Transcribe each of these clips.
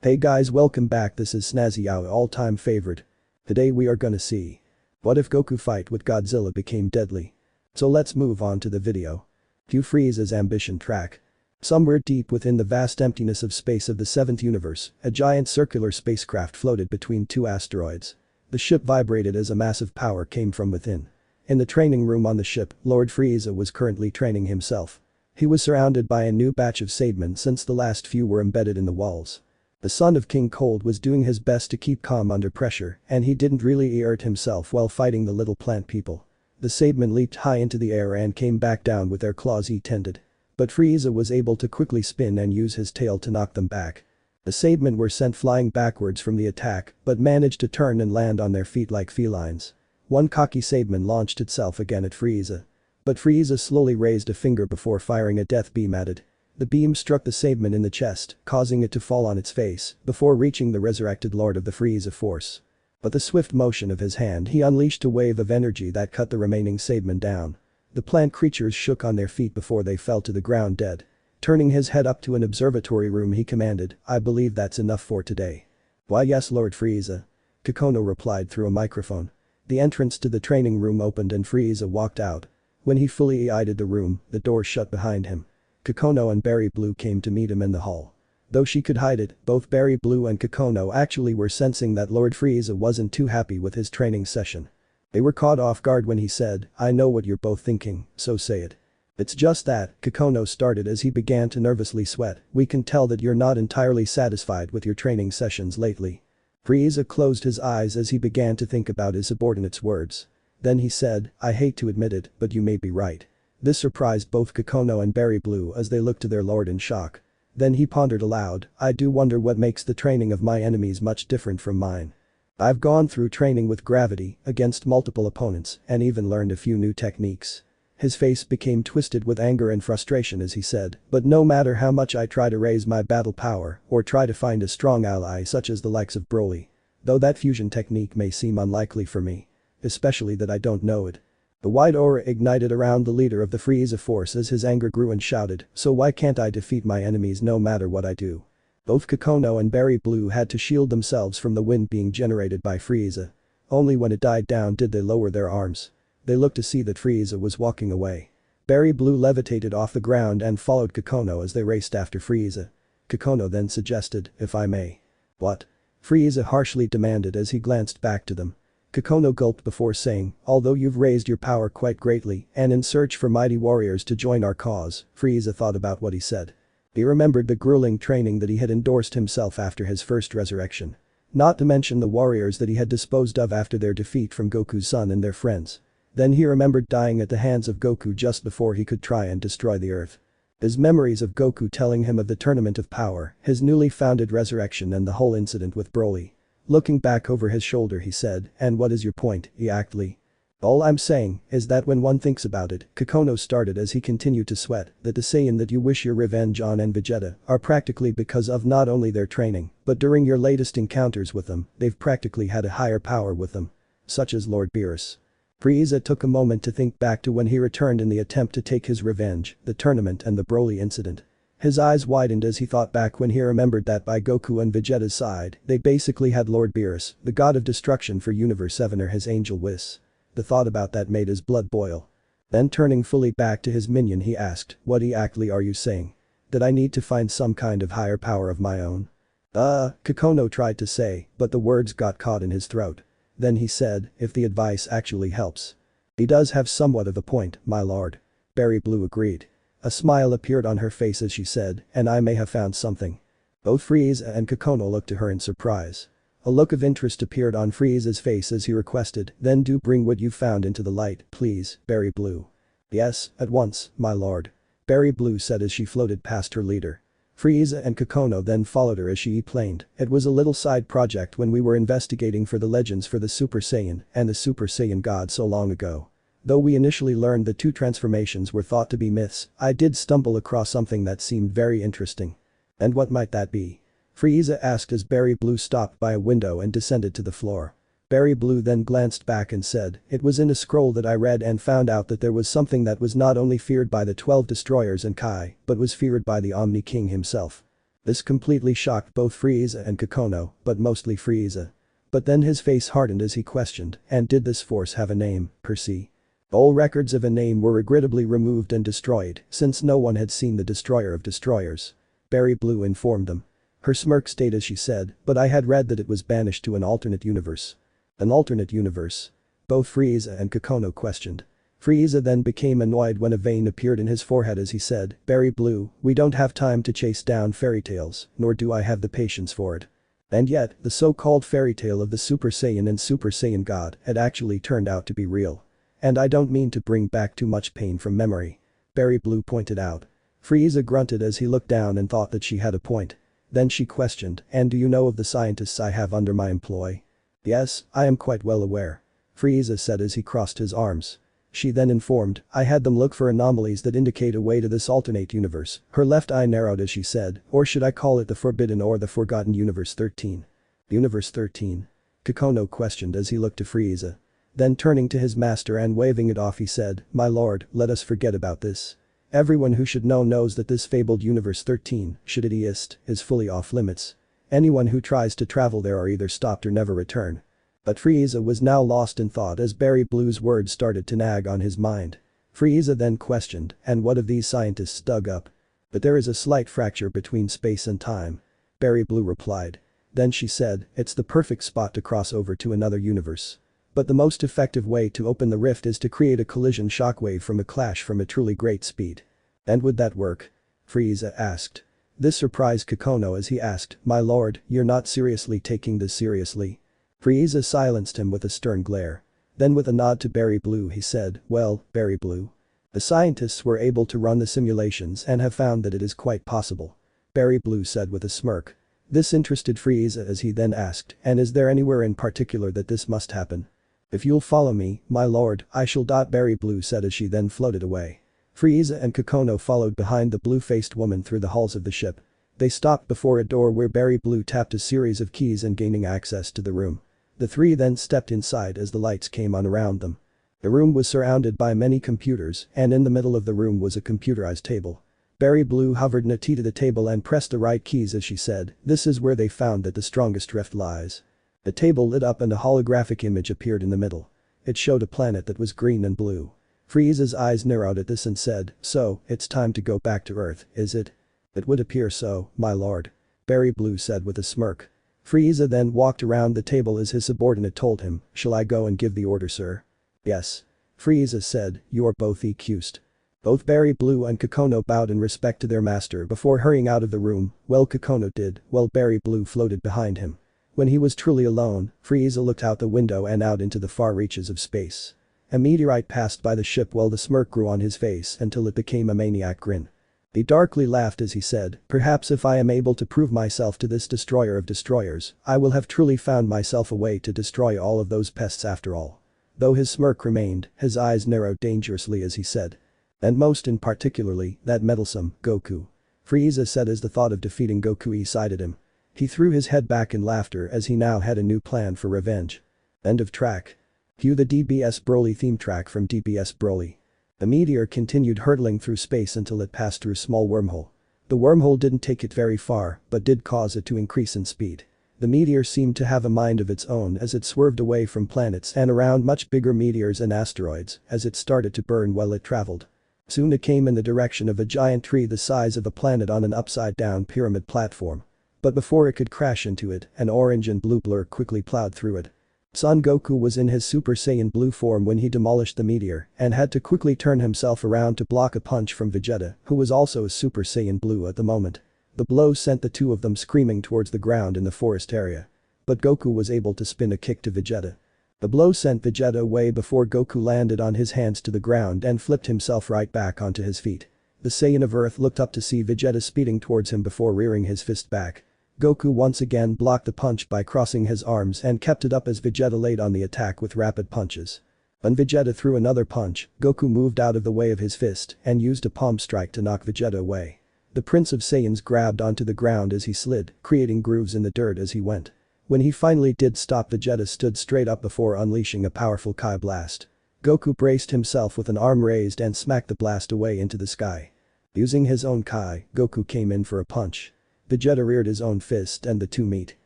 Hey guys, welcome back. This is Snazzy, our all-time favorite. Today we are gonna see what if Goku fight with Godzilla became deadly. So let's move on to the video. Cue Frieza's ambition track. Somewhere deep within the vast emptiness of space of the 7th universe, a giant circular spacecraft floated between two asteroids. The ship vibrated as a massive power came from within. In the training room on the ship, Lord Frieza was currently training himself. He was surrounded by a new batch of Saiyamen since the last few were embedded in the walls. The son of King Cold was doing his best to keep calm under pressure, and he didn't really hurt himself while fighting the little plant people. The Saiyamen leaped high into the air and came back down with their claws tended. But Frieza was able to quickly spin and use his tail to knock them back. The Saiyamen were sent flying backwards from the attack, but managed to turn and land on their feet like felines. One cocky Saiyaman launched itself again at Frieza. But Frieza slowly raised a finger before firing a death beam at it. The beam struck the Saiyaman in the chest, causing it to fall on its face, before reaching the resurrected Lord of the Frieza Force. But the swift motion of his hand he unleashed a wave of energy that cut the remaining Saiyaman down. The plant creatures shook on their feet before they fell to the ground dead. Turning his head up to an observatory room he commanded, "I believe that's enough for today." "Why yes, Lord Frieza," Kikono replied through a microphone. The entrance to the training room opened and Frieza walked out. When he fully eyed the room, the door shut behind him. Kikono and Berry Blue came to meet him in the hall. Though she could hide it, both Berry Blue and Kikono actually were sensing that Lord Frieza wasn't too happy with his training session. They were caught off guard when he said, "I know what you're both thinking, so say it." "It's just that," Kikono started as he began to nervously sweat, "we can tell that you're not entirely satisfied with your training sessions lately." Frieza closed his eyes as he began to think about his subordinate's words. Then he said, "I hate to admit it, but you may be right." This surprised both Kikono and Berry Blue as they looked to their lord in shock. Then he pondered aloud, "I do wonder what makes the training of my enemies much different from mine. I've gone through training with gravity, against multiple opponents, and even learned a few new techniques." His face became twisted with anger and frustration as he said, "But no matter how much I try to raise my battle power, or try to find a strong ally such as the likes of Broly. Though that fusion technique may seem unlikely for me. Especially that I don't know it." The white aura ignited around the leader of the Frieza Force as his anger grew and shouted, "So why can't I defeat my enemies no matter what I do?" Both Kikono and Berry Blue had to shield themselves from the wind being generated by Frieza. Only when it died down did they lower their arms. They looked to see that Frieza was walking away. Berry Blue levitated off the ground and followed Kikono as they raced after Frieza. Kikono then suggested, "If I may." "What?" Frieza harshly demanded as he glanced back to them. Kikono gulped before saying, "Although you've raised your power quite greatly and in search for mighty warriors to join our cause." Frieza thought about what he said. He remembered the grueling training that he had endorsed himself after his first resurrection. Not to mention the warriors that he had disposed of after their defeat from Goku's son and their friends. Then he remembered dying at the hands of Goku just before he could try and destroy the earth. His memories of Goku telling him of the Tournament of Power, his newly founded resurrection and the whole incident with Broly. Looking back over his shoulder he said, "And what is your point, exactly?" "All I'm saying is that when one thinks about it," Kikono started as he continued to sweat, "that the Saiyan that you wish your revenge on and Vegeta are practically because of not only their training, but during your latest encounters with them, they've practically had a higher power with them. Such as Lord Beerus." Frieza took a moment to think back to when he returned in the attempt to take his revenge, the tournament and the Broly incident. His eyes widened as he thought back when he remembered that by Goku and Vegeta's side, they basically had Lord Beerus, the god of destruction for Universe 7 or his angel Whis. The thought about that made his blood boil. Then turning fully back to his minion he asked, "What exactly are you saying? That I need to find some kind of higher power of my own?" Kikono tried to say, but the words got caught in his throat. Then he said, "If the advice actually helps." "He does have somewhat of a point, my lord." Berry Blue agreed. A smile appeared on her face as she said, "And I may have found something." Both Frieza and Kikono looked to her in surprise. A look of interest appeared on Frieza's face as he requested, "Then do bring what you found into the light, please, Berry Blue." "Yes, at once, my lord." Berry Blue said as she floated past her leader. Frieza and Kikono then followed her as she planed. "It was a little side project when we were investigating for the legends for the Super Saiyan and the Super Saiyan God so long ago. Though we initially learned the two transformations were thought to be myths, I did stumble across something that seemed very interesting." "And what might that be?" Frieza asked as Berry Blue stopped by a window and descended to the floor. Berry Blue then glanced back and said, "It was in a scroll that I read and found out that there was something that was not only feared by the 12 destroyers and Kai, but was feared by the Omni King himself." This completely shocked both Frieza and Kikono, but mostly Frieza. But then his face hardened as he questioned, and did this force have a name, per se? All records of a name were regrettably removed and destroyed, since no one had seen the destroyer of destroyers. Berry Blue informed them. Her smirk stayed as she said, but I had read that it was banished to an alternate universe. An alternate universe? Both Frieza and Kikono questioned. Frieza then became annoyed when a vein appeared in his forehead as he said, Berry Blue, we don't have time to chase down fairy tales, nor do I have the patience for it. And yet, the so-called fairy tale of the Super Saiyan and Super Saiyan God had actually turned out to be real. And I don't mean to bring back too much pain from memory. Berry Blue pointed out. Frieza grunted as he looked down and thought that she had a point. Then she questioned, and do you know of the scientists I have under my employ? Yes, I am quite well aware. Frieza said as he crossed his arms. She then informed, I had them look for anomalies that indicate a way to this alternate universe. Her left eye narrowed as she said, or should I call it the Forbidden or the Forgotten Universe 13? Universe 13? Kikono questioned as he looked to Frieza. Then turning to his master and waving it off he said, my lord, let us forget about this. Everyone who should know knows that this fabled Universe 13, should it exist, is fully off limits. Anyone who tries to travel there are either stopped or never return. But Frieza was now lost in thought as Berry Blue's words started to nag on his mind. Frieza then questioned, and what have these scientists dug up? But there is a slight fracture between space and time. Berry Blue replied. Then she said, it's the perfect spot to cross over to another universe. But the most effective way to open the rift is to create a collision shockwave from a clash from a truly great speed. And would that work? Frieza asked. This surprised Kikono as he asked, my lord, you're not seriously taking this seriously? Frieza silenced him with a stern glare. Then with a nod to Berry Blue he said, well, Berry Blue. The scientists were able to run the simulations and have found that it is quite possible. Berry Blue said with a smirk. This interested Frieza as he then asked, and is there anywhere in particular that this must happen? If you'll follow me, my lord, I shall. Berry Blue said as she then floated away. Frieza and Kikono followed behind the blue-faced woman through the halls of the ship. They stopped before a door where Berry Blue tapped a series of keys and gaining access to the room. The three then stepped inside as the lights came on around them. The room was surrounded by many computers and in the middle of the room was a computerized table. Berry Blue hovered Nati to the table and pressed the right keys as she said, this is where they found that the strongest rift lies. The table lit up and a holographic image appeared in the middle. It showed a planet that was green and blue. Frieza's eyes narrowed at this and said, so, it's time to go back to Earth, is it? It would appear so, my lord. Berry Blue said with a smirk. Frieza then walked around the table as his subordinate told him, shall I go and give the order, sir? Yes. Frieza said, you are both excused. Both Berry Blue and Kikono bowed in respect to their master before hurrying out of the room, well Kikono did, while Berry Blue floated behind him. When he was truly alone, Frieza looked out the window and out into the far reaches of space. A meteorite passed by the ship while the smirk grew on his face until it became a maniac grin. He darkly laughed as he said, perhaps if I am able to prove myself to this destroyer of destroyers, I will have truly found myself a way to destroy all of those pests after all. Though his smirk remained, his eyes narrowed dangerously as he said. And most in particularly, that meddlesome, Goku. Frieza said as the thought of defeating Goku excited him. He threw his head back in laughter as he now had a new plan for revenge. End of track. Cue the DBS Broly theme track from DBS Broly. The meteor continued hurtling through space until it passed through a small wormhole. The wormhole didn't take it very far, but did cause it to increase in speed. The meteor seemed to have a mind of its own as it swerved away from planets and around much bigger meteors and asteroids as it started to burn while it traveled. Soon it came in the direction of a giant tree the size of a planet on an upside-down pyramid platform. But before it could crash into it, an orange and blue blur quickly plowed through it. Son Goku was in his Super Saiyan Blue form when he demolished the meteor and had to quickly turn himself around to block a punch from Vegeta, who was also a Super Saiyan Blue at the moment. The blow sent the two of them screaming towards the ground in the forest area. But Goku was able to spin a kick to Vegeta. The blow sent Vegeta away before Goku landed on his hands to the ground and flipped himself right back onto his feet. The Saiyan of Earth looked up to see Vegeta speeding towards him before rearing his fist back. Goku once again blocked the punch by crossing his arms and kept it up as Vegeta laid on the attack with rapid punches. When Vegeta threw another punch, Goku moved out of the way of his fist and used a palm strike to knock Vegeta away. The Prince of Saiyans grabbed onto the ground as he slid, creating grooves in the dirt as he went. When he finally did stop, Vegeta stood straight up before unleashing a powerful Kai blast. Goku braced himself with an arm raised and smacked the blast away into the sky. Using his own Kai, Goku came in for a punch. Vegeta reared his own fist and the two meet.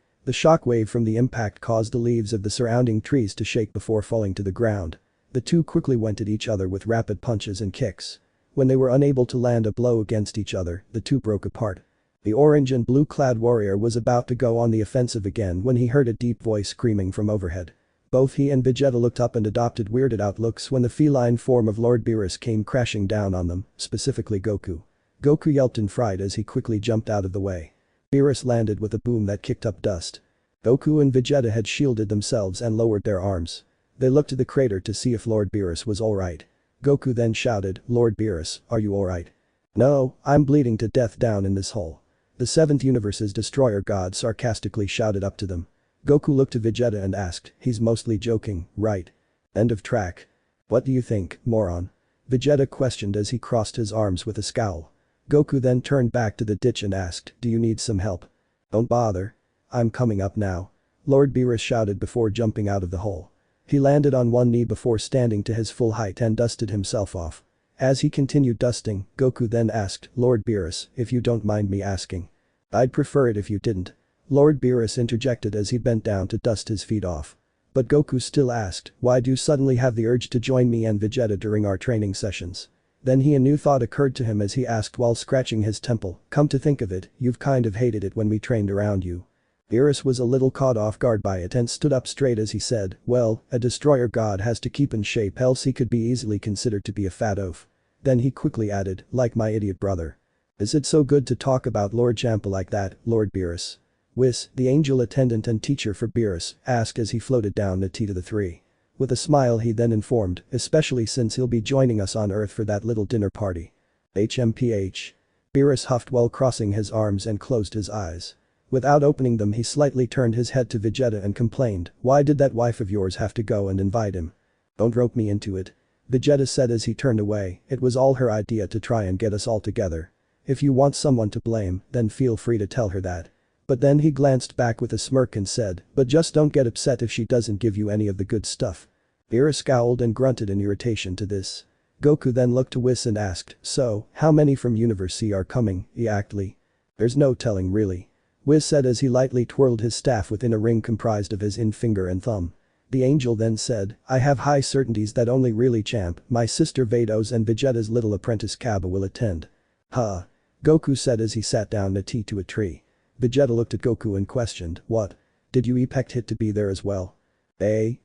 The shockwave from the impact caused the leaves of the surrounding trees to shake before falling to the ground. The two quickly went at each other with rapid punches and kicks. When they were unable to land a blow against each other, the two broke apart. The orange and blue-clad warrior was about to go on the offensive again when he heard a deep voice screaming from overhead. Both he and Vegeta looked up and adopted weirded-out looks when the feline form of Lord Beerus came crashing down on them, specifically Goku. Goku yelped in fright as he quickly jumped out of the way. Beerus landed with a boom that kicked up dust. Goku and Vegeta had shielded themselves and lowered their arms. They looked to the crater to see if Lord Beerus was alright. Goku then shouted, "Lord Beerus, are you alright?" "No, I'm bleeding to death down in this hole." The 7th universe's destroyer god sarcastically shouted up to them. Goku looked to Vegeta and asked, "He's mostly joking, right?" End of track. "What do you think, moron?" Vegeta questioned as he crossed his arms with a scowl. Goku then turned back to the ditch and asked, "Do you need some help?" "Don't bother. I'm coming up now," Lord Beerus shouted before jumping out of the hole. He landed on one knee before standing to his full height and dusted himself off. As he continued dusting, Goku then asked, "Lord Beerus, if you don't mind me asking." "I'd prefer it if you didn't," Lord Beerus interjected as he bent down to dust his feet off. But Goku still asked, "Why do you suddenly have the urge to join me and Vegeta during our training sessions?" Then a new thought occurred to him as he asked while scratching his temple, "Come to think of it, you've kind of hated it when we trained around you." Beerus was a little caught off guard by it and stood up straight as he said, "Well, a destroyer god has to keep in shape else he could be easily considered to be a fat oaf." Then he quickly added, "Like my idiot brother." "Is it so good to talk about Lord Champa like that, Lord Beerus?" Whis, the angel attendant and teacher for Beerus, asked as he floated down the T to the 3. With a smile he then informed, "Especially since he'll be joining us on Earth for that little dinner party." HMPH. Beerus huffed while crossing his arms and closed his eyes. Without opening them he slightly turned his head to Vegeta and complained, "Why did that wife of yours have to go and invite him?" "Don't rope me into it," Vegeta said as he turned away, "It was all her idea to try and get us all together. If you want someone to blame, then feel free to tell her that." But then he glanced back with a smirk and said, "But just don't get upset if she doesn't give you any of the good stuff." Beerus scowled and grunted in irritation to this. Goku then looked to Whis and asked, "So, how many from Universe C are coming, exactly?" "There's no telling really," Whis said as he lightly twirled his staff within a ring comprised of his index and thumb. The angel then said, "I have high certainties that only really Champ, my sister Vados and Vegeta's little apprentice Kaba will attend." "Huh?" Goku said as he sat down a T to a tree. Vegeta looked at Goku and questioned, "What? Did you expect it to be there as well?"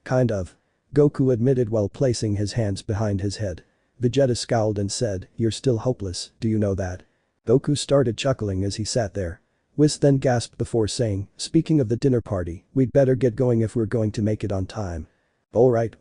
Kind of," Goku admitted while placing his hands behind his head. Vegeta scowled and said, "You're still hopeless, do you know that?" Goku started chuckling as he sat there. Whis then gasped before saying, "Speaking of the dinner party, we'd better get going if we're going to make it on time." Alright,"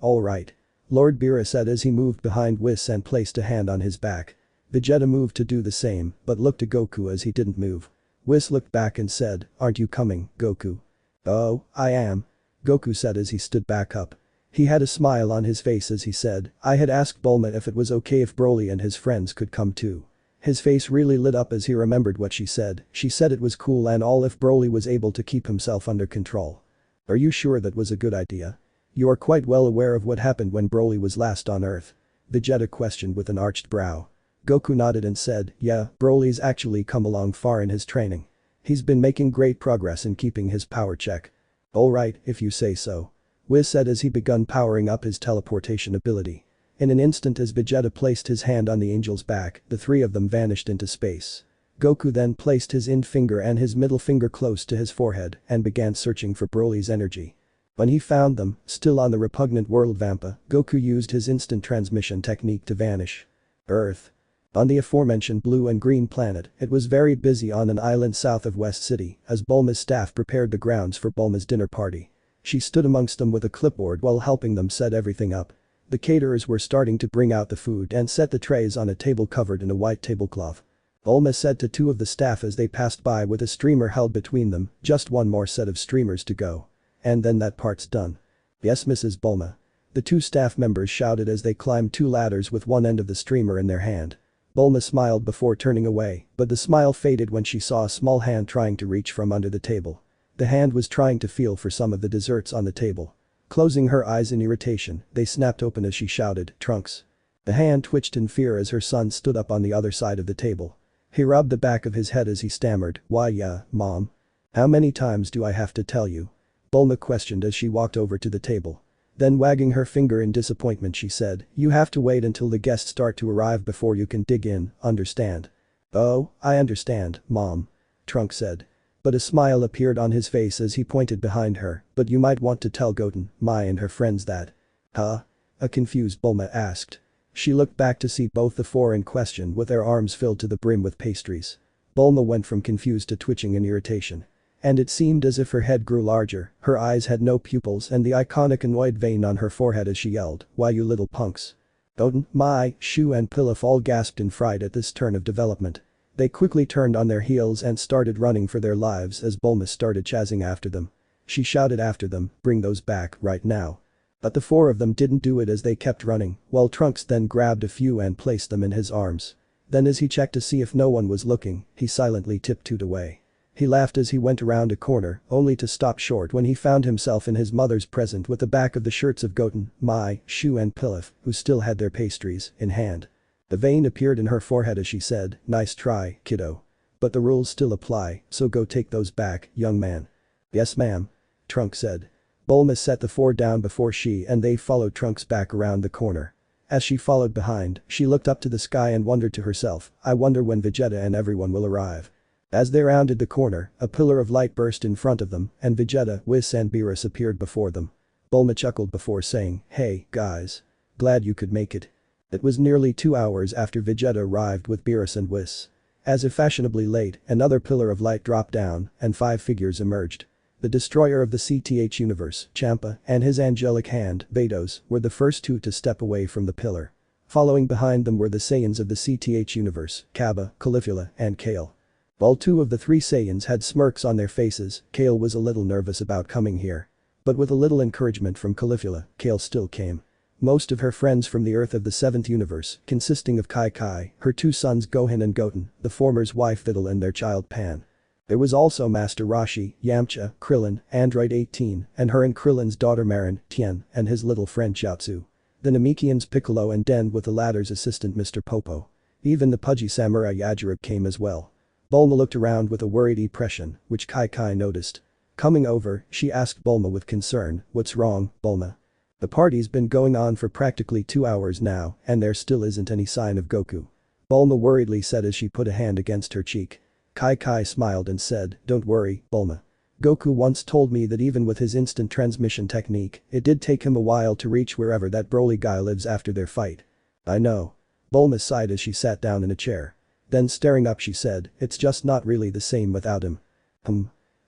Lord Beerus said as he moved behind Whis and placed a hand on his back. Vegeta moved to do the same, but looked at Goku as he didn't move. Whis looked back and said, "Aren't you coming, Goku?" "Oh, I am," Goku said as he stood back up. He had a smile on his face as he said, "I had asked Bulma if it was okay if Broly and his friends could come too." His face really lit up as he remembered what she said it was cool and all if Broly was able to keep himself under control. "Are you sure that was a good idea? You are quite well aware of what happened when Broly was last on Earth?" Vegeta questioned with an arched brow. Goku nodded and said, "Yeah, Broly's actually come along far in his training. He's been making great progress in keeping his power check." "Alright, if you say so," Whis said as he begun powering up his teleportation ability. In an instant as Vegeta placed his hand on the angel's back, the three of them vanished into space. Goku then placed his index and his middle finger close to his forehead and began searching for Broly's energy. When he found them, still on the repugnant world Vampa, Goku used his instant transmission technique to vanish. Earth. On the aforementioned blue and green planet, it was very busy on an island south of West City as Bulma's staff prepared the grounds for Bulma's dinner party. She stood amongst them with a clipboard while helping them set everything up. The caterers were starting to bring out the food and set the trays on a table covered in a white tablecloth. Bulma said to two of the staff as they passed by with a streamer held between them, "Just one more set of streamers to go. And then that part's done." "Yes, Mrs. Bulma." The two staff members shouted as they climbed two ladders with one end of the streamer in their hand. Bulma smiled before turning away, but the smile faded when she saw a small hand trying to reach from under the table. The hand was trying to feel for some of the desserts on the table. Closing her eyes in irritation, they snapped open as she shouted, "Trunks." The hand twitched in fear as her son stood up on the other side of the table. He rubbed the back of his head as he stammered, "Why yeah, Mom. How many times do I have to tell you?" Bulma questioned as she walked over to the table. Then wagging her finger in disappointment she said, "You have to wait until the guests start to arrive before you can dig in, understand?" "Oh, I understand, Mom," Trunks said. But a smile appeared on his face as he pointed behind her, "But you might want to tell Goten, Mai and her friends that." "Huh?" A confused Bulma asked. She looked back to see both the four in question with their arms filled to the brim with pastries. Bulma went from confused to twitching in irritation. And it seemed as if her head grew larger, her eyes had no pupils and the iconic annoyed vein on her forehead as she yelled, "Why you little punks?" Goten, Mai, Shu and Pilaf all gasped in fright at this turn of development. They quickly turned on their heels and started running for their lives as Bulma started chasing after them. She shouted after them, "Bring those back, right now." But the four of them didn't do it as they kept running, while Trunks then grabbed a few and placed them in his arms. Then as he checked to see if no one was looking, he silently tiptoed away. He laughed as he went around a corner, only to stop short when he found himself in his mother's present with the back of the shirts of Goten, Mai, Shu and Pilaf, who still had their pastries, in hand. The vein appeared in her forehead as she said, "Nice try, kiddo. But the rules still apply, so go take those back, young man." "Yes ma'am," Trunks said. Bulma set the four down before she and they followed Trunks back around the corner. As she followed behind, she looked up to the sky and wondered to herself, "I wonder when Vegeta and everyone will arrive." As they rounded the corner, a pillar of light burst in front of them and Vegeta, Whis and Beerus appeared before them. Bulma chuckled before saying, "Hey, guys. Glad you could make it." It was nearly 2 hours after Vegeta arrived with Beerus and Whis. As if fashionably late, another pillar of light dropped down and 5 figures emerged. The destroyer of the CTH universe, Champa, and his angelic hand, Vados, were the first two to step away from the pillar. Following behind them were the Saiyans of the CTH universe, Kaba, Caulifla, and Kale. While 2 of the 3 Saiyans had smirks on their faces, Kale was a little nervous about coming here. But with a little encouragement from Caulifla, Kale still came. Most of her friends from the Earth of the 7th universe, consisting of Kai, her 2 sons Gohan and Goten, the former's wife Videl and their child Pan. There was also Master Roshi, Yamcha, Krillin, Android 18, and her and Krillin's daughter Marin, Tien, and his little friend Chiaotzu. The Namekians Piccolo and Den with the latter's assistant Mr. Popo. Even the pudgy samurai Yajirobe came as well. Bulma looked around with a worried expression, which Kai noticed. Coming over, she asked Bulma with concern, "What's wrong, Bulma?" The party's been going on for practically 2 hours now and there still isn't any sign of Goku. Bulma worriedly said as she put a hand against her cheek. Kai smiled and said, "Don't worry, Bulma. Goku once told me that even with his instant transmission technique, it did take him a while to reach wherever that Broly guy lives after their fight." "I know." Bulma sighed as she sat down in a chair. Then staring up she said, "It's just not really the same without him."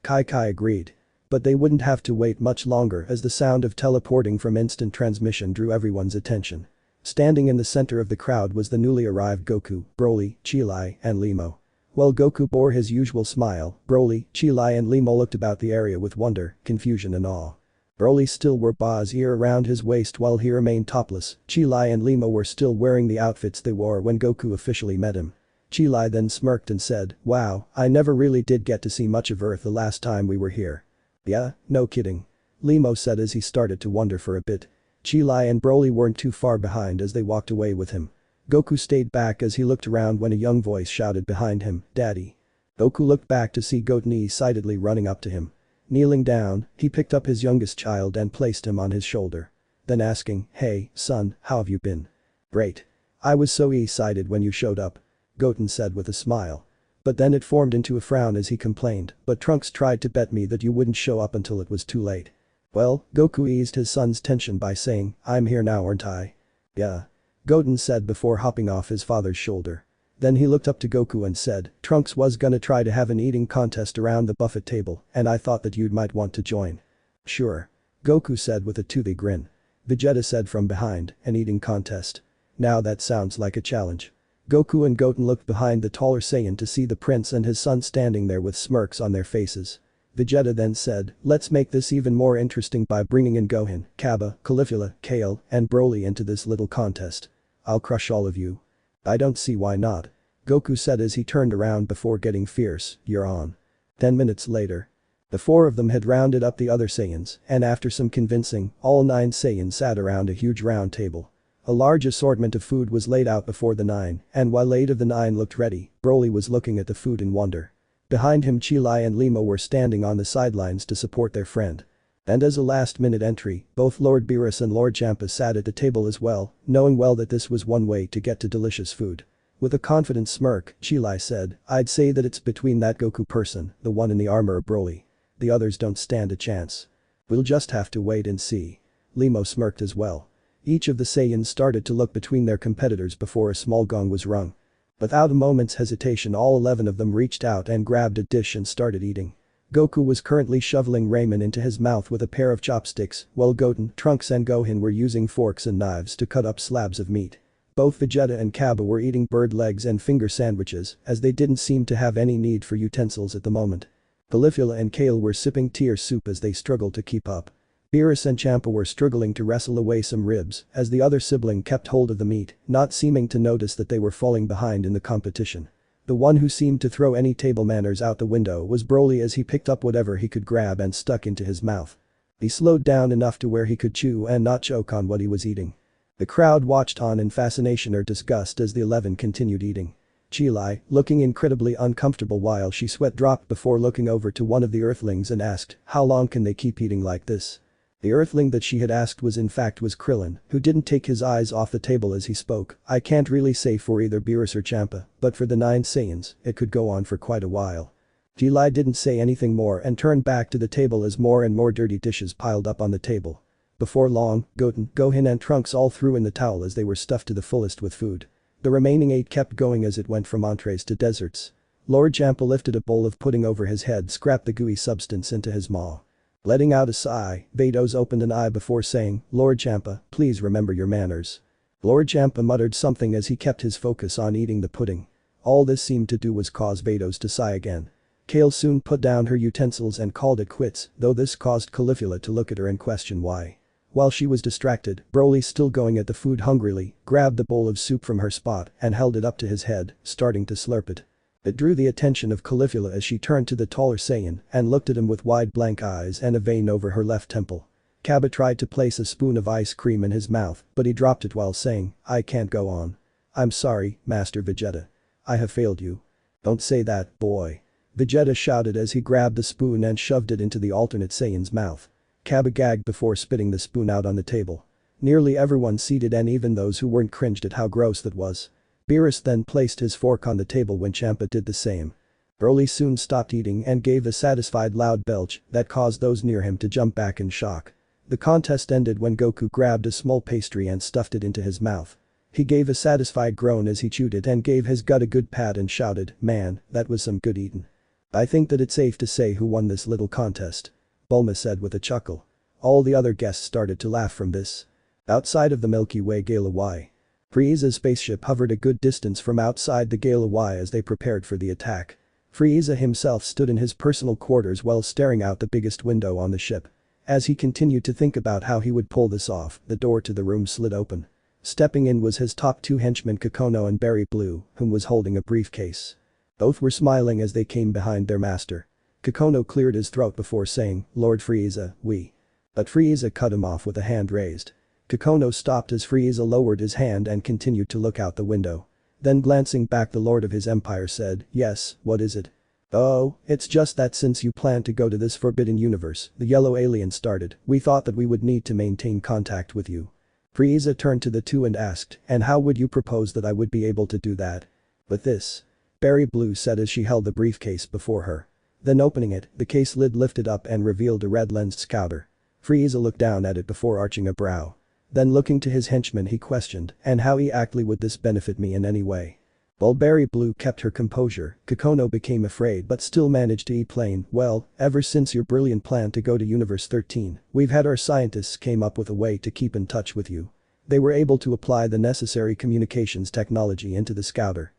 Kai agreed. But they wouldn't have to wait much longer as the sound of teleporting from instant transmission drew everyone's attention. Standing in the center of the crowd was the newly arrived Goku, Broly, Chi-Lai, and Limo. While Goku bore his usual smile, Broly, Chi-Lai and Limo looked about the area with wonder, confusion and awe. Broly still wore Ba's ear around his waist while he remained topless. Chi-Lai and Limo were still wearing the outfits they wore when Goku officially met him. Chi-Lai then smirked and said, "Wow, I never really did get to see much of Earth the last time we were here." "Yeah, no kidding," Limo said as he started to wonder for a bit. Chi-Lai and Broly weren't too far behind as they walked away with him. Goku stayed back as he looked around when a young voice shouted behind him, "Daddy." Goku looked back to see Goten excitedly running up to him. Kneeling down, he picked up his youngest child and placed him on his shoulder. Then asking, "Hey, son, how have you been?" "Great. I was so excited when you showed up," Goten said with a smile. But then it formed into a frown as he complained, "But Trunks tried to bet me that you wouldn't show up until it was too late." "Well," Goku eased his son's tension by saying, "I'm here now aren't I?" "Yeah," Goten said before hopping off his father's shoulder. Then he looked up to Goku and said, "Trunks was gonna try to have an eating contest around the buffet table and I thought that you might want to join." "Sure," Goku said with a toothy grin. Vegeta said from behind, "An eating contest. Now that sounds like a challenge." Goku and Goten looked behind the taller Saiyan to see the prince and his son standing there with smirks on their faces. Vegeta then said, "Let's make this even more interesting by bringing in Gohan, Kaba, Caulifla, Kale, and Broly into this little contest. I'll crush all of you." "I don't see why not," Goku said as he turned around before getting fierce, "You're on." 10 minutes later. The 4 of them had rounded up the other Saiyans and after some convincing, all 9 Saiyans sat around a huge round table. A large assortment of food was laid out before the 9, and while 8 of the 9 looked ready, Broly was looking at the food in wonder. Behind him Chilai and Limo were standing on the sidelines to support their friend. And as a last-minute entry, both Lord Beerus and Lord Champa sat at the table as well, knowing well that this was one way to get to delicious food. With a confident smirk, Chilai said, "I'd say that it's between that Goku person, the one in the armor of Broly. The others don't stand a chance. We'll just have to wait and see." Limo smirked as well. Each of the Saiyans started to look between their competitors before a small gong was rung. Without a moment's hesitation all 11 of them reached out and grabbed a dish and started eating. Goku was currently shoveling ramen into his mouth with a pair of chopsticks, while Goten, Trunks and Gohan were using forks and knives to cut up slabs of meat. Both Vegeta and Cabba were eating bird legs and finger sandwiches, as they didn't seem to have any need for utensils at the moment. Caulifla and Kale were sipping tear soup as they struggled to keep up. Beerus and Champa were struggling to wrestle away some ribs as the other sibling kept hold of the meat, not seeming to notice that they were falling behind in the competition. The one who seemed to throw any table manners out the window was Broly as he picked up whatever he could grab and stuck into his mouth. He slowed down enough to where he could chew and not choke on what he was eating. The crowd watched on in fascination or disgust as the 11 continued eating. Chilai, looking incredibly uncomfortable while she sweat dropped before looking over to one of the Earthlings and asked, "How long can they keep eating like this?" The Earthling that she had asked was Krillin, who didn't take his eyes off the table as he spoke. "I can't really say for either Beerus or Champa, but for the 9 Saiyans, it could go on for quite a while." Chilai didn't say anything more and turned back to the table as more and more dirty dishes piled up on the table. Before long, Goten, Gohan and Trunks all threw in the towel as they were stuffed to the fullest with food. The remaining 8 kept going as it went from entrees to desserts. Lord Champa lifted a bowl of pudding over his head, scrapped the gooey substance into his maw. Letting out a sigh, Vados opened an eye before saying, "Lord Champa, please remember your manners." Lord Champa muttered something as he kept his focus on eating the pudding. All this seemed to do was cause Vados to sigh again. Kale soon put down her utensils and called it quits, though this caused Caulifla to look at her and question why. While she was distracted, Broly, still going at the food hungrily, grabbed the bowl of soup from her spot and held it up to his head, starting to slurp it. It drew the attention of Caulifla as she turned to the taller Saiyan and looked at him with wide blank eyes and a vein over her left temple. Cabba tried to place a spoon of ice cream in his mouth, but he dropped it while saying, "I can't go on. I'm sorry, Master Vegeta. I have failed you." "Don't say that, boy." Vegeta shouted as he grabbed the spoon and shoved it into the alternate Saiyan's mouth. Cabba gagged before spitting the spoon out on the table. Nearly everyone seated and even those who weren't cringed at how gross that was. Beerus then placed his fork on the table when Champa did the same. Broly soon stopped eating and gave a satisfied loud belch that caused those near him to jump back in shock. The contest ended when Goku grabbed a small pastry and stuffed it into his mouth. He gave a satisfied groan as he chewed it and gave his gut a good pat and shouted, "Man, that was some good eatin'." "I think that it's safe to say who won this little contest," Bulma said with a chuckle. All the other guests started to laugh from this. Outside of the Milky Way Gala Y. Frieza's spaceship hovered a good distance from outside the Gala Y as they prepared for the attack. Frieza himself stood in his personal quarters while staring out the biggest window on the ship. As he continued to think about how he would pull this off, the door to the room slid open. Stepping in was his top 2 henchmen Kikono and Berry Blue, whom was holding a briefcase. Both were smiling as they came behind their master. Kikono cleared his throat before saying, "Lord Frieza, we." But Frieza cut him off with a hand raised. Kikono stopped as Frieza lowered his hand and continued to look out the window. Then glancing back, the lord of his empire said, "Yes, what is it?" "Oh, it's just that since you plan to go to this forbidden universe," the yellow alien started, "we thought that we would need to maintain contact with you." Frieza turned to the 2 and asked, "And how would you propose that I would be able to do that?" "With this," Berry Blue said as she held the briefcase before her. Then opening it, the case lid lifted up and revealed a red-lensed scouter. Frieza looked down at it before arching a brow. Then looking to his henchman he questioned, "And how exactly would this benefit me in any way?" While Berry Blue kept her composure, Kikono became afraid but still managed to explain, "Well, ever since your brilliant plan to go to Universe 13, we've had our scientists came up with a way to keep in touch with you. They were able to apply the necessary communications technology into the scouter."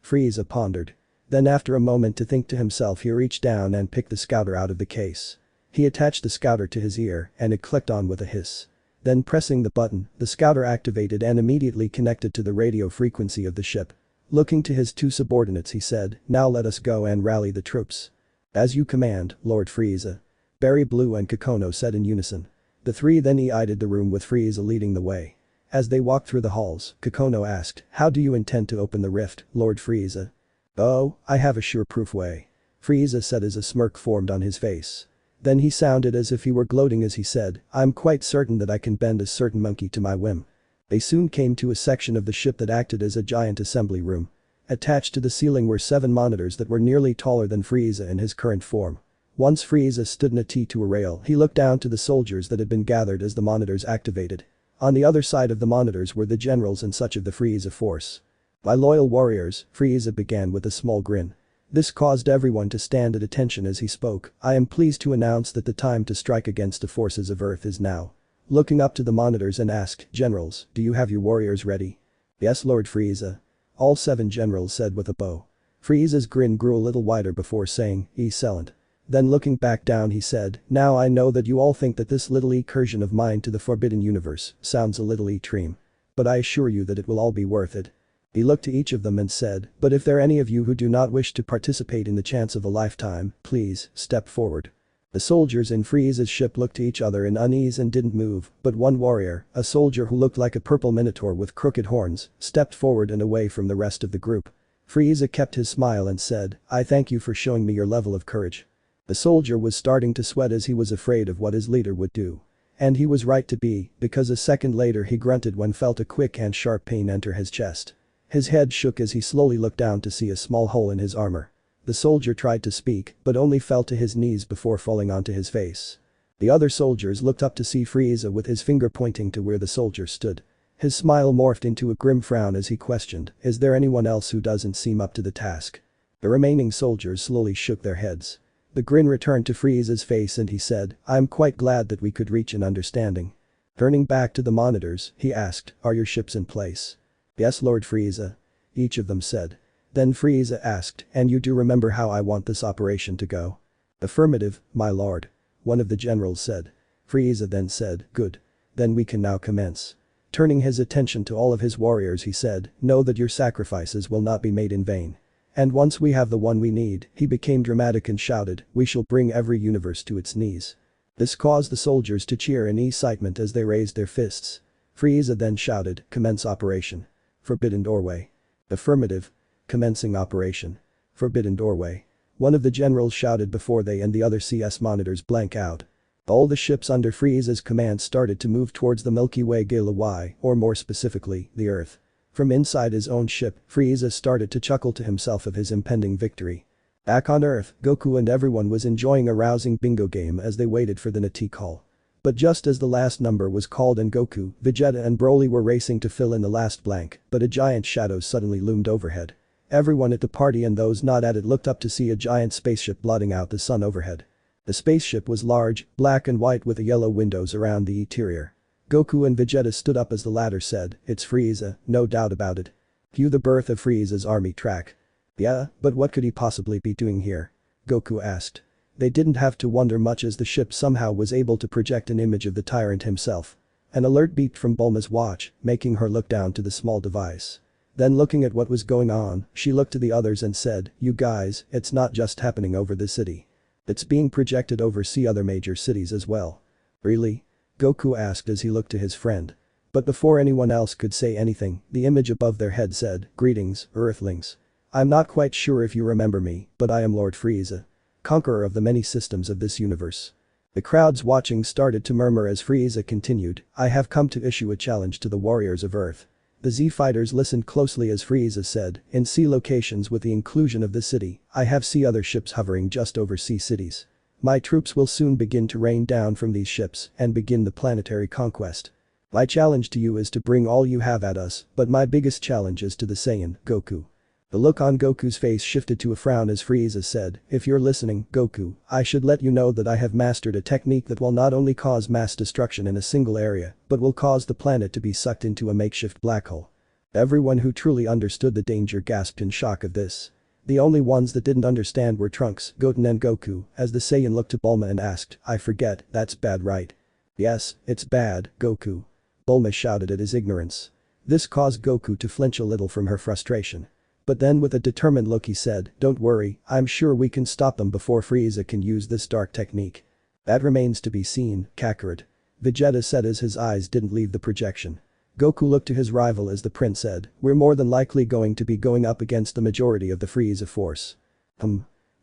Frieza pondered. Then after a moment to think to himself he reached down and picked the scouter out of the case. He attached the scouter to his ear and it clicked on with a hiss. Then pressing the button, the scouter activated and immediately connected to the radio frequency of the ship. Looking to his 2 subordinates he said, "Now let us go and rally the troops." "As you command, Lord Frieza." Berry Blue and Kikono said in unison. The 3 then eyed the room with Frieza leading the way. As they walked through the halls, Kikono asked, "How do you intend to open the rift, Lord Frieza?" "Oh, I have a sure-proof way," Frieza said as a smirk formed on his face. Then he sounded as if he were gloating as he said, "I'm quite certain that I can bend a certain monkey to my whim." They soon came to a section of the ship that acted as a giant assembly room. Attached to the ceiling were 7 monitors that were nearly taller than Frieza in his current form. Once Frieza stood in a T to a rail, he looked down to the soldiers that had been gathered as the monitors activated. On the other side of the monitors were the generals and such of the Frieza force. "My loyal warriors," Frieza began with a small grin. This caused everyone to stand at attention as he spoke. "I am pleased to announce that the time to strike against the forces of Earth is now." Looking up to the monitors and asked, "Generals, do you have your warriors ready?" "Yes, Lord Frieza." All 7 generals said with a bow. Frieza's grin grew a little wider before saying, "Excellent." Then looking back down he said, "Now I know that you all think that this little incursion of mine to the Forbidden Universe sounds a little extreme. But I assure you that it will all be worth it." He looked to each of them and said, "But if there are any of you who do not wish to participate in the chance of a lifetime, please, step forward." The soldiers in Frieza's ship looked to each other in unease and didn't move, but one warrior, a soldier who looked like a purple minotaur with crooked horns, stepped forward and away from the rest of the group. Frieza kept his smile and said, "I thank you for showing me your level of courage." The soldier was starting to sweat as he was afraid of what his leader would do. And he was right to be, because a second later he grunted when felt a quick and sharp pain enter his chest. His head shook as he slowly looked down to see a small hole in his armor. The soldier tried to speak, but only fell to his knees before falling onto his face. The other soldiers looked up to see Frieza with his finger pointing to where the soldier stood. His smile morphed into a grim frown as he questioned, "Is there anyone else who doesn't seem up to the task?" The remaining soldiers slowly shook their heads. The grin returned to Frieza's face and he said, "I'm quite glad that we could reach an understanding." Turning back to the monitors, he asked, "Are your ships in place?" "Yes, Lord Frieza." Each of them said. Then Frieza asked, "And you do remember how I want this operation to go?" "Affirmative, my lord." One of the generals said. Frieza then said, "Good. Then we can now commence." Turning his attention to all of his warriors he said, "Know that your sacrifices will not be made in vain. And once we have the one we need," he became dramatic and shouted, "we shall bring every universe to its knees." This caused the soldiers to cheer in excitement as they raised their fists. Frieza then shouted, "Commence operation. Forbidden doorway." "Affirmative. Commencing operation. Forbidden doorway." One of the generals shouted before they and the other CS monitors blank out. All the ships under Frieza's command started to move towards the Milky Way Galaxy, or more specifically, the Earth. From inside his own ship, Frieza started to chuckle to himself of his impending victory. Back on Earth, Goku and everyone was enjoying a rousing bingo game as they waited for the Nati call. But just as the last number was called and Goku, Vegeta and Broly were racing to fill in the last blank, but a giant shadow suddenly loomed overhead. Everyone at the party and those not at it looked up to see a giant spaceship blotting out the sun overhead. The spaceship was large, black and white with yellow windows around the interior. Goku and Vegeta stood up as the latter said, "It's Frieza, no doubt about it. Cue the birth of Frieza's army track." "Yeah, but what could he possibly be doing here?" Goku asked. They didn't have to wonder much as the ship somehow was able to project an image of the tyrant himself. An alert beeped from Bulma's watch, making her look down to the small device. Then looking at what was going on, she looked to the others and said, "You guys, it's not just happening over the city. It's being projected over other major cities as well." "Really?" Goku asked as he looked to his friend. But before anyone else could say anything, the image above their head said, "Greetings, Earthlings. I'm not quite sure if you remember me, but I am Lord Frieza, conqueror of the many systems of this universe." The crowds watching started to murmur as Frieza continued, "I have come to issue a challenge to the warriors of Earth." The Z-fighters listened closely as Frieza said, "In C locations with the inclusion of the city, I have other ships hovering just over C cities. My troops will soon begin to rain down from these ships and begin the planetary conquest. My challenge to you is to bring all you have at us, but my biggest challenge is to the Saiyan, Goku." The look on Goku's face shifted to a frown as Frieza said, "If you're listening, Goku, I should let you know that I have mastered a technique that will not only cause mass destruction in a single area, but will cause the planet to be sucked into a makeshift black hole." Everyone who truly understood the danger gasped in shock of this. The only ones that didn't understand were Trunks, Goten and Goku, as the Saiyan looked to Bulma and asked, "I forget, that's bad right?" "Yes, it's bad, Goku." Bulma shouted at his ignorance. This caused Goku to flinch a little from her frustration. But then with a determined look he said, "Don't worry, I'm sure we can stop them before Frieza can use this dark technique." "That remains to be seen, Kakarot," Vegeta said as his eyes didn't leave the projection. Goku looked to his rival as the prince said, we're more than likely going to be going up against the majority of the Frieza force.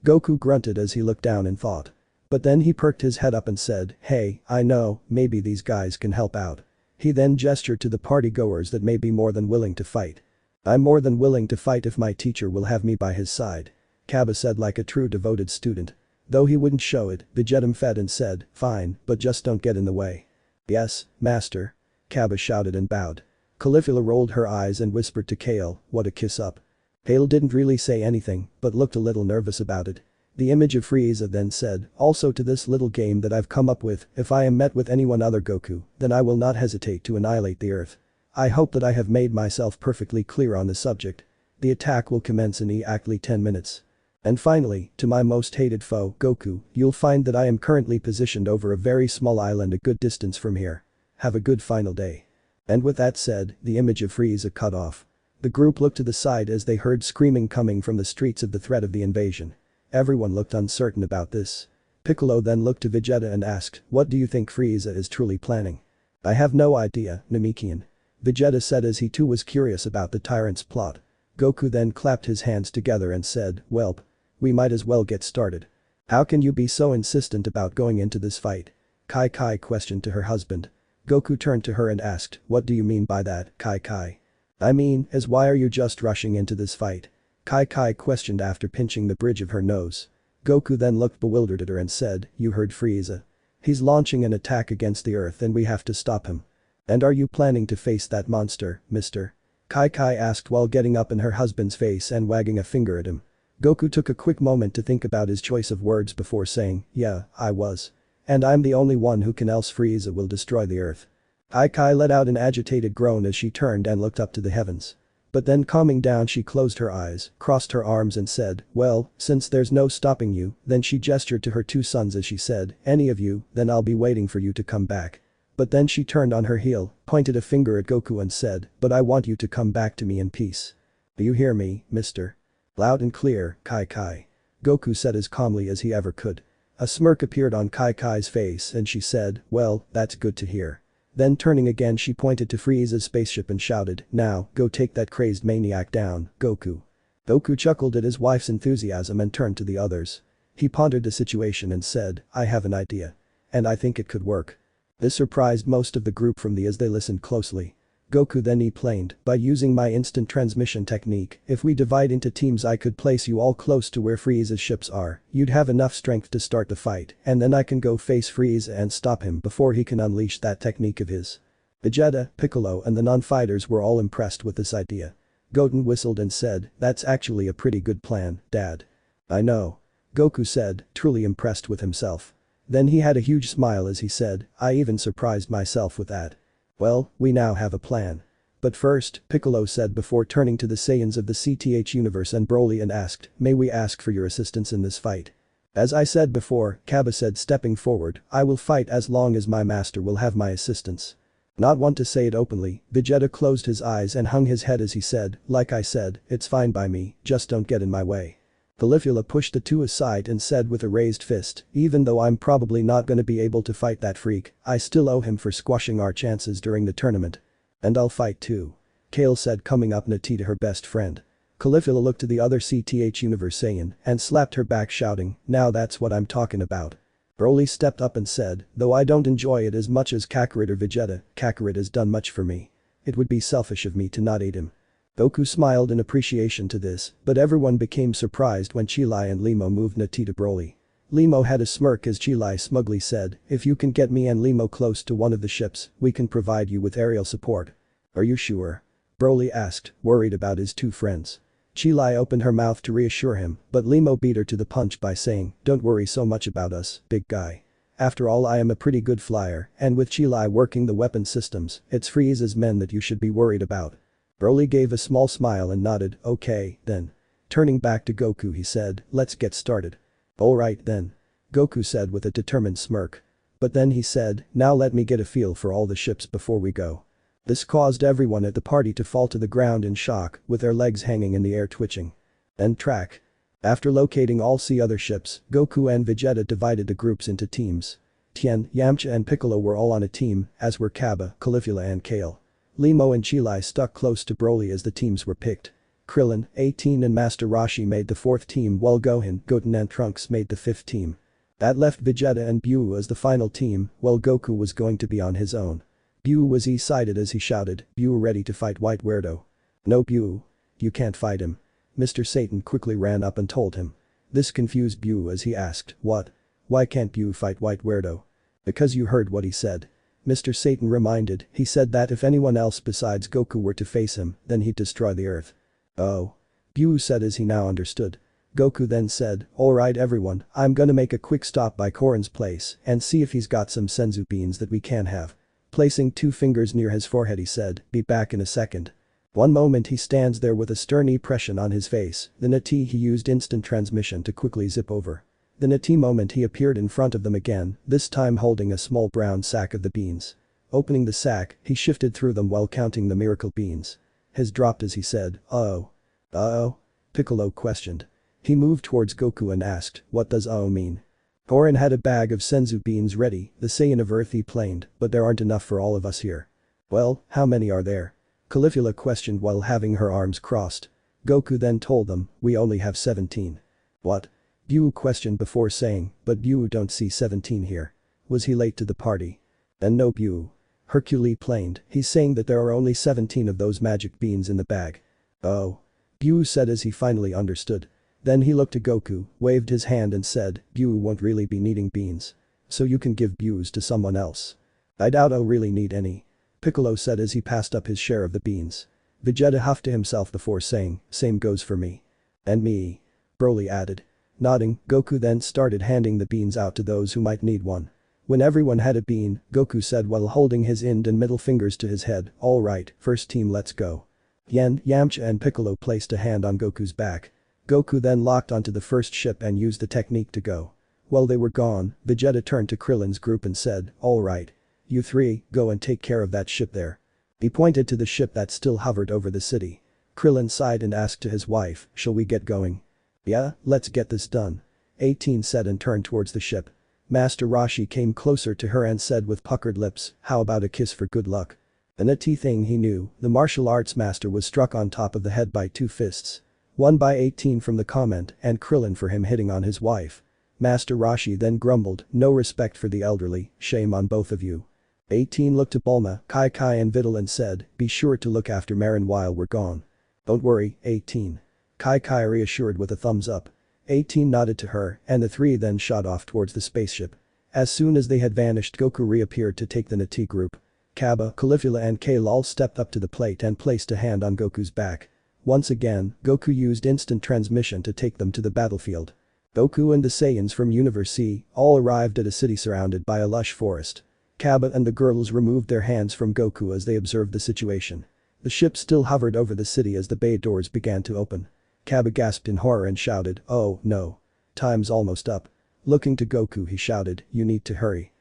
Goku grunted as he looked down in thought. But then he perked his head up and said, hey, I know, maybe these guys can help out. He then gestured to the party goers that may be more than willing to fight. I'm more than willing to fight if my teacher will have me by his side. Kaba said like a true devoted student. Though he wouldn't show it, Vegeta fed and said, fine, but just don't get in the way. Yes, master. Kaba shouted and bowed. Caulifla rolled her eyes and whispered to Kale, what a kiss up. Kale didn't really say anything, but looked a little nervous about it. The image of Frieza then said, also to this little game that I've come up with, if I am met with anyone other Goku, then I will not hesitate to annihilate the earth. I hope that I have made myself perfectly clear on the subject. The attack will commence in exactly 10 minutes. And finally, to my most hated foe, Goku, you'll find that I am currently positioned over a very small island a good distance from here. Have a good final day. And with that said, the image of Frieza cut off. The group looked to the side as they heard screaming coming from the streets of the threat of the invasion. Everyone looked uncertain about this. Piccolo then looked to Vegeta and asked, what do you think Frieza is truly planning? I have no idea, Namekian. Vegeta said as he too was curious about the tyrant's plot. Goku then clapped his hands together and said, welp. We might as well get started. How can you be so insistent about going into this fight? Kai questioned to her husband. Goku turned to her and asked, what do you mean by that, Kai? I mean, as why are you just rushing into this fight? Kai questioned after pinching the bridge of her nose. Goku then looked bewildered at her and said, you heard Frieza. He's launching an attack against the earth and we have to stop him. And are you planning to face that monster, mister? Kai asked while getting up in her husband's face and wagging a finger at him. Goku took a quick moment to think about his choice of words before saying, yeah, I was. And I'm the only one who can, else Frieza will destroy the earth. Kai let out an agitated groan as she turned and looked up to the heavens. But then calming down she closed her eyes, crossed her arms and said, well, since there's no stopping you, then she gestured to her two sons as she said, any of you, then I'll be waiting for you to come back. But then she turned on her heel, pointed a finger at Goku and said, but I want you to come back to me in peace. Do you hear me, mister? Loud and clear, Kai. Goku said as calmly as he ever could. A smirk appeared on Kai's face and she said, well, that's good to hear. Then turning again she pointed to Frieza's spaceship and shouted, now, go take that crazed maniac down, Goku. Goku chuckled at his wife's enthusiasm and turned to the others. He pondered the situation and said, I have an idea. And I think it could work. This surprised most of the group from as they listened closely. Goku then explained, by using my instant transmission technique, if we divide into teams I could place you all close to where Frieza's ships are, you'd have enough strength to start the fight, and then I can go face Frieza and stop him before he can unleash that technique of his. Vegeta, Piccolo and the non-fighters were all impressed with this idea. Goten whistled and said, that's actually a pretty good plan, Dad. I know. Goku said, truly impressed with himself. Then he had a huge smile as he said, I even surprised myself with that. Well, we now have a plan. But first, Piccolo said before turning to the Saiyans of the CTH universe and Broly and asked, may we ask for your assistance in this fight? As I said before, Kaba said stepping forward, I will fight as long as my master will have my assistance. Not want to say it openly, Vegeta closed his eyes and hung his head as he said, like I said, it's fine by me, just don't get in my way. Caulifla pushed the two aside and said with a raised fist, even though I'm probably not gonna be able to fight that freak, I still owe him for squashing our chances during the tournament. And I'll fight too. Kale said coming up to her best friend. Caulifla looked to the other CTH Universe Saiyan and slapped her back shouting, now that's what I'm talking about. Broly stepped up and said, though I don't enjoy it as much as Kakarot or Vegeta, Kakarot has done much for me. It would be selfish of me to not aid him. Goku smiled in appreciation to this, but everyone became surprised when Chilai and Limo moved to Broly. Limo had a smirk as Chilai smugly said, if you can get me and Limo close to one of the ships, we can provide you with aerial support. Are you sure? Broly asked, worried about his two friends. Chilai opened her mouth to reassure him, but Limo beat her to the punch by saying, don't worry so much about us, big guy. After all I am a pretty good flyer, and with Chilai working the weapon systems, it's Frieza's men that you should be worried about. Broly gave a small smile and nodded, okay, then. Turning back to Goku he said, let's get started. Alright then. Goku said with a determined smirk. But then he said, now let me get a feel for all the ships before we go. This caused everyone at the party to fall to the ground in shock, with their legs hanging in the air twitching. End track. After locating all other ships, Goku and Vegeta divided the groups into teams. Tien, Yamcha and Piccolo were all on a team, as were Kaba, Caulifla and Kale. Limo and Chilai stuck close to Broly as the teams were picked. Krillin, 18 and Master Roshi made the 4th team while Gohan, Goten and Trunks made the 5th team. That left Vegeta and Buu as the final team, while Goku was going to be on his own. Buu was excited as he shouted, "Buu ready to fight White Weirdo." "No Buu. You can't fight him." Mr. Satan quickly ran up and told him. This confused Buu as he asked, "What? Why can't Buu fight White Weirdo?" "Because you heard what he said." Mr. Satan reminded, he said that if anyone else besides Goku were to face him, then he'd destroy the earth. "Oh." Buu said as he now understood. Goku then said, "Alright everyone, I'm gonna make a quick stop by Korin's place and see if he's got some senzu beans that we can have." Placing 2 fingers near his forehead he said, "Be back in a second." One moment he stands there with a stern expression on his face, then he used instant transmission to quickly zip over. Then moment he appeared in front of them again, this time holding a small brown sack of the beans. Opening the sack, he shifted through them while counting the miracle beans. His dropped as he said, "Uh-oh." "Uh-oh?" Piccolo questioned. He moved towards Goku and asked, "What does uh-oh mean?" Korin had a bag of senzu beans ready, the Saiyan of Earth explained, "But there aren't enough for all of us here." "Well, how many are there?" Caulifla questioned while having her arms crossed. Goku then told them, "We only have 17. "What?" Buu questioned before saying, "But Buu don't see 17 here. Was he late to the party?" "And no Buu." Hercule explained, he's saying that there are only 17 of those magic beans in the bag. "Oh." Buu said as he finally understood. Then he looked at Goku, waved his hand and said, "Buu won't really be needing beans. So you can give Buus to someone else." "I doubt I'll really need any." Piccolo said as he passed up his share of the beans. Vegeta huffed to himself before saying, "Same goes for me." "And me." Broly added. Nodding, Goku then started handing the beans out to those who might need one. When everyone had a bean, Goku said while holding his ind and middle fingers to his head, "Alright, first team let's go." Yen, Yamcha and Piccolo placed a hand on Goku's back. Goku then locked onto the first ship and used the technique to go. While they were gone, Vegeta turned to Krillin's group and said, "Alright. You 3, go and take care of that ship there." He pointed to the ship that still hovered over the city. Krillin sighed and asked to his wife, "Shall we get going?" "Yeah, let's get this done." 18 said and turned towards the ship. Master Roshi came closer to her and said with puckered lips, "How about a kiss for good luck?" And a thing he knew, the martial arts master was struck on top of the head by 2 fists. One by 18 from the comment and Krillin for him hitting on his wife. Master Roshi then grumbled, "No respect for the elderly, shame on both of you." 18 looked at Bulma, Kai and Videl and said, "Be sure to look after Marin while we're gone." "Don't worry, 18. Kai reassured with a thumbs up. 18 nodded to her and the 3 then shot off towards the spaceship. As soon as they had vanished, Goku reappeared to take the Nati group. Kaba, Caulifla and Kale all stepped up to the plate and placed a hand on Goku's back. Once again, Goku used instant transmission to take them to the battlefield. Goku and the Saiyans from Universe C all arrived at a city surrounded by a lush forest. Kaba and the girls removed their hands from Goku as they observed the situation. The ship still hovered over the city as the bay doors began to open. Kaba gasped in horror and shouted, "Oh, no. Time's almost up." Looking to Goku he shouted, "You need to hurry."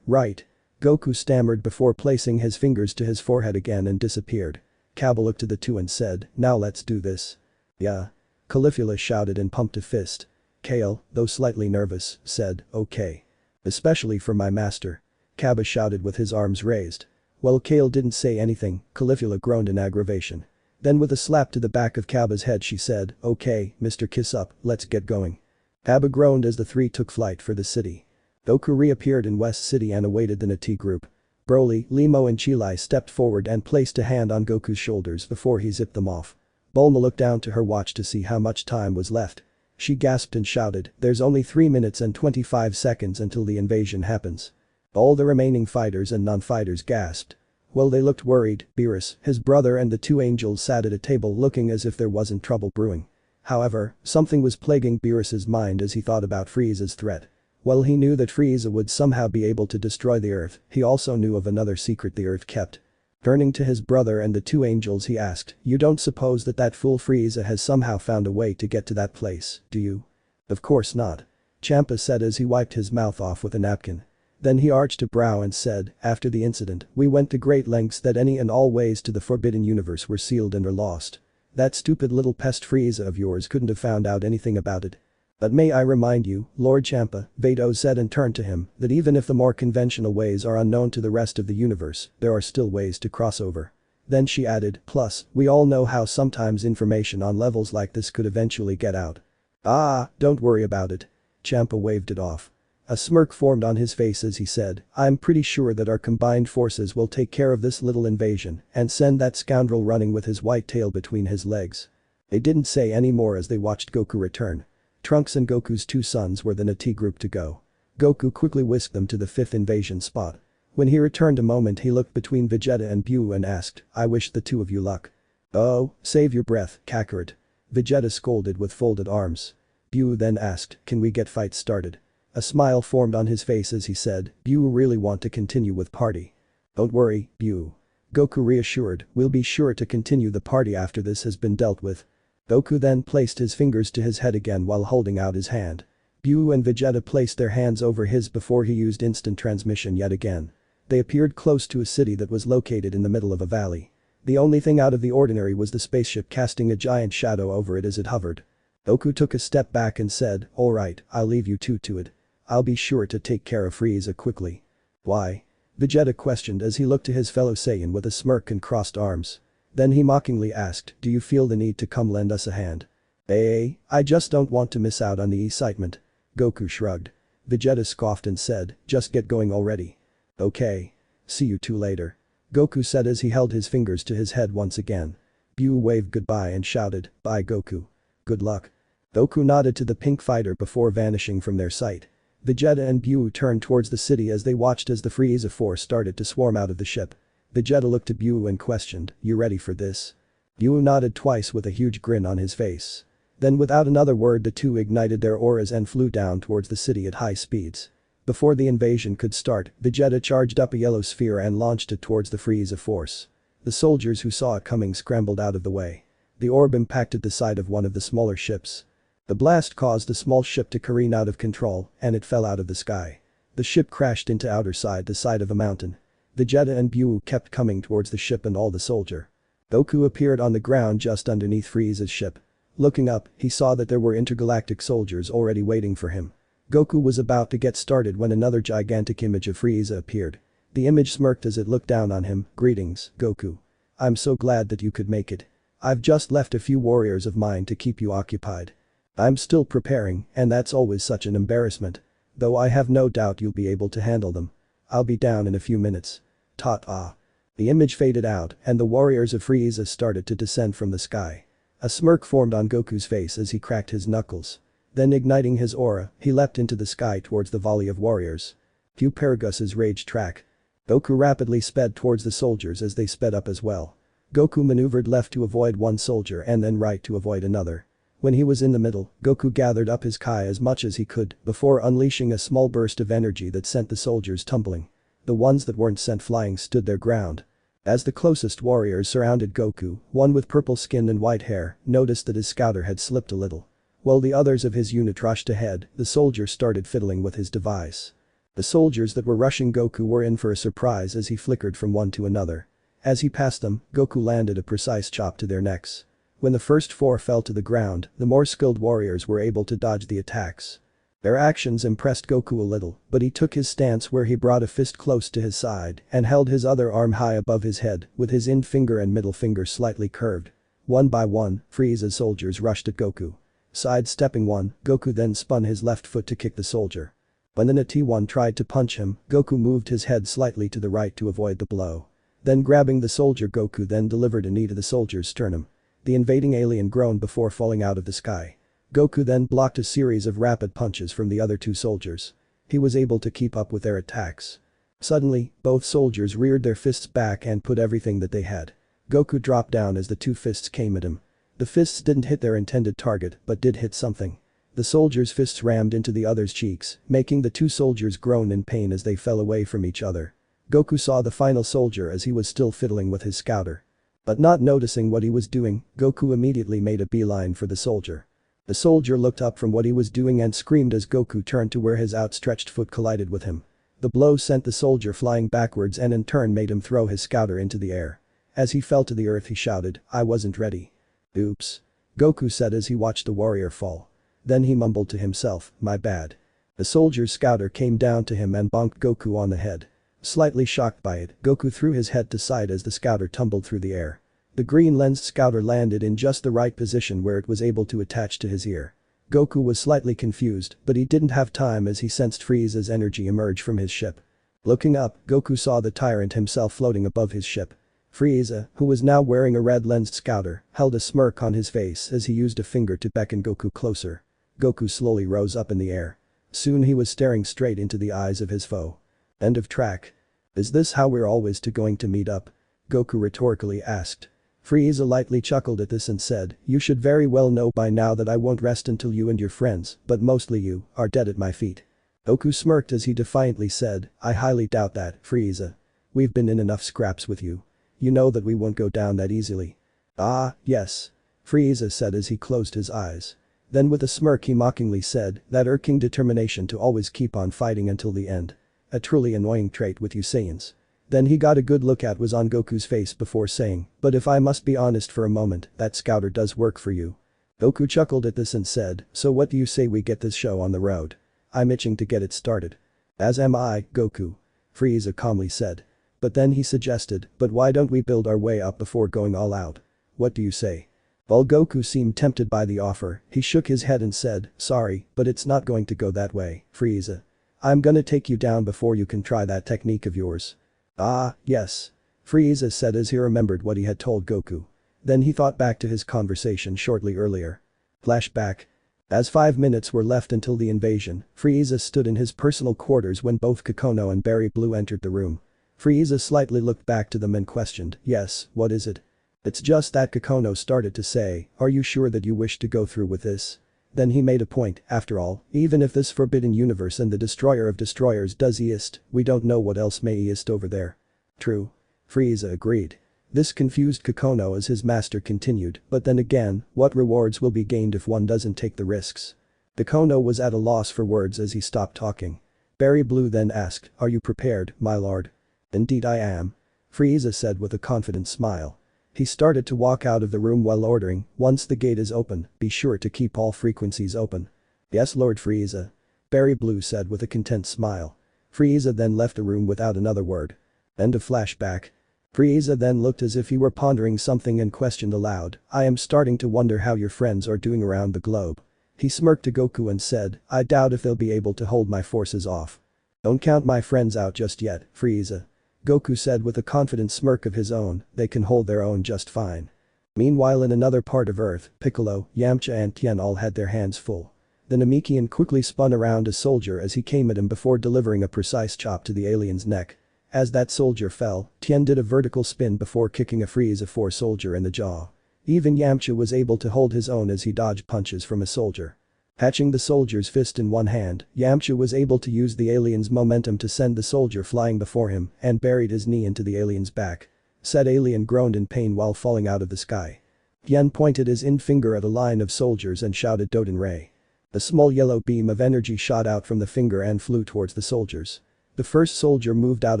Right." Goku stammered before placing his fingers to his forehead again and disappeared. Kaba looked to the 2 and said, "Now let's do this." "Yeah." Caulifla shouted and pumped a fist. Kale, though slightly nervous, said, "Okay. Especially for my master." Kaba shouted with his arms raised. While Kale didn't say anything, Caulifla groaned in aggravation. Then with a slap to the back of Kaba's head she said, "Okay, Mr. Kiss Up, let's get going." Kaba groaned as the 3 took flight for the city. Goku reappeared in West City and awaited the Nati group. Broly, Limo and Chilai stepped forward and placed a hand on Goku's shoulders before he zipped them off. Bulma looked down to her watch to see how much time was left. She gasped and shouted, "There's only 3 minutes and 25 seconds until the invasion happens." All the remaining fighters and non-fighters gasped. Well, they looked worried. Beerus, his brother and the 2 angels sat at a table looking as if there wasn't trouble brewing. However, something was plaguing Beerus's mind as he thought about Frieza's threat. While he knew that Frieza would somehow be able to destroy the Earth, he also knew of another secret the Earth kept. Turning to his brother and the 2 angels he asked, "You don't suppose that fool Frieza has somehow found a way to get to that place, do you?" "Of course not." Champa said as he wiped his mouth off with a napkin. Then he arched a brow and said, "After the incident, we went to great lengths that any and all ways to the Forbidden Universe were sealed and are lost. That stupid little pest Frieza of yours couldn't have found out anything about it." But may I remind you, Lord Champa, Vado said and turned to him, that even if the more conventional ways are unknown to the rest of the universe, there are still ways to cross over. Then she added, plus, we all know how sometimes information on levels like this could eventually get out. Ah, don't worry about it. Champa waved it off. A smirk formed on his face as he said, I'm pretty sure that our combined forces will take care of this little invasion and send that scoundrel running with his white tail between his legs. They didn't say any more as they watched Goku return. Trunks and Goku's two sons were the Nati group to go. Goku quickly whisked them to the fifth invasion spot. When he returned a moment he looked between Vegeta and Buu and asked, I wish the two of you luck. Oh, save your breath, Kakarot. Vegeta scolded with folded arms. Buu then asked, can we get fights started? A smile formed on his face as he said, Buu really want to continue with party. Don't worry, Buu. Goku reassured, we'll be sure to continue the party after this has been dealt with. Goku then placed his fingers to his head again while holding out his hand. Buu and Vegeta placed their hands over his before he used instant transmission yet again. They appeared close to a city that was located in the middle of a valley. The only thing out of the ordinary was the spaceship casting a giant shadow over it as it hovered. Goku took a step back and said, alright, I'll leave you two to it. I'll be sure to take care of Frieza quickly. Why? Vegeta questioned as he looked to his fellow Saiyan with a smirk and crossed arms. Then he mockingly asked, do you feel the need to come lend us a hand? I just don't want to miss out on the excitement. Goku shrugged. Vegeta scoffed and said, just get going already. Okay. See you two later. Goku said as he held his fingers to his head once again. Buu waved goodbye and shouted, bye Goku. Good luck. Goku nodded to the pink fighter before vanishing from their sight. Vegeta and Buu turned towards the city as they watched as the Frieza force started to swarm out of the ship. Vegeta looked at Buu and questioned, you ready for this? Buu nodded twice with a huge grin on his face. Then without another word the two ignited their auras and flew down towards the city at high speeds. Before the invasion could start, Vegeta charged up a yellow sphere and launched it towards the Frieza force. The soldiers who saw it coming scrambled out of the way. The orb impacted the side of one of the smaller ships. The blast caused the small ship to careen out of control and it fell out of the sky. The ship crashed into the side of a mountain. Vegeta and Buu kept coming towards the ship and all the soldier. Goku appeared on the ground just underneath Frieza's ship. Looking up, he saw that there were intergalactic soldiers already waiting for him. Goku was about to get started when another gigantic image of Frieza appeared. The image smirked as it looked down on him, greetings, Goku. I'm so glad that you could make it. I've just left a few warriors of mine to keep you occupied. I'm still preparing, and that's always such an embarrassment. Though I have no doubt you'll be able to handle them. I'll be down in a few minutes. Ta-ta. The image faded out and the warriors of Frieza started to descend from the sky. A smirk formed on Goku's face as he cracked his knuckles. Then igniting his aura, he leapt into the sky towards the volley of warriors. Cue Paragus's rage track. Goku rapidly sped towards the soldiers as they sped up as well. Goku maneuvered left to avoid one soldier and then right to avoid another. When he was in the middle, Goku gathered up his Kai as much as he could before unleashing a small burst of energy that sent the soldiers tumbling. The ones that weren't sent flying stood their ground. As the closest warriors surrounded Goku, one with purple skin and white hair noticed that his scouter had slipped a little. While the others of his unit rushed ahead, the soldier started fiddling with his device. The soldiers that were rushing Goku were in for a surprise as he flickered from one to another. As he passed them, Goku landed a precise chop to their necks. When the first four fell to the ground, the more skilled warriors were able to dodge the attacks. Their actions impressed Goku a little, but he took his stance where he brought a fist close to his side and held his other arm high above his head with his index and middle finger slightly curved. One by one, Frieza's soldiers rushed at Goku. Sidestepping one, Goku then spun his left foot to kick the soldier. When the Nati-1 tried to punch him, Goku moved his head slightly to the right to avoid the blow. Then grabbing the soldier Goku then delivered a knee to the soldier's sternum. The invading alien groaned before falling out of the sky. Goku then blocked a series of rapid punches from the other two soldiers. He was able to keep up with their attacks. Suddenly, both soldiers reared their fists back and put everything that they had. Goku dropped down as the two fists came at him. The fists didn't hit their intended target but did hit something. The soldier's fists rammed into the other's cheeks, making the two soldiers groan in pain as they fell away from each other. Goku saw the final soldier as he was still fiddling with his scouter. But not noticing what he was doing, Goku immediately made a beeline for the soldier. The soldier looked up from what he was doing and screamed as Goku turned to where his outstretched foot collided with him. The blow sent the soldier flying backwards and in turn made him throw his scouter into the air. As he fell to the earth he shouted, I wasn't ready. Oops. Goku said as he watched the warrior fall. Then he mumbled to himself, my bad. The soldier's scouter came down to him and bonked Goku on the head. Slightly shocked by it, Goku threw his head to side as the scouter tumbled through the air. The green-lensed scouter landed in just the right position where it was able to attach to his ear. Goku was slightly confused, but he didn't have time as he sensed Frieza's energy emerge from his ship. Looking up, Goku saw the tyrant himself floating above his ship. Frieza, who was now wearing a red-lensed scouter, held a smirk on his face as he used a finger to beckon Goku closer. Goku slowly rose up in the air. Soon he was staring straight into the eyes of his foe. End of track. Is this how we're always going to meet up? Goku rhetorically asked. Frieza lightly chuckled at this and said, you should very well know by now that I won't rest until you and your friends, but mostly you, are dead at my feet. Goku smirked as he defiantly said, I highly doubt that, Frieza. We've been in enough scraps with you. You know that we won't go down that easily. Ah, yes. Frieza said as he closed his eyes. Then with a smirk he mockingly said, that irking determination to always keep on fighting until the end. A truly annoying trait with you Saiyans. Then he got a good look at was on Goku's face before saying, but if I must be honest for a moment, that scouter does work for you. Goku chuckled at this and said, so what do you say we get this show on the road? I'm itching to get it started. As am I, Goku. Frieza calmly said. But then he suggested, but why don't we build our way up before going all out? What do you say? While Goku seemed tempted by the offer, he shook his head and said, sorry, but it's not going to go that way, Frieza. I'm gonna take you down before you can try that technique of yours. Ah, yes. Frieza said as he remembered what he had told Goku. Then he thought back to his conversation shortly earlier. Flashback. As 5 minutes were left until the invasion, Frieza stood in his personal quarters when both Kikono and Berry Blue entered the room. Frieza slightly looked back to them and questioned, yes, what is it? It's just that Kikono started to say, are you sure that you wish to go through with this? Then he made a point, after all, even if this forbidden universe and the destroyer of destroyers does exist, we don't know what else may exist over there. True. Frieza agreed. This confused Kikono as his master continued, but then again, what rewards will be gained if one doesn't take the risks? Kikono was at a loss for words as he stopped talking. Berry Blue then asked, are you prepared, my lord? Indeed I am. Frieza said with a confident smile. He started to walk out of the room while ordering, once the gate is open, be sure to keep all frequencies open. Yes Lord Frieza. Berry Blue said with a content smile. Frieza then left the room without another word. End of flashback. Frieza then looked as if he were pondering something and questioned aloud, I am starting to wonder how your friends are doing around the globe. He smirked to Goku and said, I doubt if they'll be able to hold my forces off. Don't count my friends out just yet, Frieza. Goku said with a confident smirk of his own, they can hold their own just fine. Meanwhile in another part of Earth, Piccolo, Yamcha and Tien all had their hands full. The Namekian quickly spun around a soldier as he came at him before delivering a precise chop to the alien's neck. As that soldier fell, Tien did a vertical spin before kicking a Frieza 4 soldier in the jaw. Even Yamcha was able to hold his own as he dodged punches from a soldier. Catching the soldier's fist in one hand, Yamcha was able to use the alien's momentum to send the soldier flying before him and buried his knee into the alien's back. Said alien groaned in pain while falling out of the sky. Tien pointed his finger at a line of soldiers and shouted Doden Ray. A small yellow beam of energy shot out from the finger and flew towards the soldiers. The first soldier moved out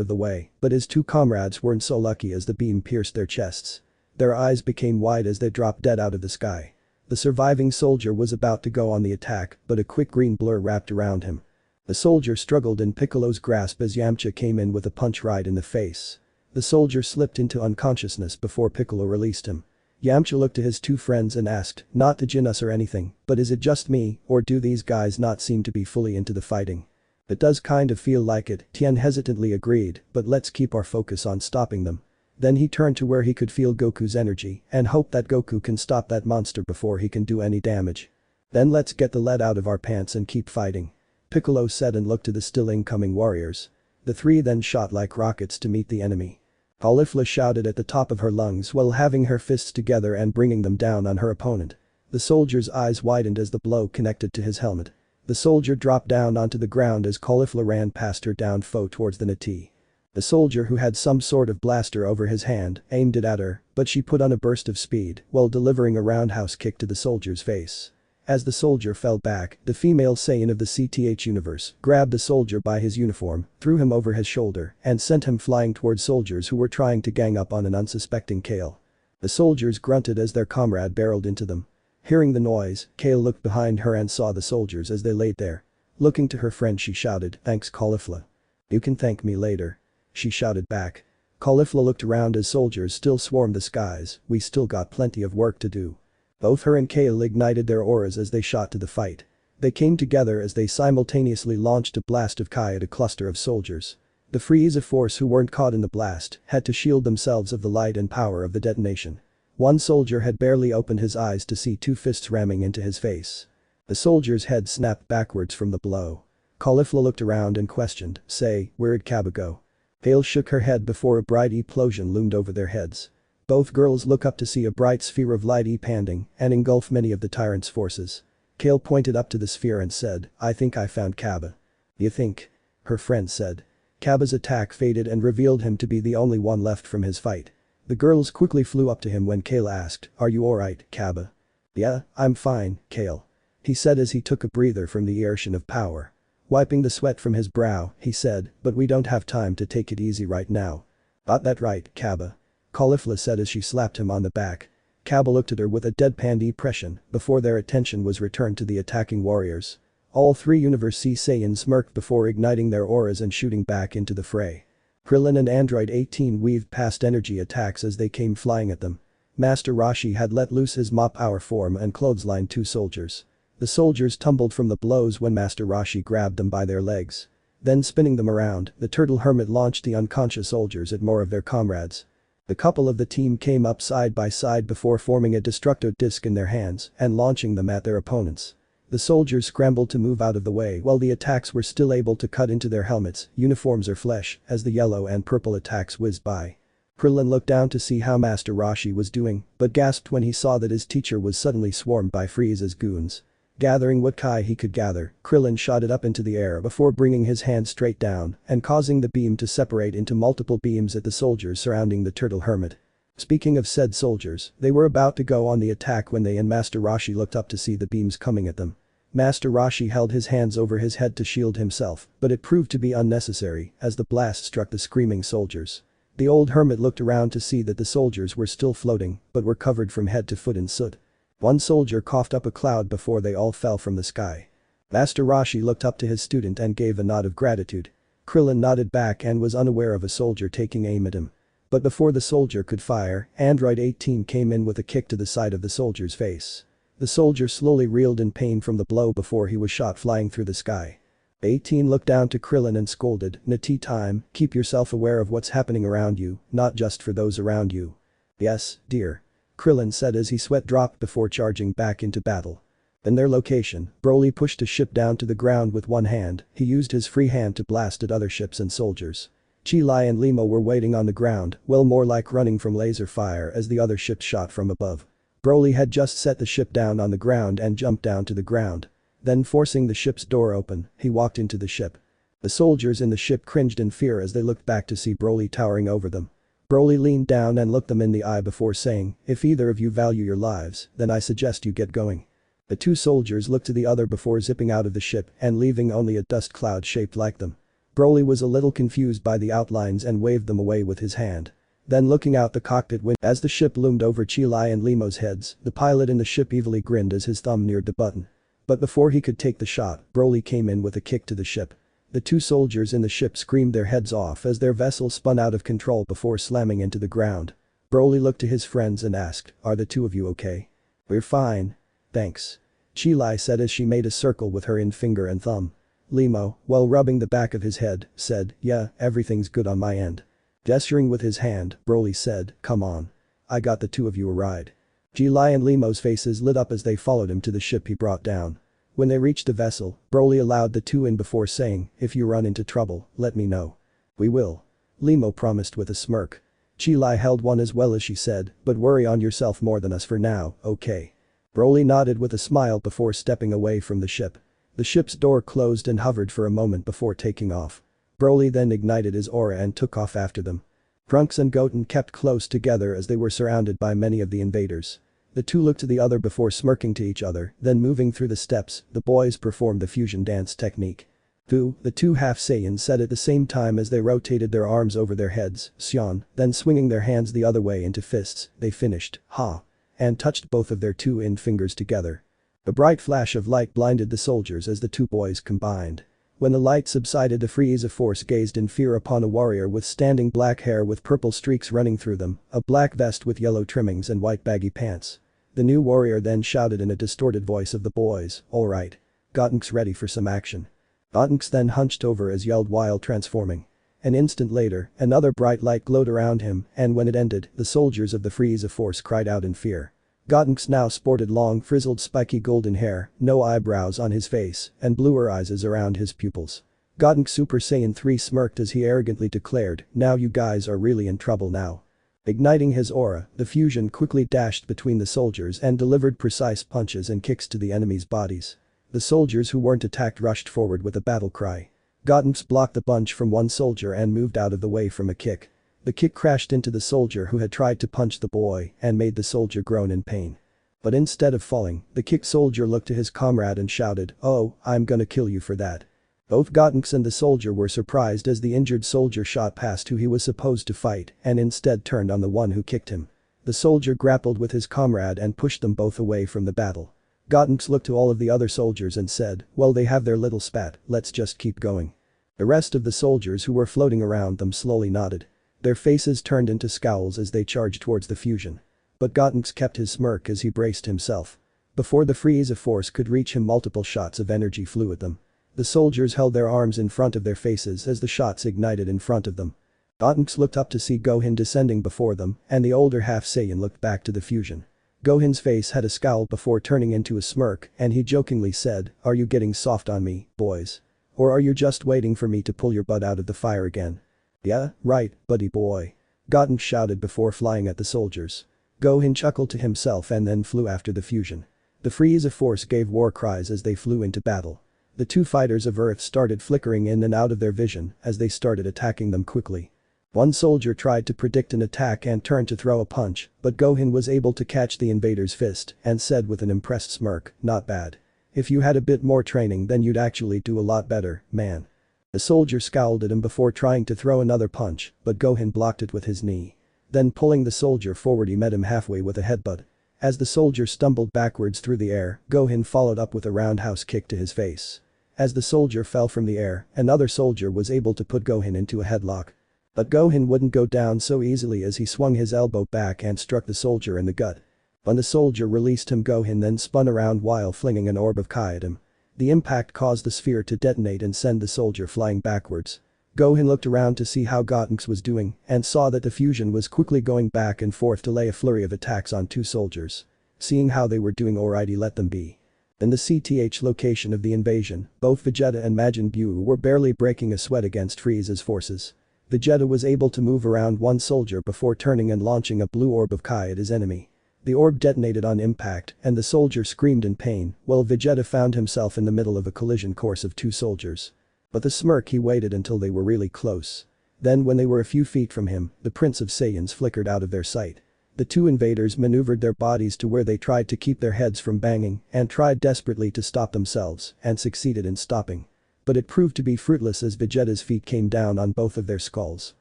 of the way, but his two comrades weren't so lucky as the beam pierced their chests. Their eyes became wide as they dropped dead out of the sky. The surviving soldier was about to go on the attack, but a quick green blur wrapped around him. The soldier struggled in Piccolo's grasp as Yamcha came in with a punch right in the face. The soldier slipped into unconsciousness before Piccolo released him. Yamcha looked to his two friends and asked, not to gin us or anything, but is it just me, or do these guys not seem to be fully into the fighting? It does kind of feel like it, Tien hesitantly agreed, but let's keep our focus on stopping them. Then he turned to where he could feel Goku's energy and hoped that Goku can stop that monster before he can do any damage. Then let's get the lead out of our pants and keep fighting. Piccolo said and looked to the still incoming warriors. The three then shot like rockets to meet the enemy. Caulifla shouted at the top of her lungs while having her fists together and bringing them down on her opponent. The soldier's eyes widened as the blow connected to his helmet. The soldier dropped down onto the ground as Caulifla ran past her downed foe towards the Nati. The soldier who had some sort of blaster over his hand aimed it at her, but she put on a burst of speed while delivering a roundhouse kick to the soldier's face. As the soldier fell back, the female Saiyan of the CTH universe grabbed the soldier by his uniform, threw him over his shoulder, and sent him flying towards soldiers who were trying to gang up on an unsuspecting Kale. The soldiers grunted as their comrade barreled into them. Hearing the noise, Kale looked behind her and saw the soldiers as they laid there. Looking to her friend she shouted, "Thanks Caulifla. You can thank me later." She shouted back. Caulifla looked around as soldiers still swarmed the skies, "We still got plenty of work to do." Both her and Kale ignited their auras as they shot to the fight. They came together as they simultaneously launched a blast of Kai at a cluster of soldiers. The Freeze of Force who weren't caught in the blast had to shield themselves of the light and power of the detonation. One soldier had barely opened his eyes to see two fists ramming into his face. The soldier's head snapped backwards from the blow. Caulifla looked around and questioned, "Say, where'd Kaba go?" Kale shook her head before a bright explosion loomed over their heads. Both girls look up to see a bright sphere of light expanding and engulf many of the tyrant's forces. Kale pointed up to the sphere and said, "I think I found Kaba." "You think?" her friend said. Kaba's attack faded and revealed him to be the only one left from his fight. The girls quickly flew up to him when Kale asked, "Are you alright, Kaba?" "Yeah, I'm fine, Kale," he said as he took a breather from the ocean of power. Wiping the sweat from his brow, he said, "But we don't have time to take it easy right now." "Got that right, Kaba," Caulifla said as she slapped him on the back. Kaba looked at her with a deadpan depression before their attention was returned to the attacking warriors. All three Universe C Saiyans smirked before igniting their auras and shooting back into the fray. Krillin and Android 18 weaved past energy attacks as they came flying at them. Master Roshi had let loose his mop power form and clotheslined two soldiers. The soldiers tumbled from the blows when Master Roshi grabbed them by their legs. Then spinning them around, the turtle hermit launched the unconscious soldiers at more of their comrades. The couple of the team came up side by side before forming a destructo disc in their hands and launching them at their opponents. The soldiers scrambled to move out of the way while the attacks were still able to cut into their helmets, uniforms or flesh as the yellow and purple attacks whizzed by. Krillin looked down to see how Master Roshi was doing, but gasped when he saw that his teacher was suddenly swarmed by Frieza's goons. Gathering what Kai he could gather, Krillin shot it up into the air before bringing his hand straight down and causing the beam to separate into multiple beams at the soldiers surrounding the turtle hermit. Speaking of said soldiers, they were about to go on the attack when they and Master Roshi looked up to see the beams coming at them. Master Roshi held his hands over his head to shield himself, but it proved to be unnecessary as the blast struck the screaming soldiers. The old hermit looked around to see that the soldiers were still floating but were covered from head to foot in soot. One soldier coughed up a cloud before they all fell from the sky. Master Roshi looked up to his student and gave a nod of gratitude. Krillin nodded back and was unaware of a soldier taking aim at him. But before the soldier could fire, Android 18 came in with a kick to the side of the soldier's face. The soldier slowly reeled in pain from the blow before he was shot flying through the sky. 18 looked down to Krillin and scolded, "Tea time, keep yourself aware of what's happening around you, not just for those around you." "Yes, dear," Krillin said as he sweat dropped before charging back into battle. In their location, Broly pushed a ship down to the ground with one hand, he used his free hand to blast at other ships and soldiers. Chi-Lai and Limo were waiting on the ground, well more like running from laser fire as the other ships shot from above. Broly had just set the ship down on the ground and jumped down to the ground. Then forcing the ship's door open, he walked into the ship. The soldiers in the ship cringed in fear as they looked back to see Broly towering over them. Broly leaned down and looked them in the eye before saying, "If either of you value your lives, then I suggest you get going." The two soldiers looked to the other before zipping out of the ship and leaving only a dust cloud shaped like them. Broly was a little confused by the outlines and waved them away with his hand. Then looking out the cockpit window as the ship loomed over Chi-Lai and Limo's heads, the pilot in the ship evilly grinned as his thumb neared the button. But before he could take the shot, Broly came in with a kick to the ship. The two soldiers in the ship screamed their heads off as their vessel spun out of control before slamming into the ground. Broly looked to his friends and asked, "Are the two of you okay?" "We're fine. Thanks," Chi-Lai said as she made a circle with her index and thumb. Limo, while rubbing the back of his head, said, "Yeah, everything's good on my end." Gesturing with his hand, Broly said, "Come on. I got the two of you a ride." Chi-Lai and Limo's faces lit up as they followed him to the ship he brought down. When they reached the vessel, Broly allowed the two in before saying, "If you run into trouble, let me know." "We will," Limo promised with a smirk. Chi-Lai held one as well as she said, "But worry on yourself more than us for now, okay?" Broly nodded with a smile before stepping away from the ship. The ship's door closed and hovered for a moment before taking off. Broly then ignited his aura and took off after them. Trunks and Goten kept close together as they were surrounded by many of the invaders. The two looked to the other before smirking to each other, then moving through the steps, the boys performed the fusion dance technique. "Fu," the two half Saiyans said at the same time as they rotated their arms over their heads, "Xian," then swinging their hands the other way into fists, they finished, "Ha." and touched both of their two fingers together. A bright flash of light blinded the soldiers as the two boys combined. When the light subsided, a Frieza force gazed in fear upon a warrior with standing black hair with purple streaks running through them, a black vest with yellow trimmings and white baggy pants. The new warrior then shouted in a distorted voice of the boys, "Alright. Gotenks ready for some action." Gotenks then hunched over as yelled while transforming. An instant later, another bright light glowed around him, and when it ended, the soldiers of the Frieza force cried out in fear. Gotenks now sported long frizzled spiky golden hair, no eyebrows on his face, and bluer eyes around his pupils. Gotenks Super Saiyan 3 smirked as he arrogantly declared, "Now you guys are really in trouble now." Igniting his aura, the fusion quickly dashed between the soldiers and delivered precise punches and kicks to the enemy's bodies. The soldiers who weren't attacked rushed forward with a battle cry. Gotenks blocked the punch from one soldier and moved out of the way from a kick. The kick crashed into the soldier who had tried to punch the boy and made the soldier groan in pain. But instead of falling, the kick soldier looked to his comrade and shouted, "Oh, I'm gonna kill you for that." Both Gotenks and the soldier were surprised as the injured soldier shot past who he was supposed to fight and instead turned on the one who kicked him. The soldier grappled with his comrade and pushed them both away from the battle. Gotenks looked to all of the other soldiers and said, "Well, they have their little spat, let's just keep going." The rest of the soldiers who were floating around them slowly nodded. Their faces turned into scowls as they charged towards the fusion. But Gotenks kept his smirk as he braced himself. Before the Frieza force could reach him, multiple shots of energy flew at them. The soldiers held their arms in front of their faces as the shots ignited in front of them. Gotenks looked up to see Gohan descending before them, and the older half Saiyan looked back to the fusion. Gohan's face had a scowl before turning into a smirk, and he jokingly said, "Are you getting soft on me, boys? Or are you just waiting for me to pull your butt out of the fire again?" "Yeah, right, buddy boy." Gotenks shouted before flying at the soldiers. Gohan chuckled to himself and then flew after the fusion. The Frieza force gave war cries as they flew into battle. The two fighters of Earth started flickering in and out of their vision as they started attacking them quickly. One soldier tried to predict an attack and turned to throw a punch, but Gohan was able to catch the invader's fist and said with an impressed smirk, "Not bad. If you had a bit more training then you'd actually do a lot better, man." The soldier scowled at him before trying to throw another punch, but Gohan blocked it with his knee. Then pulling the soldier forward, he met him halfway with a headbutt. As the soldier stumbled backwards through the air, Gohan followed up with a roundhouse kick to his face. As the soldier fell from the air, another soldier was able to put Gohan into a headlock. But Gohan wouldn't go down so easily as he swung his elbow back and struck the soldier in the gut. When the soldier released him, Gohan then spun around while flinging an orb of Kai at him. The impact caused the sphere to detonate and send the soldier flying backwards. Gohan looked around to see how Gotenks was doing and saw that the fusion was quickly going back and forth to lay a flurry of attacks on two soldiers. Seeing how they were doing, alright, he let them be. In the CTH location of the invasion, both Vegeta and Majin Buu were barely breaking a sweat against Frieza's forces. Vegeta was able to move around one soldier before turning and launching a blue orb of Kai at his enemy. The orb detonated on impact and the soldier screamed in pain while Vegeta found himself in the middle of a collision course of two soldiers. But the smirk, he waited until they were really close. Then when they were a few feet from him, the Prince of Saiyans flickered out of their sight. The two invaders maneuvered their bodies to where they tried to keep their heads from banging and tried desperately to stop themselves and succeeded in stopping. But it proved to be fruitless as Vegeta's feet came down on both of their skulls.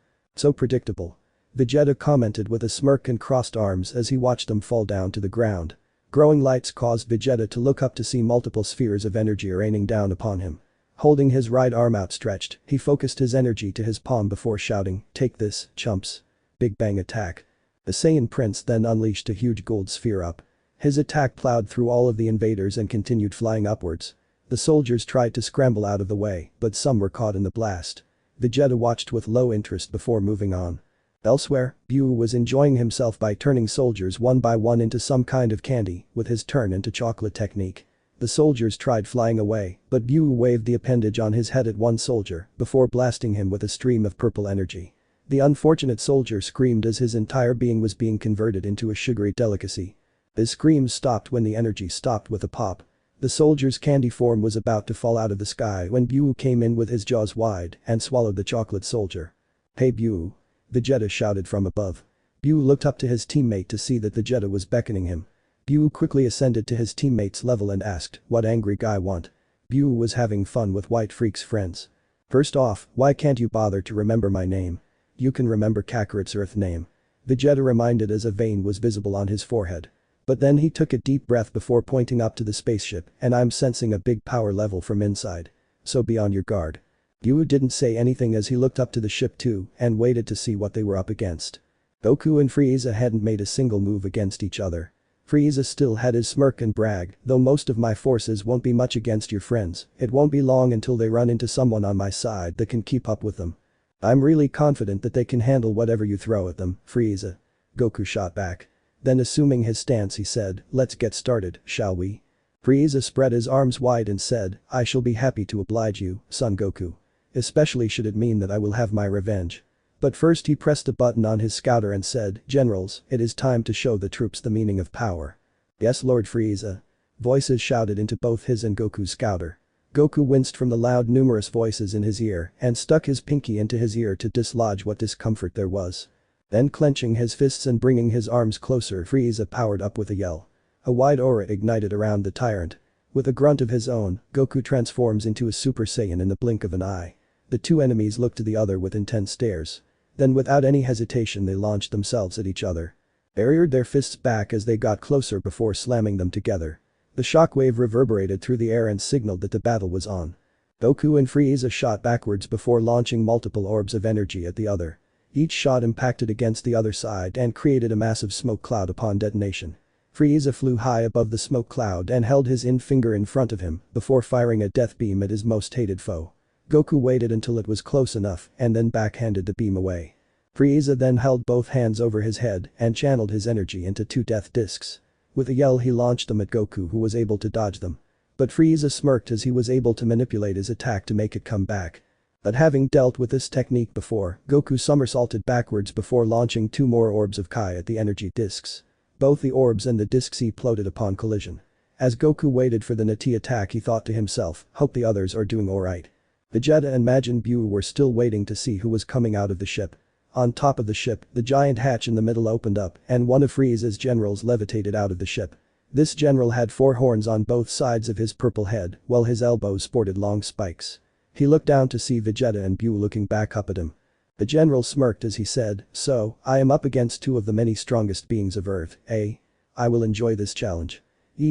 "So predictable." Vegeta commented with a smirk and crossed arms as he watched them fall down to the ground. Growing lights caused Vegeta to look up to see multiple spheres of energy raining down upon him. Holding his right arm outstretched, he focused his energy to his palm before shouting, "Take this, chumps." Big bang attack. The Saiyan Prince then unleashed a huge gold sphere up. His attack plowed through all of the invaders and continued flying upwards. The soldiers tried to scramble out of the way, but some were caught in the blast. Vegeta watched with low interest before moving on. Elsewhere, Buu was enjoying himself by turning soldiers one by one into some kind of candy with his turn into chocolate technique. The soldiers tried flying away, but Buu waved the appendage on his head at one soldier before blasting him with a stream of purple energy. The unfortunate soldier screamed as his entire being was being converted into a sugary delicacy. His screams stopped when the energy stopped with a pop. The soldier's candy form was about to fall out of the sky when Buu came in with his jaws wide and swallowed the chocolate soldier. "Hey Buu!" Vegeta shouted from above. Buu looked up to his teammate to see that Vegeta was beckoning him. Buu quickly ascended to his teammate's level and asked, "What angry guy want?" Buu was having fun with White Freak's friends. "First off, why can't you bother to remember my name? You can remember Kakarot's Earth name." Vegeta reminded as a vein was visible on his forehead. But then he took a deep breath before pointing up to the spaceship, and I'm sensing a big power level from inside. So be on your guard. Yu didn't say anything as he looked up to the ship too and waited to see what they were up against. Goku and Frieza hadn't made a single move against each other. Frieza still had his smirk and bragged, though most of my forces won't be much against your friends, it won't be long until they run into someone on my side that can keep up with them. I'm really confident that they can handle whatever you throw at them, Frieza. Goku shot back. Then assuming his stance he said, let's get started, shall we? Frieza spread his arms wide and said, I shall be happy to oblige you, Son Goku. Especially should it mean that I will have my revenge. But first he pressed a button on his scouter and said, Generals, it is time to show the troops the meaning of power. Yes Lord Frieza. Voices shouted into both his and Goku's scouter. Goku winced from the loud numerous voices in his ear and stuck his pinky into his ear to dislodge what discomfort there was. Then clenching his fists and bringing his arms closer, Frieza powered up with a yell. A wide aura ignited around the tyrant. With a grunt of his own, Goku transforms into a Super Saiyan in the blink of an eye. The two enemies looked to the other with intense stares. Then without any hesitation they launched themselves at each other. They reared their fists back as they got closer before slamming them together. The shockwave reverberated through the air and signaled that the battle was on. Goku and Frieza shot backwards before launching multiple orbs of energy at the other. Each shot impacted against the other side and created a massive smoke cloud upon detonation. Frieza flew high above the smoke cloud and held his finger in front of him before firing a death beam at his most hated foe. Goku waited until it was close enough and then backhanded the beam away. Frieza then held both hands over his head and channeled his energy into two death discs. With a yell he launched them at Goku who was able to dodge them. But Frieza smirked as he was able to manipulate his attack to make it come back. But having dealt with this technique before, Goku somersaulted backwards before launching two more orbs of Kai at the energy discs. Both the orbs and the discs imploded upon collision. As Goku waited for the Nati attack he thought to himself, hope the others are doing alright. Vegeta and Majin Buu were still waiting to see who was coming out of the ship. On top of the ship, the giant hatch in the middle opened up and one of Frieza's generals levitated out of the ship. This general had 4 horns on both sides of his purple head, while his elbows sported long spikes. He looked down to see Vegeta and Buu looking back up at him. The general smirked as he said, so, I am up against 2 of the many strongest beings of Earth, eh? I will enjoy this challenge.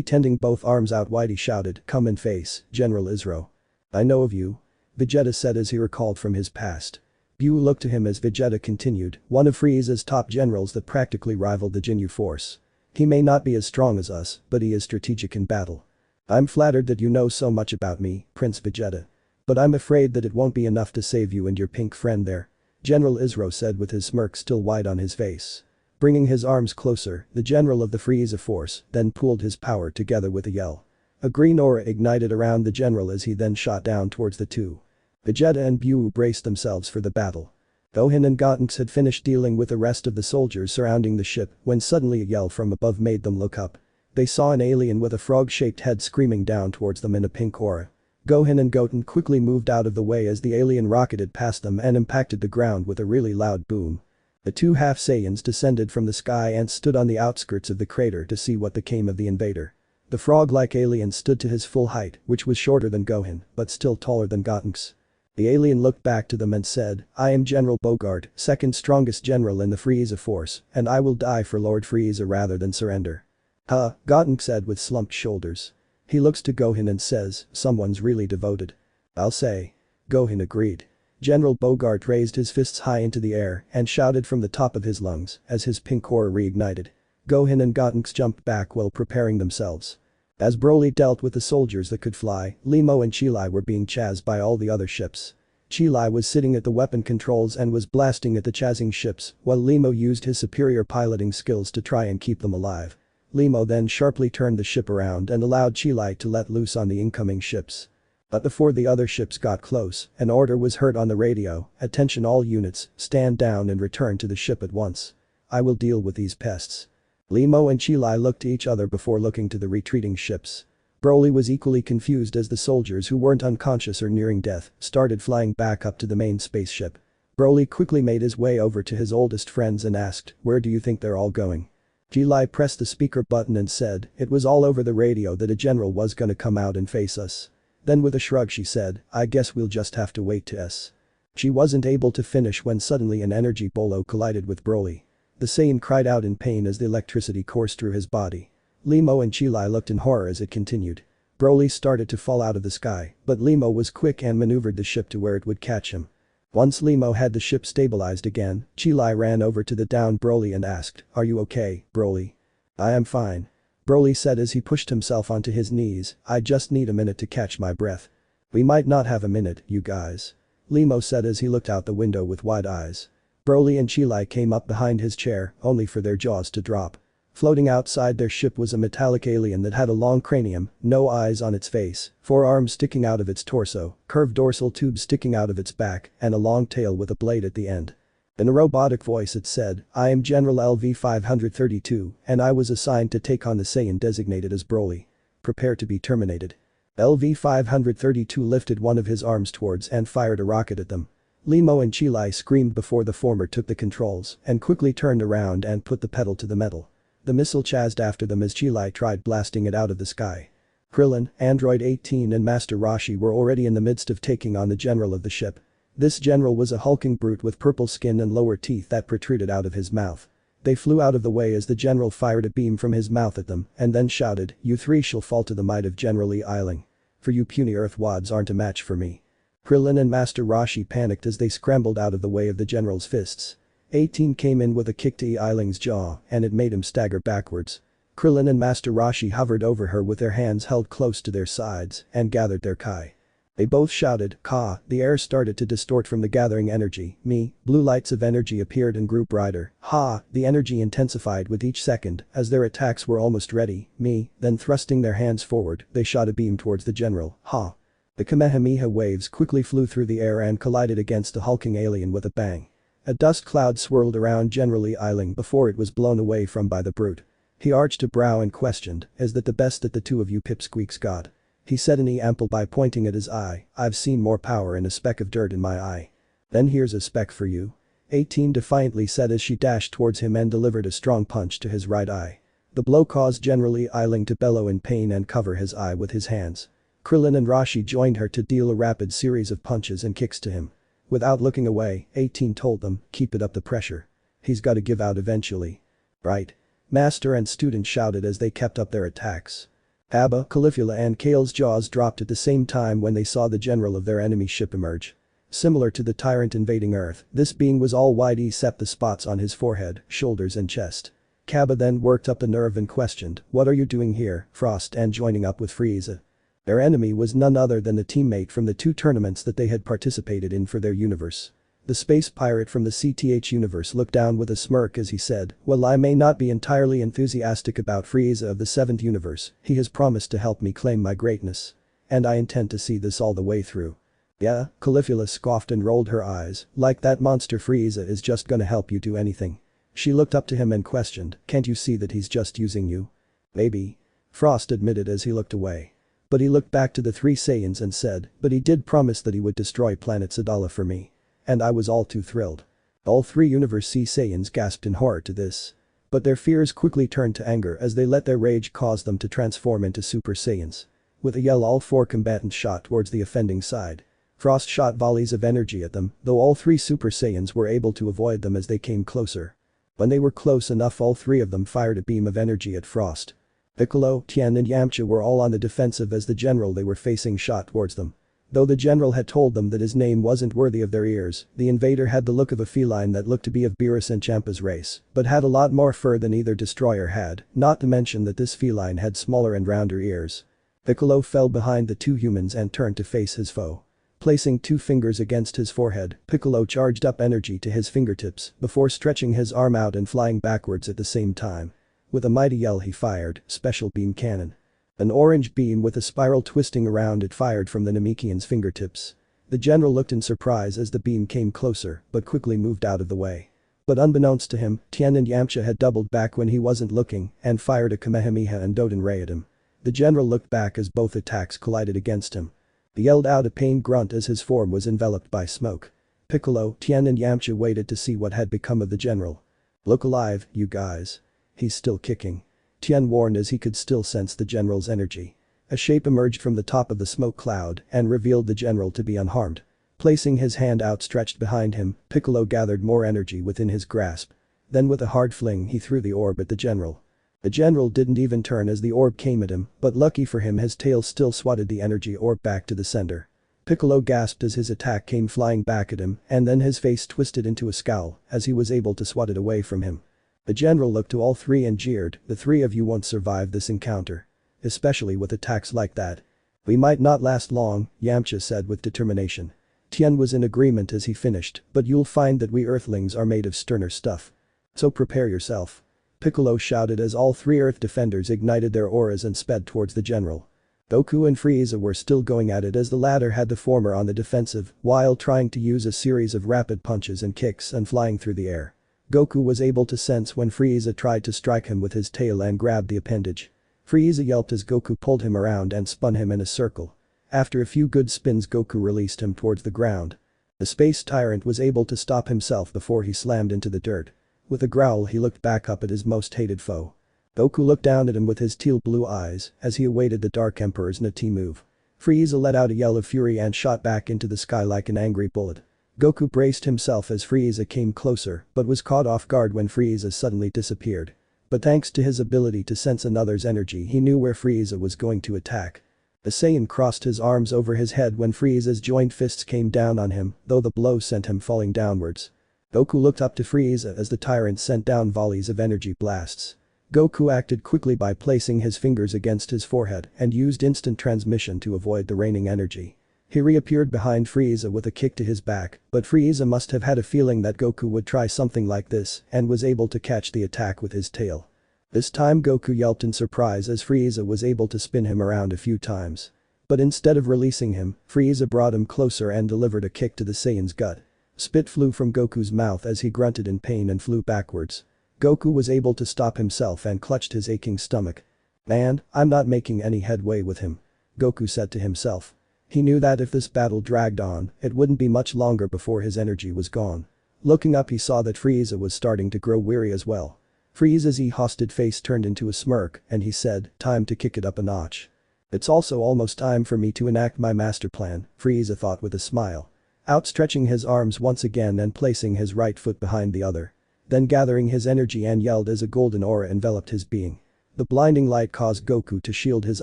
Tending both arms out wide he shouted, come and face, General Izro. I know of you. Vegeta said as he recalled from his past. Buu looked to him as Vegeta continued, one of Frieza's top generals that practically rivaled the Ginyu Force. He may not be as strong as us, but he is strategic in battle. I'm flattered that you know so much about me, Prince Vegeta. But I'm afraid that it won't be enough to save you and your pink friend there. General Izro said with his smirk still wide on his face. Bringing his arms closer, the general of the Frieza Force then pooled his power together with a yell. A green aura ignited around the general as he then shot down towards the two. Vegeta and Buu braced themselves for the battle. Gohan and Gotenks had finished dealing with the rest of the soldiers surrounding the ship when suddenly a yell from above made them look up. They saw an alien with a frog-shaped head screaming down towards them in a pink aura. Gohan and Goten quickly moved out of the way as the alien rocketed past them and impacted the ground with a really loud boom. The 2 half-Saiyans descended from the sky and stood on the outskirts of the crater to see what became of the invader. The frog-like alien stood to his full height, which was shorter than Gohan, but still taller than Gotenks. The alien looked back to them and said, I am General Bogart, 2nd strongest general in the Frieza Force, and I will die for Lord Frieza rather than surrender. Huh, Gotenks said with slumped shoulders. He looks to Gohan and says, someone's really devoted. I'll say. Gohan agreed. General Bogart raised his fists high into the air and shouted from the top of his lungs as his pink aura reignited. Gohan and Gotenks jumped back while preparing themselves. As Broly dealt with the soldiers that could fly, Limo and Chilai were being chased by all the other ships. Chilai was sitting at the weapon controls and was blasting at the chasing ships, while Limo used his superior piloting skills to try and keep them alive. Limo then sharply turned the ship around and allowed Chilai to let loose on the incoming ships. But before the other ships got close, an order was heard on the radio, attention all units, stand down and return to the ship at once. I will deal with these pests. Limo and Chilai looked to each other before looking to the retreating ships. Broly was equally confused as the soldiers who weren't unconscious or nearing death started flying back up to the main spaceship. Broly quickly made his way over to his oldest friends and asked, where do you think they're all going? Chilai pressed the speaker button and said, it was all over the radio that a general was gonna come out and face us. Then with a shrug she said, I guess we'll just have to wait to s. She wasn't able to finish when suddenly an energy bolo collided with Broly. The Saiyan cried out in pain as the electricity coursed through his body. Limo and Chilai looked in horror as it continued. Broly started to fall out of the sky, but Limo was quick and maneuvered the ship to where it would catch him. Once Limo had the ship stabilized again, Chilai ran over to the downed Broly and asked, "Are you okay, Broly?" "I am fine," Broly said as he pushed himself onto his knees. "I just need a minute to catch my breath." "We might not have a minute, you guys," Limo said as he looked out the window with wide eyes. Broly and Chilai came up behind his chair, only for their jaws to drop. Floating outside their ship was a metallic alien that had a long cranium, no eyes on its face, 4 arms sticking out of its torso, curved dorsal tubes sticking out of its back, and a long tail with a blade at the end. In a robotic voice it said, "I am General LV-532, and I was assigned to take on the Saiyan designated as Broly. Prepare to be terminated." LV-532 lifted one of his arms towards and fired a rocket at them. Limo and Chilai screamed before the former took the controls and quickly turned around and put the pedal to the metal. The missile chased after them as Chilai tried blasting it out of the sky. Krillin, Android 18 and Master Roshi were already in the midst of taking on the general of the ship. This general was a hulking brute with purple skin and lower teeth that protruded out of his mouth. They flew out of the way as the general fired a beam from his mouth at them and then shouted, "You three shall fall to the might of General Lee Eiling. For you puny earth wads aren't a match for me." Krillin and Master Roshi panicked as they scrambled out of the way of the general's fists. 18 came in with a kick to Eiling's jaw and it made him stagger backwards. Krillin and Master Roshi hovered over her with their hands held close to their sides and gathered their kai. They both shouted, "Ka!" The air started to distort from the gathering energy. Blue lights of energy appeared and grew brighter. Ha! The energy intensified with each second as their attacks were almost ready. Then thrusting their hands forward, they shot a beam towards the general. Ha! The Kamehameha waves quickly flew through the air and collided against the hulking alien with a bang. A dust cloud swirled around General Lee Eiling before it was blown away from by the brute. He arched a brow and questioned, "Is that the best that the two of you pipsqueaks got?" He said in ample by pointing at his eye, "I've seen more power in a speck of dirt in my eye." "Then here's a speck for you," 18 defiantly said as she dashed towards him and delivered a strong punch to his right eye. The blow caused General Lee Eiling to bellow in pain and cover his eye with his hands. Krillin and Roshi joined her to deal a rapid series of punches and kicks to him. Without looking away, 18 told them, "Keep it up the pressure. He's gotta give out eventually." "Right." Master and student shouted as they kept up their attacks. Abba, Caulifla and Kale's jaws dropped at the same time when they saw the general of their enemy ship emerge. Similar to the tyrant invading Earth, this being was all white except the spots on his forehead, shoulders and chest. Kaba then worked up a nerve and questioned, "What are you doing here, Frost?" and joining up with Frieza. Their enemy was none other than the teammate from the 2 tournaments that they had participated in for their universe. The space pirate from the CTH universe looked down with a smirk as he said, "Well, I may not be entirely enthusiastic about Frieza of the 7th universe, he has promised to help me claim my greatness. And I intend to see this all the way through." "Yeah?" Caulifla scoffed and rolled her eyes, "Like that monster Frieza is just gonna help you do anything." She looked up to him and questioned, "Can't you see that he's just using you?" "Maybe," Frost admitted as he looked away. But he looked back to the 3 Saiyans and said, "But he did promise that he would destroy planet Sadala for me." And I was all too thrilled. All 3 Universe C Saiyans gasped in horror to this. But their fears quickly turned to anger as they let their rage cause them to transform into Super Saiyans. With a yell, all 4 combatants shot towards the offending side. Frost shot volleys of energy at them, though all 3 Super Saiyans were able to avoid them as they came closer. When they were close enough, all 3 of them fired a beam of energy at Frost. Piccolo, Tien and Yamcha were all on the defensive as the general they were facing shot towards them. Though the general had told them that his name wasn't worthy of their ears, the invader had the look of a feline that looked to be of Beerus and Champa's race, but had a lot more fur than either destroyer had, not to mention that this feline had smaller and rounder ears. Piccolo fell behind the 2 humans and turned to face his foe. Placing 2 fingers against his forehead, Piccolo charged up energy to his fingertips before stretching his arm out and flying backwards at the same time. With a mighty yell he fired, Special Beam Cannon. An orange beam with a spiral twisting around it fired from the Namekian's fingertips. The general looked in surprise as the beam came closer, but quickly moved out of the way. But unbeknownst to him, Tien and Yamcha had doubled back when he wasn't looking and fired a Kamehameha and Doden Ray at him. The general looked back as both attacks collided against him. He yelled out a pained grunt as his form was enveloped by smoke. Piccolo, Tien and Yamcha waited to see what had become of the general. "Look alive, you guys. He's still kicking," Tien warned as he could still sense the general's energy. A shape emerged from the top of the smoke cloud and revealed the general to be unharmed. Placing his hand outstretched behind him, Piccolo gathered more energy within his grasp. Then with a hard fling he threw the orb at the general. The general didn't even turn as the orb came at him, but lucky for him his tail still swatted the energy orb back to the center. Piccolo gasped as his attack came flying back at him, and then his face twisted into a scowl as he was able to swat it away from him. The general looked to all three and jeered, "The three of you won't survive this encounter. Especially with attacks like that. We might not last long," Yamcha said with determination. Tien was in agreement as he finished, "But you'll find that we Earthlings are made of sterner stuff. So prepare yourself." Piccolo shouted as all three Earth defenders ignited their auras and sped towards the general. Goku and Frieza were still going at it as the latter had the former on the defensive while trying to use a series of rapid punches and kicks and flying through the air. Goku was able to sense when Frieza tried to strike him with his tail and grabbed the appendage. Frieza yelped as Goku pulled him around and spun him in a circle. After a few good spins Goku released him towards the ground. The space tyrant was able to stop himself before he slammed into the dirt. With a growl he looked back up at his most hated foe. Goku looked down at him with his teal blue eyes as he awaited the Dark Emperor's Nati move. Frieza let out a yell of fury and shot back into the sky like an angry bullet. Goku braced himself as Frieza came closer but was caught off guard when Frieza suddenly disappeared. But thanks to his ability to sense another's energy he knew where Frieza was going to attack. The Saiyan crossed his arms over his head when Frieza's joined fists came down on him, though the blow sent him falling downwards. Goku looked up to Frieza as the tyrant sent down volleys of energy blasts. Goku acted quickly by placing his fingers against his forehead and used instant transmission to avoid the raining energy. He reappeared behind Frieza with a kick to his back, but Frieza must have had a feeling that Goku would try something like this and was able to catch the attack with his tail. This time Goku yelped in surprise as Frieza was able to spin him around a few times. But instead of releasing him, Frieza brought him closer and delivered a kick to the Saiyan's gut. Spit flew from Goku's mouth as he grunted in pain and flew backwards. Goku was able to stop himself and clutched his aching stomach. "Man, I'm not making any headway with him," Goku said to himself. He knew that if this battle dragged on, it wouldn't be much longer before his energy was gone. Looking up he saw that Frieza was starting to grow weary as well. Frieza's exhausted face turned into a smirk and he said, "Time to kick it up a notch." "It's also almost time for me to enact my master plan," Frieza thought with a smile. Outstretching his arms once again and placing his right foot behind the other. Then gathering his energy and yelled as a golden aura enveloped his being. The blinding light caused Goku to shield his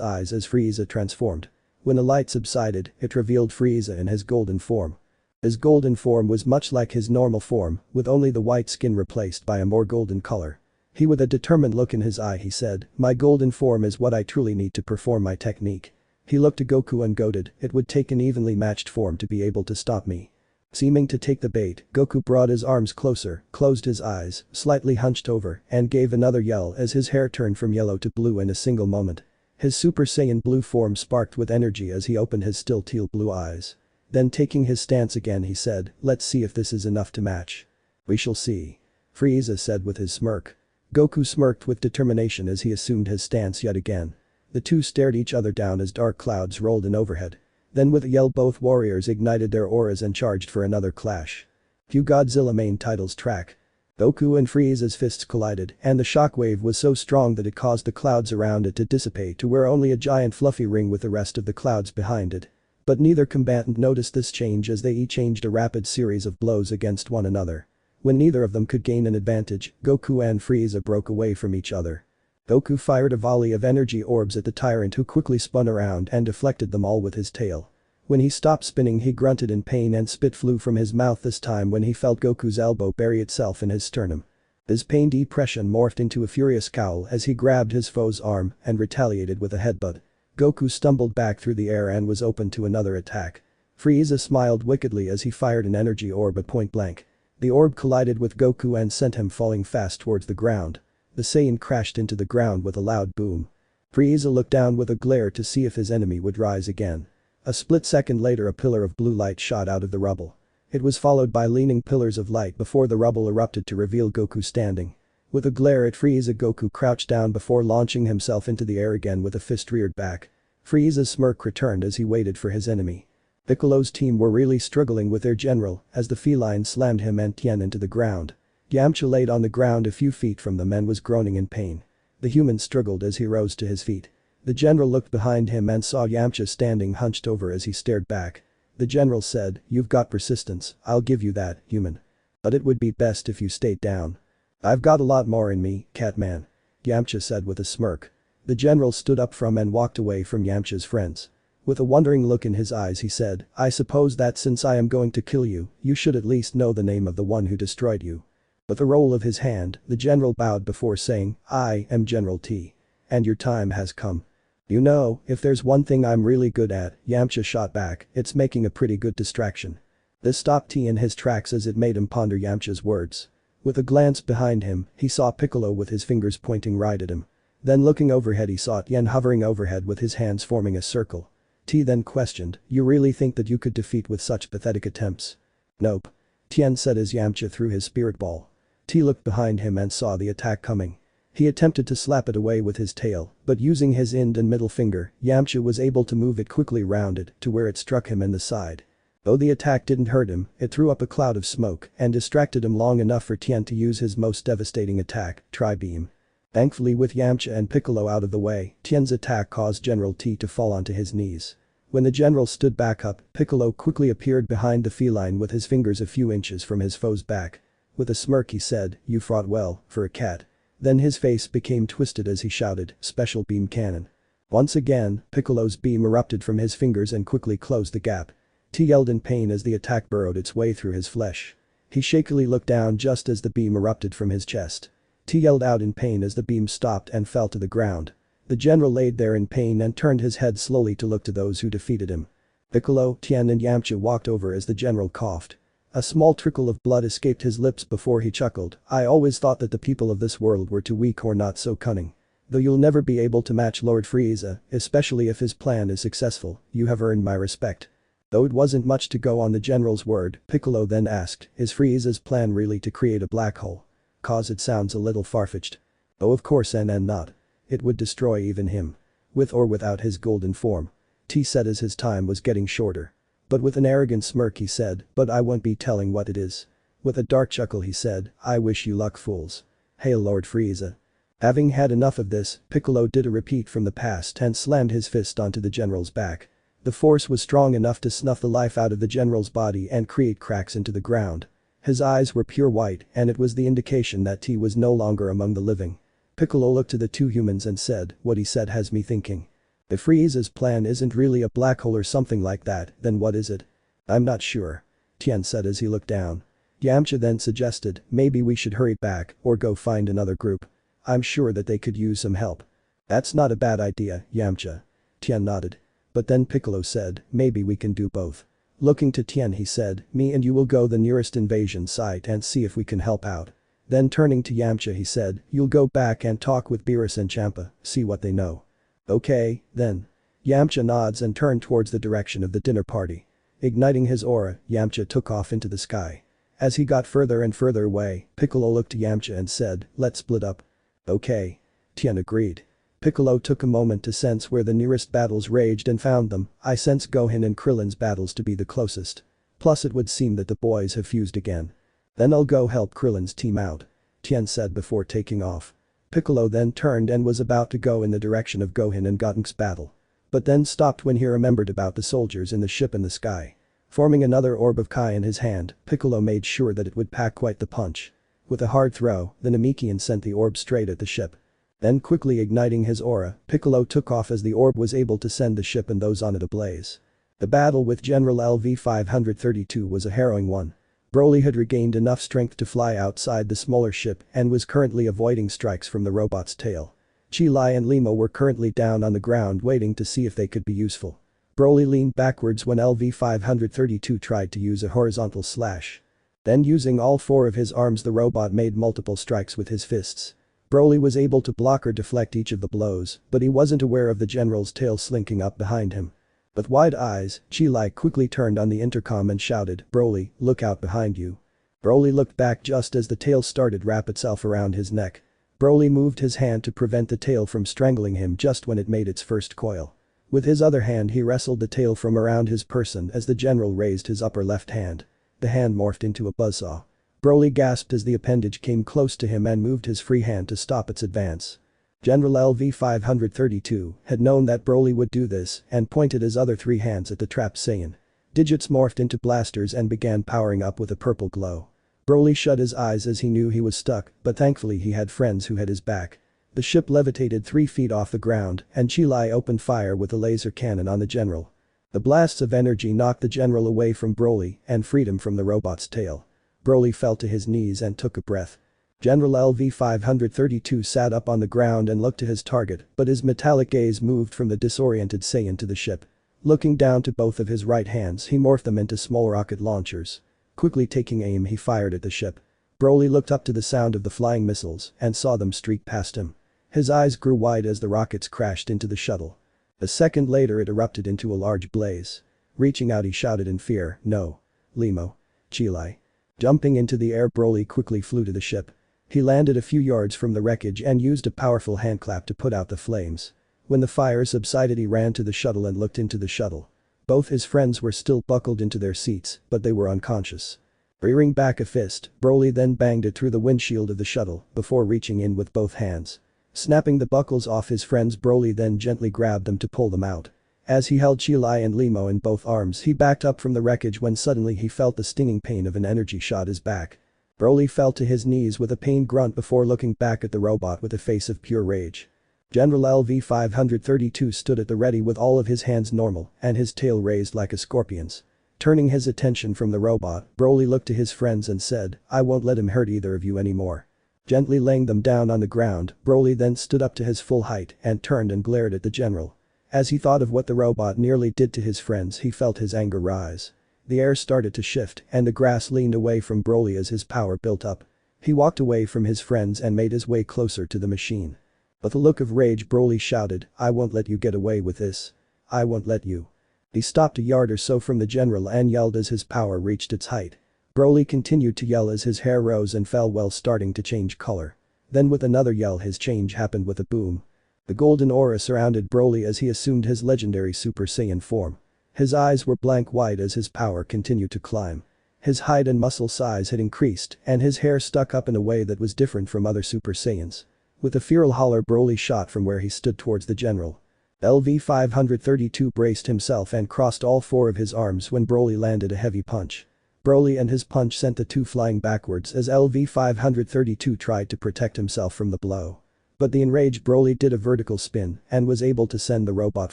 eyes as Frieza transformed. When the light subsided, it revealed Frieza in his golden form. His golden form was much like his normal form, with only the white skin replaced by a more golden color. He with a determined look in his eye he said, "My golden form is what I truly need to perform my technique." He looked to Goku and goaded, "It would take an evenly matched form to be able to stop me." Seeming to take the bait, Goku brought his arms closer, closed his eyes, slightly hunched over, and gave another yell as his hair turned from yellow to blue in a single moment. His Super Saiyan blue form sparked with energy as he opened his still teal blue eyes. Then taking his stance again he said, "Let's see if this is enough to match." "We shall see," Frieza said with his smirk. Goku smirked with determination as he assumed his stance yet again. The two stared each other down as dark clouds rolled in overhead. Then with a yell both warriors ignited their auras and charged for another clash. Cue Godzilla main titles track. Goku and Frieza's fists collided and the shockwave was so strong that it caused the clouds around it to dissipate to where only a giant fluffy ring with the rest of the clouds behind it. But neither combatant noticed this change as they each changed a rapid series of blows against one another. When neither of them could gain an advantage, Goku and Frieza broke away from each other. Goku fired a volley of energy orbs at the tyrant who quickly spun around and deflected them all with his tail. When he stopped spinning he grunted in pain and spit flew from his mouth this time when he felt Goku's elbow bury itself in his sternum. His pained depression morphed into a furious scowl as he grabbed his foe's arm and retaliated with a headbutt. Goku stumbled back through the air and was open to another attack. Frieza smiled wickedly as he fired an energy orb at point blank. The orb collided with Goku and sent him falling fast towards the ground. The Saiyan crashed into the ground with a loud boom. Frieza looked down with a glare to see if his enemy would rise again. A split second later a pillar of blue light shot out of the rubble. It was followed by leaning pillars of light before the rubble erupted to reveal Goku standing. With a glare at Frieza Goku crouched down before launching himself into the air again with a fist reared back. Frieza's smirk returned as he waited for his enemy. Piccolo's team were really struggling with their general as the feline slammed him and Tien into the ground. Yamcha laid on the ground a few feet from them and was groaning in pain. The human struggled as he rose to his feet. The general looked behind him and saw Yamcha standing hunched over as he stared back. The general said, "You've got persistence, I'll give you that, human. But it would be best if you stayed down." "I've got a lot more in me, Catman." Yamcha said with a smirk. The general stood up from and walked away from Yamcha's friends. With a wondering look in his eyes he said, I suppose that since I am going to kill you, you should at least know the name of the one who destroyed you. With a roll of his hand, the general bowed before saying, I am General T. And your time has come. You know, if there's one thing I'm really good at, Yamcha shot back, it's making a pretty good distraction. This stopped T in his tracks as it made him ponder Yamcha's words. With a glance behind him, he saw Piccolo with his fingers pointing right at him. Then looking overhead he saw Tien hovering overhead with his hands forming a circle. T then questioned, you really think that you could defeat with such pathetic attempts? Nope. Tien said as Yamcha threw his spirit ball. T looked behind him and saw the attack coming. He attempted to slap it away with his tail, but using his ind and middle finger, Yamcha was able to move it quickly round it to where it struck him in the side. Though the attack didn't hurt him, it threw up a cloud of smoke and distracted him long enough for Tien to use his most devastating attack, Tri-Beam. Thankfully with Yamcha and Piccolo out of the way, Tien's attack caused General T to fall onto his knees. When the general stood back up, Piccolo quickly appeared behind the feline with his fingers a few inches from his foe's back. With a smirk he said, you fought well, for a cat. Then his face became twisted as he shouted, Special Beam Cannon. Once again, Piccolo's beam erupted from his fingers and quickly closed the gap. T yelled in pain as the attack burrowed its way through his flesh. He shakily looked down just as the beam erupted from his chest. T yelled out in pain as the beam stopped and fell to the ground. The general laid there in pain and turned his head slowly to look to those who defeated him. Piccolo, Tien and Yamcha walked over as the general coughed. A small trickle of blood escaped his lips before he chuckled, I always thought that the people of this world were too weak or not so cunning. Though you'll never be able to match Lord Frieza, especially if his plan is successful, you have earned my respect. Though it wasn't much to go on the general's word, Piccolo then asked, is Frieza's plan really to create a black hole? Cause it sounds a little far-fetched. Oh of course and not. It would destroy even him. With or without his golden form. T said as his time was getting shorter. But with an arrogant smirk he said, but I won't be telling what it is. With a dark chuckle he said, I wish you luck fools. Hail Lord Frieza. Having had enough of this, Piccolo did a repeat from the past and slammed his fist onto the general's back. The force was strong enough to snuff the life out of the general's body and create cracks into the ground. His eyes were pure white and it was the indication that T was no longer among the living. Piccolo looked to the two humans and said, what he said has me thinking. If Frieza's plan isn't really a black hole or something like that, then what is it? I'm not sure. Tien said as he looked down. Yamcha then suggested, maybe we should hurry back or go find another group. I'm sure that they could use some help. That's not a bad idea, Yamcha. Tien nodded. But then Piccolo said, maybe we can do both. Looking to Tien he said, me and you will go the nearest invasion site and see if we can help out. Then turning to Yamcha he said, you'll go back and talk with Beerus and Champa, see what they know. Okay, then. Yamcha nods and turned towards the direction of the dinner party. Igniting his aura, Yamcha took off into the sky. As he got further and further away, Piccolo looked to Yamcha and said, let's split up. Okay. Tien agreed. Piccolo took a moment to sense where the nearest battles raged and found them, I sense Gohan and Krillin's battles to be the closest. Plus it would seem that the boys have fused again. Then I'll go help Krillin's team out. Tien said before taking off. Piccolo then turned and was about to go in the direction of Gohan and Gotenks' battle. But then stopped when he remembered about the soldiers in the ship in the sky. Forming another orb of Kai in his hand, Piccolo made sure that it would pack quite the punch. With a hard throw, the Namekian sent the orb straight at the ship. Then quickly igniting his aura, Piccolo took off as the orb was able to send the ship and those on it ablaze. The battle with General LV-532 was a harrowing one. Broly had regained enough strength to fly outside the smaller ship and was currently avoiding strikes from the robot's tail. Chi Lai and Limo were currently down on the ground waiting to see if they could be useful. Broly leaned backwards when LV-532 tried to use a horizontal slash. Then using all four of his arms the robot made multiple strikes with his fists. Broly was able to block or deflect each of the blows, but he wasn't aware of the general's tail slinking up behind him. With wide eyes, Chi Lai quickly turned on the intercom and shouted, Broly, look out behind you. Broly looked back just as the tail started wrap itself around his neck. Broly moved his hand to prevent the tail from strangling him just when it made its first coil. With his other hand he wrestled the tail from around his person as the general raised his upper left hand. The hand morphed into a buzzsaw. Broly gasped as the appendage came close to him and moved his free hand to stop its advance. General LV-532 had known that Broly would do this and pointed his other three hands at the trapped Saiyan. Digits morphed into blasters and began powering up with a purple glow. Broly shut his eyes as he knew he was stuck, but thankfully he had friends who had his back. The ship levitated 3 feet off the ground, and Chilai opened fire with a laser cannon on the general. The blasts of energy knocked the general away from Broly and freed him from the robot's tail. Broly fell to his knees and took a breath. General LV-532 sat up on the ground and looked to his target, but his metallic gaze moved from the disoriented Saiyan to the ship. Looking down to both of his right hands, he morphed them into small rocket launchers. Quickly taking aim, he fired at the ship. Broly looked up to the sound of the flying missiles and saw them streak past him. His eyes grew wide as the rockets crashed into the shuttle. A second later it erupted into a large blaze. Reaching out, he shouted in fear, "No. Limo. Chilai." Jumping into the air, Broly quickly flew to the ship. He landed a few yards from the wreckage and used a powerful handclap to put out the flames. When the fire subsided, he ran to the shuttle and looked into the shuttle. Both his friends were still buckled into their seats, but they were unconscious. Rearing back a fist, Broly then banged it through the windshield of the shuttle before reaching in with both hands. Snapping the buckles off his friends, Broly then gently grabbed them to pull them out. As he held Chilai and Limo in both arms, he backed up from the wreckage when suddenly he felt the stinging pain of an energy shot his back. Broly fell to his knees with a pained grunt before looking back at the robot with a face of pure rage. General LV-532 stood at the ready with all of his hands normal and his tail raised like a scorpion's. Turning his attention from the robot, Broly looked to his friends and said, "I won't let him hurt either of you anymore." Gently laying them down on the ground, Broly then stood up to his full height and turned and glared at the general. As he thought of what the robot nearly did to his friends, he felt his anger rise. The air started to shift and the grass leaned away from Broly as his power built up. He walked away from his friends and made his way closer to the machine. With a look of rage, Broly shouted, "I won't let you get away with this. I won't let you." He stopped a yard or so from the general and yelled as his power reached its height. Broly continued to yell as his hair rose and fell while starting to change color. Then with another yell, his change happened with a boom. The golden aura surrounded Broly as he assumed his legendary Super Saiyan form. His eyes were blank white as his power continued to climb. His height and muscle size had increased and his hair stuck up in a way that was different from other Super Saiyans. With a feral holler, Broly shot from where he stood towards the general. LV-532 braced himself and crossed all 4 of his arms when Broly landed a heavy punch. Broly and his punch sent the two flying backwards as LV-532 tried to protect himself from the blow. But the enraged Broly did a vertical spin and was able to send the robot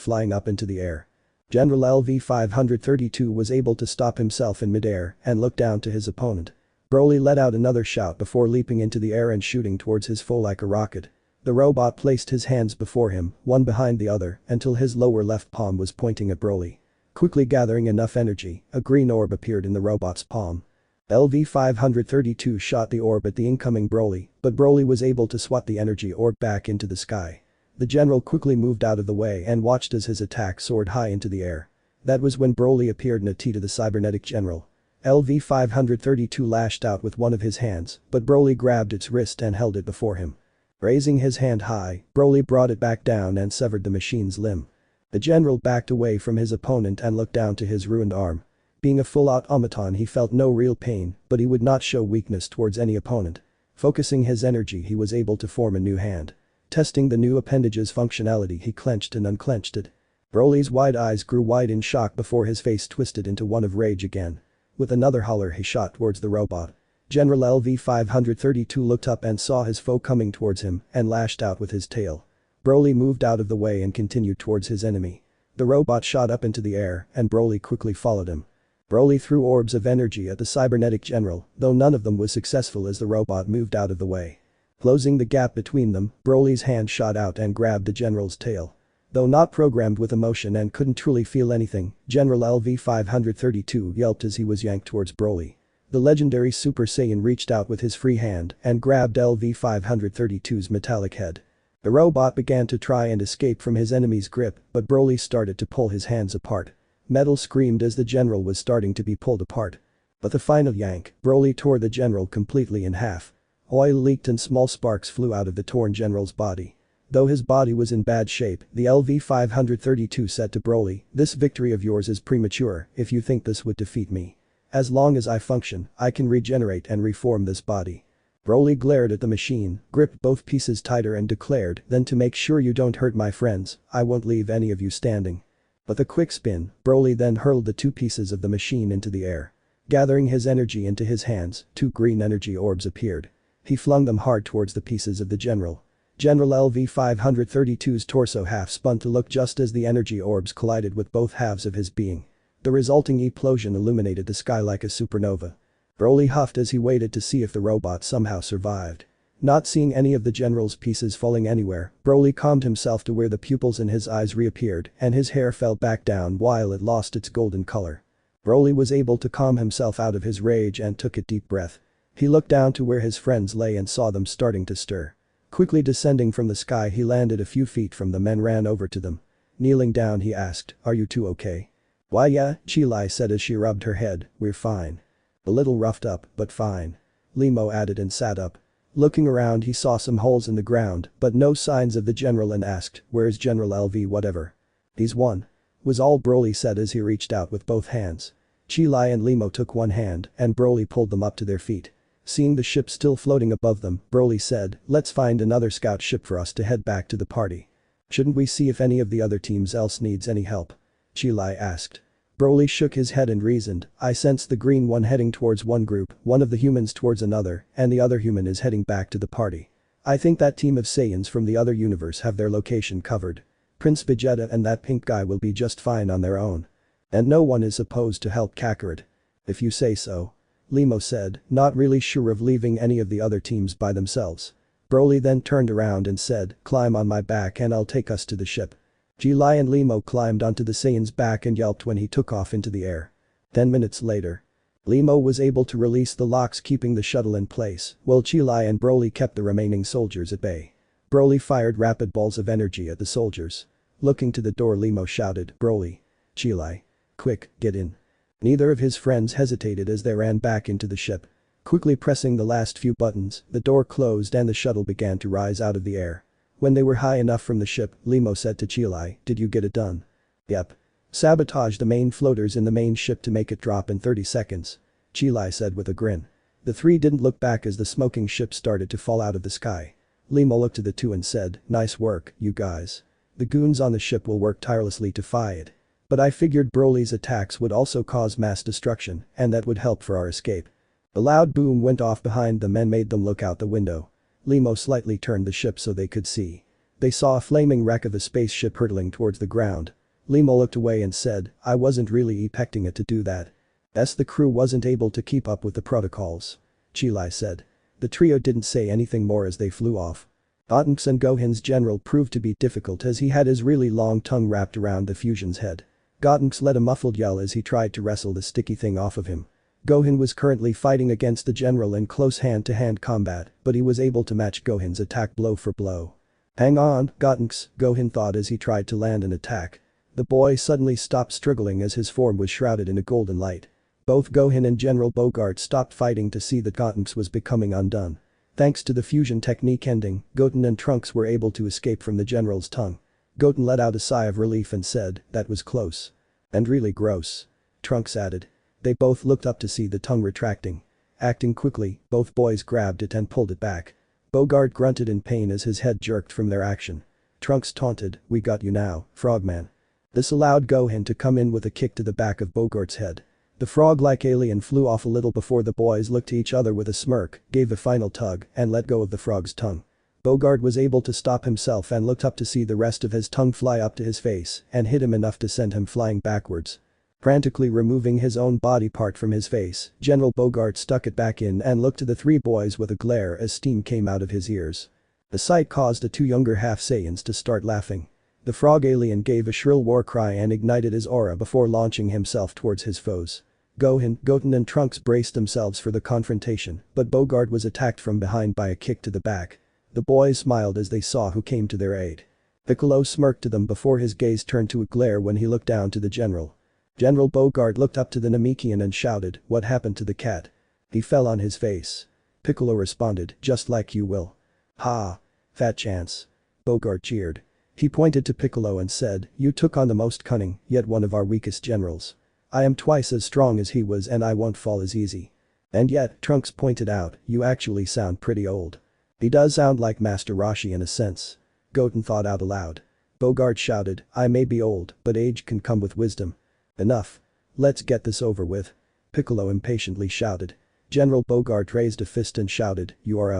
flying up into the air. General LV-532 was able to stop himself in midair and look down to his opponent. Broly let out another shout before leaping into the air and shooting towards his foe like a rocket. The robot placed his hands before him, one behind the other, until his lower left palm was pointing at Broly. Quickly gathering enough energy, a green orb appeared in the robot's palm. LV-532 shot the orb at the incoming Broly, but Broly was able to swat the energy orb back into the sky. The general quickly moved out of the way and watched as his attack soared high into the air. That was when Broly appeared in a T to the cybernetic general. LV-532 lashed out with one of his hands, but Broly grabbed its wrist and held it before him. Raising his hand high, Broly brought it back down and severed the machine's limb. The general backed away from his opponent and looked down to his ruined arm. Being a full automaton, he felt no real pain, but he would not show weakness towards any opponent. Focusing his energy, he was able to form a new hand. Testing the new appendage's functionality, he clenched and unclenched it. Broly's wide eyes grew wide in shock before his face twisted into one of rage again. With another holler, he shot towards the robot. General LV-532 looked up and saw his foe coming towards him and lashed out with his tail. Broly moved out of the way and continued towards his enemy. The robot shot up into the air and Broly quickly followed him. Broly threw orbs of energy at the cybernetic general, though none of them was successful as the robot moved out of the way. Closing the gap between them, Broly's hand shot out and grabbed the general's tail. Though not programmed with emotion and couldn't truly feel anything, General LV-532 yelped as he was yanked towards Broly. The legendary Super Saiyan reached out with his free hand and grabbed LV-532's metallic head. The robot began to try and escape from his enemy's grip, but Broly started to pull his hands apart. Metal screamed as the general was starting to be pulled apart. But the final yank, Broly tore the general completely in half. Oil leaked and small sparks flew out of the torn general's body. Though his body was in bad shape, the LV-532 said to Broly, "This victory of yours is premature if you think this would defeat me. As long as I function, I can regenerate and reform this body." Broly glared at the machine, gripped both pieces tighter and declared, "Then to make sure you don't hurt my friends, I won't leave any of you standing." With a quick spin, Broly then hurled the 2 pieces of the machine into the air. Gathering his energy into his hands, 2 green energy orbs appeared. He flung them hard towards the pieces of the general. General LV-532's torso half spun to look just as the energy orbs collided with both halves of his being. The resulting explosion illuminated the sky like a supernova. Broly huffed as he waited to see if the robot somehow survived. Not seeing any of the general's pieces falling anywhere, Broly calmed himself to where the pupils in his eyes reappeared and his hair fell back down while it lost its golden color. Broly was able to calm himself out of his rage and took a deep breath. He looked down to where his friends lay and saw them starting to stir. Quickly descending from the sky, he landed a few feet from them and ran over to them. Kneeling down, he asked, "Are you two okay?" "Why yeah," Chi-Lai said as she rubbed her head, "we're fine. A little roughed up, but fine." Limo added and sat up. Looking around, he saw some holes in the ground but no signs of the general and asked, "Where's General LV whatever?" "He's one," was all Broly said as he reached out with both hands. Chi-Lai and Limo took one hand and Broly pulled them up to their feet. Seeing the ship still floating above them, Broly said, "Let's find another scout ship for us to head back to the party." "Shouldn't we see if any of the other teams else needs any help?" Chi-Lai asked. Broly shook his head and reasoned, "I sense the green one heading towards one group, one of the humans towards another, and the other human is heading back to the party. I think that team of Saiyans from the other universe have their location covered. Prince Vegeta and that pink guy will be just fine on their own. And no one is supposed to help Kakarot." "If you say so," Limo said, not really sure of leaving any of the other teams by themselves. Broly then turned around and said, "Climb on my back and I'll take us to the ship." Chi-Lai and Limo climbed onto the Saiyan's back and yelped when he took off into the air. 10 minutes later. Limo was able to release the locks keeping the shuttle in place, while Chi-Lai and Broly kept the remaining soldiers at bay. Broly fired rapid balls of energy at the soldiers. Looking to the door, Limo shouted, "Broly. Chi-Lai. Quick, get in." Neither of his friends hesitated as they ran back into the ship. Quickly pressing the last few buttons, the door closed and the shuttle began to rise out of the air. When they were high enough from the ship, Limo said to Chi-Lai, "Did you get it done?" "Yep. Sabotage the main floaters in the main ship to make it drop in 30 seconds. Chi-Lai said with a grin. The three didn't look back as the smoking ship started to fall out of the sky. Limo looked to the two and said, "Nice work, you guys. The goons on the ship will work tirelessly to fight it. But I figured Broly's attacks would also cause mass destruction and that would help for our escape." A loud boom went off behind them and made them look out the window. Limo slightly turned the ship so they could see. They saw a flaming wreck of a spaceship hurtling towards the ground. Limo looked away and said, "I wasn't really expecting it to do that. The crew wasn't able to keep up with the protocols." Chi-Lai said. The trio didn't say anything more as they flew off. Gotenks and Gohan's general proved to be difficult as he had his really long tongue wrapped around the fusion's head. Gotenks let a muffled yell as he tried to wrestle the sticky thing off of him. Gohan was currently fighting against the general in close hand-to-hand combat, but he was able to match Gohan's attack blow for blow. "Hang on, Gotenks," Gohan thought as he tried to land an attack. The boy suddenly stopped struggling as his form was shrouded in a golden light. Both Gohan and General Bogart stopped fighting to see that Gotenks was becoming undone. Thanks to the fusion technique ending, Goten and Trunks were able to escape from the general's tongue. Goten let out a sigh of relief and said, "That was close. And really gross." Trunks added. They both looked up to see the tongue retracting. Acting quickly, both boys grabbed it and pulled it back. Bogart grunted in pain as his head jerked from their action. Trunks taunted, "We got you now, Frogman." This allowed Gohan to come in with a kick to the back of Bogart's head. The frog-like alien flew off a little before the boys looked to each other with a smirk, gave a final tug, and let go of the frog's tongue. Bogart was able to stop himself and looked up to see the rest of his tongue fly up to his face and hit him enough to send him flying backwards. Frantically removing his own body part from his face, General Bogart stuck it back in and looked to the three boys with a glare as steam came out of his ears. The sight caused the two younger half-Saiyans to start laughing. The frog alien gave a shrill war cry and ignited his aura before launching himself towards his foes. Gohan, Goten and Trunks braced themselves for the confrontation, but Bogart was attacked from behind by a kick to the back. The boys smiled as they saw who came to their aid. Piccolo smirked to them before his gaze turned to a glare when he looked down to the general. General Bogart looked up to the Namekian and shouted, "What happened to the cat?" "He fell on his face." Piccolo responded, "Just like you will." "Ha! Fat chance." Bogart cheered. He pointed to Piccolo and said, "You took on the most cunning, yet one of our weakest generals. I am twice as strong as he was and I won't fall as easy." "And yet," Trunks pointed out, "you actually sound pretty old." "He does sound like Master Roshi in a sense." Goten thought out aloud. Bogart shouted, "I may be old, but age can come with wisdom." "Enough. Let's get this over with." Piccolo impatiently shouted. General Bogart raised a fist and shouted, "You are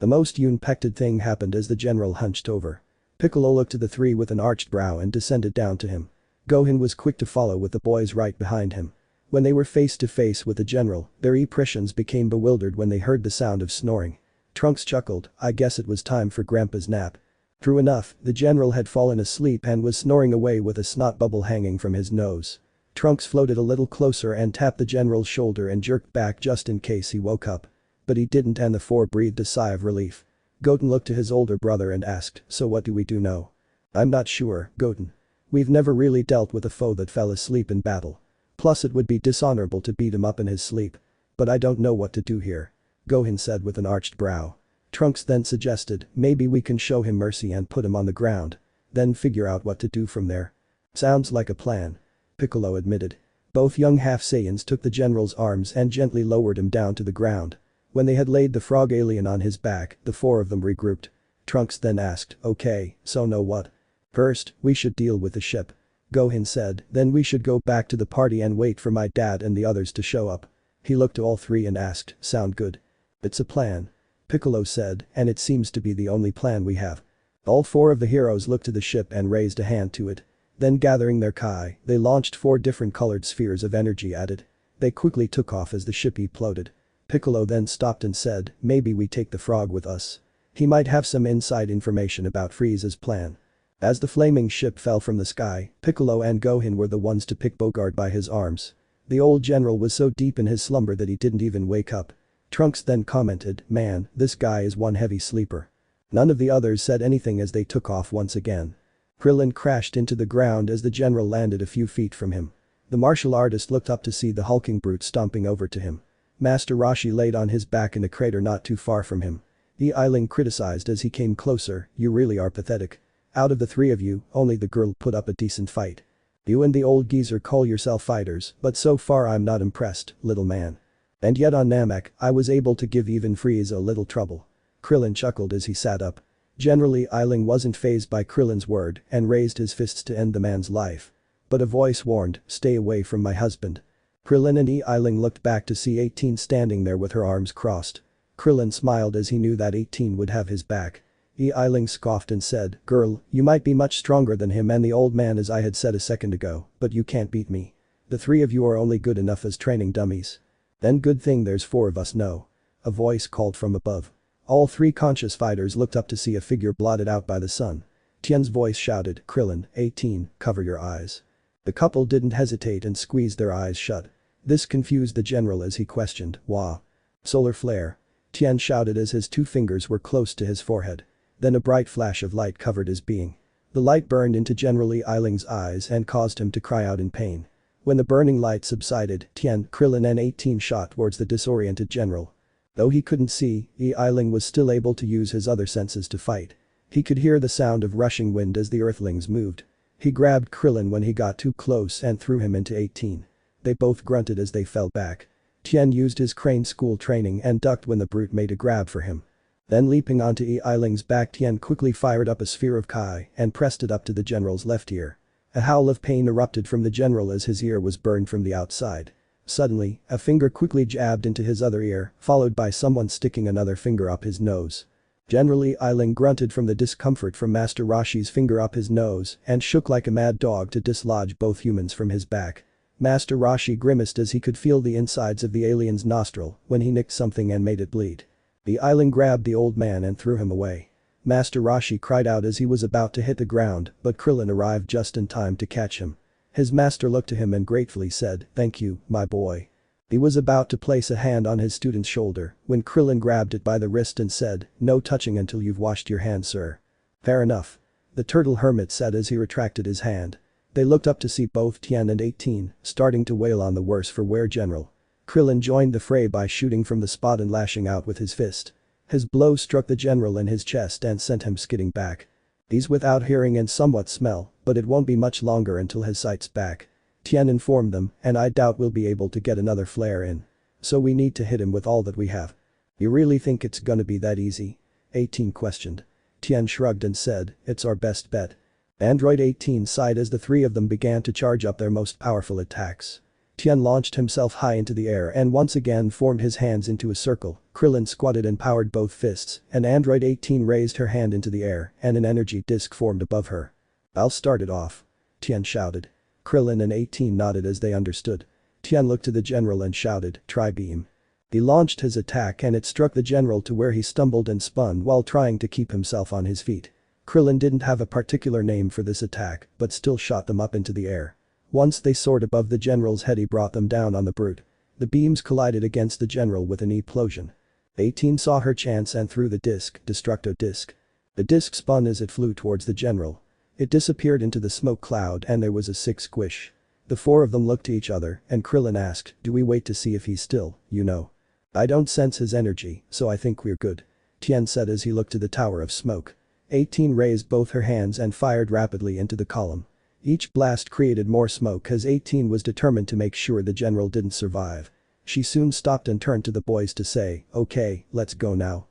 The most unexpected thing happened as the general hunched over. Piccolo looked at the three with an arched brow and descended down to him. Gohan was quick to follow with the boys right behind him. When they were face to face with the general, their impressions became bewildered when they heard the sound of snoring. Trunks chuckled, I guess it was time for Grandpa's nap. True enough, the general had fallen asleep and was snoring away with a snot bubble hanging from his nose. Trunks floated a little closer and tapped the general's shoulder and jerked back just in case he woke up. But he didn't and the four breathed a sigh of relief. Goten looked to his older brother and asked, so what do we do now? I'm not sure, Goten. We've never really dealt with a foe that fell asleep in battle. Plus it would be dishonorable to beat him up in his sleep. But I don't know what to do here. Gohan said with an arched brow. Trunks then suggested, maybe we can show him mercy and put him on the ground. Then figure out what to do from there. Sounds like a plan. Piccolo admitted. Both young half-Saiyans took the general's arms and gently lowered him down to the ground. When they had laid the frog alien on his back, the four of them regrouped. Trunks then asked, okay, so know what? First, we should deal with the ship. Gohan said, then we should go back to the party and wait for my dad and the others to show up. He looked to all three and asked, sound good? It's a plan. Piccolo said, and it seems to be the only plan we have. All four of the heroes looked to the ship and raised a hand to it. Then gathering their Kai, they launched 4 different colored spheres of energy at it. They quickly took off as the ship imploded. Piccolo then stopped and said, maybe we take the frog with us. He might have some inside information about Frieza's plan. As the flaming ship fell from the sky, Piccolo and Gohan were the ones to pick Bogart by his arms. The old general was so deep in his slumber that he didn't even wake up. Trunks then commented, man, this guy is one heavy sleeper. None of the others said anything as they took off once again. Krillin crashed into the ground as the general landed a few feet from him. The martial artist looked up to see the hulking brute stomping over to him. Master Roshi laid on his back in a crater not too far from him. Eiling criticized as he came closer, you really are pathetic. Out of the 3 of you, only the girl put up a decent fight. You and the old geezer call yourself fighters, but so far I'm not impressed, little man. And yet on Namek, I was able to give even Frieza a little trouble. Krillin chuckled as he sat up. Generally Eiling wasn't fazed by Krillin's word and raised his fists to end the man's life. But a voice warned, stay away from my husband. Krillin and Eiling looked back to see 18 standing there with her arms crossed. Krillin smiled as he knew that 18 would have his back. Eiling scoffed and said, girl, you might be much stronger than him and the old man as I had said a second ago, but you can't beat me. The 3 of you are only good enough as training dummies. Then good thing there's 4 of us no. A voice called from above. All 3 conscious fighters looked up to see a figure blotted out by the sun. Tien's voice shouted, Krillin, 18, cover your eyes. The couple didn't hesitate and squeezed their eyes shut. This confused the general as he questioned, wah. Solar flare. Tien shouted as his 2 fingers were close to his forehead. Then a bright flash of light covered his being. The light burned into General Eiling's eyes and caused him to cry out in pain. When the burning light subsided, Tien, Krillin and 18 shot towards the disoriented general. Though he couldn't see, Eiling was still able to use his other senses to fight. He could hear the sound of rushing wind as the earthlings moved. He grabbed Krillin when he got too close and threw him into 18. They both grunted as they fell back. Tien used his crane school training and ducked when the brute made a grab for him. Then leaping onto Eiling's back, Tien quickly fired up a sphere of Kai and pressed it up to the general's left ear. A howl of pain erupted from the general as his ear was burned from the outside. Suddenly, a finger quickly jabbed into his other ear, followed by someone sticking another finger up his nose. General Eiling grunted from the discomfort from Master Roshi's finger up his nose and shook like a mad dog to dislodge both humans from his back. Master Roshi grimaced as he could feel the insides of the alien's nostril when he nicked something and made it bleed. Eiling grabbed the old man and threw him away. Master Roshi cried out as he was about to hit the ground, but Krillin arrived just in time to catch him. His master looked to him and gratefully said, thank you, my boy. He was about to place a hand on his student's shoulder when Krillin grabbed it by the wrist and said, no touching until you've washed your hands, sir. Fair enough. The turtle hermit said as he retracted his hand. They looked up to see both Tien and 18 starting to wail on the worse for wear general. Krillin joined the fray by shooting from the spot and lashing out with his fist. His blow struck the general in his chest and sent him skidding back. He's without hearing and somewhat smell, but it won't be much longer until his sight's back. Tien informed them, and I doubt we'll be able to get another flare in. So we need to hit him with all that we have. You really think it's gonna be that easy? 18 questioned. Tien shrugged and said, it's our best bet. Android 18 sighed as the 3 of them began to charge up their most powerful attacks. Tien launched himself high into the air and once again formed his hands into a circle. Krillin squatted and powered both fists, and Android 18 raised her hand into the air and an energy disc formed above her. "I'll start it off," Tien shouted. Krillin and 18 nodded as they understood. Tien looked to the general and shouted, "Tri-beam." He launched his attack and it struck the general to where he stumbled and spun while trying to keep himself on his feet. Krillin didn't have a particular name for this attack but still shot them up into the air. Once they soared above the general's head he brought them down on the brute. The beams collided against the general with an explosion. 18 saw her chance and threw the disc, Destructo disc. The disc spun as it flew towards the general. It disappeared into the smoke cloud and there was a sick squish. The four of them looked to each other and Krillin asked, "Do we wait to see if he's still, you know? I don't sense his energy, so I think we're good," Tien said as he looked to the tower of smoke. 18 raised both her hands and fired rapidly into the column. Each blast created more smoke as 18 was determined to make sure the general didn't survive. She soon stopped and turned to the boys to say, "Okay, let's go now."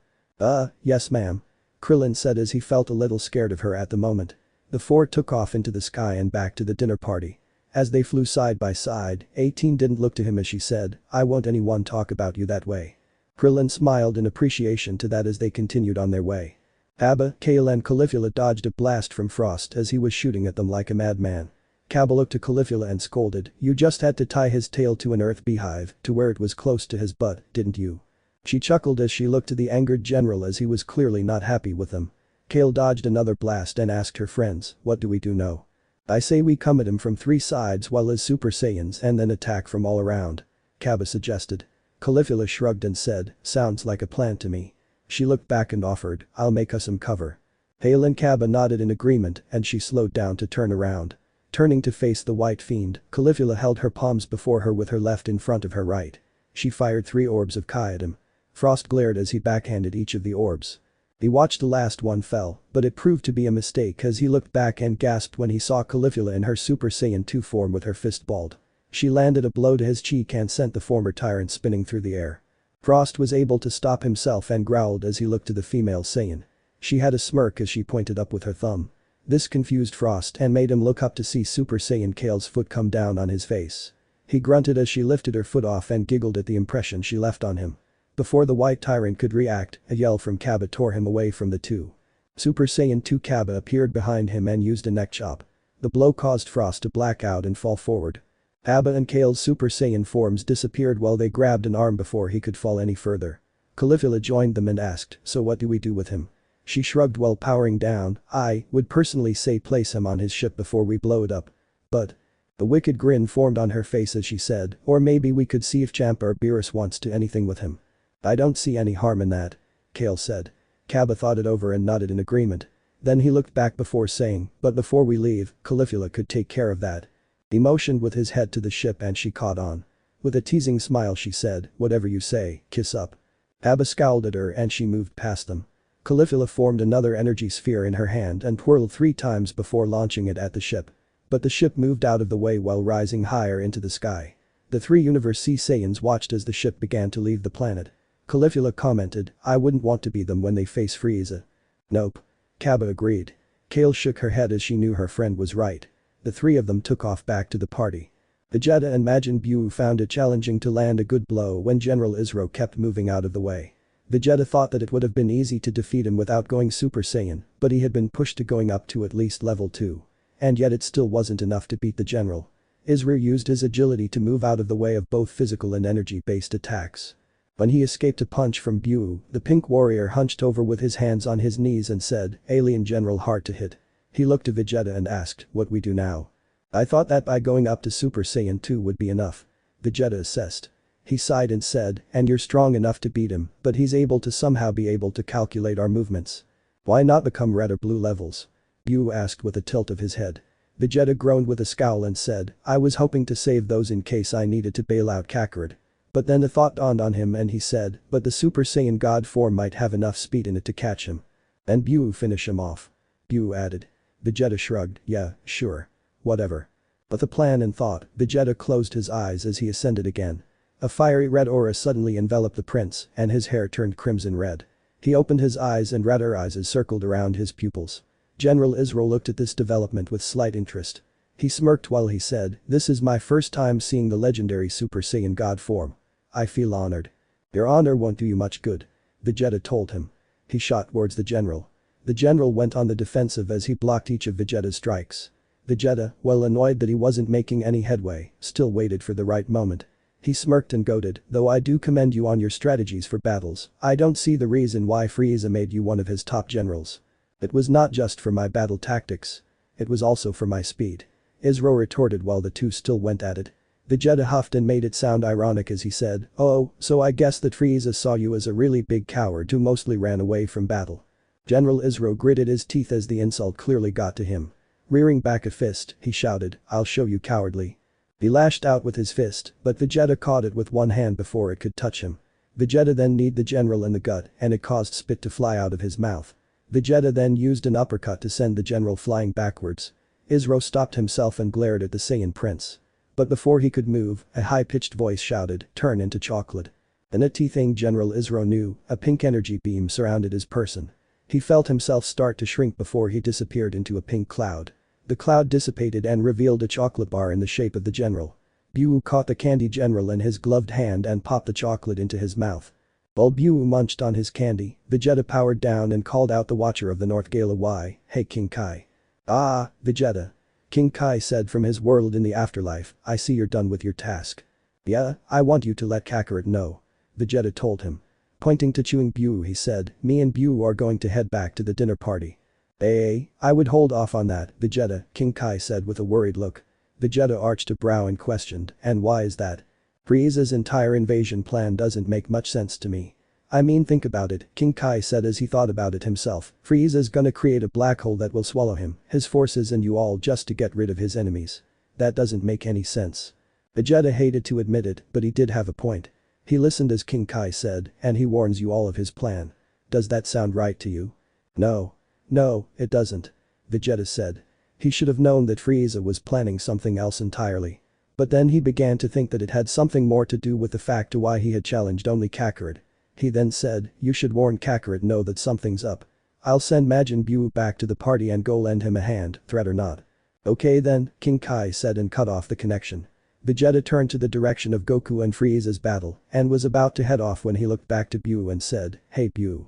Yes ma'am," Krillin said as he felt a little scared of her at the moment. The four took off into the sky and back to the dinner party. As they flew side by side, 18 didn't look to him as she said, "I won't anyone talk about you that way." Krillin smiled in appreciation to that as they continued on their way. Abba, Kale and Caulifla dodged a blast from Frost as he was shooting at them like a madman. Cabba looked to Caulifla and scolded, "You just had to tie his tail to an earth beehive to where it was close to his butt, didn't you?" She chuckled as she looked to the angered general as he was clearly not happy with them. Kale dodged another blast and asked her friends, "What do we do now?" "I say we come at him from three sides while as Super Saiyans and then attack from all around," Cabba suggested. Caulifla shrugged and said, "Sounds like a plan to me." She looked back and offered, "I'll make us some cover." Hale and Cabba nodded in agreement and she slowed down to turn around. Turning to face the white fiend, Caulifla held her palms before her with her left in front of her right. She fired 3 orbs of Kai at him. Frost glared as he backhanded each of the orbs. He watched the last one fell, but it proved to be a mistake as he looked back and gasped when he saw Caulifla in her Super Saiyan 2 form with her fist balled. She landed a blow to his cheek and sent the former tyrant spinning through the air. Frost was able to stop himself and growled as he looked to the female Saiyan. She had a smirk as she pointed up with her thumb. This confused Frost and made him look up to see Super Saiyan Kale's foot come down on his face. He grunted as she lifted her foot off and giggled at the impression she left on him. Before the white tyrant could react, a yell from Cabba tore him away from the two. Super Saiyan 2 Cabba appeared behind him and used a neck chop. The blow caused Frost to black out and fall forward. Abba and Kale's Super Saiyan forms disappeared while they grabbed an arm before he could fall any further. Caulifla joined them and asked, "So what do we do with him?" She shrugged while powering down, "I would personally say place him on his ship before we blow it up. But..." The wicked grin formed on her face as she said, "Or maybe we could see if Champa or Beerus wants to anything with him." "I don't see any harm in that," Kale said. Cabba thought it over and nodded in agreement. Then he looked back before saying, "But before we leave, Caulifla could take care of that." He motioned with his head to the ship and she caught on. With a teasing smile she said, "Whatever you say, kiss up." Abba scowled at her and she moved past them. Caulifla formed another energy sphere in her hand and twirled 3 times before launching it at the ship. But the ship moved out of the way while rising higher into the sky. The 3 Universe C Saiyans watched as the ship began to leave the planet. Caulifla commented, "I wouldn't want to be them when they face Frieza." "Nope." Cabba agreed. Kale shook her head as she knew her friend was right. The 3 of them took off back to the party. Vegeta and Majin Buu found it challenging to land a good blow when General Izro kept moving out of the way. Vegeta thought that it would have been easy to defeat him without going Super Saiyan, but he had been pushed to going up to at least level 2. And yet it still wasn't enough to beat the general. Izro used his agility to move out of the way of both physical and energy-based attacks. When he escaped a punch from Buu, the pink warrior hunched over with his hands on his knees and said, "Alien General hard to hit." He looked to Vegeta and asked, "What we do now?" "I thought that by going up to Super Saiyan 2 would be enough," Vegeta assessed. He sighed and said, "And you're strong enough to beat him, but he's able to somehow be able to calculate our movements. Why not become red or blue levels?" Buu asked with a tilt of his head. Vegeta groaned with a scowl and said, "I was hoping to save those in case I needed to bail out Kakarot." But then the thought dawned on him and he said, "But the Super Saiyan God form might have enough speed in it to catch him." "And Buu finish him off," Buu added. Vegeta shrugged, "Yeah, sure. Whatever." With a plan in thought, Vegeta closed his eyes as he ascended again. A fiery red aura suddenly enveloped the prince and his hair turned crimson red. He opened his eyes and redder eyes circled around his pupils. General Izro looked at this development with slight interest. He smirked while he said, "This is my first time seeing the legendary Super Saiyan God form. I feel honored." "Your honor won't do you much good," Vegeta told him. He shot towards the general. The general went on the defensive as he blocked each of Vegeta's strikes. Vegeta, well annoyed that he wasn't making any headway, still waited for the right moment. He smirked and goaded, "Though I do commend you on your strategies for battles, I don't see the reason why Frieza made you one of his top generals. It was not just for my battle tactics. It was also for my speed." Izro retorted while the two still went at it. Vegeta huffed and made it sound ironic as he said, "Oh, so I guess that Frieza saw you as a really big coward who mostly ran away from battle." General Izro gritted his teeth as the insult clearly got to him. Rearing back a fist, he shouted, "I'll show you cowardly." He lashed out with his fist, but Vegeta caught it with one hand before it could touch him. Vegeta then kneed the general in the gut and it caused spit to fly out of his mouth. Vegeta then used an uppercut to send the general flying backwards. Izro stopped himself and glared at the Saiyan prince. But before he could move, a high-pitched voice shouted, "Turn into chocolate." In a teething General Izro knew, a pink energy beam surrounded his person. He felt himself start to shrink before he disappeared into a pink cloud. The cloud dissipated and revealed a chocolate bar in the shape of the general. Buu caught the candy general in his gloved hand and popped the chocolate into his mouth. While Buu munched on his candy, Vegeta powered down and called out the Watcher of the North Gala, "Why, hey King Kai." "Ah, Vegeta." King Kai said from his world in the afterlife, "I see you're done with your task." "Yeah, I want you to let Kakarot know," Vegeta told him. Pointing to chewing Buu he said, "Me and Buu are going to head back to the dinner party." I would hold off on that, Vegeta," King Kai said with a worried look. Vegeta arched a brow and questioned, "And why is that?" "Frieza's entire invasion plan doesn't make much sense to me." "I mean, think about it," King Kai said as he thought about it himself. "Frieza's gonna create a black hole that will swallow him, his forces and you all just to get rid of his enemies. That doesn't make any sense." Vegeta hated to admit it, but he did have a point. He listened as King Kai said, "And he warns you all of his plan. Does that sound right to you?" "No. No, it doesn't," Vegeta said. He should have known that Frieza was planning something else entirely. But then he began to think that it had something more to do with the fact to why he had challenged only Kakarot. He then said, "You should warn Kakarot know that something's up. I'll send Majin Buu back to the party and go lend him a hand, threat or not." "Okay then," King Kai said and cut off the connection. Vegeta turned to the direction of Goku and Frieza's battle and was about to head off when he looked back to Buu and said, "Hey Buu."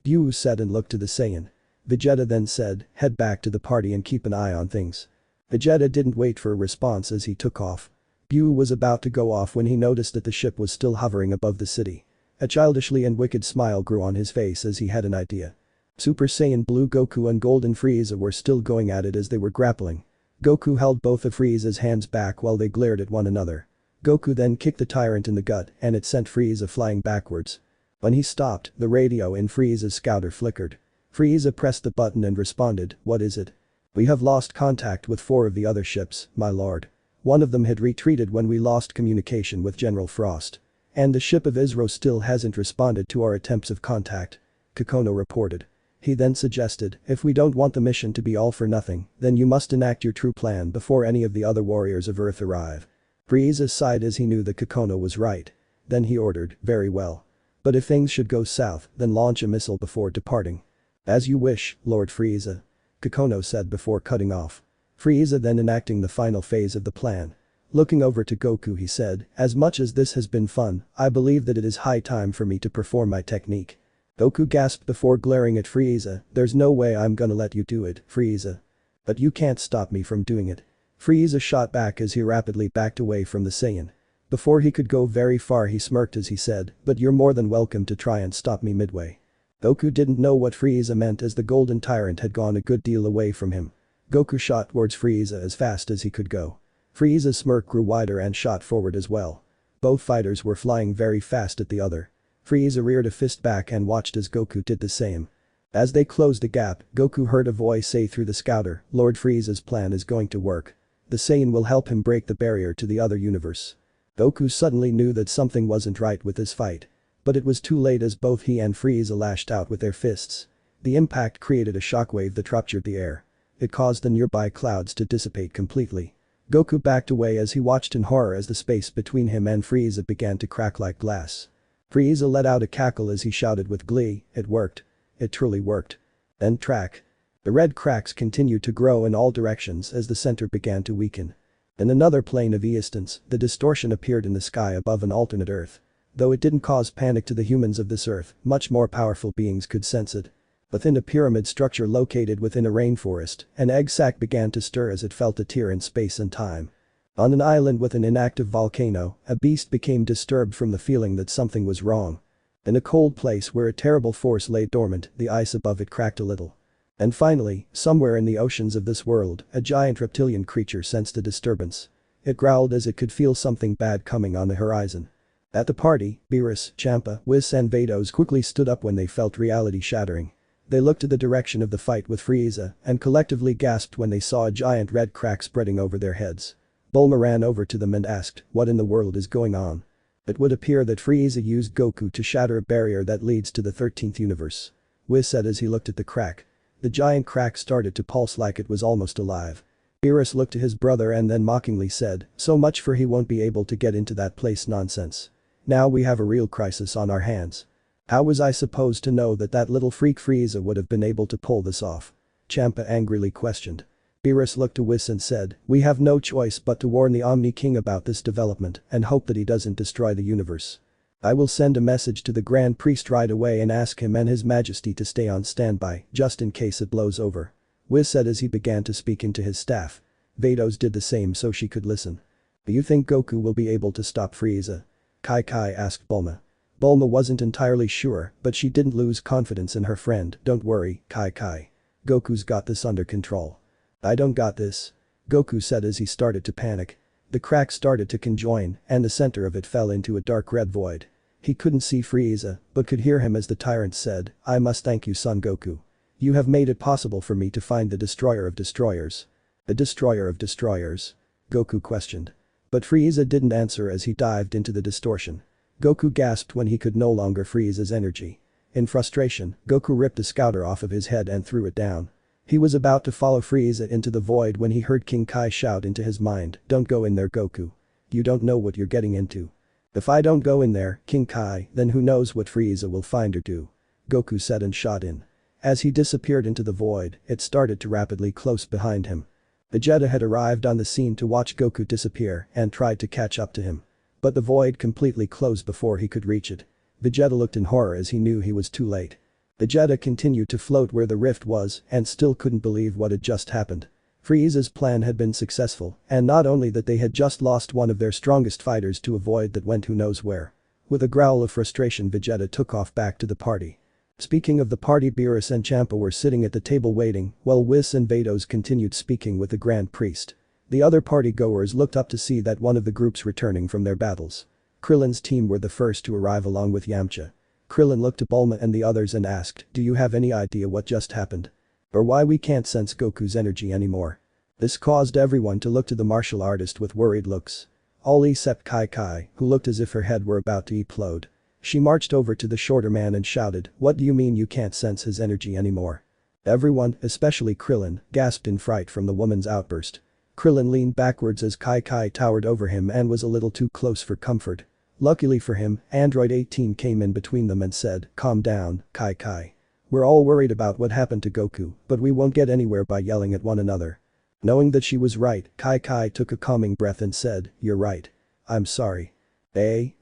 Buu said and looked to the Saiyan. Vegeta then said, "Head back to the party and keep an eye on things." Vegeta didn't wait for a response as he took off. Buu was about to go off when he noticed that the ship was still hovering above the city. A childishly and wicked smile grew on his face as he had an idea. Super Saiyan Blue Goku and Golden Frieza were still going at it as they were grappling. Goku held both of Frieza's hands back while they glared at one another. Goku then kicked the tyrant in the gut and it sent Frieza flying backwards. When he stopped, the radio in Frieza's scouter flickered. Frieza pressed the button and responded, "What is it?" "We have lost contact with 4 of the other ships, my lord. One of them had retreated when we lost communication with General Frost. And the ship of Izro still hasn't responded to our attempts of contact," Kikono reported. He then suggested, "If we don't want the mission to be all for nothing, then you must enact your true plan before any of the other warriors of Earth arrive." Frieza sighed as he knew that Kikono was right. Then he ordered, "Very well. But if things should go south, then launch a missile before departing." "As you wish, Lord Frieza," Kikono said before cutting off. Frieza then enacting the final phase of the plan. Looking over to Goku he said, "As much as this has been fun, I believe that it is high time for me to perform my technique." Goku gasped before glaring at Frieza, "There's no way I'm gonna let you do it, Frieza. But you can't stop me from doing it." Frieza shot back as he rapidly backed away from the Saiyan. Before he could go very far he smirked as he said, "But you're more than welcome to try and stop me midway." Goku didn't know what Frieza meant as the Golden Tyrant had gone a good deal away from him. Goku shot towards Frieza as fast as he could go. Frieza's smirk grew wider and shot forward as well. Both fighters were flying very fast at the other. Frieza reared a fist back and watched as Goku did the same. As they closed the gap, Goku heard a voice say through the scouter, "Lord Frieza's plan is going to work. The Saiyan will help him break the barrier to the other universe." Goku suddenly knew that something wasn't right with this fight. But it was too late as both he and Frieza lashed out with their fists. The impact created a shockwave that ruptured the air. It caused the nearby clouds to dissipate completely. Goku backed away as he watched in horror as the space between him and Frieza began to crack like glass. Frieza let out a cackle as he shouted with glee, "It worked. It truly worked." End track. The red cracks continued to grow in all directions as the center began to weaken. In another plane of existence, the distortion appeared in the sky above an alternate Earth. Though it didn't cause panic to the humans of this Earth, much more powerful beings could sense it. Within a pyramid structure located within a rainforest, an egg sac began to stir as it felt a tear in space and time. On an island with an inactive volcano, a beast became disturbed from the feeling that something was wrong. In a cold place where a terrible force lay dormant, the ice above it cracked a little. And finally, somewhere in the oceans of this world, a giant reptilian creature sensed a disturbance. It growled as it could feel something bad coming on the horizon. At the party, Beerus, Champa, Whis and Vados quickly stood up when they felt reality shattering. They looked at the direction of the fight with Frieza and collectively gasped when they saw a giant red crack spreading over their heads. Bulma ran over to them and asked, "What in the world is going on?" It would appear that Frieza used Goku to shatter a barrier that leads to the 13th universe. Whis said as he looked at the crack. The giant crack started to pulse like it was almost alive. Beerus looked at his brother and then mockingly said, "So much for he won't be able to get into that place nonsense. Now we have a real crisis on our hands. How was I supposed to know that that little freak Frieza would have been able to pull this off?" Champa angrily questioned. Beerus looked to Whis and said, "We have no choice but to warn the Omni King about this development and hope that he doesn't destroy the universe. I will send a message to the Grand Priest right away and ask him and His Majesty to stay on standby just in case it blows over." Whis said as he began to speak into his staff. Vados did the same so she could listen. "Do you think Goku will be able to stop Frieza?" Kai asked Bulma. Bulma wasn't entirely sure, but she didn't lose confidence in her friend. "Don't worry, Kai. Goku's got this under control." "I don't got this," Goku said as he started to panic. The crack started to conjoin and the center of it fell into a dark red void. He couldn't see Frieza, but could hear him as the tyrant said, "I must thank you, Son Goku. You have made it possible for me to find the destroyer of destroyers." "The destroyer of destroyers?" Goku questioned. But Frieza didn't answer as he dived into the distortion. Goku gasped when he could no longer freeze his energy. In frustration, Goku ripped the scouter off of his head and threw it down. He was about to follow Frieza into the void when he heard King Kai shout into his mind, "Don't go in there, Goku. You don't know what you're getting into." "If I don't go in there, King Kai, then who knows what Frieza will find or do," Goku said and shot in. As he disappeared into the void, it started to rapidly close behind him. Vegeta had arrived on the scene to watch Goku disappear and tried to catch up to him. But the void completely closed before he could reach it. Vegeta looked in horror as he knew he was too late. Vegeta continued to float where the rift was and still couldn't believe what had just happened. Frieza's plan had been successful, and not only that they had just lost one of their strongest fighters to a void that went who knows where. With a growl of frustration, Vegeta took off back to the party. Speaking of the party, Beerus and Champa were sitting at the table waiting while Whis and Vados continued speaking with the Grand Priest. The other party goers looked up to see that one of the groups returning from their battles. Krillin's team were the first to arrive along with Yamcha. Krillin looked to Bulma and the others and asked, "Do you have any idea what just happened? Or why we can't sense Goku's energy anymore?" This caused everyone to look to the martial artist with worried looks. All except Kai, who looked as if her head were about to explode. She marched over to the shorter man and shouted, "What do you mean you can't sense his energy anymore?" Everyone, especially Krillin, gasped in fright from the woman's outburst. Krillin leaned backwards as Kai towered over him and was a little too close for comfort. Luckily for him, Android 18 came in between them and said, "Calm down, Kai. We're all worried about what happened to Goku, but we won't get anywhere by yelling at one another." Knowing that she was right, Kai took a calming breath and said, "You're right. I'm sorry."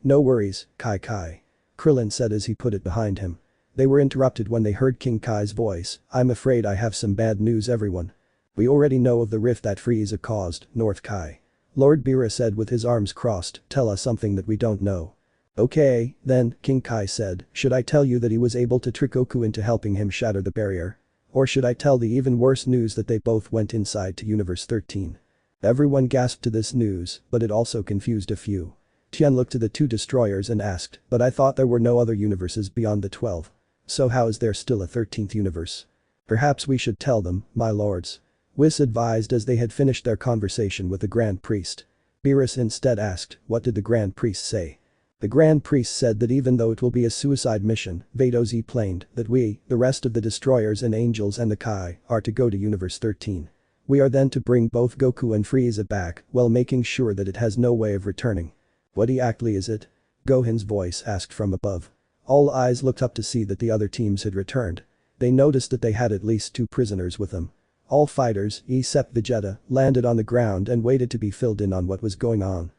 No worries, Kai. Krillin said as he put it behind him. They were interrupted when they heard King Kai's voice. "I'm afraid I have some bad news, everyone. We already know of the rift that Frieza caused, North Kai." Lord Beerus said with his arms crossed, "Tell us something that we don't know." "Okay, then," King Kai said, "should I tell you that he was able to trick Goku into helping him shatter the barrier? Or should I tell the even worse news that they both went inside to Universe 13? Everyone gasped to this news, but it also confused a few. Tien looked to the two destroyers and asked, "But I thought there were no other universes beyond the 12. So how is there still a 13th universe?" "Perhaps we should tell them, my lords," Whis advised as they had finished their conversation with the Grand Priest. Beerus instead asked, "What did the Grand Priest say?" The Grand Priest said that even though it will be a suicide mission, Vados explained that we, the rest of the destroyers and angels and the Kai, are to go to Universe 13. We are then to bring both Goku and Frieza back while making sure that it has no way of returning. "What exactly is it?" Gohan's voice asked from above. All eyes looked up to see that the other teams had returned. they noticed that they had at least 2 prisoners with them. All fighters, except Vegeta, landed on the ground and waited to be filled in on what was going on.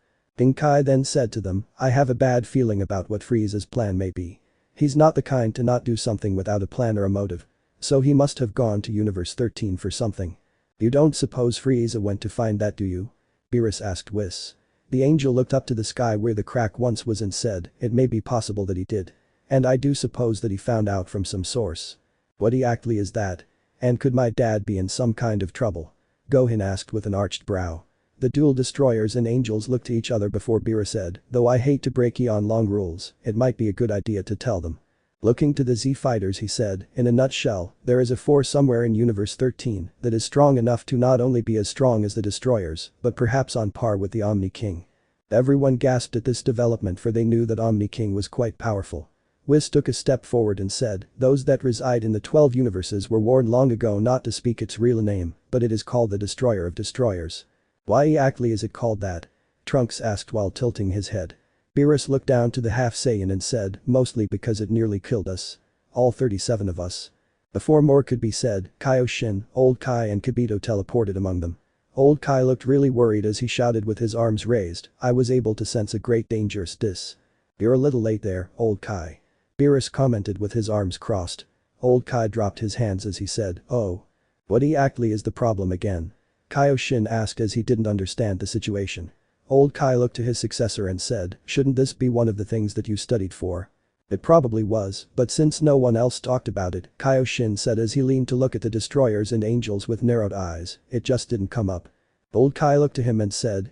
Kai then said to them, I have a bad feeling about what Frieza's plan may be. He's not the kind to not do something without a plan or a motive. So he must have gone to Universe 13 for something. You don't suppose Frieza went to find that, do you? Beerus asked Whis. The angel looked up to the sky where the crack once was and said, it may be possible that he did. And I do suppose that he found out from some source. What exactly is that? And could my dad be in some kind of trouble? Gohan asked with an arched brow. The dual destroyers and angels looked to each other before Beerus said, though I hate to break Eon long rules, it might be a good idea to tell them. Looking to the Z fighters he said, in a nutshell, there is a force somewhere in Universe 13 that is strong enough to not only be as strong as the destroyers, but perhaps on par with the Omni King. Everyone gasped at this development for they knew that Omni King was quite powerful. Whis took a step forward and said, those that reside in the 12 universes were warned long ago not to speak its real name, but it is called the Destroyer of Destroyers. Why exactly is it called that? Trunks asked while tilting his head. Beerus looked down to the half Saiyan and said, mostly because it nearly killed us. All 37 of us. Before more could be said, Kaioshin, Old Kai and Kibito teleported among them. Old Kai looked really worried as he shouted with his arms raised, I was able to sense a great dangerous dis. You're a little late there, Old Kai. Beerus commented with his arms crossed. Old Kai dropped his hands as he said, oh. What exactly is the problem again? Kaioshin asked as he didn't understand the situation. Old Kai looked to his successor and said, shouldn't this be one of the things that you studied for? It probably was, but since no one else talked about it, Kaioshin said as he leaned to look at the destroyers and angels with narrowed eyes, it just didn't come up. Old Kai looked to him and said,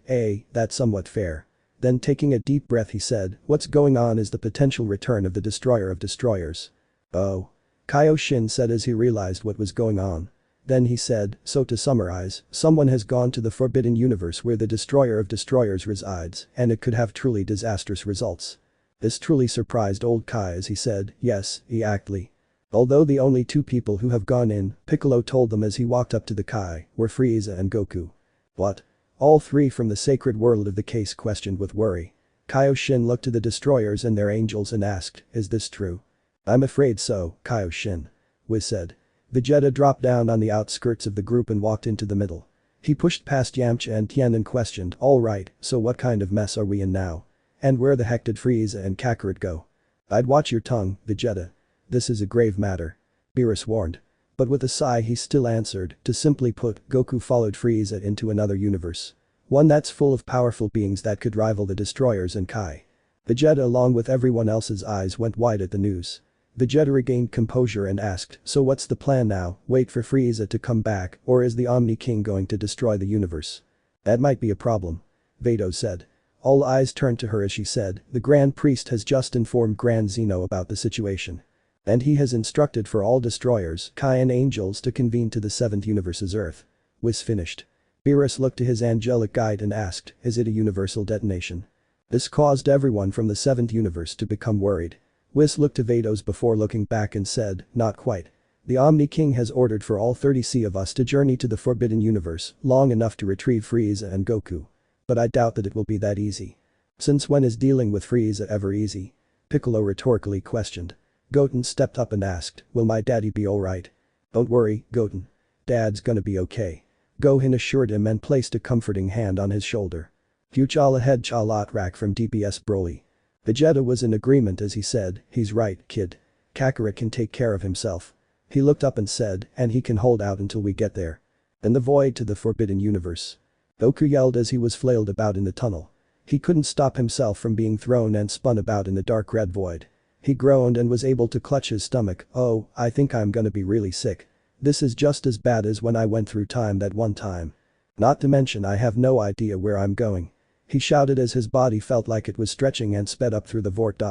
that's somewhat fair. Then taking a deep breath he said, what's going on is the potential return of the Destroyer of Destroyers. Oh. Kaioshin said as he realized what was going on. Then he said, so to summarize, someone has gone to the Forbidden Universe where the Destroyer of Destroyers resides, and it could have truly disastrous results. This truly surprised Old Kai as he said, yes, exactly. Although the only 2 people who have gone in, Piccolo told them as he walked up to the Kai, were Frieza and Goku. What? All 3 from the sacred world of the case questioned with worry. Kaioshin looked to the destroyers and their angels and asked, is this true? I'm afraid so, Kaioshin. Whis said. Vegeta dropped down on the outskirts of the group and walked into the middle. He pushed past Yamcha and Tien and questioned, alright, so what kind of mess are we in now? And where the heck did Frieza and Kakarot go? I'd watch your tongue, Vegeta. This is a grave matter. Beerus warned. But with a sigh he still answered, to simply put, Goku followed Frieza into another universe. One that's full of powerful beings that could rival the destroyers and Kai. Vegeta along with everyone else's eyes went wide at the news. Vegeta regained composure and asked, so what's the plan now, wait for Frieza to come back, or is the Omni King going to destroy the universe? That might be a problem. Vado said. All eyes turned to her as she said, the Grand Priest has just informed Grand Zeno about the situation. And he has instructed for all destroyers, Kai and angels to convene to the 7th universe's Earth. Whis finished. Beerus looked to his angelic guide and asked, is it a universal detonation? This caused everyone from the 7th universe to become worried. Whis looked to Vados before looking back and said, not quite. The Omni King has ordered for all 30C of us to journey to the Forbidden Universe, long enough to retrieve Frieza and Goku. But I doubt that it will be that easy. Since when is dealing with Frieza ever easy? Piccolo rhetorically questioned. Goten stepped up and asked, will my daddy be alright? Don't worry, Goten. Dad's gonna be okay. Gohan assured him and placed a comforting hand on his shoulder. Fuchala head Chalatrak from DBS Broly. Vegeta was in agreement as he said, he's right, kid. Kakarot can take care of himself. He looked up and said, and he can hold out until we get there. In the void to the Forbidden Universe. Goku yelled as he was flailed about in the tunnel. He couldn't stop himself from being thrown and spun about in the dark red void. He groaned and was able to clutch his stomach, oh, I think I'm gonna be really sick. This is just as bad as when I went through time that one time. Not to mention I have no idea where I'm going. He shouted as his body felt like it was stretching and sped up through the vort.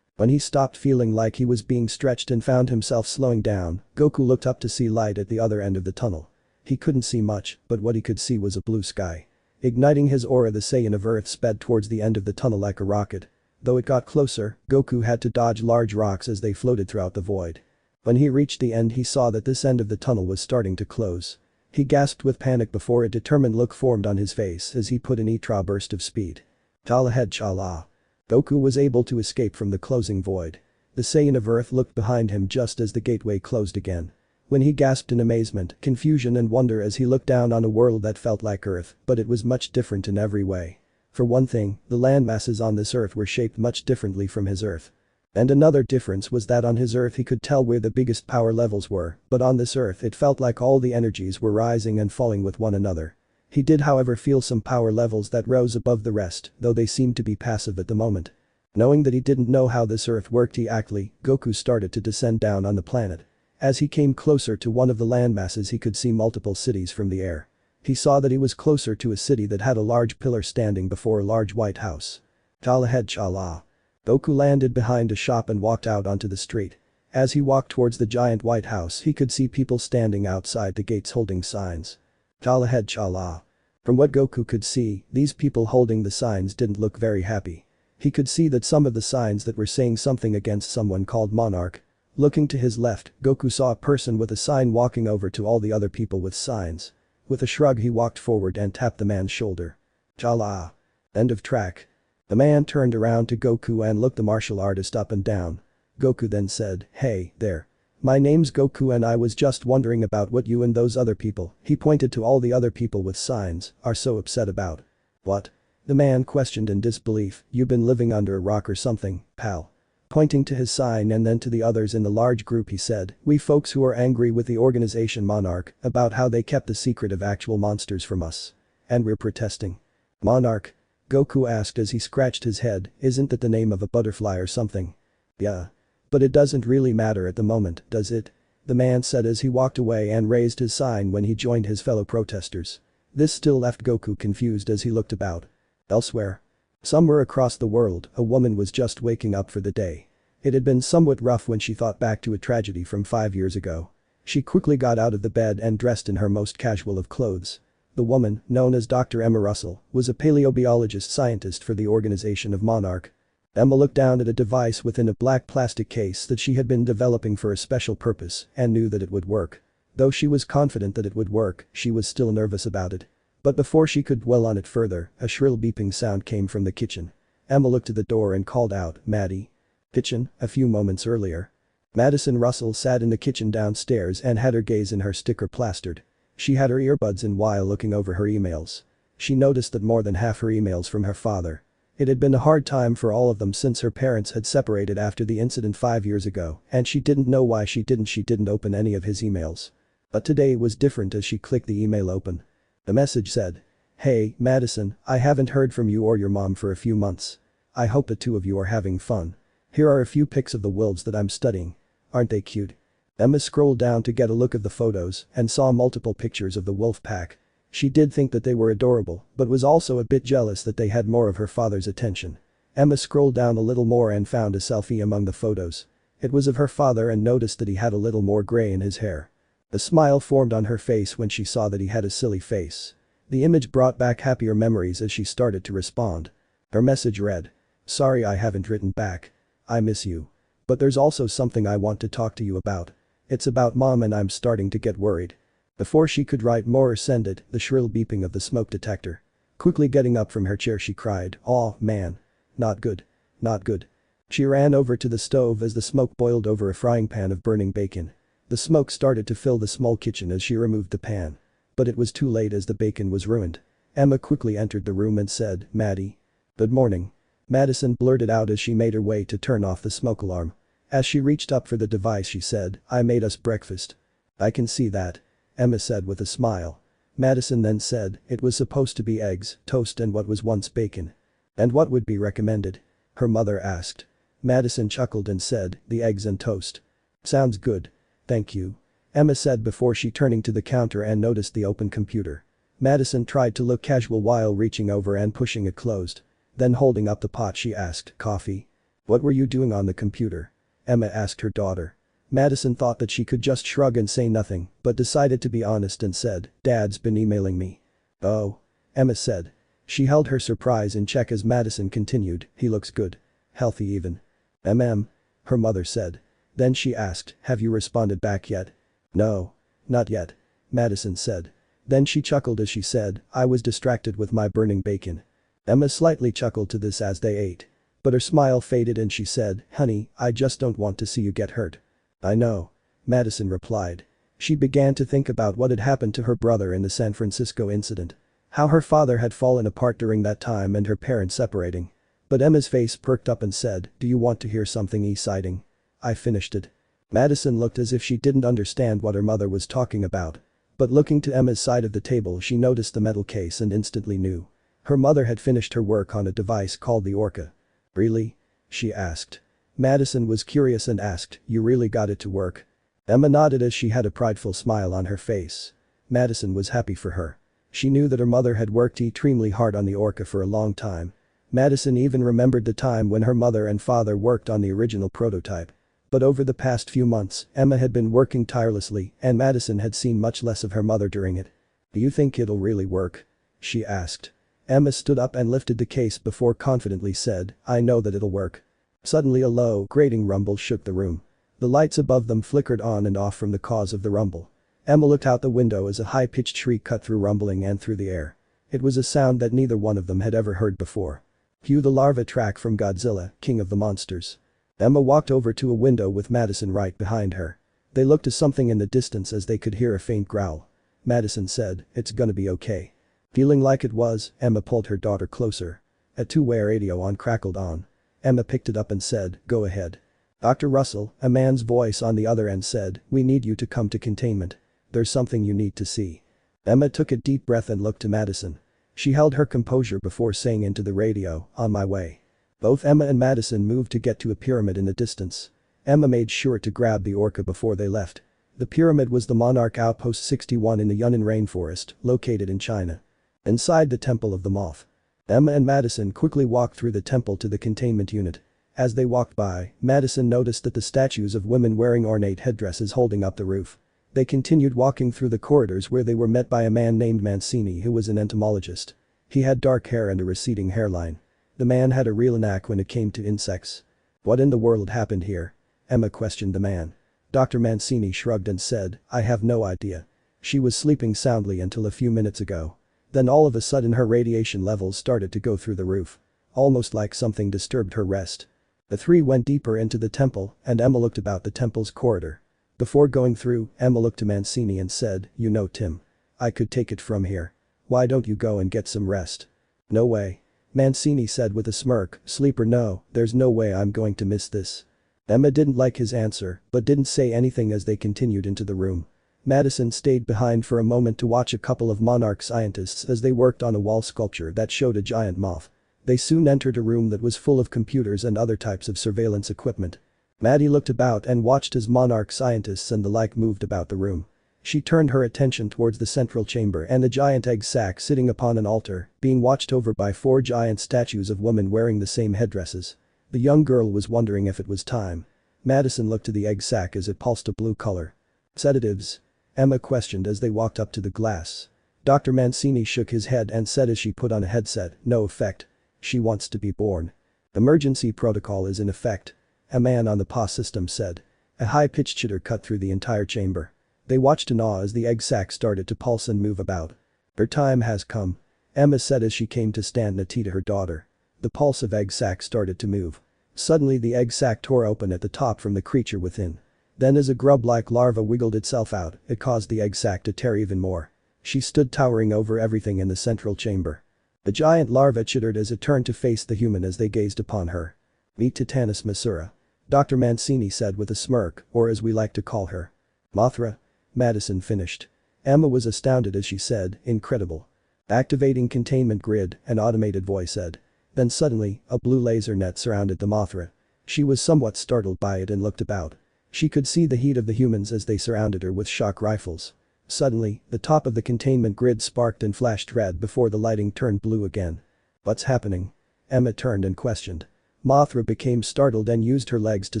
When he stopped feeling like he was being stretched and found himself slowing down, Goku looked up to see light at the other end of the tunnel. He couldn't see much, but what he could see was a blue sky. Igniting his aura, the Saiyan of Earth sped towards the end of the tunnel like a rocket. Though it got closer, Goku had to dodge large rocks as they floated throughout the void. When he reached the end he saw that this end of the tunnel was starting to close. He gasped with panic before a determined look formed on his face as he put an Etra burst of speed. Chala head Chala. Goku was able to escape from the closing void. The Saiyan of Earth looked behind him just as the gateway closed again. When he gasped in amazement, confusion and wonder as he looked down on a world that felt like Earth, but it was much different in every way. For one thing, the landmasses on this Earth were shaped much differently from his Earth. And another difference was that on his Earth he could tell where the biggest power levels were, but on this Earth it felt like all the energies were rising and falling with one another. He did however feel some power levels that rose above the rest, though they seemed to be passive at the moment. Knowing that he didn't know how this Earth worked Goku started to descend down on the planet. As he came closer to one of the landmasses he could see multiple cities from the air. He saw that he was closer to a city that had a large pillar standing before a large white house. Chala ahead chala. Goku landed behind a shop and walked out onto the street. As he walked towards the giant white house he could see people standing outside the gates holding signs. Chala ahead chala. From what Goku could see, these people holding the signs didn't look very happy. He could see that some of the signs that were saying something against someone called Monarch. Looking to his left, Goku saw a person with a sign walking over to all the other people with signs. With a shrug he walked forward and tapped the man's shoulder. Chala. End of track. The man turned around to Goku and looked the martial artist up and down. Goku then said, "Hey, there. My name's Goku and I was just wondering about what you and those other people," he pointed to all the other people with signs, "are so upset about." "What?" The man questioned in disbelief, "You been living under a rock or something, pal?" Pointing to his sign and then to the others in the large group he said, "We folks who are angry with the organization Monarch about how they kept the secret of actual monsters from us. And we're protesting." "Monarch?" Goku asked as he scratched his head, "Isn't that the name of a butterfly or something?" "Yeah. But it doesn't really matter at the moment, does it?" The man said as he walked away and raised his sign when he joined his fellow protesters. This still left Goku confused as he looked about. Elsewhere. Somewhere across the world, a woman was just waking up for the day. It had been somewhat rough when she thought back to a tragedy from 5 years ago. She quickly got out of the bed and dressed in her most casual of clothes. The woman, known as Dr. Emma Russell, was a paleobiologist scientist for the organization of Monarch. Emma looked down at a device within a black plastic case that she had been developing for a special purpose and knew that it would work. Though she was confident that it would work, she was still nervous about it. But before she could dwell on it further, a shrill beeping sound came from the kitchen. Emma looked to the door and called out, "Maddie." Kitchen, a few moments earlier. Madison Russell sat in the kitchen downstairs and had her gaze in her sticker plastered. She had her earbuds in while looking over her emails. She noticed that more than half her emails from her father. It had been a hard time for all of them since her parents had separated after the incident 5 years ago and she didn't know why she didn't open any of his emails. But today was different as she clicked the email open. The message said, "Hey, Madison, I haven't heard from you or your mom for a few months. I hope the two of you are having fun. Here are a few pics of the wolves that I'm studying. Aren't they cute?" Emma scrolled down to get a look of the photos and saw multiple pictures of the wolf pack. She did think that they were adorable, but was also a bit jealous that they had more of her father's attention. Emma scrolled down a little more and found a selfie among the photos. It was of her father and noticed that he had a little more gray in his hair. A smile formed on her face when she saw that he had a silly face. The image brought back happier memories as she started to respond. Her message read, "Sorry I haven't written back. I miss you. But there's also something I want to talk to you about. It's about mom and I'm starting to get worried." Before she could write more or send it, the shrill beeping of the smoke detector. Quickly getting up from her chair she cried, "Aw, man. Not good. Not good." She ran over to the stove as the smoke boiled over a frying pan of burning bacon. The smoke started to fill the small kitchen as she removed the pan. But it was too late as the bacon was ruined. Emma quickly entered the room and said, "Maddie." "Good morning." Madison blurted out as she made her way to turn off the smoke alarm. As she reached up for the device she said, "I made us breakfast." "I can see that," Emma said with a smile. Madison then said, "It was supposed to be eggs, toast and what was once bacon." "And what would be recommended?" her mother asked. Madison chuckled and said, "The eggs and toast." "Sounds good. Thank you," Emma said before she turning to the counter and noticed the open computer. Madison tried to look casual while reaching over and pushing it closed. Then holding up the pot she asked, "Coffee?" "What were you doing on the computer?" Emma asked her daughter. Madison thought that she could just shrug and say nothing, but decided to be honest and said, "Dad's been emailing me." "Oh?" Emma said. She held her surprise in check as Madison continued, "He looks good. Healthy even." Her mother said. Then she asked, "Have you responded back yet?" "No. Not yet," Madison said. Then she chuckled as she said, "I was distracted with my burning bacon." Emma slightly chuckled to this as they ate. But her smile faded and she said, "Honey, I just don't want to see you get hurt." "I know," Madison replied. She began to think about what had happened to her brother in the San Francisco incident. How her father had fallen apart during that time and her parents separating. But Emma's face perked up and said, "Do you want to hear something exciting? I finished it." Madison looked as if she didn't understand what her mother was talking about. But looking to Emma's side of the table she noticed the metal case and instantly knew. Her mother had finished her work on a device called the Orca. "Really?" she asked. Madison was curious and asked, "You really got it to work?" Emma nodded as she had a prideful smile on her face. Madison was happy for her. She knew that her mother had worked extremely hard on the Orca for a long time. Madison even remembered the time when her mother and father worked on the original prototype. But over the past few months, Emma had been working tirelessly and Madison had seen much less of her mother during it. "Do you think it'll really work?" she asked. Emma stood up and lifted the case before confidently said, "I know that it'll work." Suddenly a low, grating rumble shook the room. The lights above them flickered on and off from the cause of the rumble. Emma looked out the window as a high-pitched shriek cut through rumbling and through the air. It was a sound that neither one of them had ever heard before. Cue the larva track from Godzilla, King of the Monsters. Emma walked over to a window with Madison right behind her. They looked to something in the distance as they could hear a faint growl. Madison said, "It's gonna be okay." Feeling like it was, Emma pulled her daughter closer. A two-way radio on crackled on. Emma picked it up and said, "Go ahead." "Dr. Russell," a man's voice on the other end said, "We need you to come to containment. There's something you need to see." Emma took a deep breath and looked to Madison. She held her composure before saying into the radio, "On my way." Both Emma and Madison moved to get to a pyramid in the distance. Emma made sure to grab the Orca before they left. The pyramid was the Monarch Outpost 61 in the Yunnan rainforest, located in China. Inside the Temple of the Moth. Emma and Madison quickly walked through the temple to the containment unit. As they walked by, Madison noticed that the statues of women wearing ornate headdresses holding up the roof. They continued walking through the corridors where they were met by a man named Mancini who was an entomologist. He had dark hair and a receding hairline. The man had a real knack when it came to insects. "What in the world happened here?" Emma questioned the man. Dr. Mancini shrugged and said, "I have no idea. She was sleeping soundly until a few minutes ago. Then all of a sudden her radiation levels started to go through the roof. Almost like something disturbed her rest." The three went deeper into the temple and Emma looked about the temple's corridor. Before going through, Emma looked to Mancini and said, "You know Tim. I could take it from here. Why don't you go and get some rest?" "No way." Mancini said with a smirk, "Sleep or no, there's no way I'm going to miss this." Emma didn't like his answer, but didn't say anything as they continued into the room. Madison stayed behind for a moment to watch a couple of Monarch scientists as they worked on a wall sculpture that showed a giant moth. They soon entered a room that was full of computers and other types of surveillance equipment. Maddie looked about and watched as Monarch scientists and the like moved about the room. She turned her attention towards the central chamber and a giant egg sac sitting upon an altar, being watched over by four giant statues of women wearing the same headdresses. The young girl was wondering if it was time. Madison looked to the egg sac as it pulsed a blue color. "Sedatives?" Emma questioned as they walked up to the glass. Dr. Mancini shook his head and said as she put on a headset, "No effect. She wants to be born. Emergency protocol is in effect." A man on the PA system said. A high-pitched chitter cut through the entire chamber. They watched in awe as the egg sac started to pulse and move about. "Her time has come," Emma said as she came to stand Nati to her daughter. The pulse of egg sac started to move. Suddenly the egg sac tore open at the top from the creature within. Then as a grub-like larva wiggled itself out, it caused the egg sac to tear even more. She stood towering over everything in the central chamber. The giant larva chittered as it turned to face the human as they gazed upon her. "Meet Titanus Masura," Dr. Mancini said with a smirk, or as we like to call her, Mothra. Madison finished. Emma was astounded as she said, "Incredible." "Activating containment grid," an automated voice said. Then suddenly, a blue laser net surrounded the Mothra. She was somewhat startled by it and looked about. She could see the heat of the humans as they surrounded her with shock rifles. Suddenly, the top of the containment grid sparked and flashed red before the lighting turned blue again. "What's happening?" Emma turned and questioned. Mothra became startled and used her legs to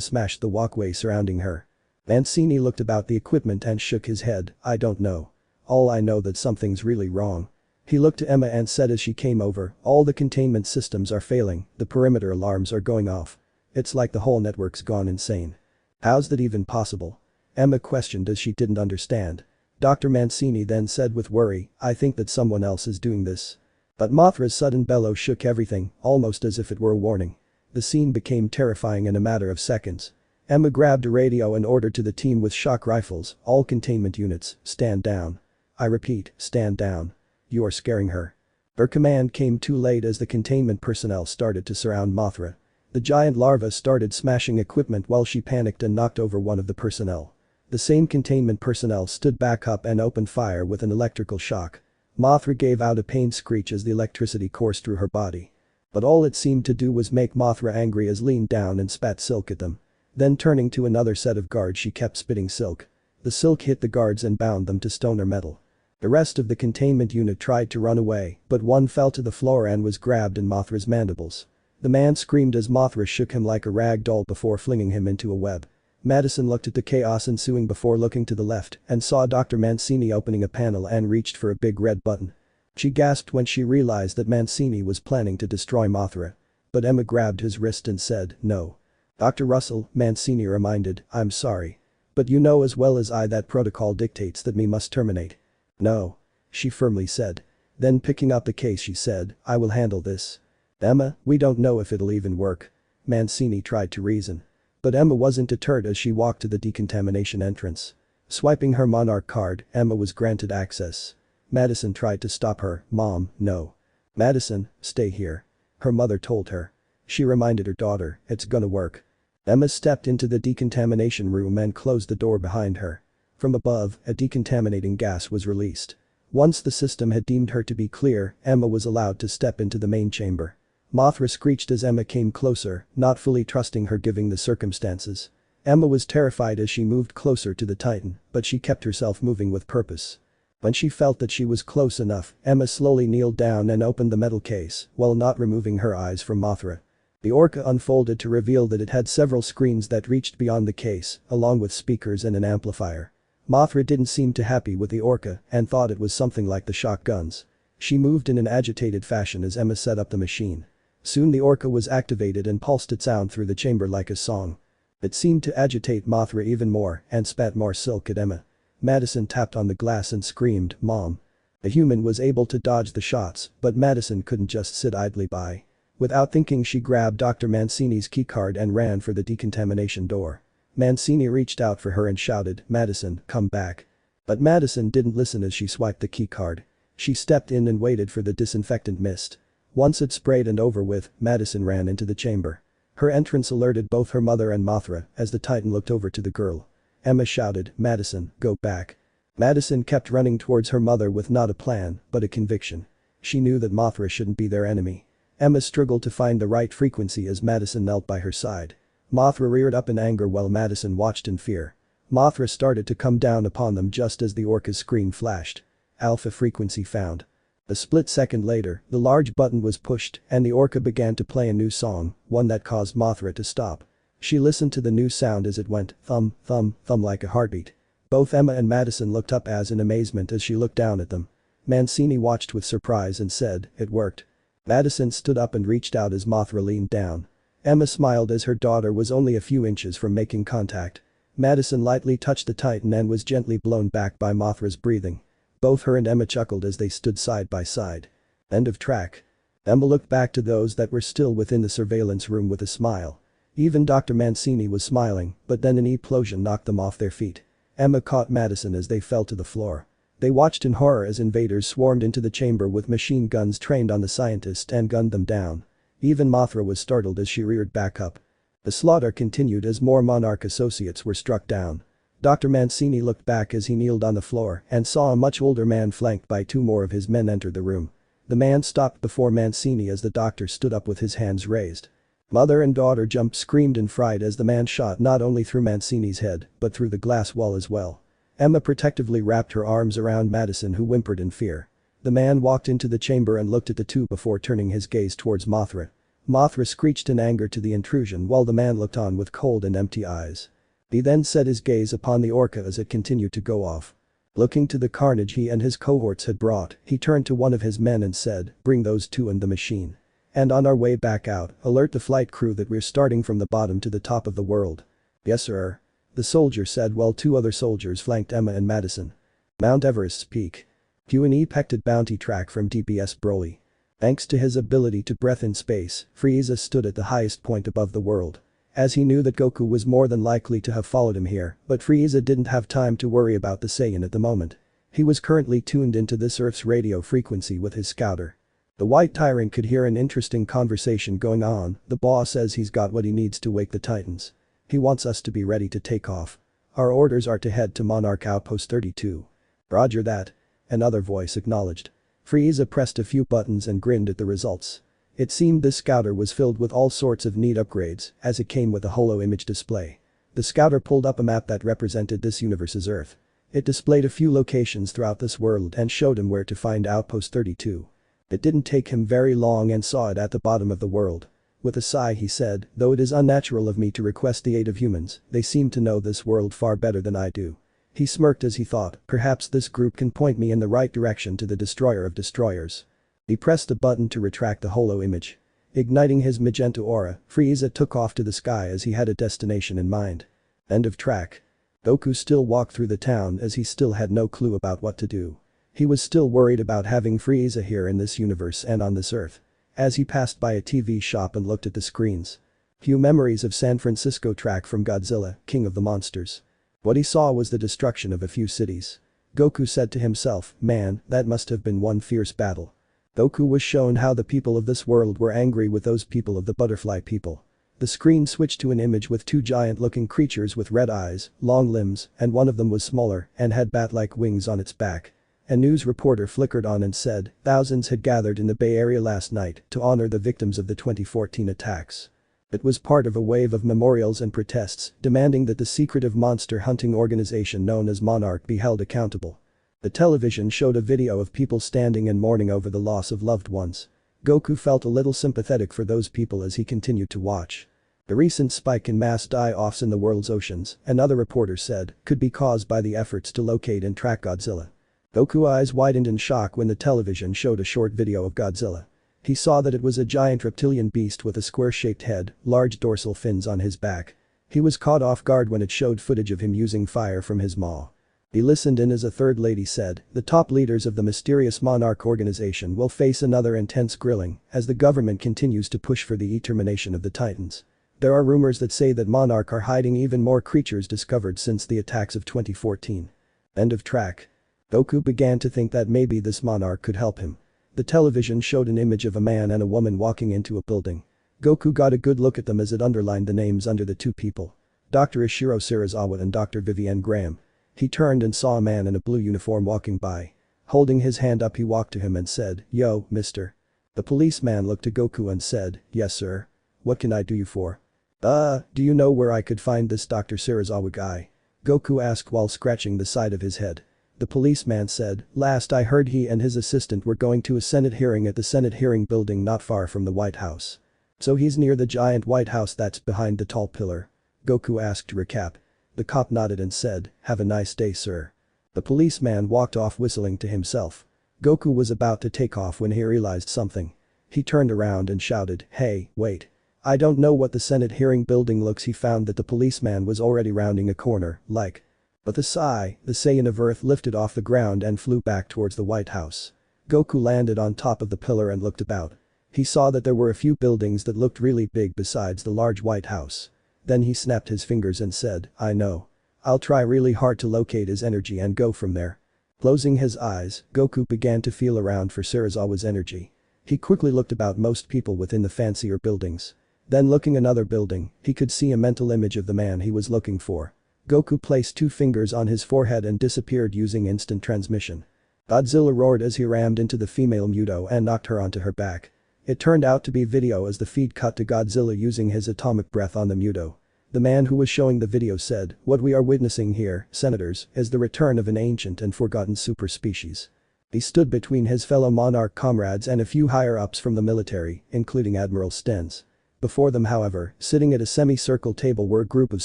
smash the walkway surrounding her. Mancini looked about the equipment and shook his head, "I don't know. All I know that something's really wrong." He looked to Emma and said as she came over, "All the containment systems are failing, the perimeter alarms are going off. It's like the whole network's gone insane." "How's that even possible?" Emma questioned as she didn't understand. Dr. Mancini then said with worry, "I think that someone else is doing this." But Mothra's sudden bellow shook everything, almost as if it were a warning. The scene became terrifying in a matter of seconds. Emma grabbed a radio and ordered to the team with shock rifles, all containment units, stand down. I repeat, stand down. You are scaring her. Her command came too late as the containment personnel started to surround Mothra. The giant larva started smashing equipment while she panicked and knocked over one of the personnel. The same containment personnel stood back up and opened fire with an electrical shock. Mothra gave out a pained screech as the electricity coursed through her body. But all it seemed to do was make Mothra angry as leaned down and spat silk at them. Then turning to another set of guards she kept spitting silk. The silk hit the guards and bound them to stone or metal. The rest of the containment unit tried to run away, but one fell to the floor and was grabbed in Mothra's mandibles. The man screamed as Mothra shook him like a rag doll before flinging him into a web. Madison looked at the chaos ensuing before looking to the left and saw Dr. Mancini opening a panel and reached for a big red button. She gasped when she realized that Mancini was planning to destroy Mothra. But Emma grabbed his wrist and said, "No. Dr. Russell," Mancini reminded, "I'm sorry. But you know as well as I that protocol dictates that we must terminate." "No," she firmly said. Then picking up the case she said, "I will handle this." "Emma, we don't know if it'll even work." Mancini tried to reason. But Emma wasn't deterred as she walked to the decontamination entrance. Swiping her Monarch card, Emma was granted access. Madison tried to stop her, "Mom, no. Madison, stay here." Her mother told her. She reminded her daughter, "It's gonna work." Emma stepped into the decontamination room and closed the door behind her. From above, a decontaminating gas was released. Once the system had deemed her to be clear, Emma was allowed to step into the main chamber. Mothra screeched as Emma came closer, not fully trusting her given the circumstances. Emma was terrified as she moved closer to the Titan, but she kept herself moving with purpose. When she felt that she was close enough, Emma slowly kneeled down and opened the metal case, while not removing her eyes from Mothra. The orca unfolded to reveal that it had several screens that reached beyond the case, along with speakers and an amplifier. Mothra didn't seem too happy with the orca and thought it was something like the shotguns. She moved in an agitated fashion as Emma set up the machine. Soon the orca was activated and pulsed its sound through the chamber like a song. It seemed to agitate Mothra even more and spat more silk at Emma. Madison tapped on the glass and screamed, "Mom." The human was able to dodge the shots, but Madison couldn't just sit idly by. Without thinking she grabbed Dr. Mancini's keycard and ran for the decontamination door. Mancini reached out for her and shouted, "Madison, come back." But Madison didn't listen as she swiped the keycard. She stepped in and waited for the disinfectant mist. Once it sprayed and over with, Madison ran into the chamber. Her entrance alerted both her mother and Mothra as the Titan looked over to the girl. Emma shouted, "Madison, go back." Madison kept running towards her mother with not a plan, but a conviction. She knew that Mothra shouldn't be their enemy. Emma struggled to find the right frequency as Madison knelt by her side. Mothra reared up in anger while Madison watched in fear. Mothra started to come down upon them just as the orca's screen flashed. Alpha frequency found. A split second later, the large button was pushed and the orca began to play a new song, one that caused Mothra to stop. She listened to the new sound as it went thump, thump, thump like a heartbeat. Both Emma and Madison looked up in amazement as she looked down at them. Mancini watched with surprise and said, "It worked." Madison stood up and reached out as Mothra leaned down. Emma smiled as her daughter was only a few inches from making contact. Madison lightly touched the Titan and was gently blown back by Mothra's breathing. Both her and Emma chuckled as they stood side by side. End of track. Emma looked back to those that were still within the surveillance room with a smile. Even Dr. Mancini was smiling, but then an explosion knocked them off their feet. Emma caught Madison as they fell to the floor. They watched in horror as invaders swarmed into the chamber with machine guns trained on the scientist and gunned them down. Even Mothra was startled as she reared back up. The slaughter continued as more Monarch associates were struck down. Dr. Mancini looked back as he kneeled on the floor and saw a much older man flanked by two more of his men enter the room. The man stopped before Mancini as the doctor stood up with his hands raised. Mother and daughter jumped, screamed in fright as the man shot not only through Mancini's head but through the glass wall as well. Emma protectively wrapped her arms around Madison who whimpered in fear. The man walked into the chamber and looked at the two before turning his gaze towards Mothra. Mothra screeched in anger to the intrusion while the man looked on with cold and empty eyes. He then set his gaze upon the orca as it continued to go off. Looking to the carnage he and his cohorts had brought, he turned to one of his men and said, "Bring those two in the machine. And on our way back out, alert the flight crew that we're starting from the bottom to the top of the world." "Yes sir," the soldier said while two other soldiers flanked Emma and Madison. Mount Everest's peak. Q&E pected bounty track from DPS Broly. Thanks to his ability to breathe in space, Frieza stood at the highest point above the world. As he knew that Goku was more than likely to have followed him here, but Frieza didn't have time to worry about the Saiyan at the moment. He was currently tuned into this Earth's radio frequency with his scouter. The White Tyrant could hear an interesting conversation going on. The boss says he's got what he needs to wake the Titans. He wants us to be ready to take off. Our orders are to head to Monarch Outpost 32. Roger that. Another voice acknowledged. Frieza pressed a few buttons and grinned at the results. It seemed this scouter was filled with all sorts of neat upgrades, as it came with a holo image display. The scouter pulled up a map that represented this universe's Earth. It displayed a few locations throughout this world and showed him where to find Outpost 32. It didn't take him very long and saw it at the bottom of the world. With a sigh he said, though it is unnatural of me to request the aid of humans, they seem to know this world far better than I do. He smirked as he thought, perhaps this group can point me in the right direction to the destroyer of destroyers. He pressed a button to retract the holo image. Igniting his magenta aura, Frieza took off to the sky as he had a destination in mind. End of track. Goku still walked through the town as he still had no clue about what to do. He was still worried about having Frieza here in this universe and on this Earth. As he passed by a TV shop and looked at the screens. Few memories of San Francisco track from Godzilla, King of the Monsters. What he saw was the destruction of a few cities. Goku said to himself, man, that must have been one fierce battle. Goku was shown how the people of this world were angry with those people of the butterfly people. The screen switched to an image with two giant-looking creatures with red eyes, long limbs, and one of them was smaller and had bat-like wings on its back. A news reporter flickered on and said, thousands had gathered in the Bay Area last night to honor the victims of the 2014 attacks. It was part of a wave of memorials and protests demanding that the secretive monster hunting organization known as Monarch be held accountable. The television showed a video of people standing and mourning over the loss of loved ones. Goku felt a little sympathetic for those people as he continued to watch. The recent spike in mass die-offs in the world's oceans, another reporter said, could be caused by the efforts to locate and track Godzilla. Goku's eyes widened in shock when the television showed a short video of Godzilla. He saw that it was a giant reptilian beast with a square-shaped head, large dorsal fins on his back. He was caught off guard when it showed footage of him using fire from his maw. He listened in as a third lady said, the top leaders of the mysterious Monarch organization will face another intense grilling as the government continues to push for the extermination of the Titans. There are rumors that say that Monarch are hiding even more creatures discovered since the attacks of 2014. End of track. Goku began to think that maybe this Monarch could help him. The television showed an image of a man and a woman walking into a building. Goku got a good look at them as it underlined the names under the two people. Dr. Ishiro Serizawa and Dr. Vivienne Graham. He turned and saw a man in a blue uniform walking by. Holding his hand up he walked to him and said, yo, mister. The policeman looked at Goku and said, yes sir. What can I do you for? Do you know where I could find this Dr. Serizawa guy? Goku asked while scratching the side of his head. The policeman said, last I heard he and his assistant were going to a Senate hearing at the Senate hearing building not far from the White House. So he's near the giant White House that's behind the tall pillar? Goku asked to recap. The cop nodded and said, have a nice day sir. The policeman walked off whistling to himself. Goku was about to take off when he realized something. He turned around and shouted, hey, wait. I don't know what the Senate hearing building looks. He found that the policeman was already rounding a corner, like. But the Saiyan of Earth lifted off the ground and flew back towards the White House. Goku landed on top of the pillar and looked about. He saw that there were a few buildings that looked really big besides the large White House. Then he snapped his fingers and said, I know. I'll try really hard to locate his energy and go from there. Closing his eyes, Goku began to feel around for Serizawa's energy. He quickly looked about most people within the fancier buildings. Then looking another building, he could see a mental image of the man he was looking for. Goku placed two fingers on his forehead and disappeared using instant transmission. Godzilla roared as he rammed into the female Muto and knocked her onto her back. It turned out to be video as the feed cut to Godzilla using his atomic breath on the Muto. The man who was showing the video said, what we are witnessing here, senators, is the return of an ancient and forgotten super species. He stood between his fellow Monarch comrades and a few higher-ups from the military, including Admiral Stenz. Before them however, sitting at a semicircle table were a group of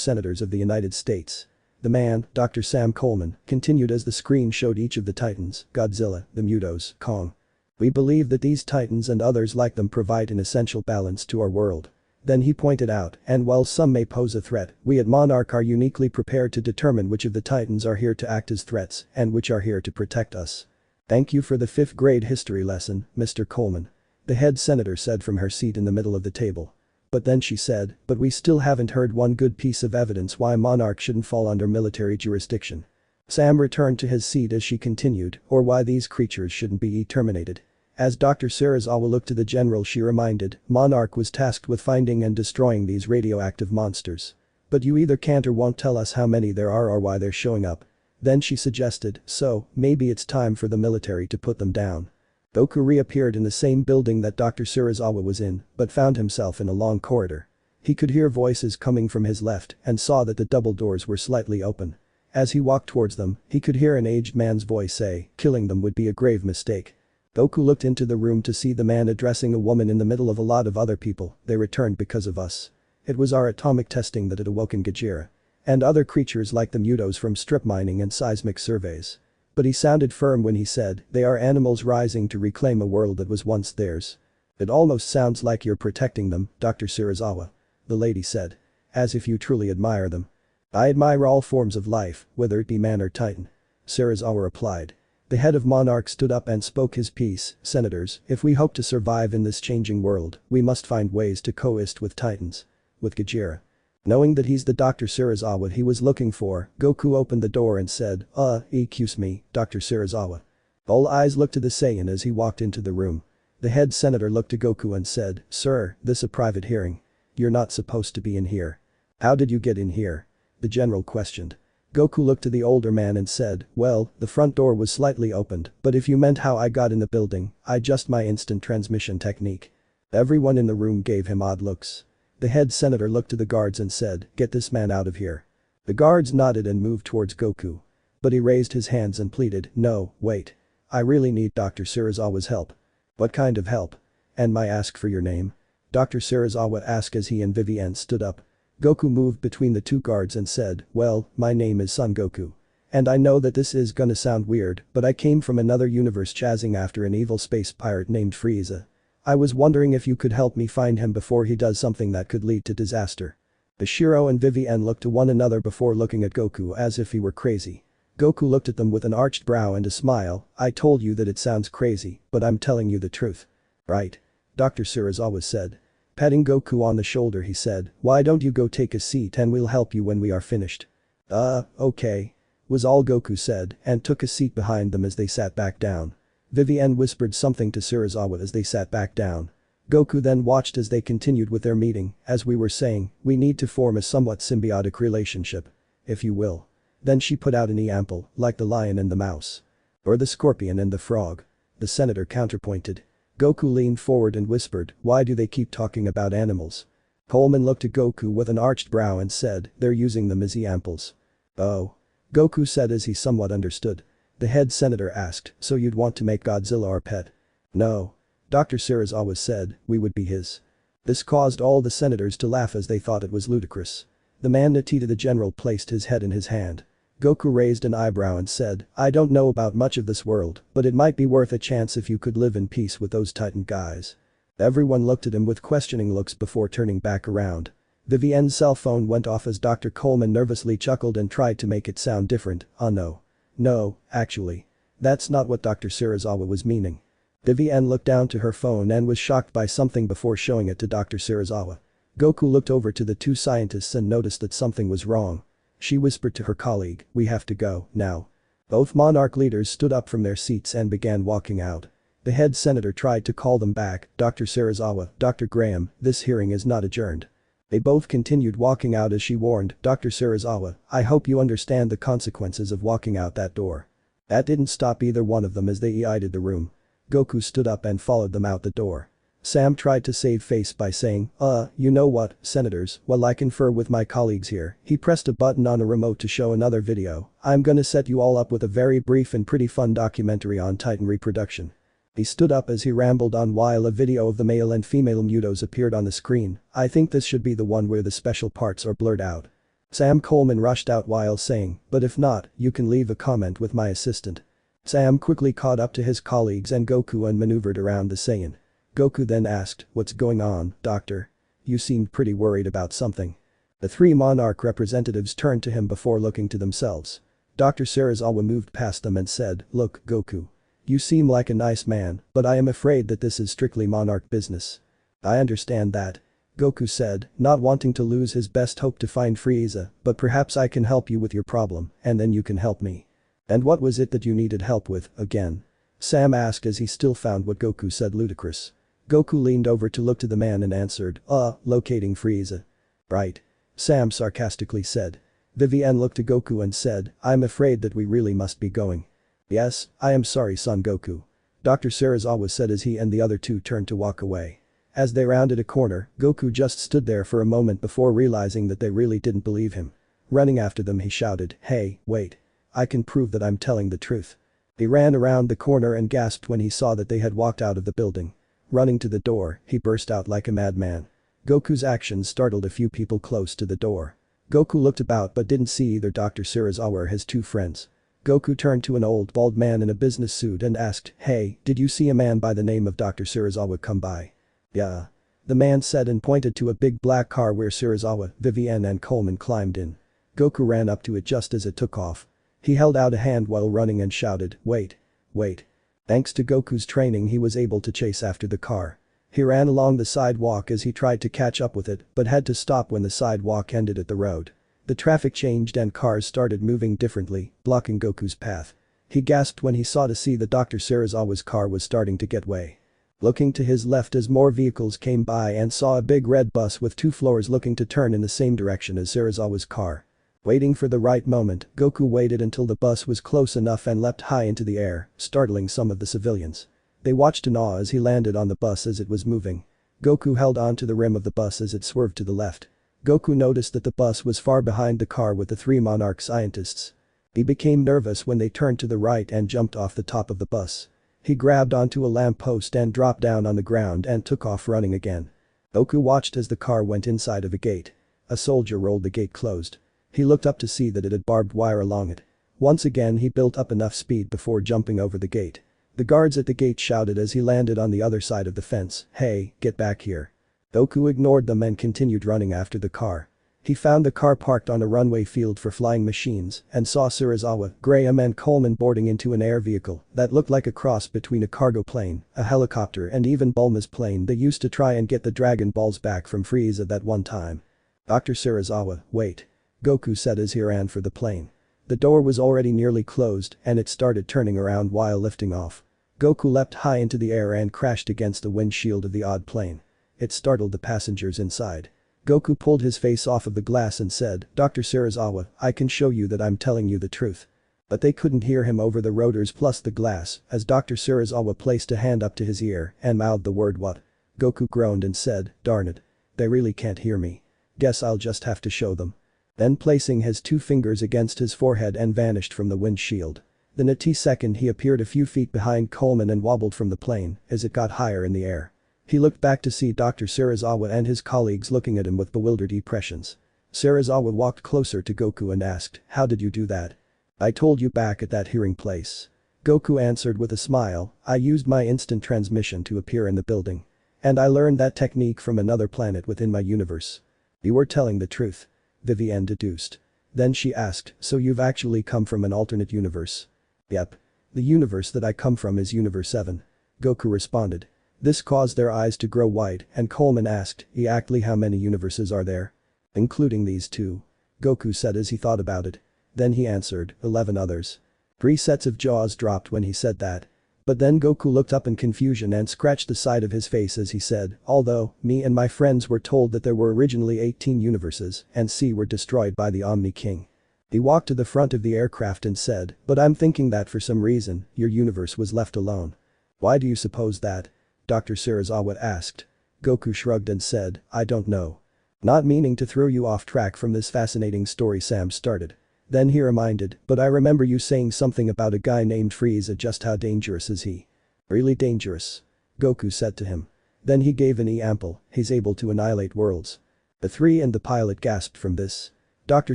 senators of the United States. The man, Dr. Sam Coleman, continued as the screen showed each of the Titans, Godzilla, the Mutos, Kong. We believe that these Titans and others like them provide an essential balance to our world. Then he pointed out, and while some may pose a threat, we at Monarch are uniquely prepared to determine which of the Titans are here to act as threats and which are here to protect us. Thank you for the 5th grade history lesson, Mr. Coleman. the head senator said from her seat in the middle of the table. But then she said, but we still haven't heard one good piece of evidence why Monarch shouldn't fall under military jurisdiction. Sam returned to his seat as she continued, or why these creatures shouldn't be terminated. As Dr. Serizawa looked to the general, she reminded, Monarch was tasked with finding and destroying these radioactive monsters. But you either can't or won't tell us how many there are or why they're showing up. Then she suggested, so, maybe it's time for the military to put them down. Goku reappeared in the same building that Dr. Serizawa was in, but found himself in a long corridor. He could hear voices coming from his left and saw that the double doors were slightly open. As he walked towards them, he could hear an aged man's voice say, killing them would be a grave mistake. Goku looked into the room to see the man addressing a woman in the middle of a lot of other people. They returned because of us. It was our atomic testing that had awoken Gojira. And other creatures like the Mutos from strip mining and seismic surveys. But he sounded firm when he said, they are animals rising to reclaim a world that was once theirs. It almost sounds like you're protecting them, Dr. Serizawa. The lady said. As if you truly admire them. I admire all forms of life, whether it be man or titan. Serizawa replied. The head of Monarch stood up and spoke his piece, Senators, if we hope to survive in this changing world, we must find ways to coexist with titans. With Gojira. Knowing that he's the Dr. Serizawa he was looking for, Goku opened the door and said, excuse me, Dr. Serizawa. All eyes looked to the Saiyan as he walked into the room. The head senator looked to Goku and said, Sir, this a private hearing. You're not supposed to be in here. How did you get in here? The general questioned. Goku looked to the older man and said, well, the front door was slightly opened, but if you meant how I got in the building, I just my instant transmission technique. Everyone in the room gave him odd looks. The head senator looked to the guards and said, get this man out of here. The guards nodded and moved towards Goku. But he raised his hands and pleaded, no, wait. I really need Dr. Serizawa's help. What kind of help? And may I ask for your name? Dr. Serizawa asked as he and Vivienne stood up. Goku moved between the two guards and said, well, my name is Son Goku. And I know that this is gonna sound weird, but I came from another universe chasing after an evil space pirate named Frieza. I was wondering if you could help me find him before he does something that could lead to disaster. Bashiro and Vivienne looked to one another before looking at Goku as if he were crazy. Goku looked at them with an arched brow and a smile, I told you that it sounds crazy, but I'm telling you the truth. Right? Dr. Serizawa said. Patting Goku on the shoulder he said, why don't you go take a seat and we'll help you when we are finished. Okay. Was all Goku said and took a seat behind them as they sat back down. Vivienne whispered something to Serizawa as they sat back down. Goku then watched as they continued with their meeting, as we were saying, we need to form a somewhat symbiotic relationship. If you will. Then she put out an example, like the lion and the mouse. Or the scorpion and the frog. The senator counterpointed. Goku leaned forward and whispered, why do they keep talking about animals? Coleman looked at Goku with an arched brow and said, they're using them as examples. Oh. Goku said as he somewhat understood. The head senator asked, so you'd want to make Godzilla our pet? No. Dr. Serizawa said, we would be his. This caused all the senators to laugh as they thought it was ludicrous. The man Natita the general placed his head in his hand. Goku raised an eyebrow and said, I don't know about much of this world, but it might be worth a chance if you could live in peace with those Titan guys. Everyone looked at him with questioning looks before turning back around. Vivienne's cell phone went off as Dr. Coleman nervously chuckled and tried to make it sound different, no. No, actually. That's not what Dr. Serizawa was meaning. Vivienne looked down to her phone and was shocked by something before showing it to Dr. Serizawa. Goku looked over to the two scientists and noticed that something was wrong. She whispered to her colleague, we have to go, now. Both Monarch leaders stood up from their seats and began walking out. The head senator tried to call them back, Dr. Serizawa, Dr. Graham, this hearing is not adjourned. They both continued walking out as she warned, Dr. Serizawa, I hope you understand the consequences of walking out that door. That didn't stop either one of them as they eyed the room. Goku stood up and followed them out the door. Sam tried to save face by saying, you know what, senators, while I confer with my colleagues here, he pressed a button on a remote to show another video, I'm gonna set you all up with a very brief and pretty fun documentary on Titan reproduction. He stood up as he rambled on while a video of the male and female Mutos appeared on the screen, I think this should be the one where the special parts are blurred out. Sam Coleman rushed out while saying, but if not, you can leave a comment with my assistant. Sam quickly caught up to his colleagues and Goku and maneuvered around the Saiyan. Goku then asked, what's going on, doctor? You seemed pretty worried about something. The three Monarch representatives turned to him before looking to themselves. Dr. Serizawa moved past them and said, look, Goku. You seem like a nice man, but I am afraid that this is strictly monarch business. I understand that. Goku said, not wanting to lose his best hope to find Frieza, but perhaps I can help you with your problem, and then you can help me. And what was it that you needed help with, again? Sam asked as he still found what Goku said ludicrous. Goku leaned over to look to the man and answered, locating Frieza. Right. Sam sarcastically said. Vivienne looked to Goku and said, I'm afraid that we really must be going. Yes, I am sorry Son Goku. Dr. Serizawa said as he and the other two turned to walk away. As they rounded a corner, Goku just stood there for a moment before realizing that they really didn't believe him. Running after them he shouted, hey, wait. I can prove that I'm telling the truth. He ran around the corner and gasped when he saw that they had walked out of the building. Running to the door, he burst out like a madman. Goku's actions startled a few people close to the door. Goku looked about but didn't see either Dr. Serizawa or his two friends. Goku turned to an old bald man in a business suit and asked, hey, did you see a man by the name of Dr. Serizawa come by? Yeah. The man said and pointed to a big black car where Serizawa, Vivienne and Coleman climbed in. Goku ran up to it just as it took off. He held out a hand while running and shouted, wait. Wait. Thanks to Goku's training he was able to chase after the car. He ran along the sidewalk as he tried to catch up with it but had to stop when the sidewalk ended at the road. The traffic changed and cars started moving differently, blocking Goku's path. He gasped when he saw to see that Dr. Serizawa's car was starting to get way. Looking to his left as more vehicles came by and saw a big red bus with 2 floors looking to turn in the same direction as Serizawa's car. Waiting for the right moment, Goku waited until the bus was close enough and leapt high into the air, startling some of the civilians. They watched in awe as he landed on the bus as it was moving. Goku held on to the rim of the bus as it swerved to the left. Goku noticed that the bus was far behind the car with the 3 monarch scientists. He became nervous when they turned to the right and jumped off the top of the bus. He grabbed onto a lamppost and dropped down on the ground and took off running again. Goku watched as the car went inside of a gate. A soldier rolled the gate closed. He looked up to see that it had barbed wire along it. Once again he built up enough speed before jumping over the gate. The guards at the gate shouted as he landed on the other side of the fence, hey, get back here. Goku ignored them and continued running after the car. He found the car parked on a runway field for flying machines and saw Serizawa, Graham and Coleman boarding into an air vehicle that looked like a cross between a cargo plane, a helicopter and even Bulma's plane they used to try and get the Dragon Balls back from Frieza that one time. Dr. Serizawa, wait. Goku said as he ran for the plane. The door was already nearly closed and it started turning around while lifting off. Goku leapt high into the air and crashed against the windshield of the odd plane. It startled the passengers inside. Goku pulled his face off of the glass and said, Dr. Serizawa, I can show you that I'm telling you the truth. But they couldn't hear him over the rotors plus the glass as Dr. Serizawa placed a hand up to his ear and mouthed the word what. Goku groaned and said, darn it. They really can't hear me. Guess I'll just have to show them. Then placing his 2 fingers against his forehead and vanished from the windshield. Then at T-second he appeared a few feet behind Coleman and wobbled from the plane as it got higher in the air. He looked back to see Dr. Serizawa and his colleagues looking at him with bewildered expressions. Serizawa walked closer to Goku and asked, how did you do that? I told you back at that hearing place. Goku answered with a smile, I used my instant transmission to appear in the building. And I learned that technique from another planet within my universe. You were telling the truth. Vivienne deduced. Then she asked, so you've actually come from an alternate universe? Yep. The universe that I come from is Universe 7. Goku responded. This caused their eyes to grow wide and Coleman asked, exactly how many universes are there? Including these 2. Goku said as he thought about it. Then he answered, 11 others. 3 sets of jaws dropped when he said that. But then Goku looked up in confusion and scratched the side of his face as he said, although, me and my friends were told that there were originally 18 universes and were destroyed by the Omni King. He walked to the front of the aircraft and said, but I'm thinking that for some reason, your universe was left alone. Why do you suppose that? Dr. Serizawa asked. Goku shrugged and said, I don't know. Not meaning to throw you off track from this fascinating story Sam started. Then he reminded, but I remember you saying something about a guy named Frieza, just how dangerous is he? Really dangerous? Goku said to him. Then he gave an example, he's able to annihilate worlds. The 3 and the pilot gasped from this. Dr.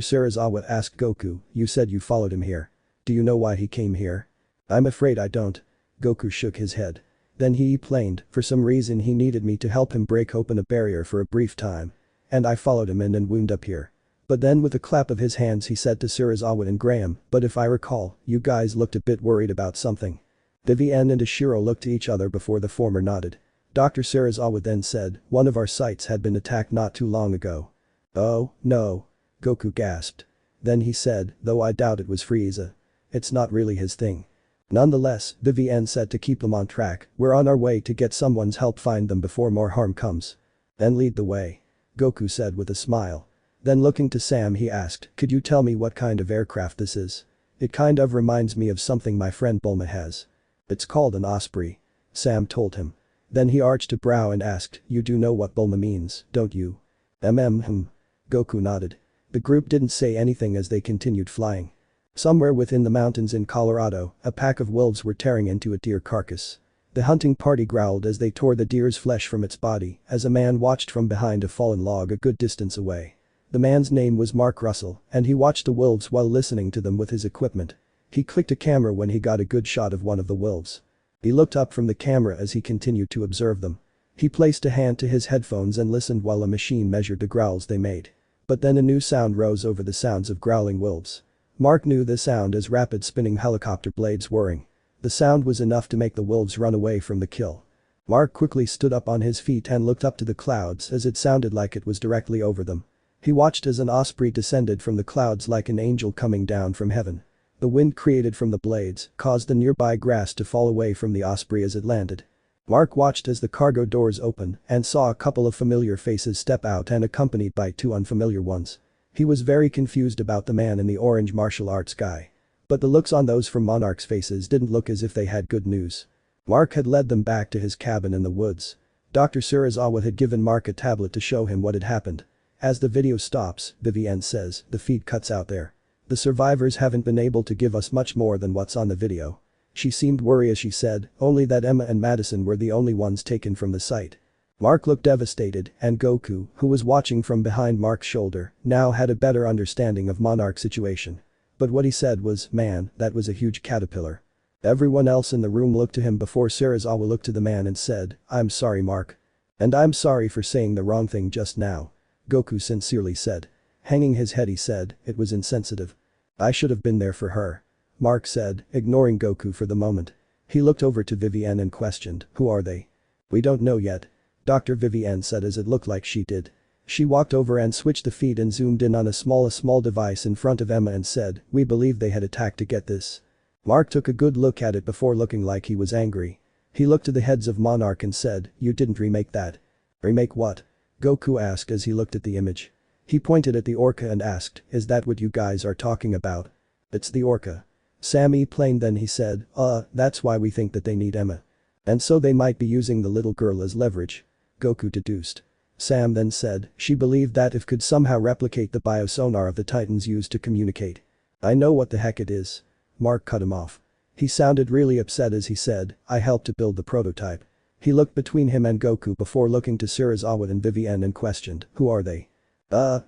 Serizawa asked Goku, you said you followed him here. Do you know why he came here? I'm afraid I don't. Goku shook his head. Then he explained, for some reason he needed me to help him break open a barrier for a brief time. And I followed him in and wound up here. But then with a clap of his hands he said to Serizawa and Graham, but if I recall, you guys looked a bit worried about something. Vivienne and Ishiro looked at each other before the former nodded. Dr. Sarazawa then said, one of our sites had been attacked not too long ago. Oh, no. Goku gasped. Then he said, though I doubt it was Frieza. It's not really his thing. Nonetheless, Vivienne said to keep them on track, we're on our way to get someone's help find them before more harm comes. Then lead the way. Goku said with a smile. Then looking to Sam he asked, could you tell me what kind of aircraft this is? It kind of reminds me of something my friend Bulma has. It's called an Osprey. Sam told him. Then he arched a brow and asked, you do know what Bulma means, don't you? Goku nodded. The group didn't say anything as they continued flying. Somewhere within the mountains in Colorado, a pack of wolves were tearing into a deer carcass. The hunting party growled as they tore the deer's flesh from its body as a man watched from behind a fallen log a good distance away. The man's name was Mark Russell and he watched the wolves while listening to them with his equipment. He clicked a camera when he got a good shot of one of the wolves. He looked up from the camera as he continued to observe them. He placed a hand to his headphones and listened while a machine measured the growls they made. But then a new sound rose over the sounds of growling wolves. Mark knew the sound as rapid spinning helicopter blades whirring. The sound was enough to make the wolves run away from the kill. Mark quickly stood up on his feet and looked up to the clouds as it sounded like it was directly over them. He watched as an osprey descended from the clouds like an angel coming down from heaven. The wind created from the blades caused the nearby grass to fall away from the osprey as it landed. Mark watched as the cargo doors opened and saw a couple of familiar faces step out and accompanied by two unfamiliar ones. He was very confused about the man in the orange martial arts guy. But the looks on those from Monarch's faces didn't look as if they had good news. Mark had led them back to his cabin in the woods. Dr. Sarazawa had given Mark a tablet to show him what had happened. As the video stops, Vivienne says, the feed cuts out there. The survivors haven't been able to give us much more than what's on the video. She seemed worried as she said, only that Emma and Madison were the only ones taken from the site. Mark looked devastated and Goku, who was watching from behind Mark's shoulder, now had a better understanding of Monarch's situation. But what he said was, man, that was a huge caterpillar. Everyone else in the room looked to him before Sarazawa looked to the man and said, I'm sorry Mark. And I'm sorry for saying the wrong thing just now. Goku sincerely said. Hanging his head he said, it was insensitive. I should have been there for her. Mark said, ignoring Goku for the moment. He looked over to Vivienne and questioned, who are they? We don't know yet. Dr. Vivienne said as it looked like she did. She walked over and switched the feed and zoomed in on a small device in front of Emma and said, we believe they had attacked to get this. Mark took a good look at it before looking like he was angry. He looked to the heads of Monarch and said, you didn't remake that. Remake what? Goku asked as he looked at the image. He pointed at the orca and asked, is that what you guys are talking about? It's the orca. Sam explained then he said, that's why we think that they need Emma. And so they might be using the little girl as leverage. Goku deduced. Sam then said, she believed that if could somehow replicate the biosonar of the Titans used to communicate. I know what the heck it is. Mark cut him off. He sounded really upset as he said, I helped to build the prototype. He looked between him and Goku before looking to Sarazawa and Vivienne and questioned, who are they?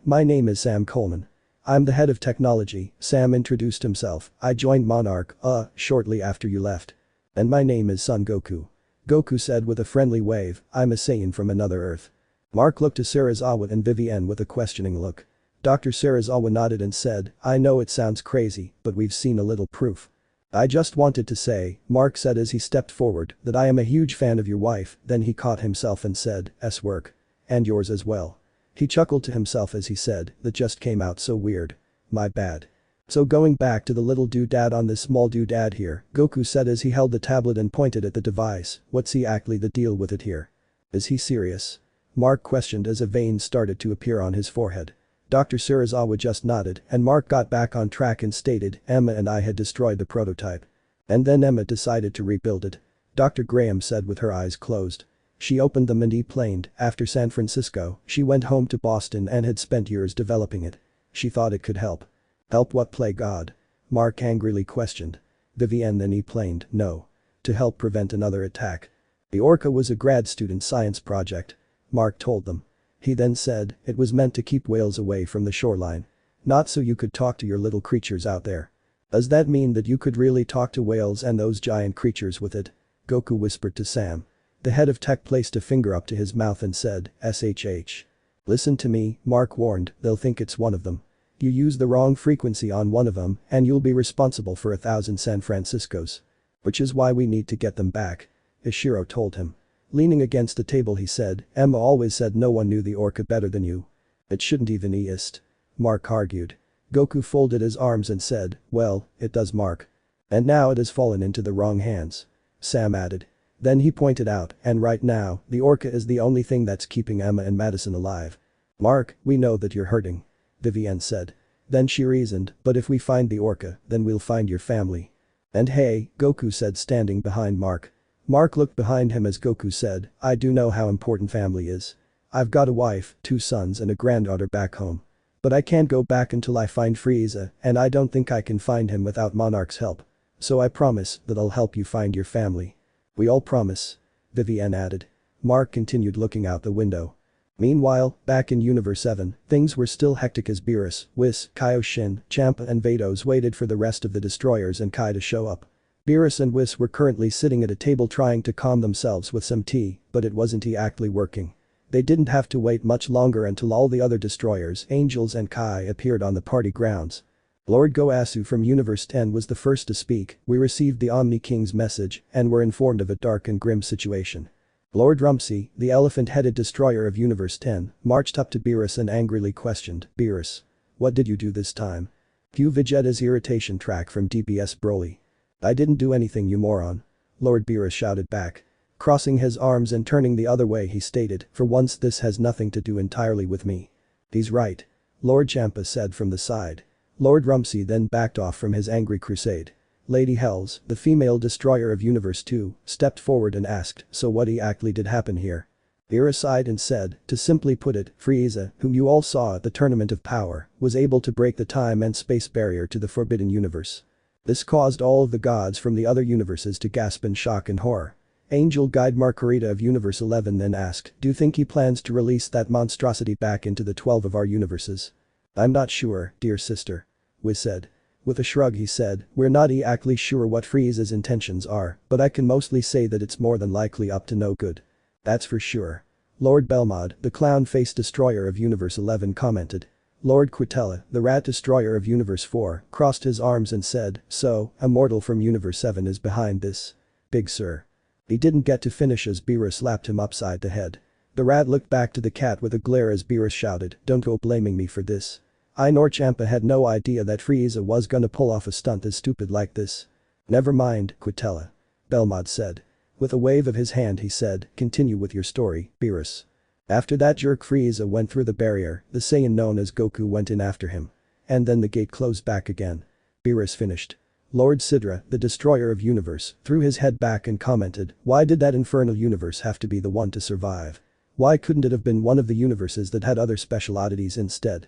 My name is Sam Coleman. I'm the head of technology, Sam introduced himself. I joined Monarch, shortly after you left. And my name is Son Goku. Goku said with a friendly wave, I'm a Saiyan from another Earth. Mark looked to Sarazawa and Vivienne with a questioning look. Dr. Sarazawa nodded and said, I know it sounds crazy, but we've seen a little proof. I just wanted to say, Mark said as he stepped forward, that I am a huge fan of your wife, then he caught himself and said, work. And yours as well. He chuckled to himself as he said, that just came out so weird. My bad. So going back to the little doodad on this small doodad here, Goku said as he held the tablet and pointed at the device, what's actually the deal with it here? Is he serious? Mark questioned as a vein started to appear on his forehead. Dr. Sarazawa just nodded and Mark got back on track and stated, Emma and I had destroyed the prototype. And then Emma decided to rebuild it. Dr. Graham said with her eyes closed. She opened them and e-planed, after San Francisco, she went home to Boston and had spent years developing it. She thought it could help. Help what, play God? Mark angrily questioned. Vivienne then e-planed, no. To help prevent another attack. The Orca was a grad student science project. Mark told them. He then said, it was meant to keep whales away from the shoreline. Not so you could talk to your little creatures out there. Does that mean that you could really talk to whales and those giant creatures with it? Goku whispered to Sam. The head of tech placed a finger up to his mouth and said, SHH. Listen to me, Mark warned, they'll think it's one of them. You use the wrong frequency on one of them and you'll be responsible for 1,000 San Franciscos. Which is why we need to get them back. Ishiro told him. Leaning against the table he said, Emma always said no one knew the orca better than you. It shouldn't even exist. Mark argued. Goku folded his arms and said, well, it does Mark. And now it has fallen into the wrong hands. Sam added. Then he pointed out, and right now, the orca is the only thing that's keeping Emma and Madison alive. Mark, we know that you're hurting. Vivienne said. Then she reasoned, but if we find the orca, then we'll find your family. And hey, Goku said standing behind Mark. Mark looked behind him as Goku said, I do know how important family is. I've got a wife, 2 sons and a granddaughter back home. But I can't go back until I find Frieza, and I don't think I can find him without Monarch's help. So I promise that I'll help you find your family. We all promise. Vivienne added. Mark continued looking out the window. Meanwhile, back in Universe 7, things were still hectic as Beerus, Whis, Kaioshin, Champa and Vados waited for the rest of the destroyers and Kai to show up. Beerus and Whis were currently sitting at a table trying to calm themselves with some tea, but it wasn't actually working. They didn't have to wait much longer until all the other destroyers, Angels and Kai appeared on the party grounds. Lord Goasu from Universe 10 was the first to speak, we received the Omni King's message and were informed of a dark and grim situation. Lord Rumsey, the elephant-headed destroyer of Universe 10, marched up to Beerus and angrily questioned, Beerus. What did you do this time? Cue Vegeta's irritation track from DBS Broly. I didn't do anything you moron. Lord Beerus shouted back. Crossing his arms and turning the other way he stated, for once this has nothing to do entirely with me. He's right. Lord Champa said from the side. Lord Rumsey then backed off from his angry crusade. Lady Hells, the female destroyer of Universe 2, stepped forward and asked, so what exactly did happen here? Beerus sighed and said, to simply put it, Frieza, whom you all saw at the Tournament of Power, was able to break the time and space barrier to the Forbidden Universe. This caused all of the gods from the other universes to gasp in shock and horror. Angel Guide Margarita of Universe 11 then asked, do you think he plans to release that monstrosity back into the 12 of our universes? I'm not sure, dear sister. Whis said. With a shrug he said, we're not exactly sure what Frieza's intentions are, but I can mostly say that it's more than likely up to no good. That's for sure. Lord Belmod, the clown-faced destroyer of Universe 11 commented. Lord Quitella, the rat destroyer of Universe 4, crossed his arms and said, so, a mortal from Universe 7 is behind this. Big sir. He didn't get to finish as Beerus slapped him upside the head. The rat looked back to the cat with a glare as Beerus shouted, don't go blaming me for this. I nor Champa had no idea that Frieza was gonna pull off a stunt as stupid like this. Never mind, Quitella. Belmod said. With a wave of his hand he said, continue with your story, Beerus. After that jerk Frieza went through the barrier, the Saiyan known as Goku went in after him. And then the gate closed back again. Beerus finished. Lord Sidra, the destroyer of universe, threw his head back and commented, why did that infernal universe have to be the one to survive? Why couldn't it have been one of the universes that had other special oddities instead?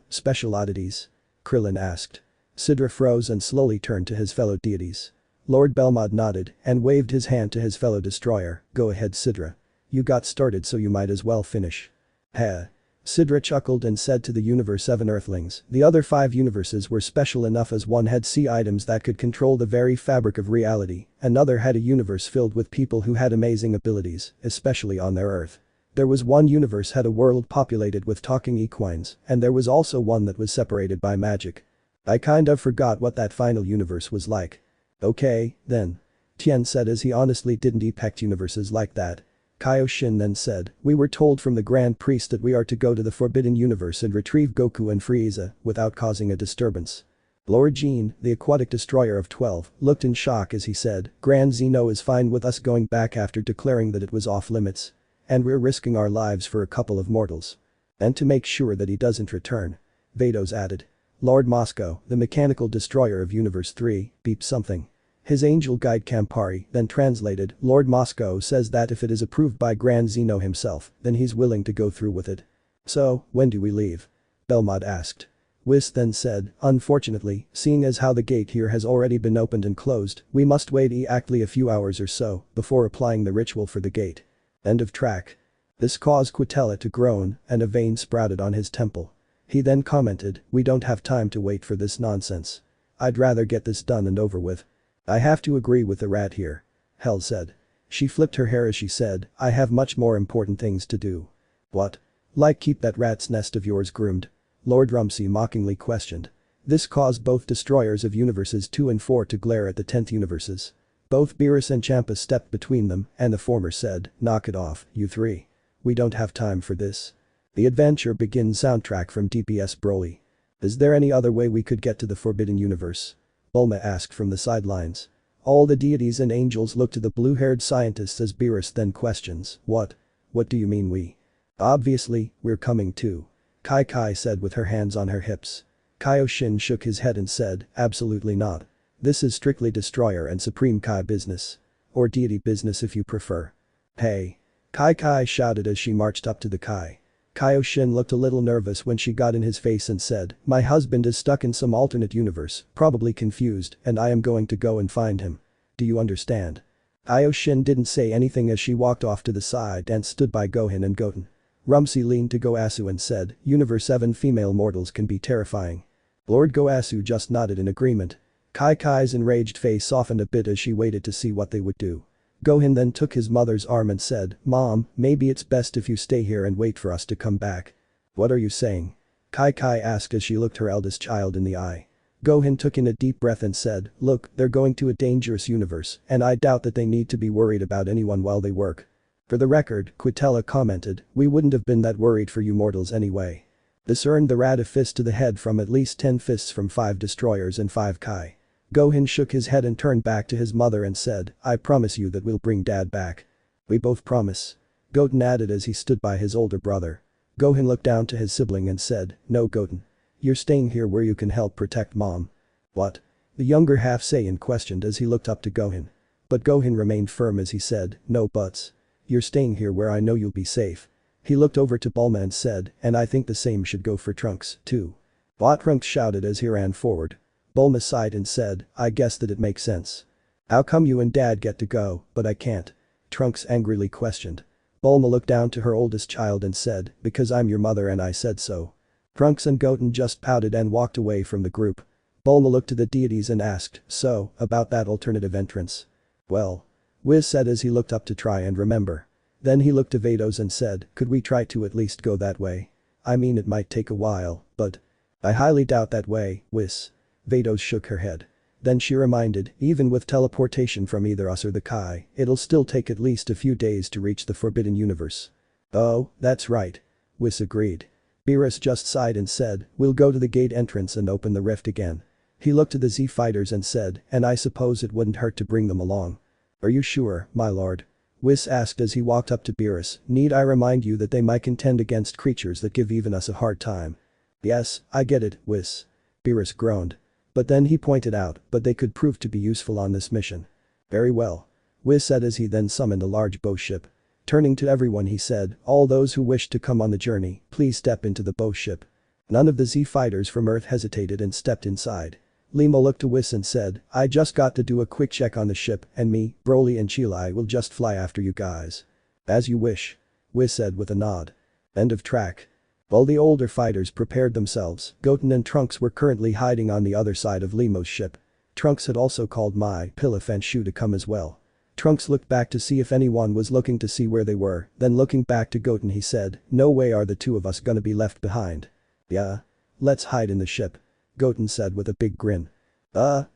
Special oddities? Krillin asked. Sidra froze and slowly turned to his fellow deities. Lord Belmod nodded and waved his hand to his fellow destroyer, go ahead Sidra. You got started so you might as well finish. Heh. Sidra chuckled and said to the Universe 7 Earthlings, the other 5 universes were special enough as one had sea items that could control the very fabric of reality, another had a universe filled with people who had amazing abilities, especially on their Earth. There was one universe had a world populated with talking equines, and there was also one that was separated by magic. I kind of forgot what that final universe was like. Okay, then. Tien said as he honestly didn't expect universes like that. Kaioshin then said, we were told from the Grand Priest that we are to go to the Forbidden Universe and retrieve Goku and Frieza without causing a disturbance. Lord Jean, the aquatic destroyer of 12, looked in shock as he said, Grand Zeno is fine with us going back after declaring that it was off limits. And we're risking our lives for a couple of mortals. And to make sure that he doesn't return. Vados added. Lord Moscow, the mechanical destroyer of Universe 3, beeped something. His angel guide Campari then translated, Lord Moscow says that if it is approved by Grand Zeno himself, then he's willing to go through with it. So, when do we leave? Belmod asked. Whis then said, unfortunately, seeing as how the gate here has already been opened and closed, we must wait exactly a few hours or so before applying the ritual for the gate. End of track. This caused Quitella to groan and a vein sprouted on his temple. He then commented, we don't have time to wait for this nonsense. I'd rather get this done and over with. I have to agree with the rat here. Hell said. She flipped her hair as she said, I have much more important things to do. What? Like keep that rat's nest of yours groomed? Lord Rumsey mockingly questioned. This caused both destroyers of universes 2 and 4 to glare at the 10th universes. Both Beerus and Champa stepped between them and the former said, "Knock it off, you three. We don't have time for this." The adventure begins. Soundtrack from DPS Broly. Is there any other way we could get to the Forbidden Universe? Bulma asked from the sidelines. All the deities and angels look to the blue-haired scientists as Beerus then questions, "What? What do you mean we?" "Obviously, we're coming too," Kai Kai said with her hands on her hips. Kaioshin shook his head and said, "Absolutely not. This is strictly Destroyer and Supreme Kai business. Or deity business if you prefer." "Hey!" Kai Kai shouted as she marched up to the Kai. Kaioshin looked a little nervous when she got in his face and said, "My husband is stuck in some alternate universe, probably confused, and I am going to go and find him. Do you understand?" Kaioshin didn't say anything as she walked off to the side and stood by Gohan and Goten. Rumsey leaned to Goasu and said, "Universe 7 female mortals can be terrifying." Lord Goasu just nodded in agreement. Kai Kai's enraged face softened a bit as she waited to see what they would do. Gohan then took his mother's arm and said, "Mom, maybe it's best if you stay here and wait for us to come back." "What are you saying?" Kai Kai asked as she looked her eldest child in the eye. Gohan took in a deep breath and said, "Look, they're going to a dangerous universe, and I doubt that they need to be worried about anyone while they work." For the record, Quitella commented, "We wouldn't have been that worried for you mortals anyway." This earned the rat a fist to the head from at least 10 fists from 5 destroyers and 5 Kai. Gohan shook his head and turned back to his mother and said, "I promise you that we'll bring Dad back." "We both promise." Goten added as he stood by his older brother. Gohan looked down to his sibling and said, "No, Goten. You're staying here where you can help protect Mom." "What?" the younger half-Saiyan questioned as he looked up to Gohan. But Gohan remained firm as he said, "No buts. You're staying here where I know you'll be safe." He looked over to Bulma and said, "And I think the same should go for Trunks, too." What? Trunks shouted as he ran forward. Bulma sighed and said, "I guess that it makes sense." "How come you and Dad get to go, but I can't?" Trunks angrily questioned. Bulma looked down to her oldest child and said, "Because I'm your mother and I said so." Trunks and Goten just pouted and walked away from the group. Bulma looked to the deities and asked, "So, about that alternative entrance?" "Well," Whis said as he looked up to try and remember. Then he looked to Vados and said, "Could we try to at least go that way? I mean it might take a while, but." "I highly doubt that way, Whis." Vados shook her head. Then she reminded, "Even with teleportation from either us or the Kai, it'll still take at least a few days to reach the Forbidden Universe." "Oh, that's right." Whis agreed. Beerus just sighed and said, "We'll go to the gate entrance and open the rift again." He looked to the Z fighters and said, "And I suppose it wouldn't hurt to bring them along." "Are you sure, my lord?" Whis asked as he walked up to Beerus. "Need I remind you that they might contend against creatures that give even us a hard time?" "Yes, I get it, Whis." Beerus groaned. But then he pointed out, "But they could prove to be useful on this mission." "Very well." Whis said as he then summoned a large bow ship. Turning to everyone he said, "All those who wish to come on the journey, please step into the bow ship." None of the Z fighters from Earth hesitated and stepped inside. Limo looked to Whis and said, "I just got to do a quick check on the ship and me, Broly and Chilai will just fly after you guys." "As you wish." Whis said with a nod. End of track. While the older fighters prepared themselves, Goten and Trunks were currently hiding on the other side of Limo's ship. Trunks had also called Mai, Pilaf and Shu to come as well. Trunks looked back to see if anyone was looking to see where they were, then looking back to Goten he said, "No way are the two of us gonna be left behind." "Yeah. Let's hide in the ship," Goten said with a big grin.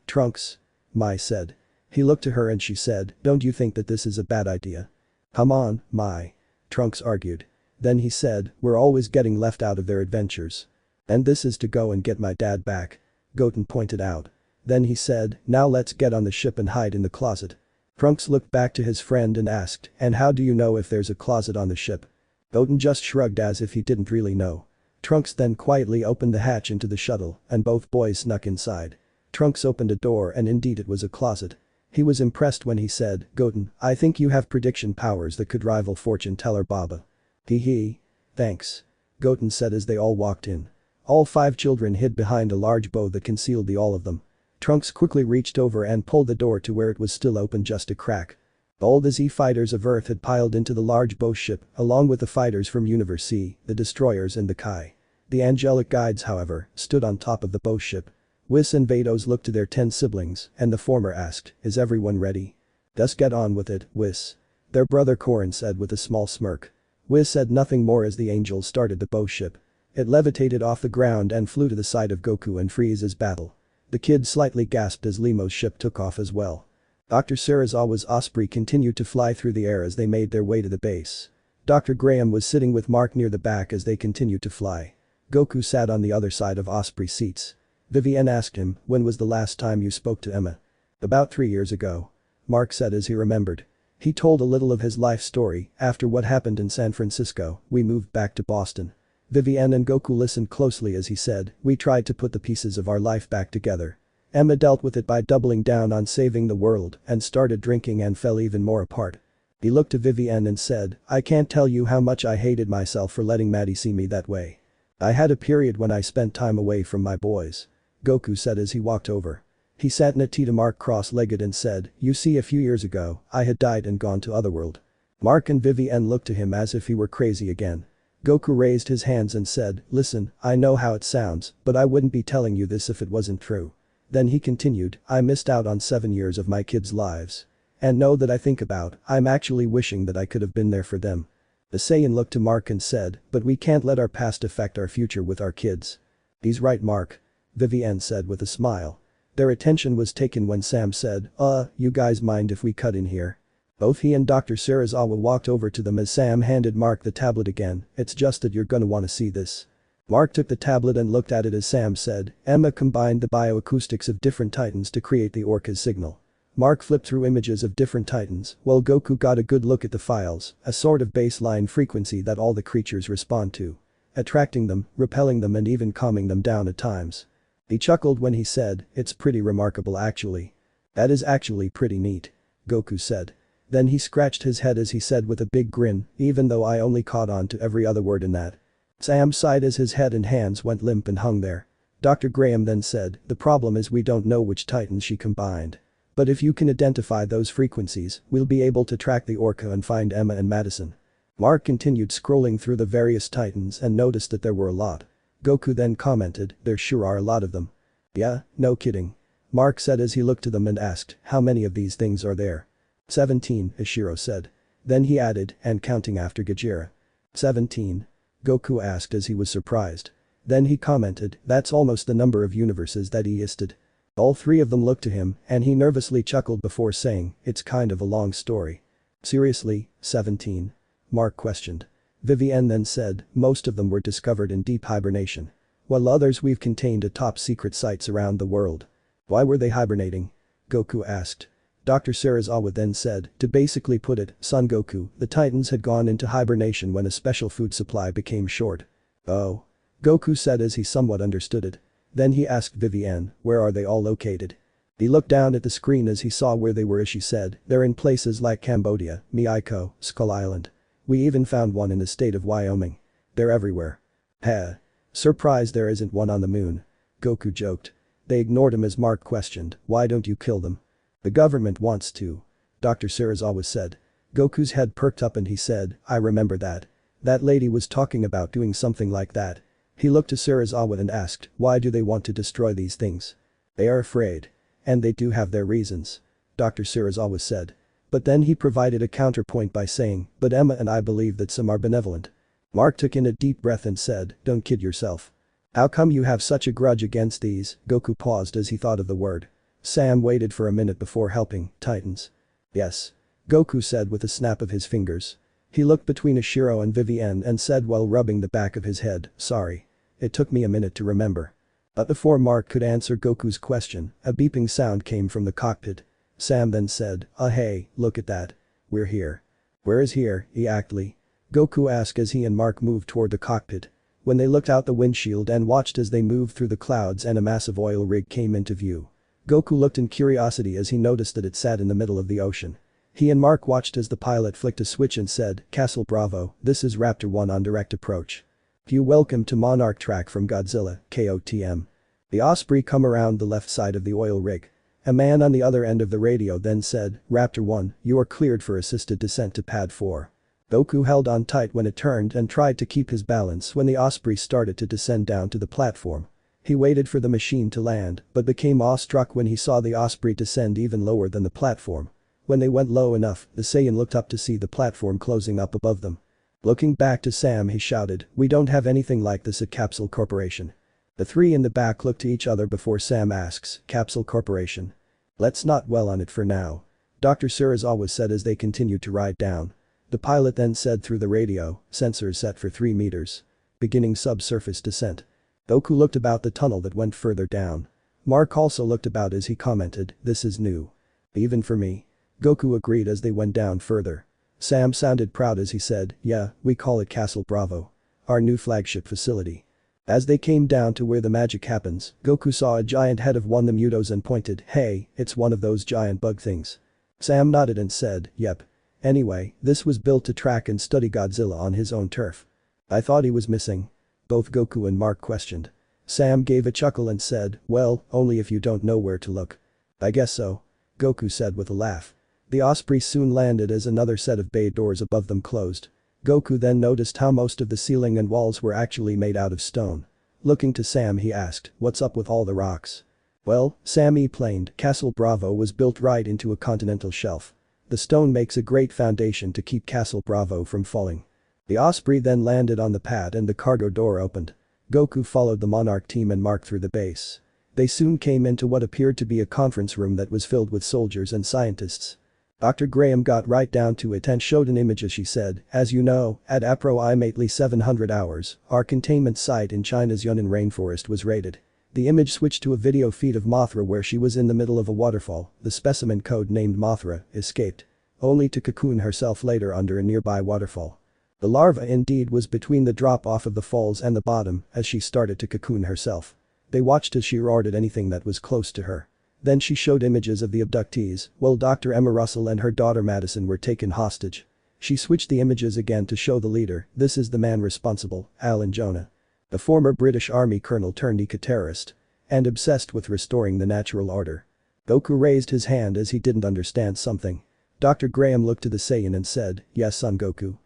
Trunks," Mai said. He looked to her and she said, "Don't you think that this is a bad idea?" "Come on, Mai," Trunks argued. Then he said, "We're always getting left out of their adventures. And this is to go and get my dad back," Goten pointed out. Then he said, "Now let's get on the ship and hide in the closet." Trunks looked back to his friend and asked, "And how do you know if there's a closet on the ship?" Goten just shrugged as if he didn't really know. Trunks then quietly opened the hatch into the shuttle and both boys snuck inside. Trunks opened a door and indeed it was a closet. He was impressed when he said, "Goten, I think you have prediction powers that could rival fortune teller Baba." "Hee. Thanks," Goten said as they all walked in. All 5 children hid behind a large bow that concealed the all of them. Trunks quickly reached over and pulled the door to where it was still open just a crack. All the Z fighters of Earth had piled into the large bow ship along with the fighters from Universe C, the destroyers and the Kai. The angelic guides however, stood on top of the bow ship. Whis and Vados looked to their 10 siblings and the former asked, "Is everyone ready?" "Let's get on with it, Whis," their brother Korin said with a small smirk. Whis said nothing more as the angels started the bow ship. It levitated off the ground and flew to the side of Goku and Frieza's battle. The kid slightly gasped as Limo's ship took off as well. Dr. Sarazawa's Osprey continued to fly through the air as they made their way to the base. Dr. Graham was sitting with Mark near the back as they continued to fly. Goku sat on the other side of Osprey's seats. Vivienne asked him, when was the last time you spoke to Emma? About 3 years ago. Mark said as he remembered. He told a little of his life story. After what happened in San Francisco, we moved back to Boston. Vivienne and Goku listened closely as he said, we tried to put the pieces of our life back together. Emma dealt with it by doubling down on saving the world and started drinking and fell even more apart. He looked to Vivienne and said, I can't tell you how much I hated myself for letting Maddie see me that way. I had a period when I spent time away from my boys. Goku said as he walked over. He sat in a tea to Mark cross-legged and said, you see a few years ago, I had died and gone to Otherworld. Mark and Vivienne looked to him as if he were crazy again. Goku raised his hands and said, listen, I know how it sounds, but I wouldn't be telling you this if it wasn't true. Then he continued, I missed out on 7 years of my kids' lives. And know that I think about, I'm actually wishing that I could have been there for them. The Saiyan looked to Mark and said, but we can't let our past affect our future with our kids. He's right, Mark. Vivienne said with a smile. Their attention was taken when Sam said, you guys mind if we cut in here? Both he and Dr. Sarazawa walked over to them as Sam handed Mark the tablet again, it's just that you're gonna wanna see this. Mark took the tablet and looked at it as Sam said, Emma combined the bioacoustics of different titans to create the Orca's signal. Mark flipped through images of different titans, while Goku got a good look at the files, a sort of baseline frequency that all the creatures respond to. Attracting them, repelling them and even calming them down at times. He chuckled when he said, it's pretty remarkable actually. That is actually pretty neat. Goku said. Then he scratched his head as he said with a big grin, even though I only caught on to every other word in that. Sam sighed as his head and hands went limp and hung there. Dr. Graham then said, the problem is we don't know which titans she combined. But if you can identify those frequencies, we'll be able to track the Orca and find Emma and Madison. Mark continued scrolling through the various titans and noticed that there were a lot. Goku then commented, there sure are a lot of them. Yeah, no kidding. Mark said as he looked to them and asked, how many of these things are there? 17, Ishiro said. Then he added, and counting after Gajira. 17. Goku asked as he was surprised. Then he commented, that's almost the number of universes that he listed. All three of them looked to him, and he nervously chuckled before saying, it's kind of a long story. Seriously, 17? Mark questioned. Vivienne then said, most of them were discovered in deep hibernation. While others we've contained at top secret sites around the world. Why were they hibernating? Goku asked. Dr. Sarazawa then said, to basically put it, Son Goku, the Titans had gone into hibernation when a special food supply became short. Oh. Goku said as he somewhat understood it. Then he asked Vivienne, where are they all located? He looked down at the screen as he saw where they were as she said, they're in places like Cambodia, Mexico, Skull Island. We even found one in the state of Wyoming. They're everywhere. Heh. Surprised there isn't one on the moon. Goku joked. They ignored him as Mark questioned, why don't you kill them? The government wants to. Dr. Sarazawa said. Goku's head perked up and he said, I remember that. That lady was talking about doing something like that. He looked to Sarazawa and asked, why do they want to destroy these things? They are afraid. And they do have their reasons. Dr. Sarazawa said. But then he provided a counterpoint by saying, but Emma and I believe that some are benevolent. Mark took in a deep breath and said, don't kid yourself. How come you have such a grudge against these? Goku paused as he thought of the word. Sam waited for a minute before helping, Titans. Yes. Goku said with a snap of his fingers. He looked between Ishiro and Vivienne and said while rubbing the back of his head, sorry. It took me a minute to remember. But before Mark could answer Goku's question, a beeping sound came from the cockpit. Sam then said, hey, look at that. We're here. Where is here, exactly? Goku asked as he and Mark moved toward the cockpit. When they looked out the windshield and watched as they moved through the clouds and a massive oil rig came into view. Goku looked in curiosity as he noticed that it sat in the middle of the ocean. He and Mark watched as the pilot flicked a switch and said, Castle Bravo, this is Raptor 1 on direct approach. You welcome to Monarch track from Godzilla, KOTM. The Osprey come around the left side of the oil rig. A man on the other end of the radio then said, Raptor 1, you are cleared for assisted descent to pad 4. Goku held on tight when it turned and tried to keep his balance when the Osprey started to descend down to the platform. He waited for the machine to land, but became awestruck when he saw the Osprey descend even lower than the platform. When they went low enough, the Saiyan looked up to see the platform closing up above them. Looking back to Sam he shouted, we don't have anything like this at Capsule Corporation. The three in the back looked to each other before Sam asks, Capsule Corporation? Let's not dwell on it for now. Dr. Surazawa said as they continued to ride down. The pilot then said through the radio, sensors set for 3 meters. Beginning subsurface descent. Goku looked about the tunnel that went further down. Mark also looked about as he commented, this is new. Even for me. Goku agreed as they went down further. Sam sounded proud as he said, yeah, we call it Castle Bravo. Our new flagship facility. As they came down to where the magic happens, Goku saw a giant head of one of the Mutos and pointed, hey, it's one of those giant bug things. Sam nodded and said, yep. Anyway, this was built to track and study Godzilla on his own turf. I thought he was missing. Both Goku and Mark questioned. Sam gave a chuckle and said, well, only if you don't know where to look. I guess so. Goku said with a laugh. The Osprey soon landed as another set of bay doors above them closed. Goku then noticed how most of the ceiling and walls were actually made out of stone. Looking to Sam he asked, what's up with all the rocks? Well, Sam explained, Castle Bravo was built right into a continental shelf. The stone makes a great foundation to keep Castle Bravo from falling. The Osprey then landed on the pad and the cargo door opened. Goku followed the Monarch team and Mark through the base. They soon came into what appeared to be a conference room that was filled with soldiers and scientists. Dr. Graham got right down to it and showed an image as she said, as you know, at approximately 700 hours, our containment site in China's Yunnan rainforest was raided. The image switched to a video feed of Mothra where she was in the middle of a waterfall, the specimen code named Mothra escaped. Only to cocoon herself later under a nearby waterfall. The larva indeed was between the drop-off of the falls and the bottom as she started to cocoon herself. They watched as she roared at anything that was close to her. Then she showed images of the abductees, while Dr. Emma Russell and her daughter Madison were taken hostage. She switched the images again to show the leader, this is the man responsible, Alan Jonah. The former British Army colonel turned eco-terrorist. And obsessed with restoring the natural order. Goku raised his hand as he didn't understand something. Dr. Graham looked to the Saiyan and said, yes Son Goku.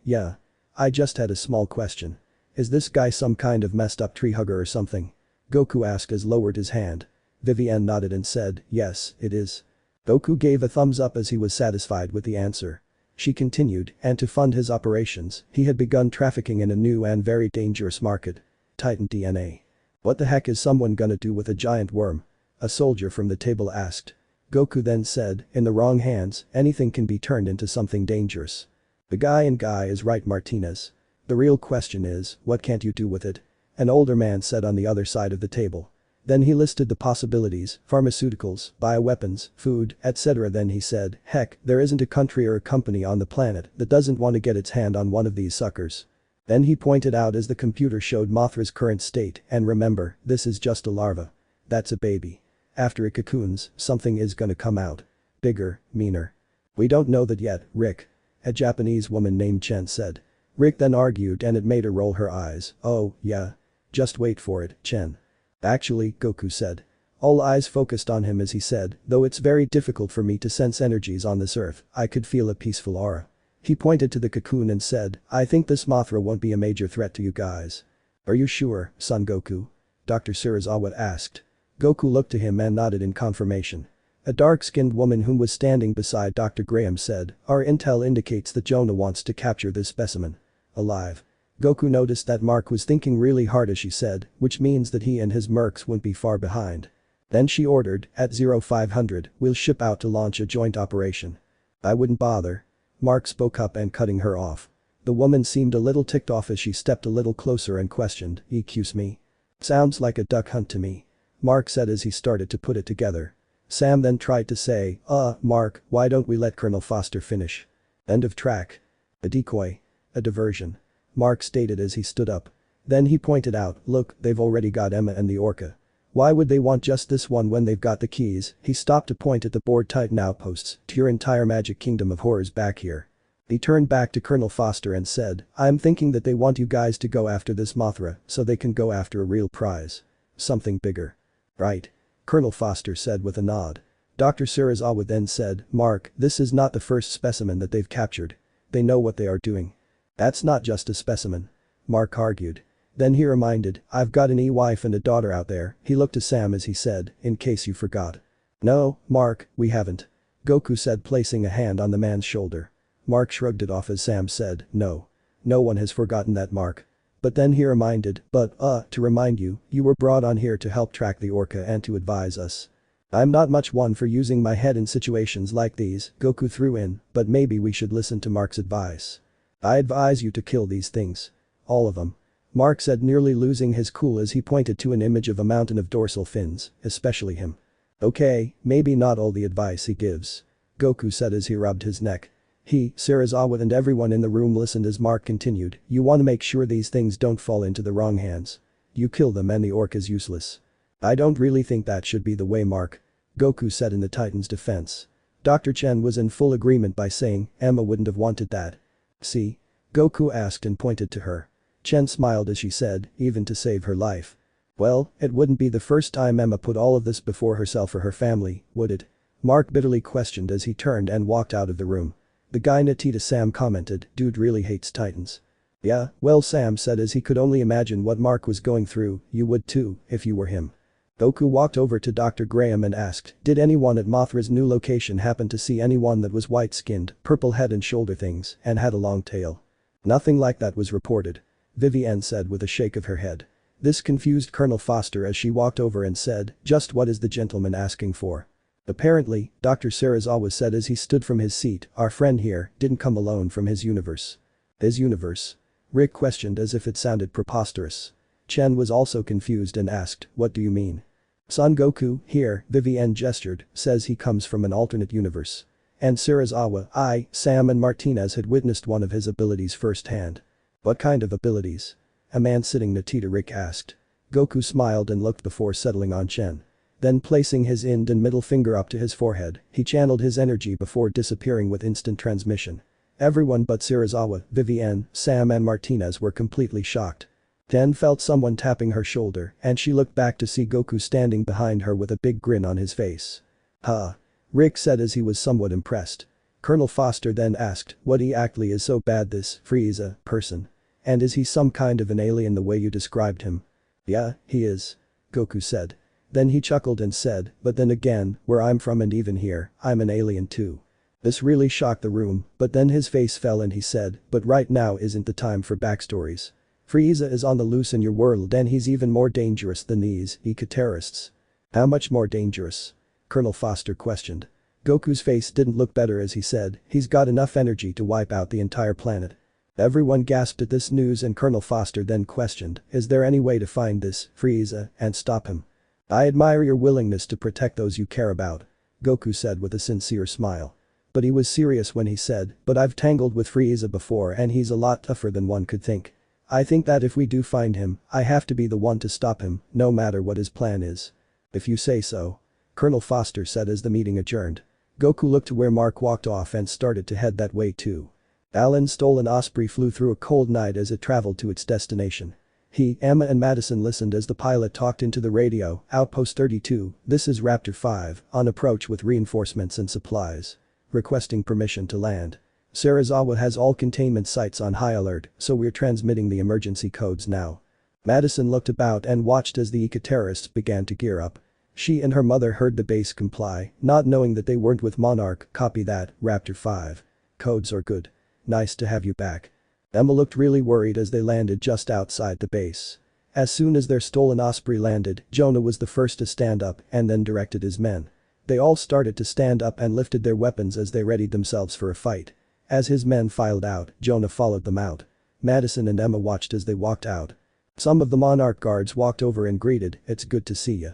Yeah. I just had a small question. Is this guy some kind of messed up tree hugger or something? Goku asked as lowered his hand. Vivienne nodded and said, yes, it is. Goku gave a thumbs up as he was satisfied with the answer. She continued, and to fund his operations, he had begun trafficking in a new and very dangerous market. Titan DNA. What the heck is someone gonna do with a giant worm? A soldier from the table asked. Goku then said, in the wrong hands, anything can be turned into something dangerous. The guy is right Martinez. The real question is, what can't you do with it? An older man said on the other side of the table. Then he listed the possibilities, pharmaceuticals, bioweapons, food, etc. Then he said, heck, there isn't a country or a company on the planet that doesn't want to get its hand on one of these suckers. Then he pointed out as the computer showed Mothra's current state, and remember, this is just a larva. That's a baby. After it cocoons, something is gonna come out. Bigger, meaner. We don't know that yet, Rick. A Japanese woman named Chen said. Rick then argued and it made her roll her eyes, oh, yeah. Just wait for it, Chen. Actually, Goku said. All eyes focused on him as he said, though it's very difficult for me to sense energies on this earth, I could feel a peaceful aura. He pointed to the cocoon and said, I think this Mothra won't be a major threat to you guys. Are you sure, Son Goku? Dr. Surazawa asked. Goku looked to him and nodded in confirmation. A dark-skinned woman who was standing beside Dr. Graham said, our intel indicates that Jonah wants to capture this specimen. Alive. Goku noticed that Mark was thinking really hard as she said, which means that he and his mercs wouldn't be far behind. Then she ordered, at 0500, we'll ship out to launch a joint operation. I wouldn't bother. Mark spoke up and cutting her off. The woman seemed a little ticked off as she stepped a little closer and questioned, excuse me? Sounds like a duck hunt to me. Mark said as he started to put it together. Sam then tried to say, Mark, why don't we let Colonel Foster finish? End of track. A decoy. A diversion. Mark stated as he stood up. Then he pointed out, look, they've already got Emma and the Orca. Why would they want just this one when they've got the keys? He stopped to point at the board Titan outposts, to your entire magic kingdom of horrors back here. He turned back to Colonel Foster and said, I'm thinking that they want you guys to go after this Mothra so they can go after a real prize. Something bigger. Right. Colonel Foster said with a nod. Dr. Surazawa then said, Mark, this is not the first specimen that they've captured. They know what they are doing. That's not just a specimen. Mark argued. Then he reminded, I've got an wife and a daughter out there. He looked to Sam as he said, in case you forgot. No, Mark, we haven't. Goku said placing a hand on the man's shoulder. Mark shrugged it off as Sam said, no. No one has forgotten that, Mark. But then he reminded, to remind you, you were brought on here to help track the Orca and to advise us. I'm not much one for using my head in situations like these, Goku threw in, but maybe we should listen to Mark's advice. I advise you to kill these things. All of them. Mark said, nearly losing his cool as he pointed to an image of a mountain of dorsal fins, especially him. Okay, maybe not all the advice he gives. Goku said as he rubbed his neck. He, Serizawa and everyone in the room listened as Mark continued, you want to make sure these things don't fall into the wrong hands. You kill them and the orc is useless. I don't really think that should be the way, Mark. Goku said in the Titan's defense. Dr. Chen was in full agreement by saying, Emma wouldn't have wanted that. See? Goku asked and pointed to her. Chen smiled as she said, even to save her life. Well, it wouldn't be the first time Emma put all of this before herself or her family, would it? Mark bitterly questioned as he turned and walked out of the room. The guy Natita Sam commented, dude really hates Titans. Yeah, well, Sam said as he could only imagine what Mark was going through, you would too, if you were him. Goku walked over to Dr. Graham and asked, did anyone at Mothra's new location happen to see anyone that was white-skinned, purple head and shoulder things, and had a long tail? Nothing like that was reported. Vivienne said with a shake of her head. This confused Colonel Foster as she walked over and said, just what is the gentleman asking for? Apparently, Dr. Serizawa said as he stood from his seat, our friend here didn't come alone from his universe. His universe? Rick questioned as if it sounded preposterous. Chen was also confused and asked, what do you mean? Son Goku, here, Vivienne gestured, says he comes from an alternate universe. And Serizawa, Sam and Martinez had witnessed one of his abilities firsthand. What kind of abilities? A man sitting Natita Rick asked. Goku smiled and looked before settling on Chen. Then placing his ind and middle finger up to his forehead, he channeled his energy before disappearing with instant transmission. Everyone but Serizawa, Vivienne, Sam and Martinez were completely shocked. Ten felt someone tapping her shoulder and she looked back to see Goku standing behind her with a big grin on his face. Huh. Rick said as he was somewhat impressed. Colonel Foster then asked, what exactly is so bad this Frieza person? And is he some kind of an alien the way you described him? Yeah, he is. Goku said. Then he chuckled and said, but then again, where I'm from and even here, I'm an alien too. This really shocked the room, but then his face fell and he said, but right now isn't the time for backstories. Frieza is on the loose in your world and he's even more dangerous than these eco-terrorists. How much more dangerous? Colonel Foster questioned. Goku's face didn't look better as he said, he's got enough energy to wipe out the entire planet. Everyone gasped at this news and Colonel Foster then questioned, is there any way to find this Frieza and stop him? I admire your willingness to protect those you care about. Goku said with a sincere smile. But he was serious when he said, but I've tangled with Frieza before and he's a lot tougher than one could think. I think that if we do find him, I have to be the one to stop him, no matter what his plan is. If you say so. Colonel Foster said as the meeting adjourned. Goku looked to where Mark walked off and started to head that way too. Alan's stolen Osprey flew through a cold night as it traveled to its destination. He, Emma and Madison listened as the pilot talked into the radio, Outpost 32, this is Raptor 5, on approach with reinforcements and supplies. Requesting permission to land. Serizawa has all containment sites on high alert, so we're transmitting the emergency codes now. Madison looked about and watched as the eco-terrorists began to gear up. She and her mother heard the base comply, not knowing that they weren't with Monarch, copy that, Raptor 5. Codes are good. Nice to have you back. Emma looked really worried as they landed just outside the base. As soon as their stolen Osprey landed, Jonah was the first to stand up and then directed his men. They all started to stand up and lifted their weapons as they readied themselves for a fight. As his men filed out, Jonah followed them out. Madison and Emma watched as they walked out. Some of the Monarch guards walked over and greeted, it's good to see ya.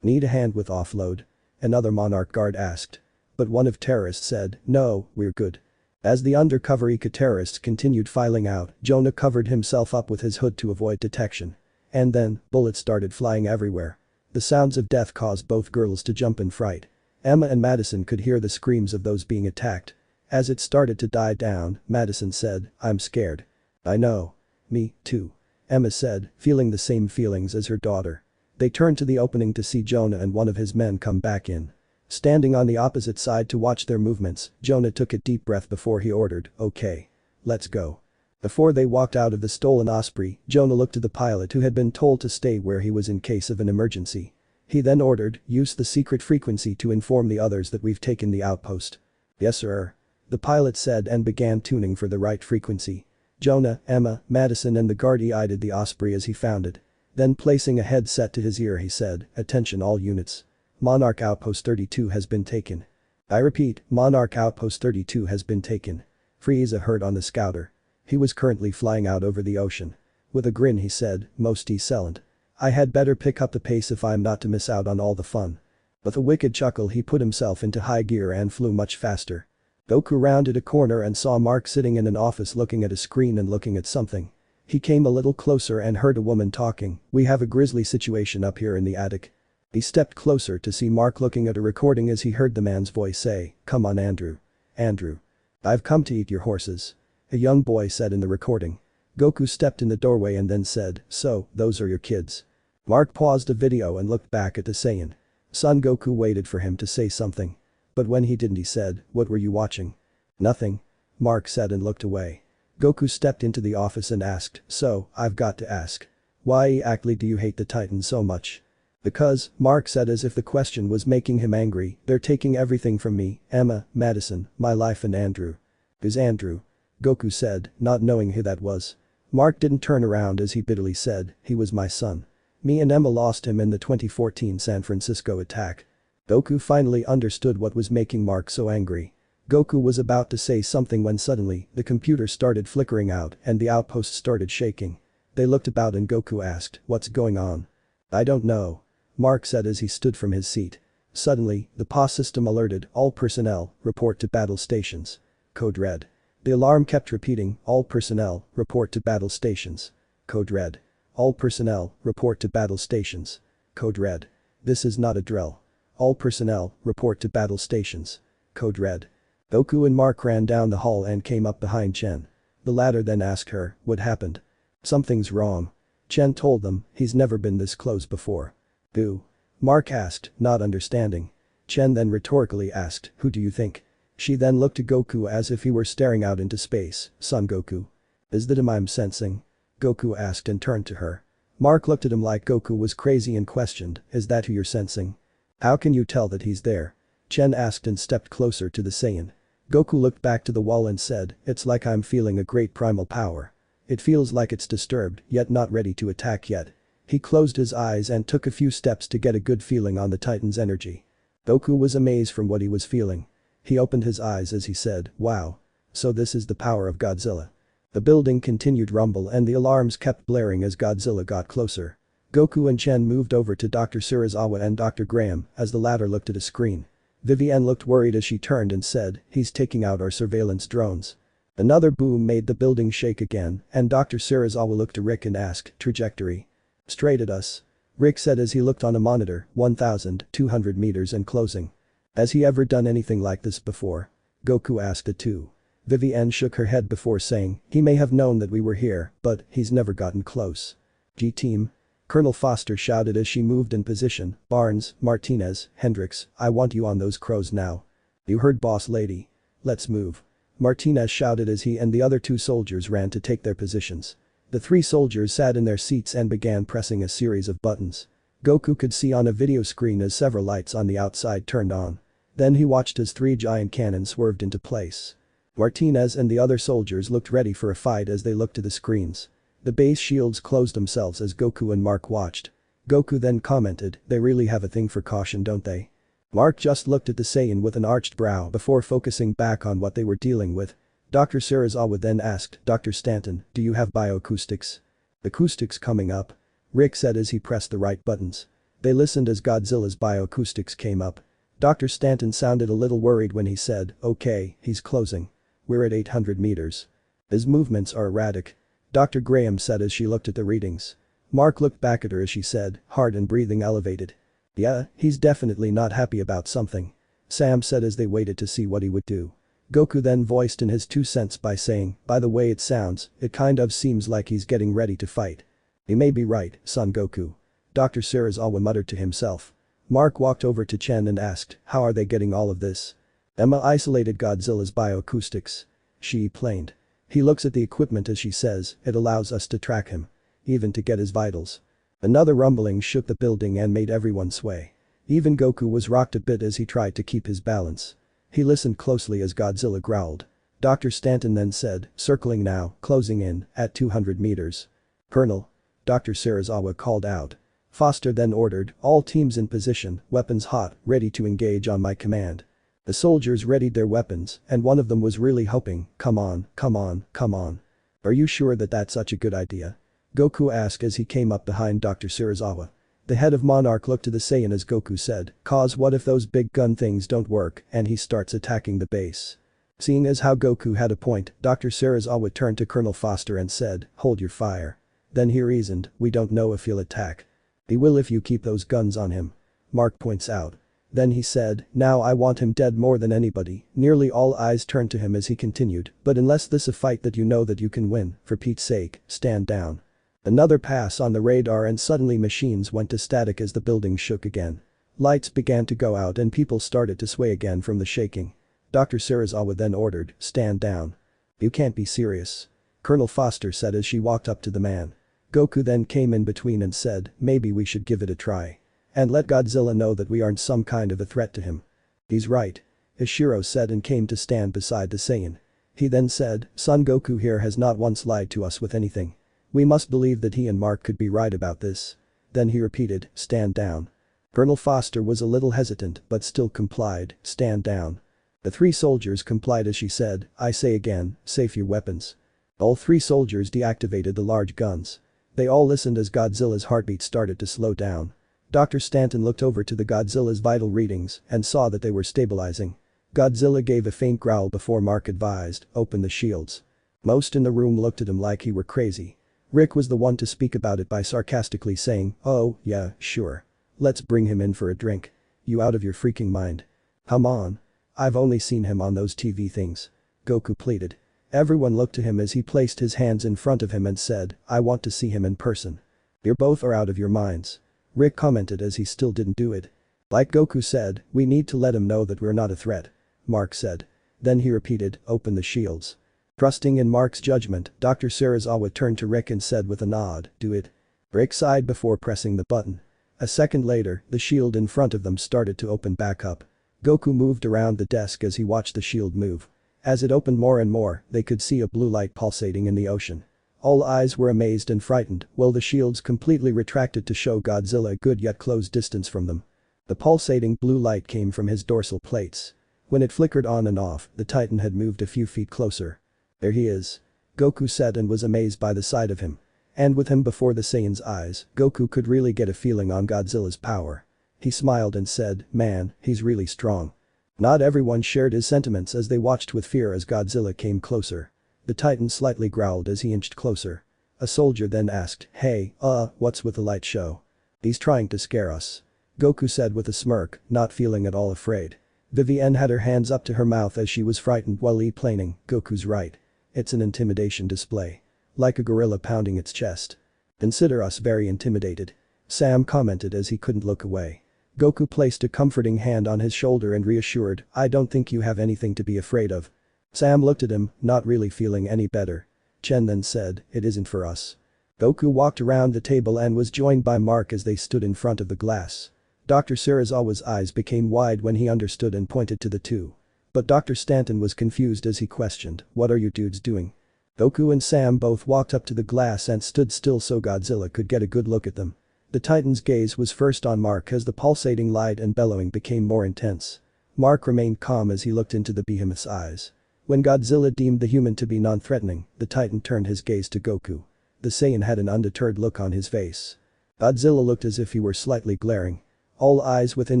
Need a hand with offload? Another Monarch guard asked. But one of terrorists said, no, we're good. As the undercover eco-terrorists continued filing out, Jonah covered himself up with his hood to avoid detection. And then, bullets started flying everywhere. The sounds of death caused both girls to jump in fright. Emma and Madison could hear the screams of those being attacked. As it started to die down, Madison said, I'm scared. I know. Me, too. Emma said, feeling the same feelings as her daughter. They turned to the opening to see Jonah and one of his men come back in. Standing on the opposite side to watch their movements, Jonah took a deep breath before he ordered, okay. Let's go. Before they walked out of the stolen Osprey, Jonah looked to the pilot who had been told to stay where he was in case of an emergency. He then ordered, use the secret frequency to inform the others that we've taken the outpost. Yes sir. The pilot said and began tuning for the right frequency. Jonah, Emma, Madison and the guard eyed the Osprey as he found it. Then placing a headset to his ear he said, attention all units. Monarch Outpost 32 has been taken. I repeat, Monarch Outpost 32 has been taken. Frieza heard on the scouter. He was currently flying out over the ocean. With a grin he said, most excellent. I had better pick up the pace if I'm not to miss out on all the fun. With a wicked chuckle he put himself into high gear and flew much faster. Goku rounded a corner and saw Mark sitting in an office looking at a screen and looking at something. He came a little closer and heard a woman talking, we have a grisly situation up here in the attic. He stepped closer to see Mark looking at a recording as he heard the man's voice say, come on Andrew. Andrew. I've come to eat your horses. A young boy said in the recording. Goku stepped in the doorway and then said, so, those are your kids. Mark paused the video and looked back at the Saiyan. Son Goku waited for him to say something. But when he didn't he said, what were you watching? Nothing. Mark said and looked away. Goku stepped into the office and asked, so, I've got to ask. Why exactly do you hate the Titans so much? Because, Mark said as if the question was making him angry, they're taking everything from me, Emma, Madison, my life and Andrew. Who's Andrew? Goku said, not knowing who that was. Mark didn't turn around as he bitterly said, he was my son. Me and Emma lost him in the 2014 San Francisco attack. Goku finally understood what was making Mark so angry. Goku was about to say something when suddenly, the computer started flickering out and the outpost started shaking. They looked about and Goku asked, what's going on? I don't know. Mark said as he stood from his seat. Suddenly, the PA system alerted, all personnel, report to battle stations. Code red. The alarm kept repeating, all personnel, report to battle stations. Code red. All personnel, report to battle stations. Code red. This is not a drill. All personnel, report to battle stations. Code red. Goku and Mark ran down the hall and came up behind Chen. The latter then asked her, what happened? Something's wrong. Chen told them, he's never been this close before. Who? Mark asked, not understanding. Chen then rhetorically asked, who do you think? She then looked to Goku as if he were staring out into space, Son Goku. Is that him I'm sensing? Goku asked and turned to her. Mark looked at him like Goku was crazy and questioned, is that who you're sensing? How can you tell that he's there? Chen asked and stepped closer to the Saiyan. Goku looked back to the wall and said, it's like I'm feeling a great primal power. It feels like it's disturbed, yet not ready to attack yet. He closed his eyes and took a few steps to get a good feeling on the Titan's energy. Goku was amazed from what he was feeling. He opened his eyes as he said, wow. So this is the power of Godzilla. The building continued rumble and the alarms kept blaring as Godzilla got closer. Goku and Chen moved over to Dr. Serizawa and Dr. Graham as the latter looked at a screen. Vivienne looked worried as she turned and said, he's taking out our surveillance drones. Another boom made the building shake again and Dr. Serizawa looked to Rick and asked, trajectory. Straight at us. Rick said as he looked on a monitor, 1,200 meters and closing. Has he ever done anything like this before? Goku asked it too. Vivienne shook her head before saying, he may have known that we were here, but he's never gotten close. G-Team. Colonel Foster shouted as she moved in position, Barnes, Martinez, Hendricks, I want you on those crows now. You heard boss lady. Let's move. Martinez shouted as he and the other two soldiers ran to take their positions. The three soldiers sat in their seats and began pressing a series of buttons. Goku could see on a video screen as several lights on the outside turned on. Then he watched as three giant cannons swerved into place. Martinez and the other soldiers looked ready for a fight as they looked to the screens. The base shields closed themselves as Goku and Mark watched. Goku then commented, they really have a thing for caution don't they? Mark just looked at the Saiyan with an arched brow before focusing back on what they were dealing with. Dr. Serizawa then asked, Dr. Stanton, do you have bioacoustics? Acoustics coming up. Rick said as he pressed the right buttons. They listened as Godzilla's bioacoustics came up. Dr. Stanton sounded a little worried when he said, okay, he's closing. We're at 800 meters. His movements are erratic. Dr. Graham said as she looked at the readings. Mark looked back at her as she said, heart and breathing elevated. Yeah, he's definitely not happy about something. Sam said as they waited to see what he would do. Goku then voiced in his 2 cents by saying, by the way it sounds, it kind of seems like he's getting ready to fight. He may be right, Son Goku. Dr. Serizawa muttered to himself. Mark walked over to Chen and asked, how are they getting all of this? Emma isolated Godzilla's bioacoustics. She explained. He looks at the equipment as she says, it allows us to track him. Even to get his vitals. Another rumbling shook the building and made everyone sway. Even Goku was rocked a bit as he tried to keep his balance. He listened closely as Godzilla growled. Dr. Stanton then said, circling now, closing in, at 200 meters. Colonel. Dr. Serizawa called out. Foster then ordered, all teams in position, weapons hot, ready to engage on my command. The soldiers readied their weapons, and one of them was really hoping, come on, come on, come on. Are you sure that that's such a good idea? Goku asked as he came up behind Dr. Serizawa. The head of Monarch looked to the Saiyan as Goku said, "Cause what if those big gun things don't work and he starts attacking the base?" Seeing as how Goku had a point, Dr. Serizawa turned to Colonel Foster and said, "Hold your fire." Then he reasoned, "We don't know if he'll attack." "He will if you keep those guns on him," Mark points out. Then he said, "Now I want him dead more than anybody." Nearly all eyes turned to him as he continued, "But unless this a fight that you know that you can win, for Pete's sake, stand down." Another pass on the radar and suddenly machines went to static as the building shook again. Lights began to go out and people started to sway again from the shaking. Dr. Serizawa then ordered, "Stand down." "You can't be serious," Colonel Foster said as she walked up to the man. Goku then came in between and said, "Maybe we should give it a try. And let Godzilla know that we aren't some kind of a threat to him." "He's right," Ishiro said and came to stand beside the Saiyan. He then said, "Son Goku here has not once lied to us with anything. We must believe that he and Mark could be right about this." Then he repeated, "Stand down." Colonel Foster was a little hesitant but still complied, "Stand down." The three soldiers complied as she said, "I say again, safe your weapons." All three soldiers deactivated the large guns. They all listened as Godzilla's heartbeat started to slow down. Dr. Stanton looked over to the Godzilla's vital readings and saw that they were stabilizing. Godzilla gave a faint growl before Mark advised, "Open the shields." Most in the room looked at him like he were crazy. Rick was the one to speak about it by sarcastically saying, "Oh, yeah, sure. Let's bring him in for a drink." "You out of your freaking mind?" "Come on. I've only seen him on those TV things," Goku pleaded. Everyone looked to him as he placed his hands in front of him and said, "I want to see him in person." "You both are out of your minds," Rick commented as he still didn't do it. "Like Goku said, we need to let him know that we're not a threat," Mark said. Then he repeated, "Open the shields." Trusting in Mark's judgment, Dr. Serizawa turned to Rick and said with a nod, "Do it." Rick sighed before pressing the button. A second later, the shield in front of them started to open back up. Goku moved around the desk as he watched the shield move. As it opened more and more, they could see a blue light pulsating in the ocean. All eyes were amazed and frightened while the shields completely retracted to show Godzilla a good yet close distance from them. The pulsating blue light came from his dorsal plates. When it flickered on and off, the Titan had moved a few feet closer. "There he is," Goku said and was amazed by the sight of him. And with him before the Saiyan's eyes, Goku could really get a feeling on Godzilla's power. He smiled and said, "Man, he's really strong." Not everyone shared his sentiments as they watched with fear as Godzilla came closer. The Titan slightly growled as he inched closer. A soldier then asked, "Hey, what's with the light show?" "He's trying to scare us," Goku said with a smirk, not feeling at all afraid. Vivienne had her hands up to her mouth as she was frightened while explaining, "Goku's right. It's an intimidation display. Like a gorilla pounding its chest. Consider us very intimidated," Sam commented as he couldn't look away. Goku placed a comforting hand on his shoulder and reassured, "I don't think you have anything to be afraid of." Sam looked at him, not really feeling any better. Chen then said, "It isn't for us." Goku walked around the table and was joined by Mark as they stood in front of the glass. Dr. Serizawa's eyes became wide when he understood and pointed to the two. But Dr. Stanton was confused as he questioned, "What are you dudes doing?" Goku and Sam both walked up to the glass and stood still so Godzilla could get a good look at them. The Titan's gaze was first on Mark as the pulsating light and bellowing became more intense. Mark remained calm as he looked into the behemoth's eyes. When Godzilla deemed the human to be non-threatening, the Titan turned his gaze to Goku. The Saiyan had an undeterred look on his face. Godzilla looked as if he were slightly glaring. All eyes within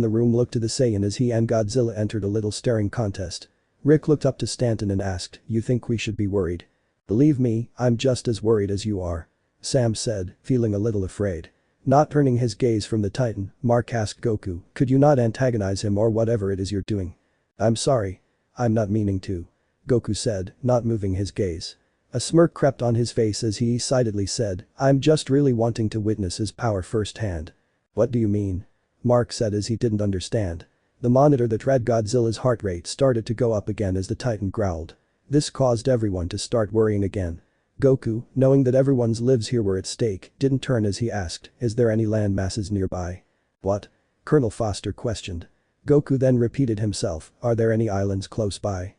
the room looked to the Saiyan as he and Godzilla entered a little staring contest. Rick looked up to Stanton and asked, "You think we should be worried?" "Believe me, I'm just as worried as you are," Sam said, feeling a little afraid. Not turning his gaze from the Titan, Mark asked Goku, "Could you not antagonize him or whatever it is you're doing?" "I'm sorry. I'm not meaning to," Goku said, not moving his gaze. A smirk crept on his face as he excitedly said, "I'm just really wanting to witness his power firsthand." "What do you mean?" Mark said as he didn't understand. The monitor that read Godzilla's heart rate started to go up again as the Titan growled. This caused everyone to start worrying again. Goku, knowing that everyone's lives here were at stake, didn't turn as he asked, "Is there any land masses nearby?" "What?" Colonel Foster questioned. Goku then repeated himself, "Are there any islands close by?"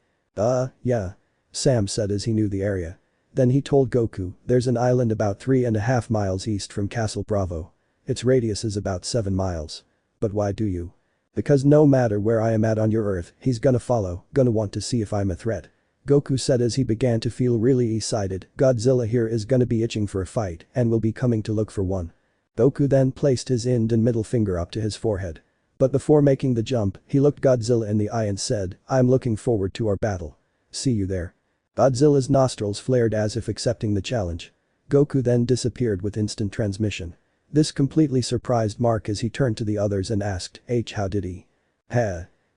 Yeah," Sam said as he knew the area. Then he told Goku, "There's an island about 3.5 miles east from Castle Bravo." Its radius is about 7 miles. But why do you? Because no matter where I am at on your Earth, he's gonna follow, gonna want to see if I'm a threat. Goku said as he began to feel really excited. Godzilla here is gonna be itching for a fight and will be coming to look for one. Goku then placed his ind and middle finger up to his forehead. But before making the jump, he looked Godzilla in the eye and said, I'm looking forward to our battle. See you there. Godzilla's nostrils flared as if accepting the challenge. Goku then disappeared with instant transmission. This completely surprised Mark as he turned to the others and asked, how did he?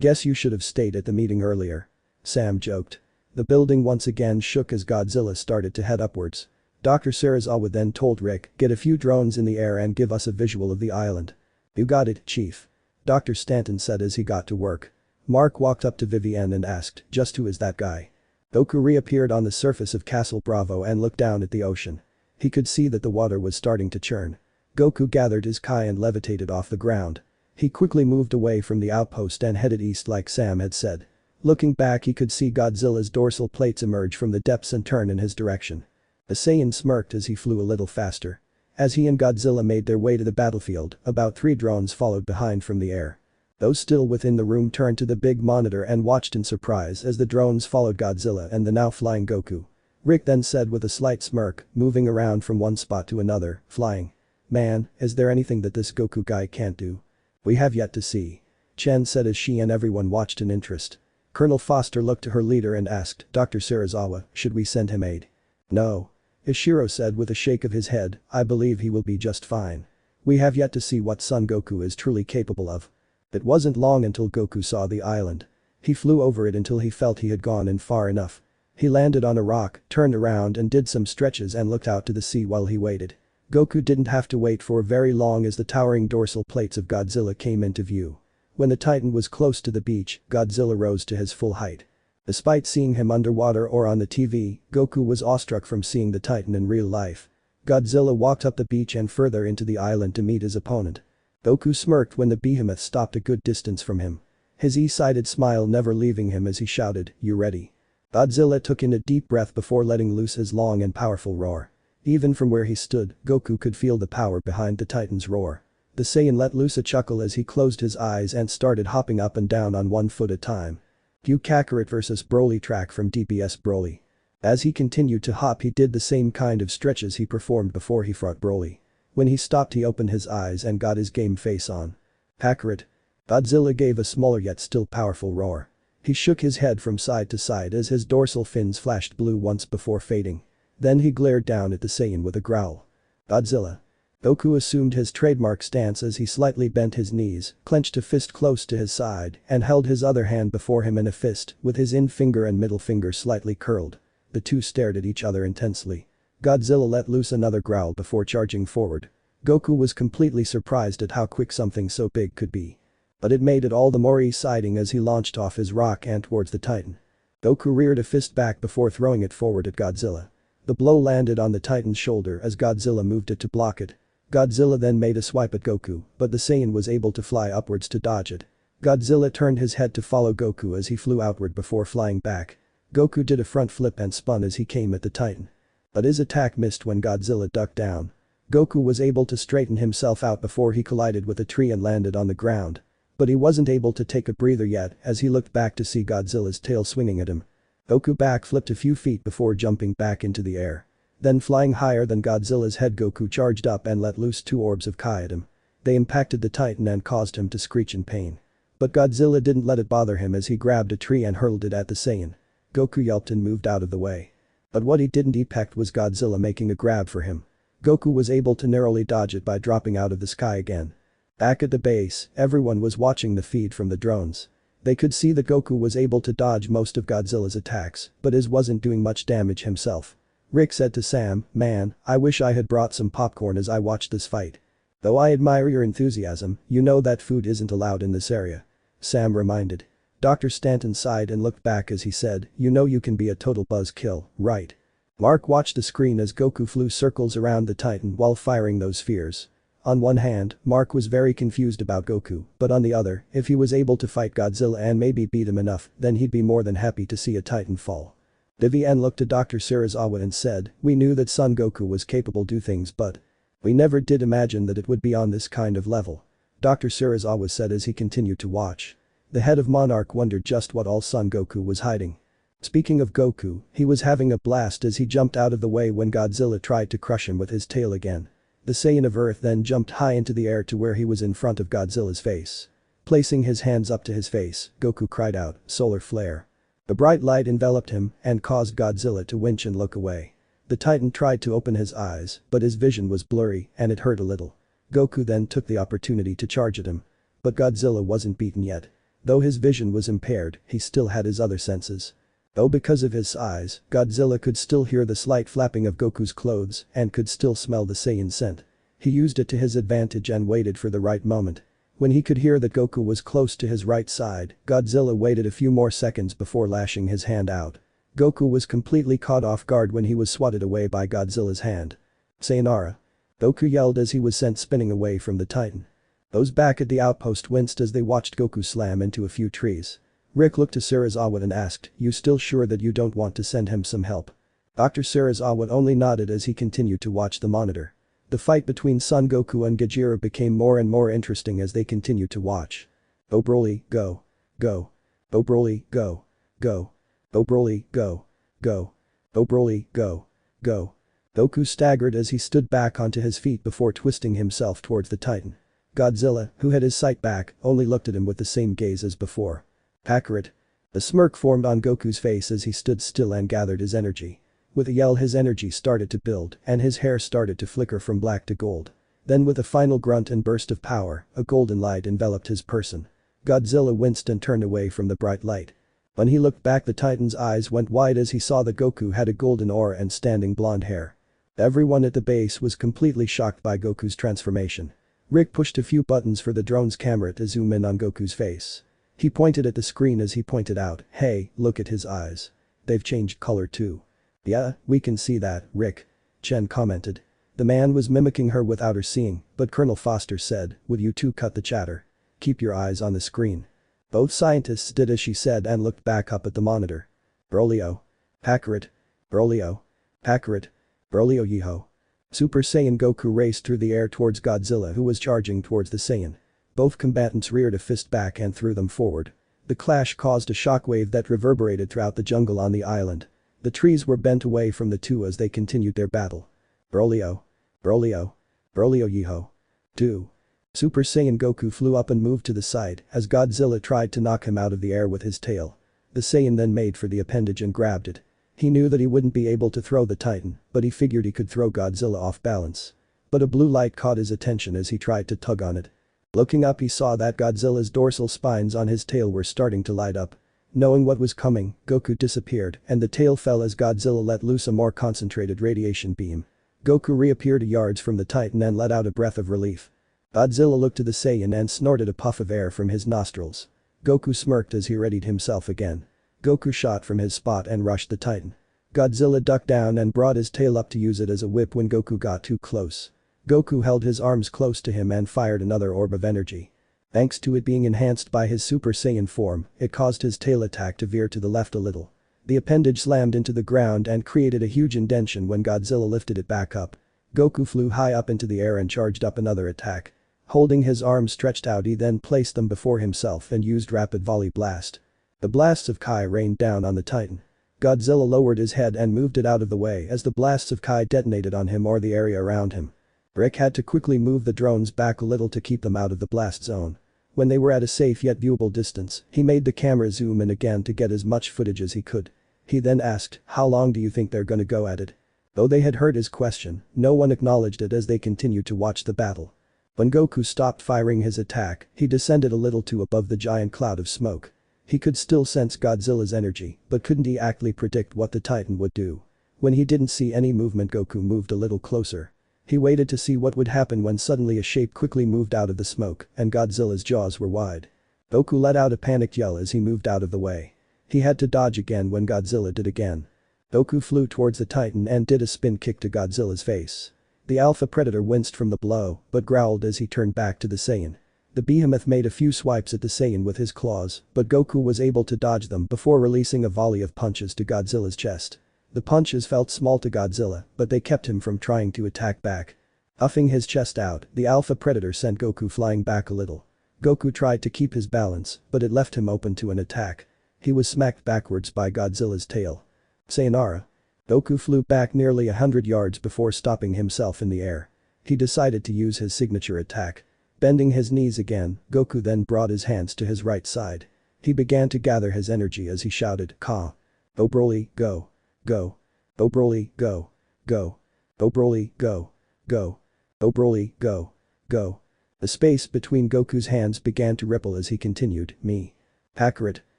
Guess you should have stayed at the meeting earlier. Sam joked. The building once again shook as Godzilla started to head upwards. Dr. Serizawa then told Rick, get a few drones in the air and give us a visual of the island. You got it, Chief. Dr. Stanton said as he got to work. Mark walked up to Vivienne and asked, just who is that guy? Goku reappeared on the surface of Castle Bravo and looked down at the ocean. He could see that the water was starting to churn. Goku gathered his Kai and levitated off the ground. He quickly moved away from the outpost and headed east like Sam had said. Looking back he could see Godzilla's dorsal plates emerge from the depths and turn in his direction. The Saiyan smirked as he flew a little faster. As he and Godzilla made their way to the battlefield, about 3 drones followed behind from the air. Those still within the room turned to the big monitor and watched in surprise as the drones followed Godzilla and the now flying Goku. Rick then said with a slight smirk, moving around from one spot to another, flying. Man, is there anything that this Goku guy can't do? We have yet to see. Chen said as she and everyone watched in interest. Colonel Foster looked to her leader and asked, Dr. Serizawa, should we send him aid? No. Ishiro said with a shake of his head, I believe he will be just fine. We have yet to see what Son Goku is truly capable of. It wasn't long until Goku saw the island. He flew over it until he felt he had gone in far enough. He landed on a rock, turned around and did some stretches and looked out to the sea while he waited. Goku didn't have to wait for very long as the towering dorsal plates of Godzilla came into view. When the Titan was close to the beach, Godzilla rose to his full height. Despite seeing him underwater or on the TV, Goku was awestruck from seeing the Titan in real life. Godzilla walked up the beach and further into the island to meet his opponent. Goku smirked when the behemoth stopped a good distance from him. His E-sided smile never leaving him as he shouted, you ready? Godzilla took in a deep breath before letting loose his long and powerful roar. Even from where he stood, Goku could feel the power behind the Titan's roar. The Saiyan let loose a chuckle as he closed his eyes and started hopping up and down on one foot at a time. Q Kakarot vs Broly track from DPS Broly. As he continued to hop he did the same kind of stretches he performed before he fought Broly. When he stopped he opened his eyes and got his game face on. Kakarot. Godzilla gave a smaller yet still powerful roar. He shook his head from side to side as his dorsal fins flashed blue once before fading. Then he glared down at the Saiyan with a growl. Godzilla. Goku assumed his trademark stance as he slightly bent his knees, clenched a fist close to his side, and held his other hand before him in a fist, with his index and middle finger slightly curled. The two stared at each other intensely. Godzilla let loose another growl before charging forward. Goku was completely surprised at how quick something so big could be. But it made it all the more exciting as he launched off his rock and towards the Titan. Goku reared a fist back before throwing it forward at Godzilla. The blow landed on the Titan's shoulder as Godzilla moved it to block it. Godzilla then made a swipe at Goku, but the Saiyan was able to fly upwards to dodge it. Godzilla turned his head to follow Goku as he flew outward before flying back. Goku did a front flip and spun as he came at the Titan. But his attack missed when Godzilla ducked down. Goku was able to straighten himself out before he collided with a tree and landed on the ground. But he wasn't able to take a breather yet as he looked back to see Godzilla's tail swinging at him. Goku backflipped a few feet before jumping back into the air. Then flying higher than Godzilla's head Goku charged up and let loose 2 orbs of Kai at him. They impacted the Titan and caused him to screech in pain. But Godzilla didn't let it bother him as he grabbed a tree and hurled it at the Saiyan. Goku yelped and moved out of the way. But what he didn't expect was Godzilla making a grab for him. Goku was able to narrowly dodge it by dropping out of the sky again. Back at the base, everyone was watching the feed from the drones. They could see that Goku was able to dodge most of Godzilla's attacks, but his wasn't doing much damage himself. Rick said to Sam, man, I wish I had brought some popcorn as I watched this fight. Though I admire your enthusiasm, you know that food isn't allowed in this area. Sam reminded. Dr. Stanton sighed and looked back as he said, you know you can be a total buzzkill, right? Mark watched the screen as Goku flew circles around the Titan while firing those spheres. On one hand, Mark was very confused about Goku, but on the other, if he was able to fight Godzilla and maybe beat him enough, then he'd be more than happy to see a Titan fall. Vivienne looked to Dr. Serizawa and said, we knew that Son Goku was capable do things but. We never did imagine that it would be on this kind of level. Dr. Serizawa said as he continued to watch. The head of Monarch wondered just what all Son Goku was hiding. Speaking of Goku, he was having a blast as he jumped out of the way when Godzilla tried to crush him with his tail again. The Saiyan of Earth then jumped high into the air to where he was in front of Godzilla's face. Placing his hands up to his face, Goku cried out, "Solar flare." A bright light enveloped him and caused Godzilla to wince and look away. The Titan tried to open his eyes, but his vision was blurry and it hurt a little. Goku then took the opportunity to charge at him. But Godzilla wasn't beaten yet. Though his vision was impaired, he still had his other senses. Though because of his size, Godzilla could still hear the slight flapping of Goku's clothes and could still smell the Saiyan scent. He used it to his advantage and waited for the right moment. When he could hear that Goku was close to his right side, Godzilla waited a few more seconds before lashing his hand out. Goku was completely caught off guard when he was swatted away by Godzilla's hand. "Sayonara." Goku yelled as he was sent spinning away from the Titan. Those back at the outpost winced as they watched Goku slam into a few trees. Rick looked to Serizawa and asked, "You still sure that you don't want to send him some help?" Dr. Serizawa only nodded as he continued to watch the monitor. The fight between Son Goku and Gajira became more and more interesting as they continued to watch. "Go Broly, go. Go. Go Broly, go. Go. Go Broly, go. Go. Go Broly, go. Go." Goku staggered as he stood back onto his feet before twisting himself towards the Titan. Godzilla, who had his sight back, only looked at him with the same gaze as before. "Kakarot." A smirk formed on Goku's face as he stood still and gathered his energy. With a yell his energy started to build and his hair started to flicker from black to gold. Then with a final grunt and burst of power, a golden light enveloped his person. Godzilla winced and turned away from the bright light. When he looked back the Titan's eyes went wide as he saw that Goku had a golden aura and standing blonde hair. Everyone at the base was completely shocked by Goku's transformation. Rick pushed a few buttons for the drone's camera to zoom in on Goku's face. He pointed at the screen as he pointed out, "Hey, look at his eyes. They've changed color too." "Yeah, we can see that, Rick," Chen commented. The man was mimicking her without her seeing, but Colonel Foster said, "Would you two cut the chatter? Keep your eyes on the screen." Both scientists did as she said and looked back up at the monitor. "Broly. Kakarot. Broly. Kakarot. Broly Yeho." Super Saiyan Goku raced through the air towards Godzilla who was charging towards the Saiyan. Both combatants reared a fist back and threw them forward. The clash caused a shockwave that reverberated throughout the jungle on the island. The trees were bent away from the two as they continued their battle. "Broly. Broly. Broly Yeho." 2. Super Saiyan Goku flew up and moved to the side as Godzilla tried to knock him out of the air with his tail. The Saiyan then made for the appendage and grabbed it. He knew that he wouldn't be able to throw the Titan, but he figured he could throw Godzilla off balance. But a blue light caught his attention as he tried to tug on it. Looking up he saw that Godzilla's dorsal spines on his tail were starting to light up. Knowing what was coming, Goku disappeared and the tail fell as Godzilla let loose a more concentrated radiation beam. Goku reappeared yards from the Titan and let out a breath of relief. Godzilla looked to the Saiyan and snorted a puff of air from his nostrils. Goku smirked as he readied himself again. Goku shot from his spot and rushed the Titan. Godzilla ducked down and brought his tail up to use it as a whip when Goku got too close. Goku held his arms close to him and fired another orb of energy. Thanks to it being enhanced by his Super Saiyan form, it caused his tail attack to veer to the left a little. The appendage slammed into the ground and created a huge indentation when Godzilla lifted it back up. Goku flew high up into the air and charged up another attack. Holding his arms stretched out he then placed them before himself and used rapid volley blast. The blasts of Kai rained down on the Titan. Godzilla lowered his head and moved it out of the way as the blasts of Kai detonated on him or the area around him. Rick had to quickly move the drones back a little to keep them out of the blast zone. When they were at a safe yet viewable distance, he made the camera zoom in again to get as much footage as he could. He then asked, "How long do you think they're gonna go at it?" Though they had heard his question, no one acknowledged it as they continued to watch the battle. When Goku stopped firing his attack, he descended a little to above the giant cloud of smoke. He could still sense Godzilla's energy, but couldn't exactly predict what the Titan would do. When he didn't see any movement Goku moved a little closer. He waited to see what would happen when suddenly a shape quickly moved out of the smoke and Godzilla's jaws were wide. Goku let out a panicked yell as he moved out of the way. He had to dodge again when Godzilla did again. Goku flew towards the Titan and did a spin kick to Godzilla's face. The Alpha Predator winced from the blow but growled as he turned back to the Saiyan. The behemoth made a few swipes at the Saiyan with his claws, but Goku was able to dodge them before releasing a volley of punches to Godzilla's chest. The punches felt small to Godzilla, but they kept him from trying to attack back. Puffing his chest out, the alpha predator sent Goku flying back a little. Goku tried to keep his balance, but it left him open to an attack. He was smacked backwards by Godzilla's tail. Sayonara. Goku flew back nearly 100 yards before stopping himself in the air. He decided to use his signature attack. Bending his knees again, Goku then brought his hands to his right side. He began to gather his energy as he shouted, Ka. Go Broly, go. Go. Go Broly, go. Go. Go Broly, go. Go. Go Broly, go. Go. The space between Goku's hands began to ripple as he continued, me. Kakarot.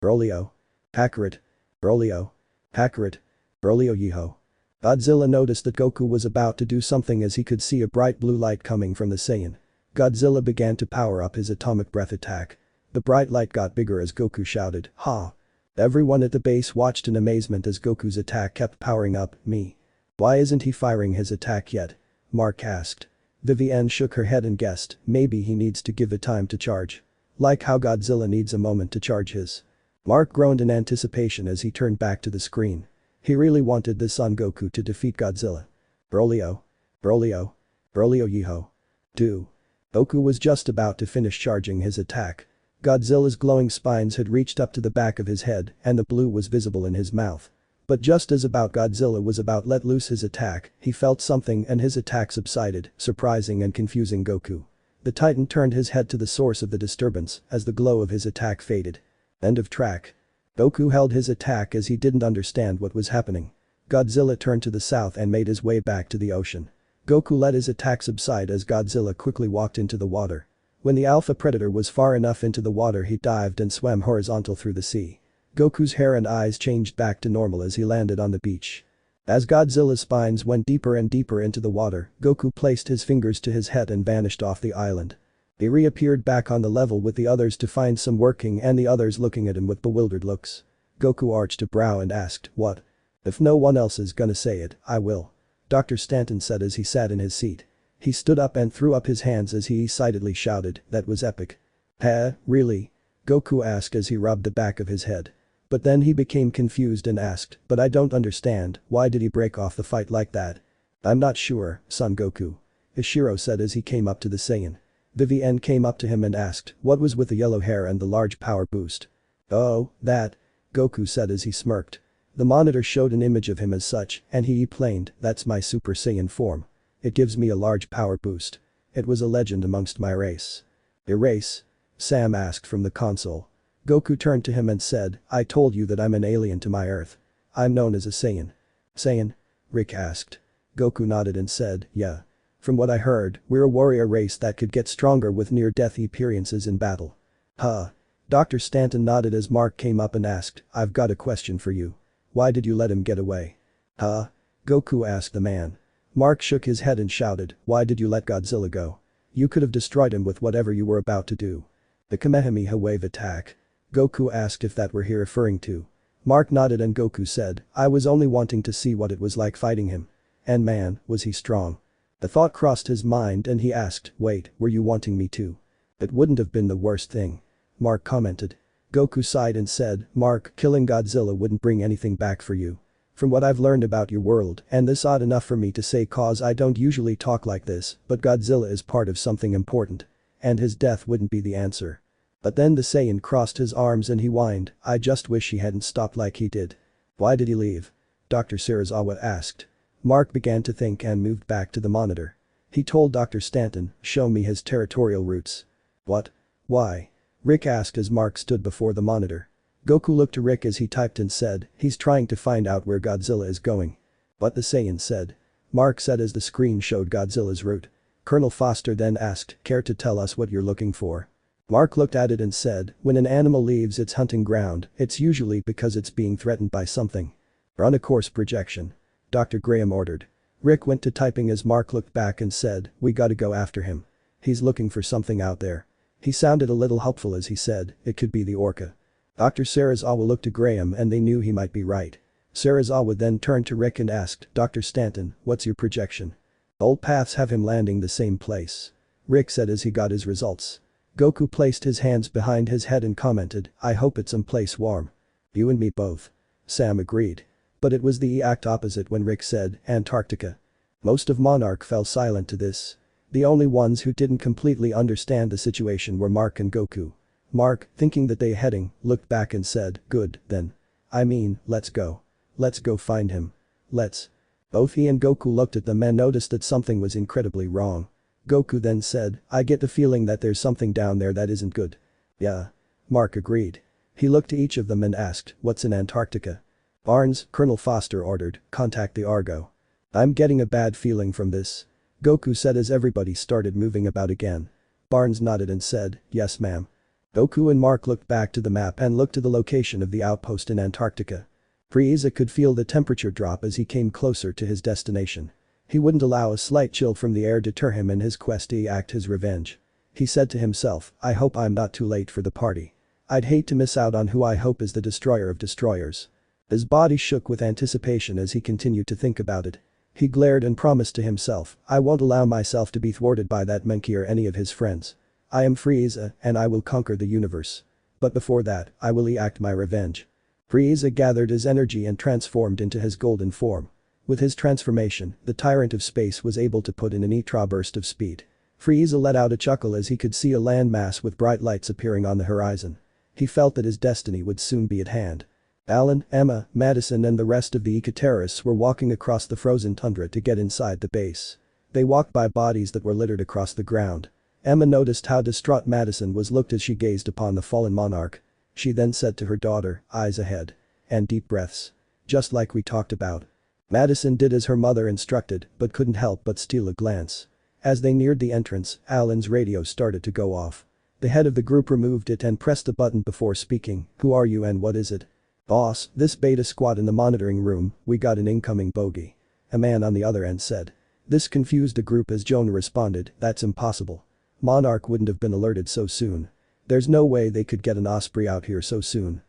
Broly-o. Kakarot. Broly-o. Kakarot. Broly-o Yeho. Godzilla noticed that Goku was about to do something as he could see a bright blue light coming from the Saiyan. Godzilla began to power up his atomic breath attack. The bright light got bigger as Goku shouted, ha. Everyone at the base watched in amazement as Goku's attack kept powering up, me. Why isn't he firing his attack yet? Mark asked. Vivienne shook her head and guessed, maybe he needs to give it time to charge. Like how Godzilla needs a moment to charge his. Mark groaned in anticipation as he turned back to the screen. He really wanted this Son Goku to defeat Godzilla. Broly-o. Broly-o. Broly-o Yeho. 2. Goku was just about to finish charging his attack. Godzilla's glowing spines had reached up to the back of his head and the blue was visible in his mouth. But just as Godzilla was about let loose his attack, he felt something and his attack subsided, surprising and confusing Goku. The Titan turned his head to the source of the disturbance as the glow of his attack faded. End of track. Goku held his attack as he didn't understand what was happening. Godzilla turned to the south and made his way back to the ocean. Goku let his attack subside as Godzilla quickly walked into the water. When the alpha predator was far enough into the water, he dived and swam horizontal through the sea. Goku's hair and eyes changed back to normal as he landed on the beach. As Godzilla's spines went deeper and deeper into the water, Goku placed his fingers to his head and vanished off the island. He reappeared back on the level with the others to find some working and the others looking at him with bewildered looks. Goku arched a brow and asked, what? If no one else is gonna say it, I will. Dr. Stanton said as he sat in his seat. He stood up and threw up his hands as he excitedly shouted, that was epic. Huh, really? Goku asked as he rubbed the back of his head. But then he became confused and asked, but I don't understand, why did he break off the fight like that? I'm not sure, Son Goku. Ishiro said as he came up to the Saiyan. Vivienne came up to him and asked, what was with the yellow hair and the large power boost? Oh, that. Goku said as he smirked. The monitor showed an image of him as such, and he explained, that's my Super Saiyan form. It gives me a large power boost. It was a legend amongst my race. A race? Sam asked from the console. Goku turned to him and said, I told you that I'm an alien to my Earth. I'm known as a Saiyan. Saiyan? Rick asked. Goku nodded and said, yeah. From what I heard, we're a warrior race that could get stronger with near-death experiences in battle. Huh. Dr. Stanton nodded as Mark came up and asked, I've got a question for you. Why did you let him get away? Huh? Goku asked the man. Mark shook his head and shouted, why did you let Godzilla go? You could have destroyed him with whatever you were about to do. The Kamehameha wave attack. Goku asked if that were he referring to. Mark nodded and Goku said, I was only wanting to see what it was like fighting him. And man, was he strong. The thought crossed his mind and he asked, wait, were you wanting me to? It wouldn't have been the worst thing. Mark commented. Goku sighed and said, Mark, killing Godzilla wouldn't bring anything back for you. From what I've learned about your world, and this odd enough for me to say cause I don't usually talk like this, but Godzilla is part of something important. And his death wouldn't be the answer. But then the Saiyan crossed his arms and he whined, I just wish he hadn't stopped like he did. Why did he leave? Dr. Serizawa asked. Mark began to think and moved back to the monitor. He told Dr. Stanton, show me his territorial routes. What? Why? Rick asked as Mark stood before the monitor. Goku looked to Rick as he typed and said, he's trying to find out where Godzilla is going. What the Saiyan said. Mark said as the screen showed Godzilla's route. Colonel Foster then asked, care to tell us what you're looking for? Mark looked at it and said, when an animal leaves its hunting ground, it's usually because it's being threatened by something. Run a course projection. Dr. Graham ordered. Rick went to typing as Mark looked back and said, we gotta go after him. He's looking for something out there. He sounded a little hopeful as he said, it could be the orca. Dr. Serizawa looked to Graham and they knew he might be right. Serizawa then turned to Rick and asked, Dr. Stanton, what's your projection? All paths have him landing the same place. Rick said as he got his results. Goku placed his hands behind his head and commented, I hope it's someplace warm. You and me both. Sam agreed. But it was the exact opposite when Rick said, Antarctica. Most of Monarch fell silent to this. The only ones who didn't completely understand the situation were Mark and Goku. Mark, thinking that they heading, looked back and said, "Good, then. I mean, let's go. Let's go find him. Let's." Both he and Goku looked at them and noticed that something was incredibly wrong. Goku then said, "I get the feeling that there's something down there that isn't good." "Yeah." Mark agreed. He looked to each of them and asked, "What's in Antarctica?" "Barnes," Colonel Foster ordered, "contact the Argo." "I'm getting a bad feeling from this," Goku said as everybody started moving about again. Barnes nodded and said, "Yes, ma'am." Goku and Mark looked back to the map and looked to the location of the outpost in Antarctica. Frieza could feel the temperature drop as he came closer to his destination. He wouldn't allow a slight chill from the air deter him in his quest to enact his revenge. He said to himself, "I hope I'm not too late for the party. I'd hate to miss out on who I hope is the destroyer of destroyers." His body shook with anticipation as he continued to think about it. He glared and promised to himself, "I won't allow myself to be thwarted by that monkey or any of his friends. I am Frieza, and I will conquer the universe. But before that, I will enact my revenge." Frieza gathered his energy and transformed into his golden form. With his transformation, the tyrant of space was able to put in an ultra burst of speed. Frieza let out a chuckle as he could see a landmass with bright lights appearing on the horizon. He felt that his destiny would soon be at hand. Alan, Emma, Madison and the rest of the Eco-terrorists were walking across the frozen tundra to get inside the base. They walked by bodies that were littered across the ground. Emma noticed how distraught Madison was looked as she gazed upon the fallen monarch. She then said to her daughter, "Eyes ahead. And deep breaths. Just like we talked about." Madison did as her mother instructed, but couldn't help but steal a glance. As they neared the entrance, Alan's radio started to go off. The head of the group removed it and pressed the button before speaking, "Who are you and what is it?" "Boss, this Beta squad in the monitoring room, we got an incoming bogey," a man on the other end said. This confused the group as Jonah responded, "That's impossible. Monarch wouldn't have been alerted so soon. There's no way they could get an Osprey out here so soon."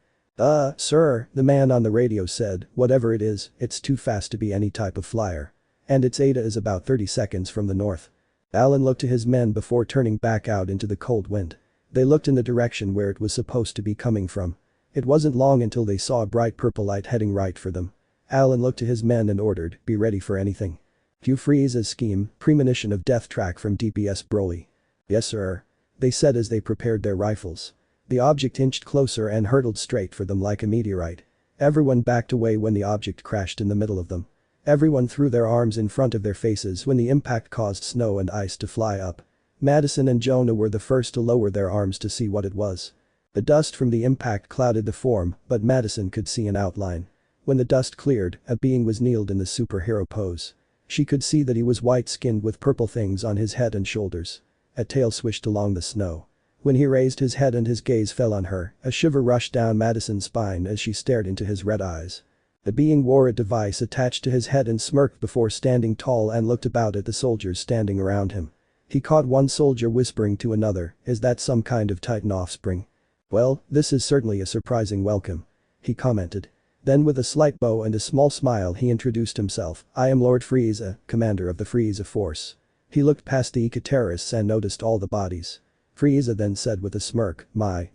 Sir," the man on the radio said, "whatever it is, it's too fast to be any type of flyer. And its Eta is about 30 seconds from the north." Alan looked to his men before turning back out into the cold wind. They looked in the direction where it was supposed to be coming from. It wasn't long until they saw a bright purple light heading right for them. Alan looked to his men and ordered, "Be ready for anything." "Cue Frieza's scheme, premonition of death track from DPS Broly." "Yes sir," they said as they prepared their rifles. The object inched closer and hurtled straight for them like a meteorite. Everyone backed away when the object crashed in the middle of them. Everyone threw their arms in front of their faces when the impact caused snow and ice to fly up. Madison and Jonah were the first to lower their arms to see what it was. The dust from the impact clouded the form, but Madison could see an outline. When the dust cleared, a being was kneeled in the superhero pose. She could see that he was white-skinned with purple things on his head and shoulders. A tail swished along the snow. When he raised his head and his gaze fell on her, a shiver rushed down Madison's spine as she stared into his red eyes. The being wore a device attached to his head and smirked before standing tall and looked about at the soldiers standing around him. He caught one soldier whispering to another, "Is that some kind of Titan offspring?" "Well, this is certainly a surprising welcome," he commented. Then with a slight bow and a small smile he introduced himself, "I am Lord Frieza, commander of the Frieza Force." He looked past the Eco-terrorists and noticed all the bodies. Frieza then said with a smirk, My.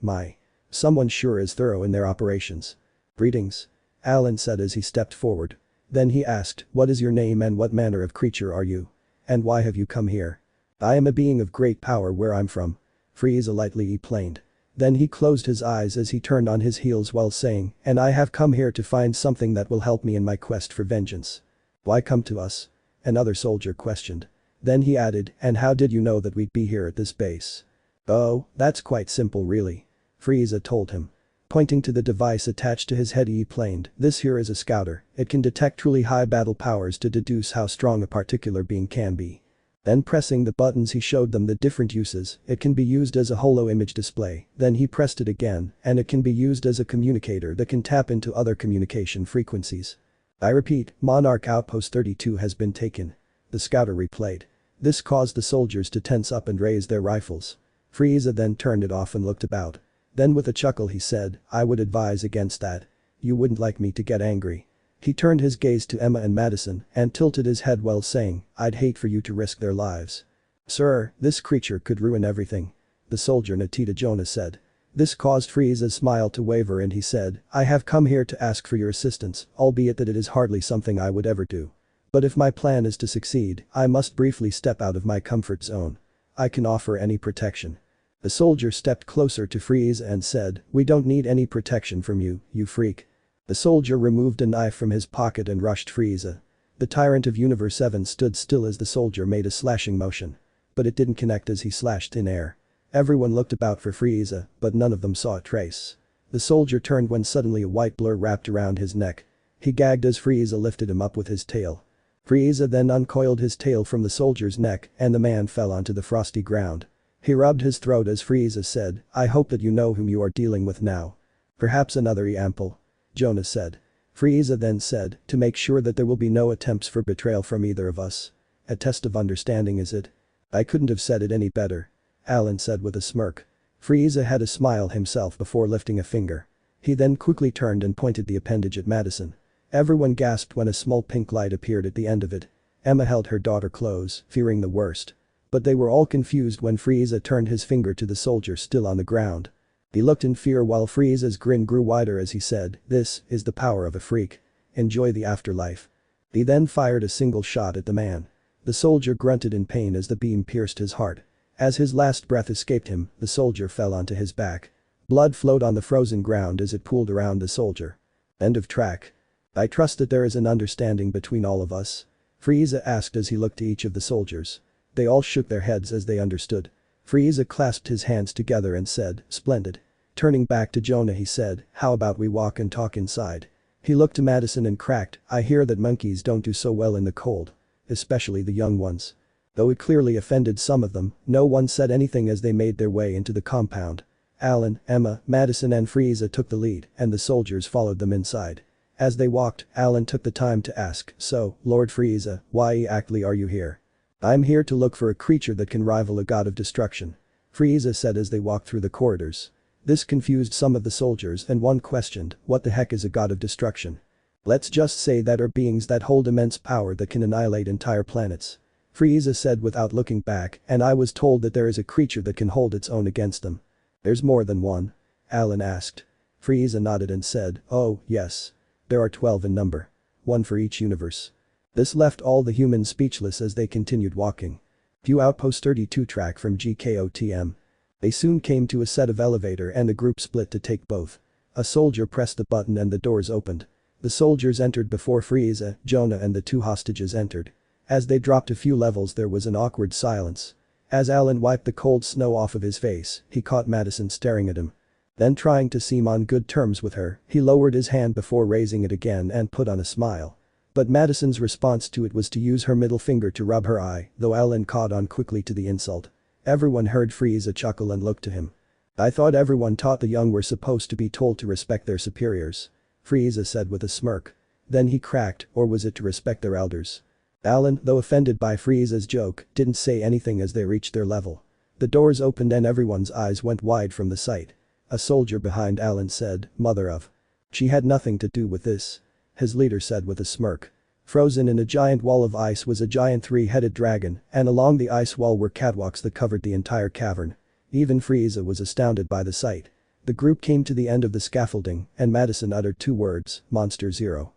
Someone sure is thorough in their operations." "Greetings," Alan said as he stepped forward. Then he asked, "What is your name and what manner of creature are you? And why have you come here?" "I am a being of great power where I'm from," Frieza lightly explained. Then he closed his eyes as he turned on his heels while saying, "And I have come here to find something that will help me in my quest for vengeance." "Why come to us?" another soldier questioned. Then he added, "And how did you know that we'd be here at this base?" "Oh, that's quite simple really," Frieza told him. Pointing to the device attached to his head he explained, "This here is a scouter, it can detect truly high battle powers to deduce how strong a particular being can be." Then pressing the buttons he showed them the different uses, it can be used as a holo image display, then he pressed it again, and it can be used as a communicator that can tap into other communication frequencies. "I repeat, Monarch Outpost 32 has been taken," the scouter replayed. This caused the soldiers to tense up and raise their rifles. Frieza then turned it off and looked about. Then with a chuckle he said, "I would advise against that. You wouldn't like me to get angry." He turned his gaze to Emma and Madison and tilted his head while saying, "I'd hate for you to risk their lives." "Sir, this creature could ruin everything," the soldier Natita Jonah said. This caused Frieza's smile to waver and he said, "I have come here to ask for your assistance, albeit that it is hardly something I would ever do." But if my plan is to succeed, I must briefly step out of my comfort zone. I can offer any protection. The soldier stepped closer to Frieza and said, "We don't need any protection from you, you freak." The soldier removed a knife from his pocket and rushed Frieza. The tyrant of Universe 7 stood still as the soldier made a slashing motion. But it didn't connect as he slashed in air. Everyone looked about for Frieza, but none of them saw a trace. The soldier turned when suddenly a white blur wrapped around his neck. He gagged as Frieza lifted him up with his tail. Frieza then uncoiled his tail from the soldier's neck and the man fell onto the frosty ground. He rubbed his throat as Frieza said, "I hope that you know whom you are dealing with now." "Perhaps another Yample," Jonah said. Frieza then said, "To make sure that there will be no attempts for betrayal from either of us. A test of understanding, is it?" "I couldn't have said it any better," Alan said with a smirk. Frieza had a smile himself before lifting a finger. He then quickly turned and pointed the appendage at Madison. Everyone gasped when a small pink light appeared at the end of it. Emma held her daughter close, fearing the worst. But they were all confused when Frieza turned his finger to the soldier still on the ground. He looked in fear while Frieza's grin grew wider as he said, "This is the power of a freak. Enjoy the afterlife." He then fired a single shot at the man. The soldier grunted in pain as the beam pierced his heart. As his last breath escaped him, the soldier fell onto his back. Blood flowed on the frozen ground as it pooled around the soldier. End of track. "I trust that there is an understanding between all of us?" Frieza asked as he looked to each of the soldiers. They all shook their heads as they understood. Frieza clasped his hands together and said, "Splendid." Turning back to Jonah he said, "How about we walk and talk inside?" He looked to Madison and cracked, "I hear that monkeys don't do so well in the cold. Especially the young ones." Though it clearly offended some of them, no one said anything as they made their way into the compound. Alan, Emma, Madison and Frieza took the lead and the soldiers followed them inside. As they walked, Alan took the time to ask, "So, Lord Frieza, why exactly are you here?" "I'm here to look for a creature that can rival a god of destruction," Frieza said as they walked through the corridors. This confused some of the soldiers and one questioned, "What the heck is a god of destruction?" "Let's just say that are beings that hold immense power that can annihilate entire planets," Frieza said without looking back, "and I was told that there is a creature that can hold its own against them." "There's more than one?" Alan asked. Frieza nodded and said, "Oh, yes. There are 12 in number. One for each universe." This left all the humans speechless as they continued walking. View Outpost 32 track from GKOTM. They soon came to a set of elevator and the group split to take both. A soldier pressed the button and the doors opened. The soldiers entered before Frieza, Jonah and the two hostages entered. As they dropped a few levels there was an awkward silence. As Alan wiped the cold snow off of his face, he caught Madison staring at him. Then trying to seem on good terms with her, he lowered his hand before raising it again and put on a smile. But Madison's response to it was to use her middle finger to rub her eye, though Alan caught on quickly to the insult. Everyone heard Frieza chuckle and looked to him. "I thought everyone taught the young were supposed to be told to respect their superiors," Frieza said with a smirk. Then he cracked, "Or was it to respect their elders?" Alan, though offended by Frieza's joke, didn't say anything as they reached their level. The doors opened and everyone's eyes went wide from the sight. A soldier behind Alan said, "Mother of." "She had nothing to do with this," his leader said with a smirk. Frozen in a giant wall of ice was a giant three-headed dragon, and along the ice wall were catwalks that covered the entire cavern. Even Frieza was astounded by the sight. The group came to the end of the scaffolding, and Madison uttered two words, "Monster Zero."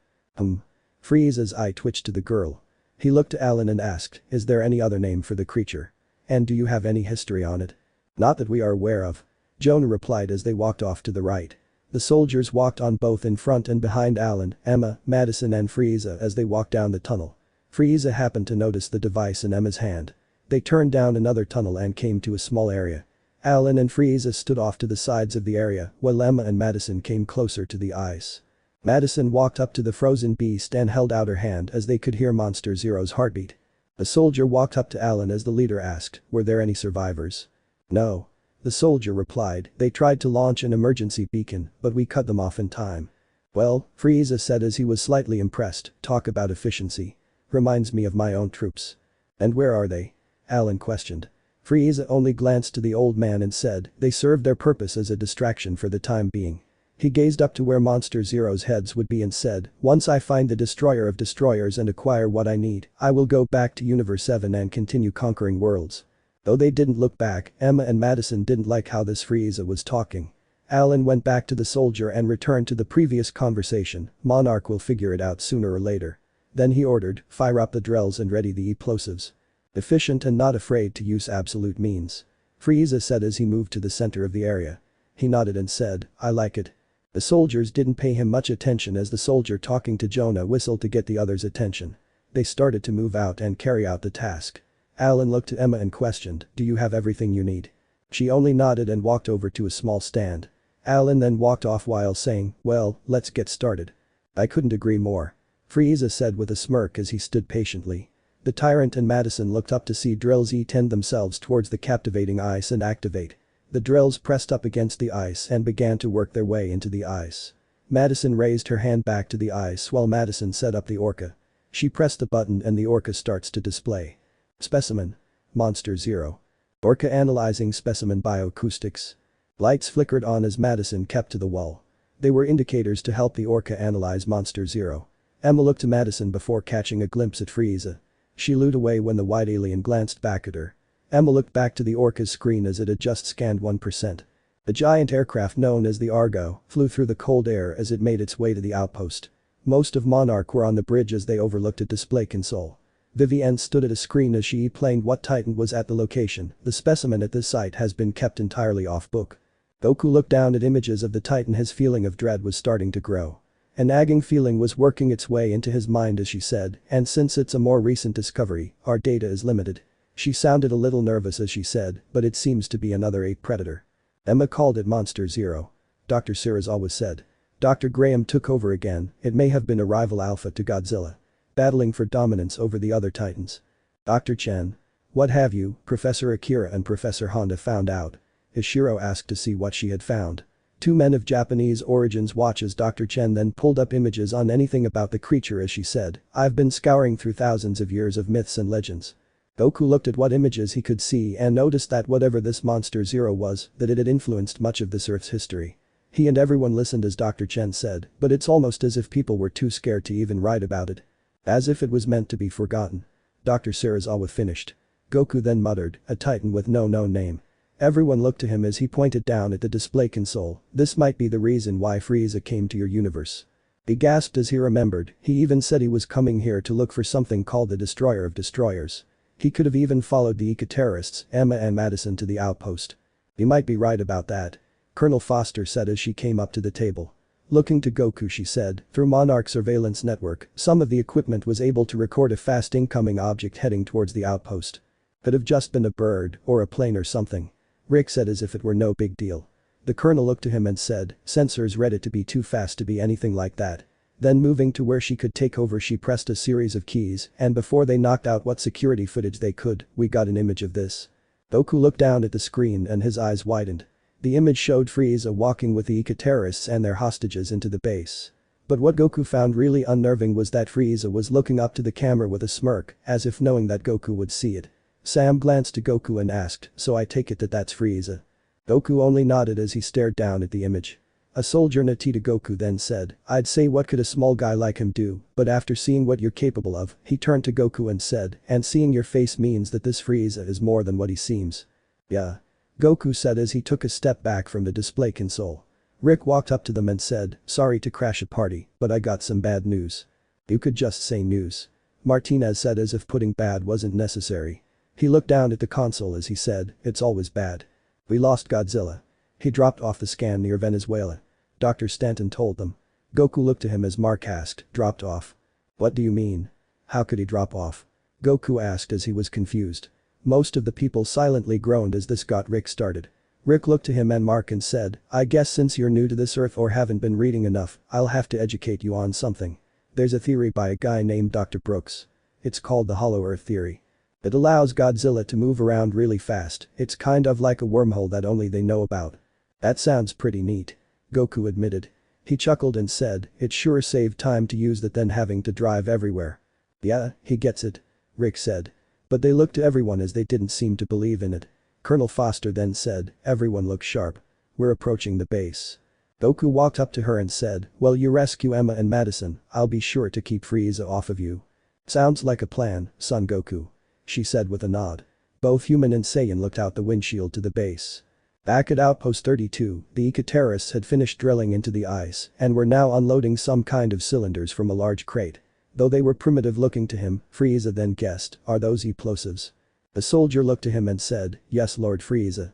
Frieza's eye twitched to the girl. He looked to Alan and asked, "Is there any other name for the creature? And do you have any history on it?" "Not that we are aware of," Jonah replied as they walked off to the right. The soldiers walked on both in front and behind Alan, Emma, Madison and Frieza as they walked down the tunnel. Frieza happened to notice the device in Emma's hand. They turned down another tunnel and came to a small area. Alan and Frieza stood off to the sides of the area while Emma and Madison came closer to the ice. Madison walked up to the frozen beast and held out her hand as they could hear Monster Zero's heartbeat. A soldier walked up to Alan as the leader asked, "Were there any survivors?" "No." The soldier replied, "They tried to launch an emergency beacon, but we cut them off in time." "Well," Frieza said as he was slightly impressed, "talk about efficiency. Reminds me of my own troops." "And where are they?" Alan questioned. Frieza only glanced to the old man and said, "They served their purpose as a distraction for the time being." He gazed up to where Monster Zero's heads would be and said, "Once I find the destroyer of destroyers and acquire what I need, I will go back to Universe 7 and continue conquering worlds." Though they didn't look back, Emma and Madison didn't like how this Frieza was talking. Alan went back to the soldier and returned to the previous conversation, "Monarch will figure it out sooner or later." Then he ordered, fire up the drills and ready the explosives. Efficient and not afraid to use absolute means. Frieza said as he moved to the center of the area. He nodded and said, I like it. The soldiers didn't pay him much attention as the soldier talking to Jonah whistled to get the others' attention. They started to move out and carry out the task. Alan looked at Emma and questioned, do you have everything you need? She only nodded and walked over to a small stand. Alan then walked off while saying, well, let's get started. I couldn't agree more. Frieza said with a smirk as he stood patiently. The Tyrant and Madison looked up to see drills tend themselves towards the captivating ice and activate. The drills pressed up against the ice and began to work their way into the ice. Madison raised her hand back to the ice while Madison set up the orca. She pressed the button and the orca starts to display. Specimen. Monster 0. Orca analyzing specimen bioacoustics. Lights flickered on as Madison kept to the wall. They were indicators to help the orca analyze Monster 0. Emma looked to Madison before catching a glimpse at Frieza. She looked away when the white alien glanced back at her. Emma looked back to the orca's screen as it had just scanned 1%. A giant aircraft known as the Argo flew through the cold air as it made its way to the outpost. Most of Monarch were on the bridge as they overlooked a display console. Vivienne stood at a screen as she explained what Titan was at the location. The specimen at this site has been kept entirely off book. Goku looked down at images of the Titan. His feeling of dread was starting to grow. A nagging feeling was working its way into his mind as she said, and since it's a more recent discovery, our data is limited. She sounded a little nervous as she said, but it seems to be another ape predator. Emma called it Monster 0. Dr. Sirazawa said. Dr. Graham took over again, it may have been a rival alpha to Godzilla. Battling for dominance over the other titans. Dr. Chen. What have you, Professor Akira and Professor Honda found out? Ishiro asked to see what she had found. Two men of Japanese origins watched as Dr. Chen then pulled up images on anything about the creature as she said, I've been scouring through thousands of years of myths and legends. Goku looked at what images he could see and noticed that whatever this Monster 0 was, that it had influenced much of this Earth's history. He and everyone listened as Dr. Chen said, but it's almost as if people were too scared to even write about it. As if it was meant to be forgotten. Dr. Sirazawa finished. Goku then muttered, a titan with no known name. Everyone looked to him as he pointed down at the display console, this might be the reason why Frieza came to your universe. He gasped as he remembered, he even said he was coming here to look for something called the Destroyer of Destroyers. He could have even followed the eco-terrorists, Emma and Madison to the outpost. He might be right about that. Colonel Foster said as she came up to the table. Looking to Goku she said, through Monarch surveillance network, some of the equipment was able to record a fast incoming object heading towards the outpost. Could have just been a bird or a plane or something. Rick said as if it were no big deal. The colonel looked to him and said, sensors read it to be too fast to be anything like that. Then moving to where she could take over she pressed a series of keys and before they knocked out what security footage they could, we got an image of this. Goku looked down at the screen and his eyes widened. The image showed Frieza walking with the eco-terrorists and their hostages into the base. But what Goku found really unnerving was that Frieza was looking up to the camera with a smirk, as if knowing that Goku would see it. Sam glanced to Goku and asked, so I take it that that's Frieza. Goku only nodded as he stared down at the image. A soldier Nati to Goku then said, I'd say what could a small guy like him do, but after seeing what you're capable of, he turned to Goku and said, and seeing your face means that this Frieza is more than what he seems. Yeah. Goku said as he took a step back from the display console. Rick walked up to them and said, sorry to crash a party, but I got some bad news. You could just say news. Martinez said as if putting bad wasn't necessary. He looked down at the console as he said, it's always bad. We lost Godzilla. He dropped off the scan near Venezuela. Dr. Stanton told them. Goku looked to him as Mark asked, dropped off. What do you mean? How could he drop off? Goku asked as he was confused. Most of the people silently groaned as this got Rick started. Rick looked to him and Mark and said, I guess since you're new to this Earth or haven't been reading enough, I'll have to educate you on something. There's a theory by a guy named Dr. Brooks. It's called the Hollow Earth theory. It allows Godzilla to move around really fast, it's kind of like a wormhole that only they know about. That sounds pretty neat. Goku admitted. He chuckled and said, it sure saved time to use that than having to drive everywhere. Yeah, he gets it. Rick said. But they looked to everyone as they didn't seem to believe in it. Colonel Foster then said, everyone look sharp. We're approaching the base. Goku walked up to her and said, well you rescue Emma and Madison, I'll be sure to keep Frieza off of you. Sounds like a plan, son Goku. She said with a nod. Both human and Saiyan looked out the windshield to the base. Back at Outpost 32, the eco-terrorists had finished drilling into the ice and were now unloading some kind of cylinders from a large crate. Though they were primitive looking to him, Frieza then guessed, are those explosives? A soldier looked to him and said, yes Lord Frieza.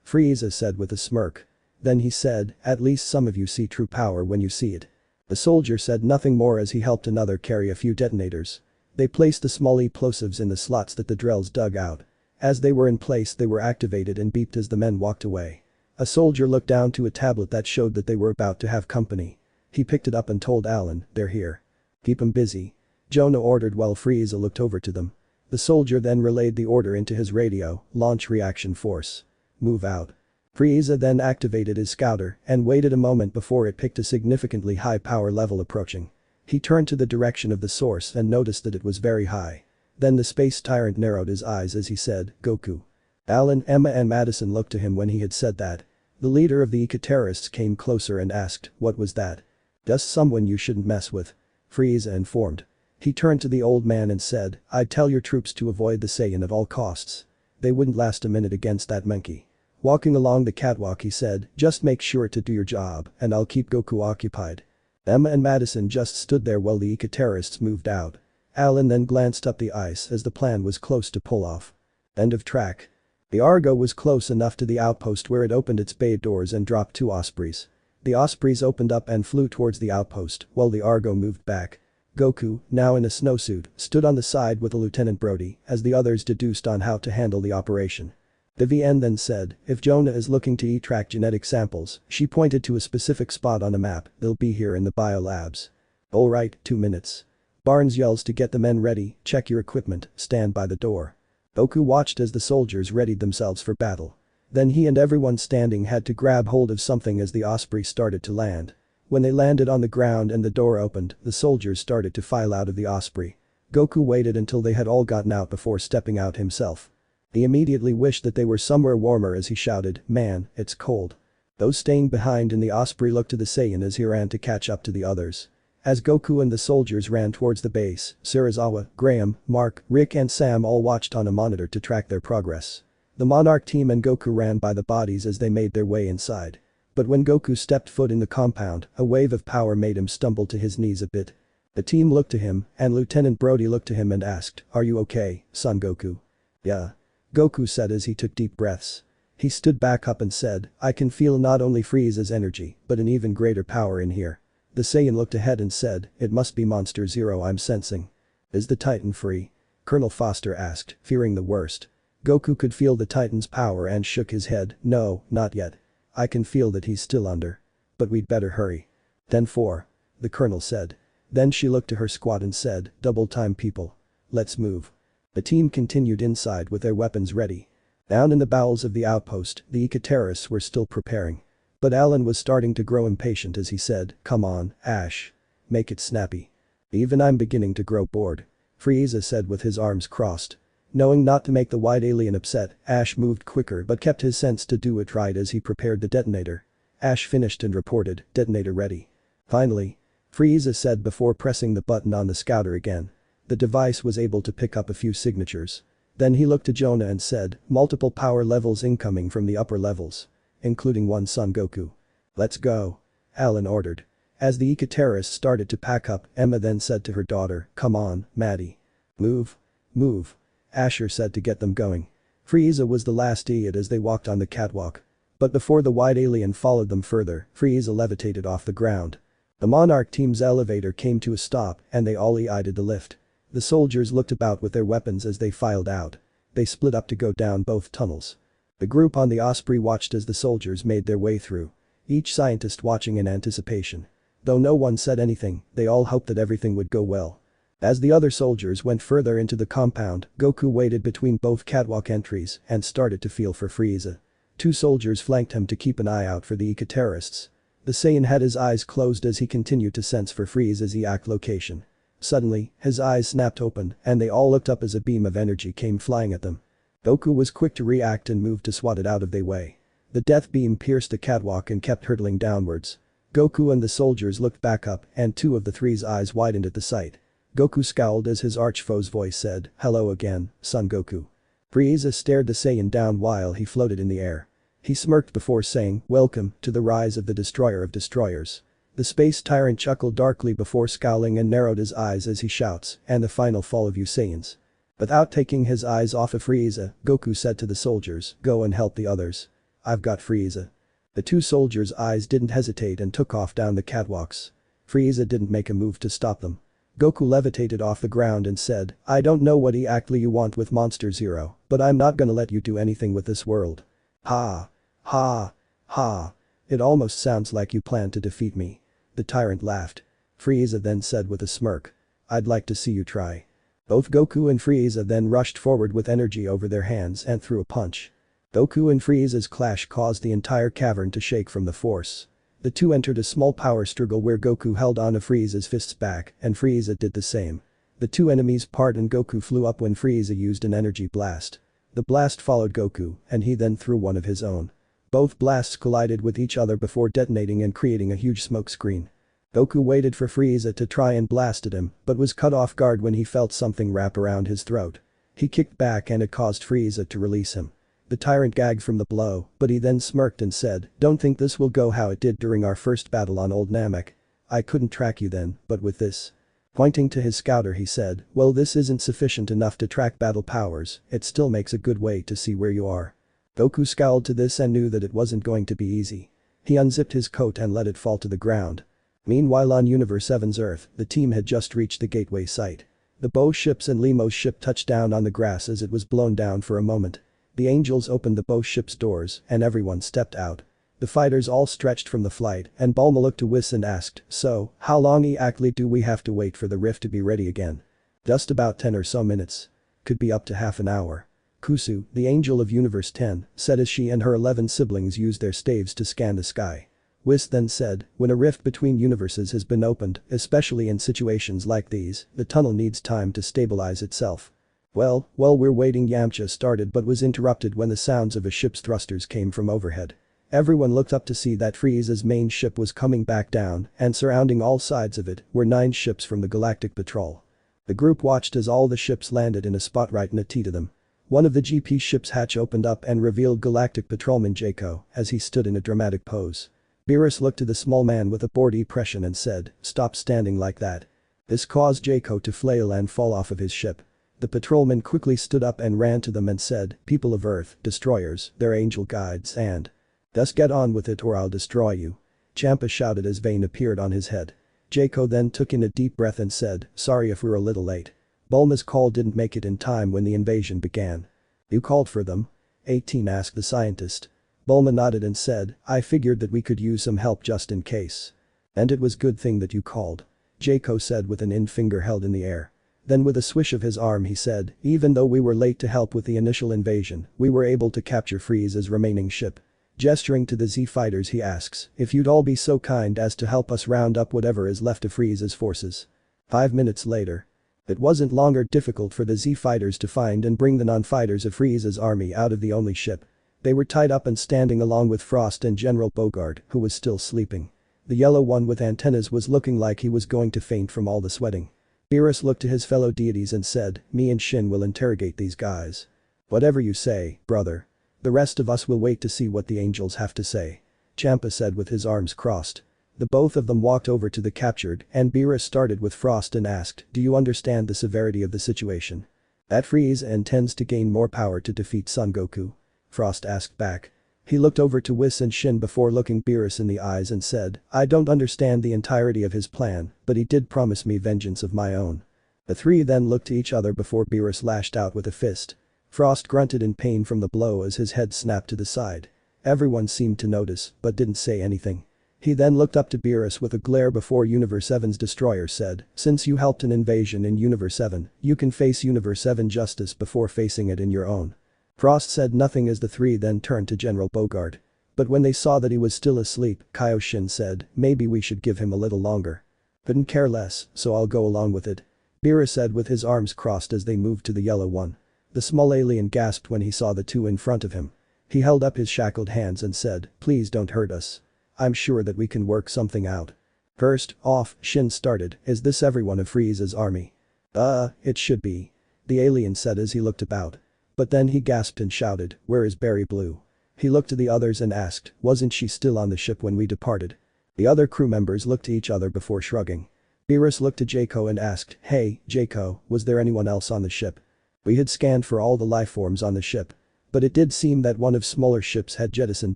Frieza said with a smirk. Then he said, at least some of you see true power when you see it. The soldier said nothing more as he helped another carry a few detonators. They placed the small explosives in the slots that the drills dug out. As they were in place they were activated and beeped as the men walked away. A soldier looked down to a tablet that showed that they were about to have company. He picked it up and told Alan, they're here. Keep 'em busy. Jonah ordered while Frieza looked over to them. The soldier then relayed the order into his radio, launch reaction force. Move out. Frieza then activated his scouter and waited a moment before it picked a significantly high power level approaching. He turned to the direction of the source and noticed that it was very high. Then the space tyrant narrowed his eyes as he said, Goku. Alan, Emma and Madison looked to him when he had said that. The leader of the eco-terrorists came closer and asked, what was that? Just someone you shouldn't mess with. Frieza informed. He turned to the old man and said, I'd tell your troops to avoid the Saiyan at all costs. They wouldn't last a minute against that monkey. Walking along the catwalk he said, just make sure to do your job and I'll keep Goku occupied. Emma and Madison just stood there while the eco-terrorists moved out. Alan then glanced up the ice as the plan was close to pull off. End of track. The Argo was close enough to the outpost where it opened its bay doors and dropped 2 Ospreys. The Ospreys opened up and flew towards the outpost while the Argo moved back. Goku, now in a snowsuit, stood on the side with Lieutenant Brody as the others deduced on how to handle the operation. The VN then said, if Jonah is looking to track genetic samples, she pointed to a specific spot on a map, they'll be here in the biolabs. Alright, 2 minutes. Barnes yells to get the men ready, check your equipment, stand by the door. Goku watched as the soldiers readied themselves for battle. Then he and everyone standing had to grab hold of something as the Osprey started to land. When they landed on the ground and the door opened, the soldiers started to file out of the Osprey. Goku waited until they had all gotten out before stepping out himself. He immediately wished that they were somewhere warmer as he shouted, man, it's cold. Those staying behind in the Osprey looked to the Saiyan as he ran to catch up to the others. As Goku and the soldiers ran towards the base, Serizawa, Graham, Mark, Rick and Sam all watched on a monitor to track their progress. The Monarch team and Goku ran by the bodies as they made their way inside. But when Goku stepped foot in the compound, a wave of power made him stumble to his knees a bit. The team looked to him, and Lieutenant Brody looked to him and asked, are you okay, Son Goku? Yeah. Goku said as he took deep breaths. He stood back up and said, I can feel not only Frieza's energy, but an even greater power in here. The Saiyan looked ahead and said, it must be Monster Zero I'm sensing. Is the Titan free? Colonel Foster asked, fearing the worst. Goku could feel the Titan's power and shook his head, no, not yet. I can feel that he's still under. But we'd better hurry. 10-4. The colonel said. Then she looked to her squad and said, double time people. Let's move. The team continued inside with their weapons ready. Down in the bowels of the outpost, the eco-terrorists were still preparing. But Alan was starting to grow impatient as he said, come on, Ash. Make it snappy. Even I'm beginning to grow bored. Frieza said with his arms crossed. Knowing not to make the white alien upset, Ash moved quicker but kept his sense to do it right as he prepared the detonator. Ash finished and reported, detonator ready. Finally. Frieza said before pressing the button on the scouter again. The device was able to pick up a few signatures. Then he looked to Jonah and said, multiple power levels incoming from the upper levels. Including one Son Goku. Let's go. Alan ordered. As the eco-terrorists started to pack up, Emma then said to her daughter, come on, Maddie. Move. Move. Asher said to get them going. Frieza was the last idiot as they walked on the catwalk. But before the white alien followed them further, Frieza levitated off the ground. The Monarch team's elevator came to a stop and they all eyed the lift. The soldiers looked about with their weapons as they filed out. They split up to go down both tunnels. The group on the Osprey watched as the soldiers made their way through. Each scientist watching in anticipation. Though no one said anything, they all hoped that everything would go well. As the other soldiers went further into the compound, Goku waited between both catwalk entries and started to feel for Frieza. 2 soldiers flanked him to keep an eye out for the eco-terrorists. The Saiyan had his eyes closed as he continued to sense for Frieza's EAC location. Suddenly, his eyes snapped open and they all looked up as a beam of energy came flying at them. Goku was quick to react and moved to swat it out of their way. The death beam pierced the catwalk and kept hurtling downwards. Goku and the soldiers looked back up and 2 of the 3's eyes widened at the sight. Goku scowled as his archfoe's voice said, hello again, Son Goku. Frieza stared the Saiyan down while he floated in the air. He smirked before saying, welcome to the rise of the destroyer of destroyers. The space tyrant chuckled darkly before scowling and narrowed his eyes as he shouts, and the final fall of you Saiyans. Without taking his eyes off of Frieza, Goku said to the soldiers, go and help the others. I've got Frieza. The two soldiers' eyes didn't hesitate and took off down the catwalks. Frieza didn't make a move to stop them. Goku levitated off the ground and said, I don't know what exactly you want with Monster Zero, but I'm not gonna let you do anything with this world. Ha. Ha. Ha. It almost sounds like you plan to defeat me. The tyrant laughed. Frieza then said with a smirk. I'd like to see you try. Both Goku and Frieza then rushed forward with energy over their hands and threw a punch. Goku and Frieza's clash caused the entire cavern to shake from the force. The two entered a small power struggle where Goku held on to Frieza's fists back and Frieza did the same. The two enemies part and Goku flew up when Frieza used an energy blast. The blast followed Goku and he then threw one of his own. Both blasts collided with each other before detonating and creating a huge smoke screen. Goku waited for Frieza to try and blast at him but was caught off guard when he felt something wrap around his throat. He kicked back and it caused Frieza to release him. The tyrant gagged from the blow, but he then smirked and said, don't think this will go how it did during our first battle on Old Namek. I couldn't track you then, but with this. Pointing to his scouter he said, well this isn't sufficient enough to track battle powers, it still makes a good way to see where you are. Goku scowled to this and knew that it wasn't going to be easy. He unzipped his coat and let it fall to the ground. Meanwhile on Universe 7's Earth, the team had just reached the gateway site. The Bow ships and Lemo's ship touched down on the grass as it was blown down for a moment. The angels opened the Bow ship's doors and everyone stepped out. The fighters all stretched from the flight and Bulma looked to Whis and asked, so, how long exactly do we have to wait for the rift to be ready again? Just about 10 or so minutes. Could be up to half an hour. Kusu, the angel of Universe 10, said as she and her 11 siblings used their staves to scan the sky. Whis then said, when a rift between universes has been opened, especially in situations like these, the tunnel needs time to stabilize itself. Well, while we're waiting Yamcha started but was interrupted when the sounds of a ship's thrusters came from overhead. Everyone looked up to see that Frieza's main ship was coming back down and surrounding all sides of it were 9 ships from the Galactic Patrol. The group watched as all the ships landed in a spot right next to them. One of the GP ship's hatch opened up and revealed Galactic Patrolman Jaco as he stood in a dramatic pose. Beerus looked to the small man with a bored expression and said, stop standing like that. This caused Jaco to flail and fall off of his ship. The patrolman quickly stood up and ran to them and said, people of Earth, destroyers, they're angel guides and. Just get on with it or I'll destroy you. Champa shouted as Vayne appeared on his head. Jaco then took in a deep breath and said, sorry if we're a little late. Bulma's call didn't make it in time when the invasion began. You called for them? 18 asked the scientist. Bulma nodded and said, I figured that we could use some help just in case. And it was good thing that you called. Jaco said with an finger held in the air. Then with a swish of his arm he said, even though we were late to help with the initial invasion, we were able to capture Frieza's remaining ship. Gesturing to the Z fighters he asks, if you'd all be so kind as to help us round up whatever is left of Frieza's forces. 5 minutes later. It wasn't longer difficult for the Z fighters to find and bring the non-fighters of Frieza's army out of the only ship. They were tied up and standing along with Frost and General Bogard, who was still sleeping. The yellow one with antennas was looking like he was going to faint from all the sweating. Beerus looked to his fellow deities and said, me and Shin will interrogate these guys. Whatever you say, brother. The rest of us will wait to see what the angels have to say. Champa said with his arms crossed. The both of them walked over to the captured and Beerus started with Frost and asked, do you understand the severity of the situation? That Frieza intends to gain more power to defeat Son Goku? Frost asked back. He looked over to Whis and Shin before looking Beerus in the eyes and said, I don't understand the entirety of his plan, but he did promise me vengeance of my own. The three then looked to each other before Beerus lashed out with a fist. Frost grunted in pain from the blow as his head snapped to the side. Everyone seemed to notice, but didn't say anything. He then looked up to Beerus with a glare before Universe 7's destroyer said, since you helped an invasion in Universe 7, you can face Universe 7 justice before facing it in your own. Frost said nothing as the three then turned to General Bogard. But when they saw that he was still asleep, Kaioshin said, maybe we should give him a little longer. Couldn't care less, so I'll go along with it. Beerus said with his arms crossed as they moved to the yellow one. The small alien gasped when he saw the two in front of him. He held up his shackled hands and said, please don't hurt us. I'm sure that we can work something out. First off, Shin started, is this everyone of Frieza's army? It should be. The alien said as he looked about. But then he gasped and shouted, where is Berry Blue? He looked to the others and asked, wasn't she still on the ship when we departed? The other crew members looked to each other before shrugging. Beerus looked to Jaco and asked, "Hey, Jaco, was there anyone else on the ship?" "We had scanned for all the lifeforms on the ship. But it did seem that one of smaller ships had jettisoned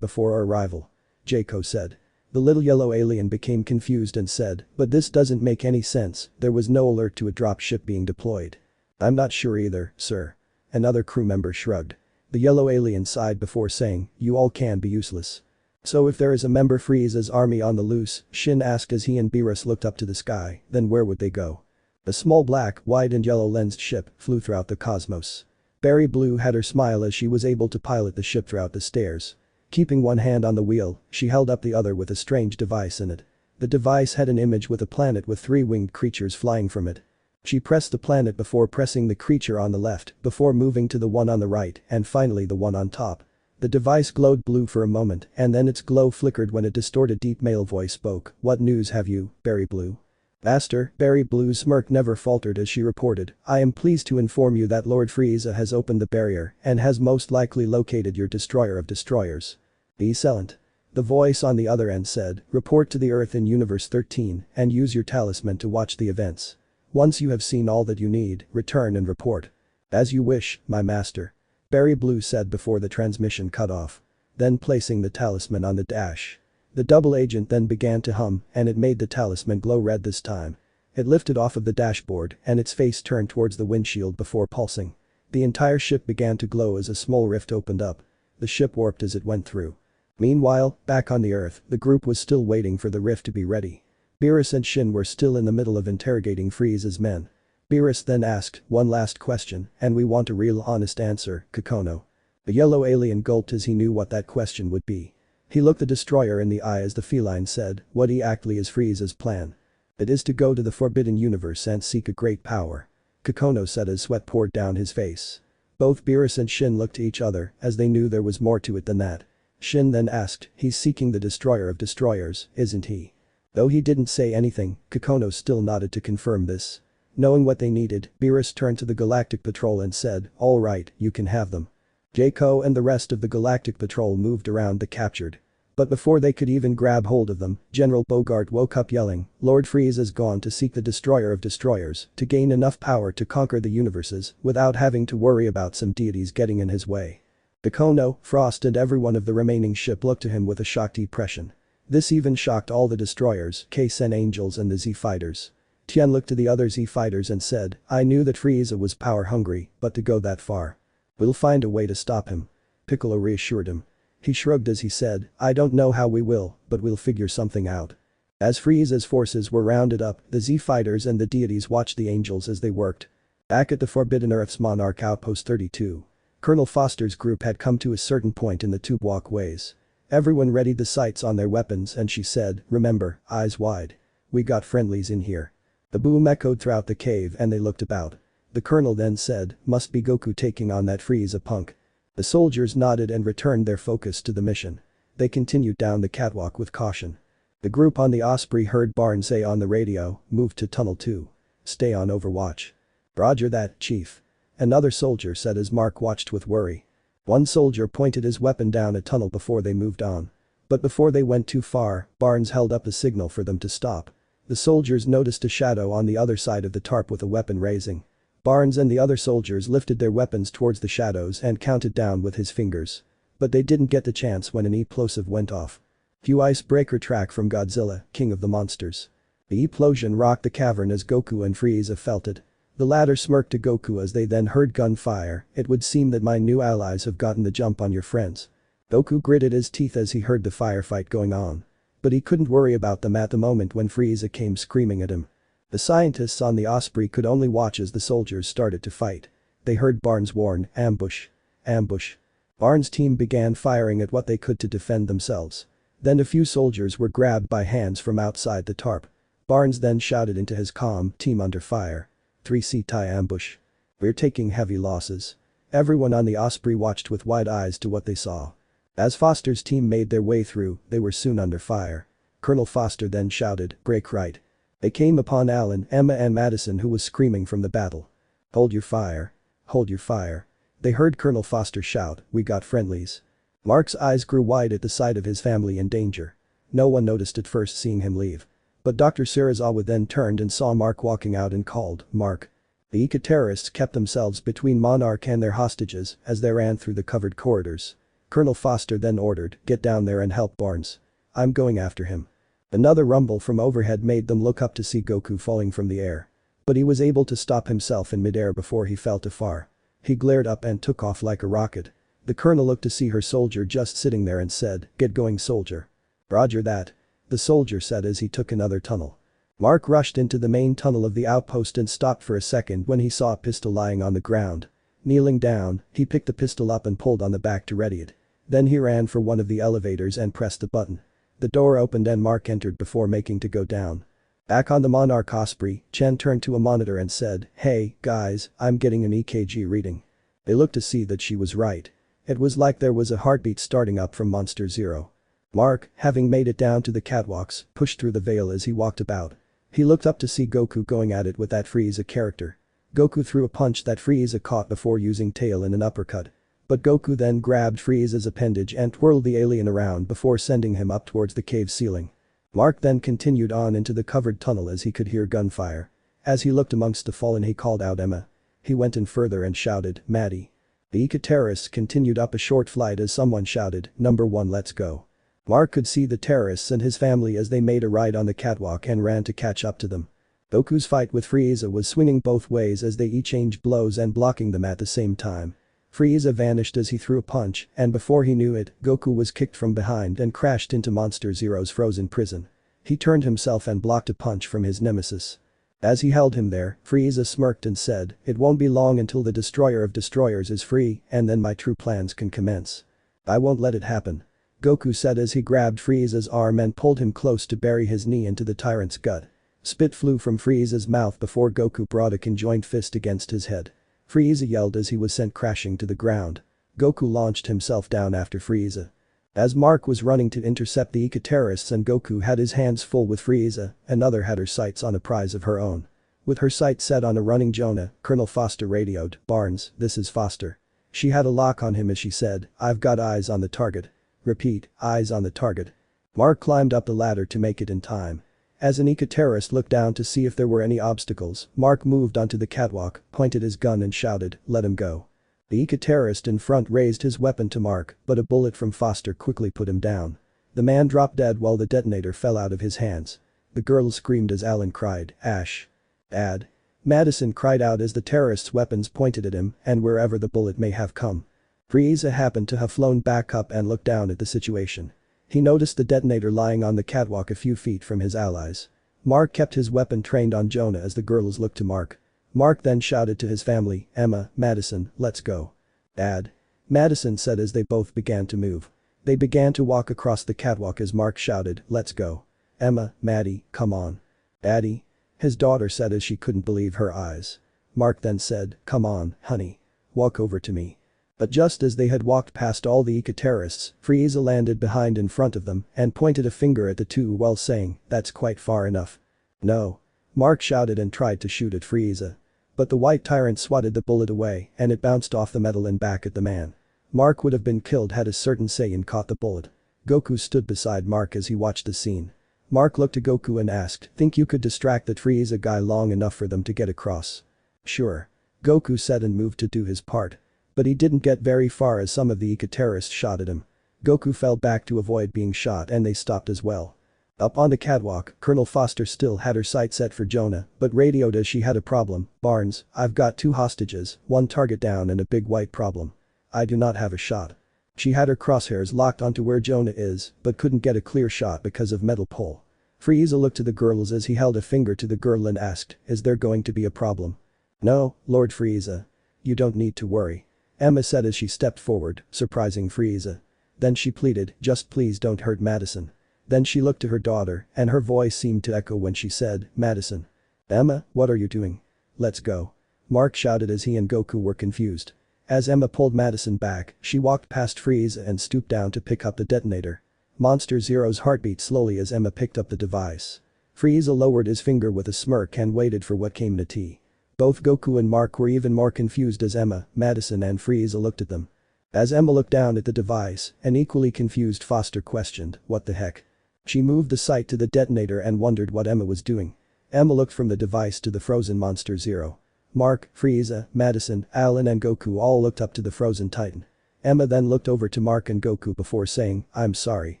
before our arrival," Jaco said. The little yellow alien became confused and said, "But this doesn't make any sense, there was no alert to a drop ship being deployed." "I'm not sure either, sir." Another crew member shrugged. The yellow alien sighed before saying, "You all can be useless." "So if there is a member Frieza's army on the loose," Shin asked as he and Beerus looked up to the sky, "then where would they go?" A small black, white and yellow lensed ship flew throughout the cosmos. Berry Blue had her smile as she was able to pilot the ship throughout the stairs. Keeping one hand on the wheel, she held up the other with a strange device in it. The device had an image with a planet with 3 winged creatures flying from it. She pressed the planet before pressing the creature on the left, before moving to the one on the right, and finally the one on top. The device glowed blue for a moment, and then its glow flickered when a distorted deep male voice spoke. "What news have you, Berry Blue?" "Master," Berry Blue's smirk never faltered as she reported, "I am pleased to inform you that Lord Frieza has opened the barrier and has most likely located your destroyer of destroyers." "Excellent." The voice on the other end said, "Report to the Earth in Universe 13 and use your talisman to watch the events. Once you have seen all that you need, return and report." "As you wish, my master," Berry Blue said before the transmission cut off. Then placing the talisman on the dash. The double agent then began to hum and it made the talisman glow red this time. It lifted off of the dashboard and its face turned towards the windshield before pulsing. The entire ship began to glow as a small rift opened up. The ship warped as it went through. Meanwhile, back on the Earth, the group was still waiting for the rift to be ready. Beerus and Shin were still in the middle of interrogating Frieza's men. Beerus then asked, "One last question, and we want a real honest answer, Kakono." The yellow alien gulped as he knew what that question would be. He looked the destroyer in the eye as the feline said, "What exactly is Frieza's plan?" "It is to go to the Forbidden Universe and seek a great power," Kakono said as sweat poured down his face. Both Beerus and Shin looked to each other as they knew there was more to it than that. Shin then asked, "He's seeking the destroyer of destroyers, isn't he?" Though he didn't say anything, Kakono still nodded to confirm this. Knowing what they needed, Beerus turned to the Galactic Patrol and said, "All right, you can have them." Jaco and the rest of the Galactic Patrol moved around the captured. But before they could even grab hold of them, General Bogart woke up yelling, "Lord Frieza's gone to seek the destroyer of destroyers to gain enough power to conquer the universes without having to worry about some deities getting in his way." Bakono, Frost and everyone of the remaining ship looked to him with a shocked depression. This even shocked all the destroyers, K-Sen Angels and the Z-Fighters. Tien looked to the other Z-Fighters and said, "I knew that Frieza was power hungry, but to go that far. We'll find a way to stop him." Piccolo reassured him. He shrugged as he said, "I don't know how we will, but we'll figure something out." As Frieza's forces were rounded up, the Z-Fighters and the deities watched the angels as they worked. Back at the Forbidden Earth's Monarch Outpost 32. Colonel Foster's group had come to a certain point in the tube walkways. Everyone readied the sights on their weapons and she said, "Remember, eyes wide. We got friendlies in here." The boom echoed throughout the cave and they looked about. The colonel then said, "Must be Goku taking on that Frieza punk." The soldiers nodded and returned their focus to the mission. They continued down the catwalk with caution. The group on the Osprey heard Barnes say on the radio, "Move to Tunnel 2. Stay on overwatch." "Roger that, Chief." Another soldier said as Mark watched with worry. One soldier pointed his weapon down a tunnel before they moved on. But before they went too far, Barnes held up a signal for them to stop. The soldiers noticed a shadow on the other side of the tarp with a weapon raising. Barnes and the other soldiers lifted their weapons towards the shadows and counted down with his fingers. But they didn't get the chance when an explosive went off. Cue icebreaker track from Godzilla, King of the Monsters. The explosion rocked the cavern as Goku and Frieza felt it. The latter smirked to Goku as they then heard gunfire. "It would seem that my new allies have gotten the jump on your friends." Goku gritted his teeth as he heard the firefight going on. But he couldn't worry about them at the moment when Frieza came screaming at him. The scientists on the Osprey could only watch as the soldiers started to fight. They heard Barnes warn, "Ambush. Ambush." Barnes' team began firing at what they could to defend themselves. Then a few soldiers were grabbed by hands from outside the tarp. Barnes then shouted into his comm, "Team under fire. 3C tie ambush. We're taking heavy losses." Everyone on the Osprey watched with wide eyes to what they saw. As Foster's team made their way through, they were soon under fire. Colonel Foster then shouted, "Break right." They came upon Alan, Emma and Madison who was screaming from the battle. "Hold your fire. Hold your fire." They heard Colonel Foster shout, "We got friendlies." Mark's eyes grew wide at the sight of his family in danger. No one noticed at first seeing him leave. But Dr. Serizawa then turned and saw Mark walking out and called, "Mark." The eco-terrorists kept themselves between Monarch and their hostages as they ran through the covered corridors. Colonel Foster then ordered, "Get down there and help Barnes. I'm going after him." Another rumble from overhead made them look up to see Goku falling from the air. But he was able to stop himself in midair before he fell too far. He glared up and took off like a rocket. The colonel looked to see her soldier just sitting there and said, "Get going, soldier." "Roger that," the soldier said as he took another tunnel. Mark rushed into the main tunnel of the outpost and stopped for a second when he saw a pistol lying on the ground. Kneeling down, he picked the pistol up and pulled on the back to ready it. Then he ran for one of the elevators and pressed the button. The door opened and Mark entered before making to go down. Back on the Monarch Osprey, Chen turned to a monitor and said, "Hey, guys, I'm getting an EKG reading." They looked to see that she was right. It was like there was a heartbeat starting up from Monster Zero. Mark, having made it down to the catwalks, pushed through the veil as he walked about. He looked up to see Goku going at it with that Frieza character. Goku threw a punch that Frieza caught before using tail in an uppercut. But Goku then grabbed Frieza's appendage and twirled the alien around before sending him up towards the cave ceiling. Mark then continued on into the covered tunnel as he could hear gunfire. As he looked amongst the fallen he called out Emma. He went in further and shouted, "Maddie." The eco-terrorists continued up a short flight as someone shouted, "Number 1, let's go." Mark could see the terrorists and his family as they made a right on the catwalk and ran to catch up to them. Goku's fight with Frieza was swinging both ways as they each changed blows and blocking them at the same time. Frieza vanished as he threw a punch, and before he knew it, Goku was kicked from behind and crashed into Monster Zero's frozen prison. He turned himself and blocked a punch from his nemesis. As he held him there, Frieza smirked and said, "It won't be long until the destroyer of destroyers is free, and then my true plans can commence. I won't let it happen," Goku said as he grabbed Frieza's arm and pulled him close to bury his knee into the tyrant's gut. Spit flew from Frieza's mouth before Goku brought a conjoined fist against his head. Frieza yelled as he was sent crashing to the ground. Goku launched himself down after Frieza. As Mark was running to intercept the eco-terrorists and Goku had his hands full with Frieza, another had her sights on a prize of her own. With her sights set on a running Jonah, Colonel Foster radioed, "Barnes, this is Foster." She had a lock on him as she said, "I've got eyes on the target." Repeat, "Eyes on the target." Mark climbed up the ladder to make it in time. As an eco-terrorist looked down to see if there were any obstacles, Mark moved onto the catwalk, pointed his gun and shouted, "Let him go." The eco-terrorist in front raised his weapon to Mark, but a bullet from Foster quickly put him down. The man dropped dead while the detonator fell out of his hands. The girl screamed as Alan cried, "Ash." "Dad." Madison cried out as the terrorists' weapons pointed at him and wherever the bullet may have come. Frieza happened to have flown back up and looked down at the situation. He noticed the detonator lying on the catwalk a few feet from his allies. Mark kept his weapon trained on Jonah as the girls looked to Mark. Mark then shouted to his family, "Emma, Madison, let's go." "Dad." Madison said as they both began to move. They began to walk across the catwalk as Mark shouted, "Let's go." "Emma, Maddie, come on." "Daddy?" His daughter said as she couldn't believe her eyes. Mark then said, "Come on, honey. Walk over to me." But just as they had walked past all the eco-terrorists, Frieza landed behind in front of them and pointed a finger at the two while saying, "That's quite far enough." "No." Mark shouted and tried to shoot at Frieza. But the white tyrant swatted the bullet away and it bounced off the metal and back at the man. Mark would have been killed had a certain Saiyan caught the bullet. Goku stood beside Mark as he watched the scene. Mark looked at Goku and asked, "Think you could distract the Frieza guy long enough for them to get across?" "Sure." Goku said and moved to do his part. But he didn't get very far as some of the eco-terrorists shot at him. Goku fell back to avoid being shot and they stopped as well. Up on the catwalk, Colonel Foster still had her sight set for Jonah, but radioed as she had a problem, "Barnes, I've got 2 hostages, 1 target down and a big white problem. I do not have a shot." She had her crosshairs locked onto where Jonah is, but couldn't get a clear shot because of metal pole. Frieza looked to the girls as he held a finger to the girl and asked, "Is there going to be a problem?" "No, Lord Frieza. You don't need to worry," Emma said as she stepped forward, surprising Frieza. Then she pleaded, "Just please don't hurt Madison." Then she looked to her daughter and her voice seemed to echo when she said, "Madison." "Emma, what are you doing?" "Let's go." Mark shouted as he and Goku were confused. As Emma pulled Madison back, she walked past Frieza and stooped down to pick up the detonator. Monster Zero's heart beat slowly as Emma picked up the device. Frieza lowered his finger with a smirk and waited for what came to tea. Both Goku and Mark were even more confused as Emma, Madison and Frieza looked at them. As Emma looked down at the device, an equally confused Foster questioned, "What the heck?" She moved the sight to the detonator and wondered what Emma was doing. Emma looked from the device to the frozen Monster Zero. Mark, Frieza, Madison, Alan and Goku all looked up to the frozen Titan. Emma then looked over to Mark and Goku before saying, "I'm sorry."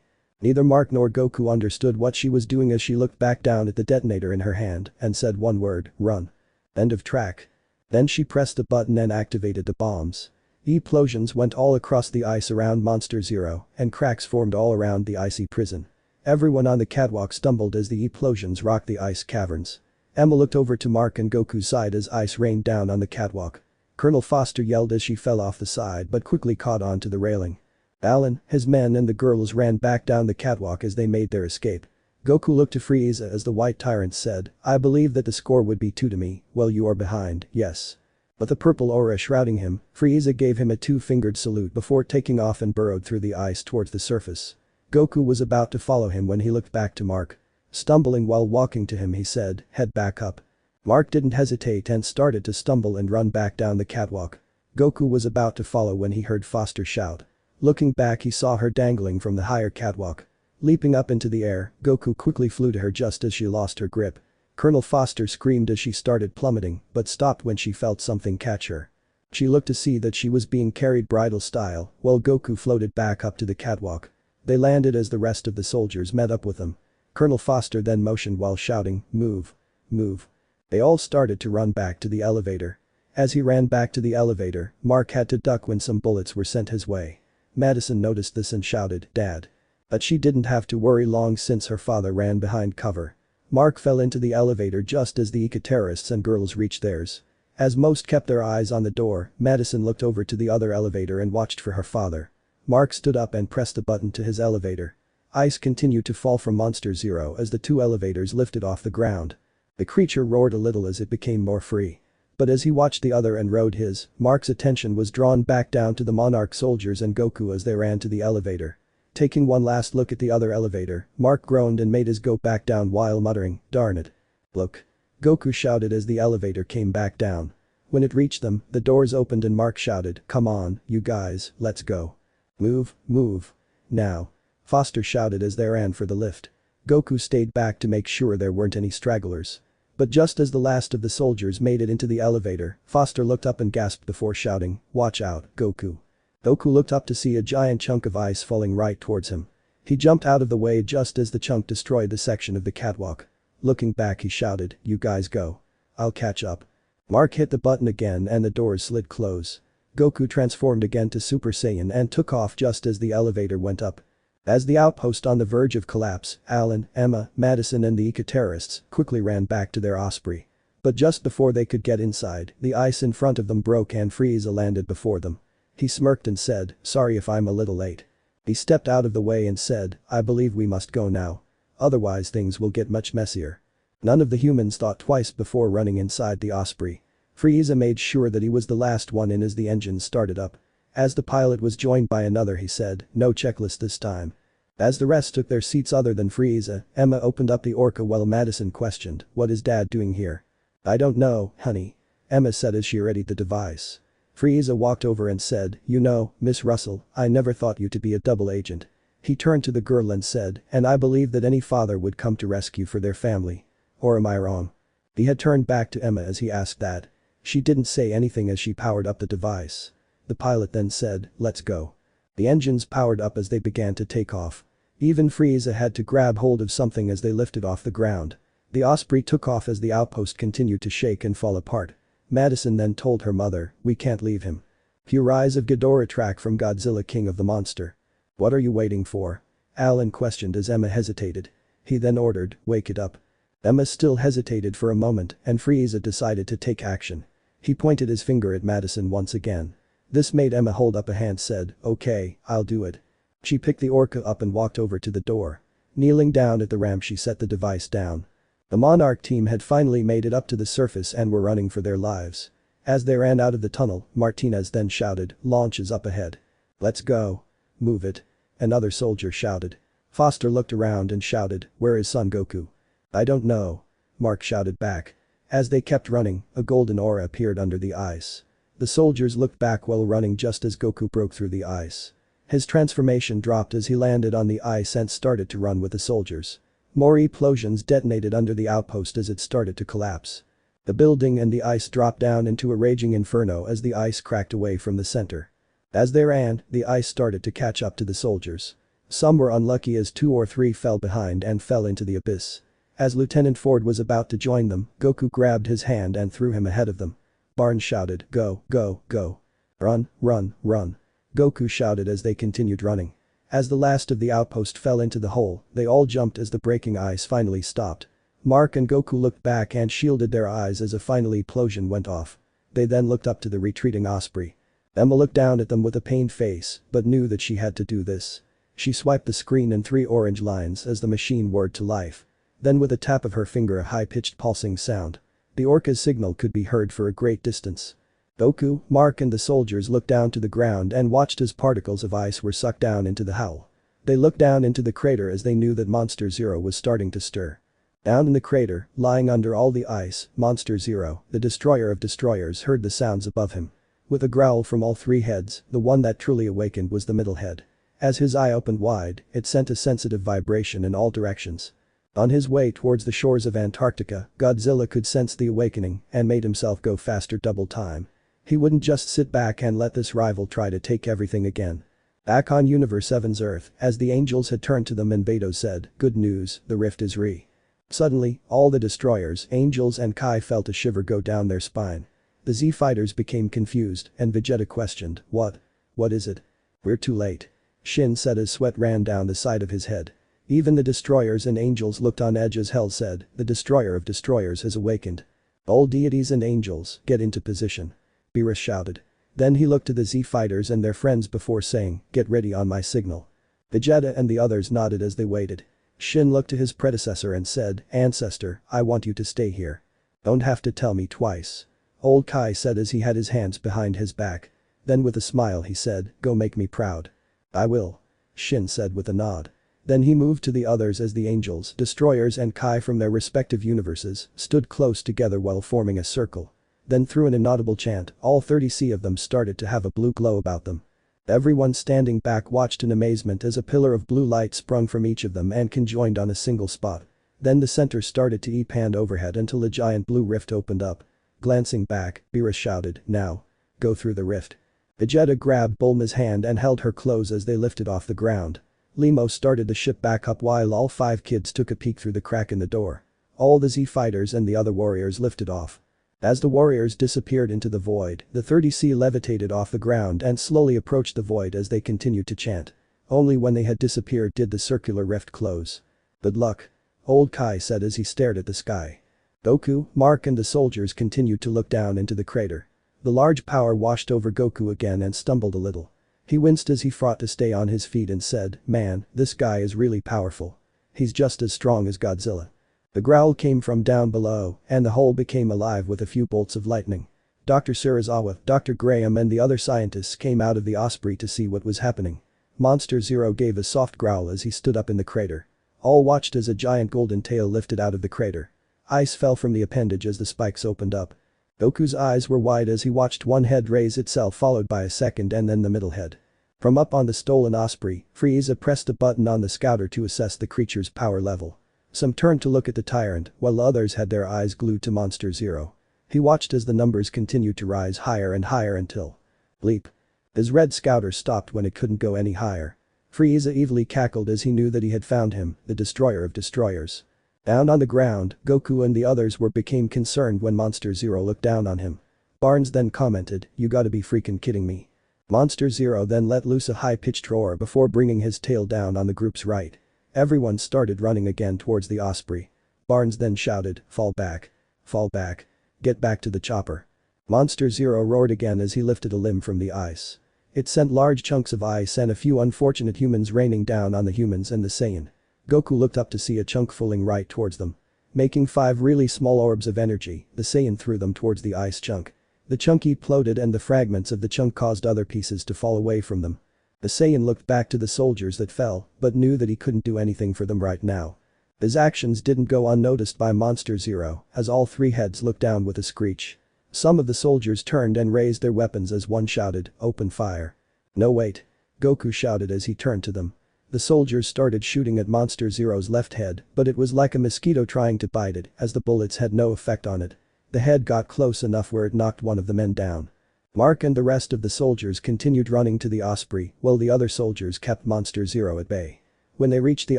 Neither Mark nor Goku understood what she was doing as she looked back down at the detonator in her hand and said one word, "Run." End of track. Then she pressed a button and activated the bombs. Explosions went all across the ice around Monster Zero and cracks formed all around the icy prison. Everyone on the catwalk stumbled as the explosions rocked the ice caverns. Emma looked over to Mark and Goku's side as ice rained down on the catwalk. Colonel Foster yelled as she fell off the side but quickly caught on to the railing. Alan, his men and the girls ran back down the catwalk as they made their escape. Goku looked to Frieza as the White Tyrant said, "I believe that the score would be 2 to me, well you are behind, yes." But the purple aura shrouding him, Frieza gave him a 2-fingered salute before taking off and burrowed through the ice towards the surface. Goku was about to follow him when he looked back to Mark. Stumbling while walking to him he said, "Head back up." Mark didn't hesitate and started to stumble and run back down the catwalk. Goku was about to follow when he heard Foster shout. Looking back he saw her dangling from the higher catwalk. Leaping up into the air, Goku quickly flew to her just as she lost her grip. Colonel Foster screamed as she started plummeting but stopped when she felt something catch her. She looked to see that she was being carried bridal style while Goku floated back up to the catwalk. They landed as the rest of the soldiers met up with them. Colonel Foster then motioned while shouting, "Move. Move." They all started to run back to the elevator. As he ran back to the elevator, Mark had to duck when some bullets were sent his way. Madison noticed this and shouted, "Dad." But she didn't have to worry long since her father ran behind cover. Mark fell into the elevator just as the eco-terrorists and girls reached theirs. As most kept their eyes on the door, Madison looked over to the other elevator and watched for her father. Mark stood up and pressed a button to his elevator. Ice continued to fall from Monster Zero as the 2 elevators lifted off the ground. The creature roared a little as it became more free. But as he watched the other and rode his, Mark's attention was drawn back down to the Monarch soldiers and Goku as they ran to the elevator. Taking one last look at the other elevator, Mark groaned and made his go back down while muttering, "Darn it." "Look." Goku shouted as the elevator came back down. When it reached them, the doors opened and Mark shouted, "Come on, you guys, let's go. Move, move. Now." Foster shouted as they ran for the lift. Goku stayed back to make sure there weren't any stragglers. But just as the last of the soldiers made it into the elevator, Foster looked up and gasped before shouting, "Watch out, Goku." Goku looked up to see a giant chunk of ice falling right towards him. He jumped out of the way just as the chunk destroyed the section of the catwalk. Looking back he shouted, "You guys go. I'll catch up." Mark hit the button again and the doors slid close. Goku transformed again to Super Saiyan and took off just as the elevator went up. As the outpost on the verge of collapse, Alan, Emma, Madison and the eco-terrorists quickly ran back to their Osprey. But just before they could get inside, the ice in front of them broke and Frieza landed before them. He smirked and said, "Sorry if I'm a little late." He stepped out of the way and said, "I believe we must go now. Otherwise things will get much messier." None of the humans thought twice before running inside the Osprey. Frieza made sure that he was the last one in as the engine started up. As the pilot was joined by another he said, "No checklist this time." As the rest took their seats other than Frieza, Emma opened up the Orca while Madison questioned, "What is Dad doing here?" "I don't know, honey," Emma said as she readied the device. Frieza walked over and said, "You know, Miss Russell, I never thought you to be a double agent." He turned to the girl and said, "And I believe that any father would come to rescue for their family. Or am I wrong?" He had turned back to Emma as he asked that. She didn't say anything as she powered up the device. The pilot then said, "Let's go." The engines powered up as they began to take off. Even Frieza had to grab hold of something as they lifted off the ground. The Osprey took off as the outpost continued to shake and fall apart. Madison then told her mother, "We can't leave him." Cue Rise of Ghidorah track from Godzilla King of the Monster. "What are you waiting for?" Alan questioned as Emma hesitated. He then ordered, "Wake it up." Emma still hesitated for a moment and Frieza decided to take action. He pointed his finger at Madison once again. This made Emma hold up a hand said, "Okay, I'll do it." She picked the Orca up and walked over to the door. Kneeling down at the ramp she set the device down. The Monarch team had finally made it up to the surface and were running for their lives. As they ran out of the tunnel, Martinez then shouted, "Launch is up ahead." "Let's go." "Move it." Another soldier shouted. Foster looked around and shouted, "Where is Son Goku?" "I don't know." Mark shouted back. As they kept running, a golden aura appeared under the ice. The soldiers looked back while running just as Goku broke through the ice. His transformation dropped as he landed on the ice and started to run with the soldiers. More explosions detonated under the outpost as it started to collapse. The building and the ice dropped down into a raging inferno as the ice cracked away from the center. As they ran, the ice started to catch up to the soldiers. Some were unlucky as 2 or 3 fell behind and fell into the abyss. As Lieutenant Ford was about to join them, Goku grabbed his hand and threw him ahead of them. Barnes shouted, "Go, go, go. Run, run, run." Goku shouted as they continued running. As the last of the outpost fell into the hole, they all jumped as the breaking ice finally stopped. Mark and Goku looked back and shielded their eyes as a final explosion went off. They then looked up to the retreating Osprey. Emma looked down at them with a pained face, but knew that she had to do this. She swiped the screen and 3 orange lines as the machine whirred to life. Then with a tap of her finger a high-pitched pulsing sound. The orca's signal could be heard for a great distance. Goku, Mark and the soldiers looked down to the ground and watched as particles of ice were sucked down into the hull. They looked down into the crater as they knew that Monster Zero was starting to stir. Down in the crater, lying under all the ice, Monster Zero, the destroyer of destroyers, heard the sounds above him. With a growl from all 3 heads, the one that truly awakened was the middle head. As his eye opened wide, it sent a sensitive vibration in all directions. On his way towards the shores of Antarctica, Godzilla could sense the awakening and made himself go faster double time. He wouldn't just sit back and let this rival try to take everything again. Back on Universe 7's Earth, as the angels had turned to them and Beto said, "Good news, the rift is re." Suddenly, all the destroyers, angels and Kai felt a shiver go down their spine. The Z fighters became confused and Vegeta questioned, "What? What is it?" "We're too late," Shin said as sweat ran down the side of his head. Even the destroyers and angels looked on edge as Hell said, "The destroyer of destroyers has awakened. All deities and angels, get into position." Beerus shouted. Then he looked to the Z fighters and their friends before saying, "Get ready on my signal." Vegeta and the others nodded as they waited. Shin looked to his predecessor and said, "Ancestor, I want you to stay here. Don't have to tell me twice." Old Kai said as he had his hands behind his back. Then with a smile he said, "Go make me proud." "I will," Shin said with a nod. Then he moved to the others as the angels, destroyers and Kai from their respective universes stood close together while forming a circle. Then through an inaudible chant, all 30 of them started to have a blue glow about them. Everyone standing back watched in amazement as a pillar of blue light sprung from each of them and conjoined on a single spot. Then the center started to expand overhead until a giant blue rift opened up. Glancing back, Beerus shouted, "Now. Go through the rift." Vegeta grabbed Bulma's hand and held her close as they lifted off the ground. Limo started the ship back up while all 5 kids took a peek through the crack in the door. All the Z fighters and the other warriors lifted off. As the warriors disappeared into the void, the 30 levitated off the ground and slowly approached the void as they continued to chant. Only when they had disappeared did the circular rift close. "Good luck," Old Kai said as he stared at the sky. Goku, Mark and the soldiers continued to look down into the crater. The large power washed over Goku again and stumbled a little. He winced as he fought to stay on his feet and said, "Man, this guy is really powerful. He's just as strong as Godzilla." The growl came from down below, and the hole became alive with a few bolts of lightning. Dr. Surazawa, Dr. Graham and the other scientists came out of the Osprey to see what was happening. Monster Zero gave a soft growl as he stood up in the crater. All watched as a giant golden tail lifted out of the crater. Ice fell from the appendage as the spikes opened up. Goku's eyes were wide as he watched one head raise itself followed by a second and then the middle head. From up on the stolen Osprey, Frieza pressed a button on the scouter to assess the creature's power level. Some turned to look at the tyrant, while others had their eyes glued to Monster Zero. He watched as the numbers continued to rise higher and higher until… bleep. His red scouter stopped when it couldn't go any higher. Frieza evilly cackled as he knew that he had found him, the destroyer of destroyers. Down on the ground, Goku and the others became concerned when Monster Zero looked down on him. Barnes then commented, "You gotta be freaking kidding me." Monster Zero then let loose a high-pitched roar before bringing his tail down on the group's right. Everyone started running again towards the Osprey. Barnes then shouted, "Fall back. Fall back. Get back to the chopper." Monster Zero roared again as he lifted a limb from the ice. It sent large chunks of ice and a few unfortunate humans raining down on the humans and the Saiyan. Goku looked up to see a chunk falling right towards them. Making 5 really small orbs of energy, the Saiyan threw them towards the ice chunk. The chunk exploded and the fragments of the chunk caused other pieces to fall away from them. The Saiyan looked back to the soldiers that fell, but knew that he couldn't do anything for them right now. His actions didn't go unnoticed by Monster Zero, as all 3 heads looked down with a screech. Some of the soldiers turned and raised their weapons as one shouted, "Open fire." "No wait." Goku shouted as he turned to them. The soldiers started shooting at Monster Zero's left head, but it was like a mosquito trying to bite it, as the bullets had no effect on it. The head got close enough where it knocked one of the men down. Mark and the rest of the soldiers continued running to the Osprey, while the other soldiers kept Monster Zero at bay. When they reached the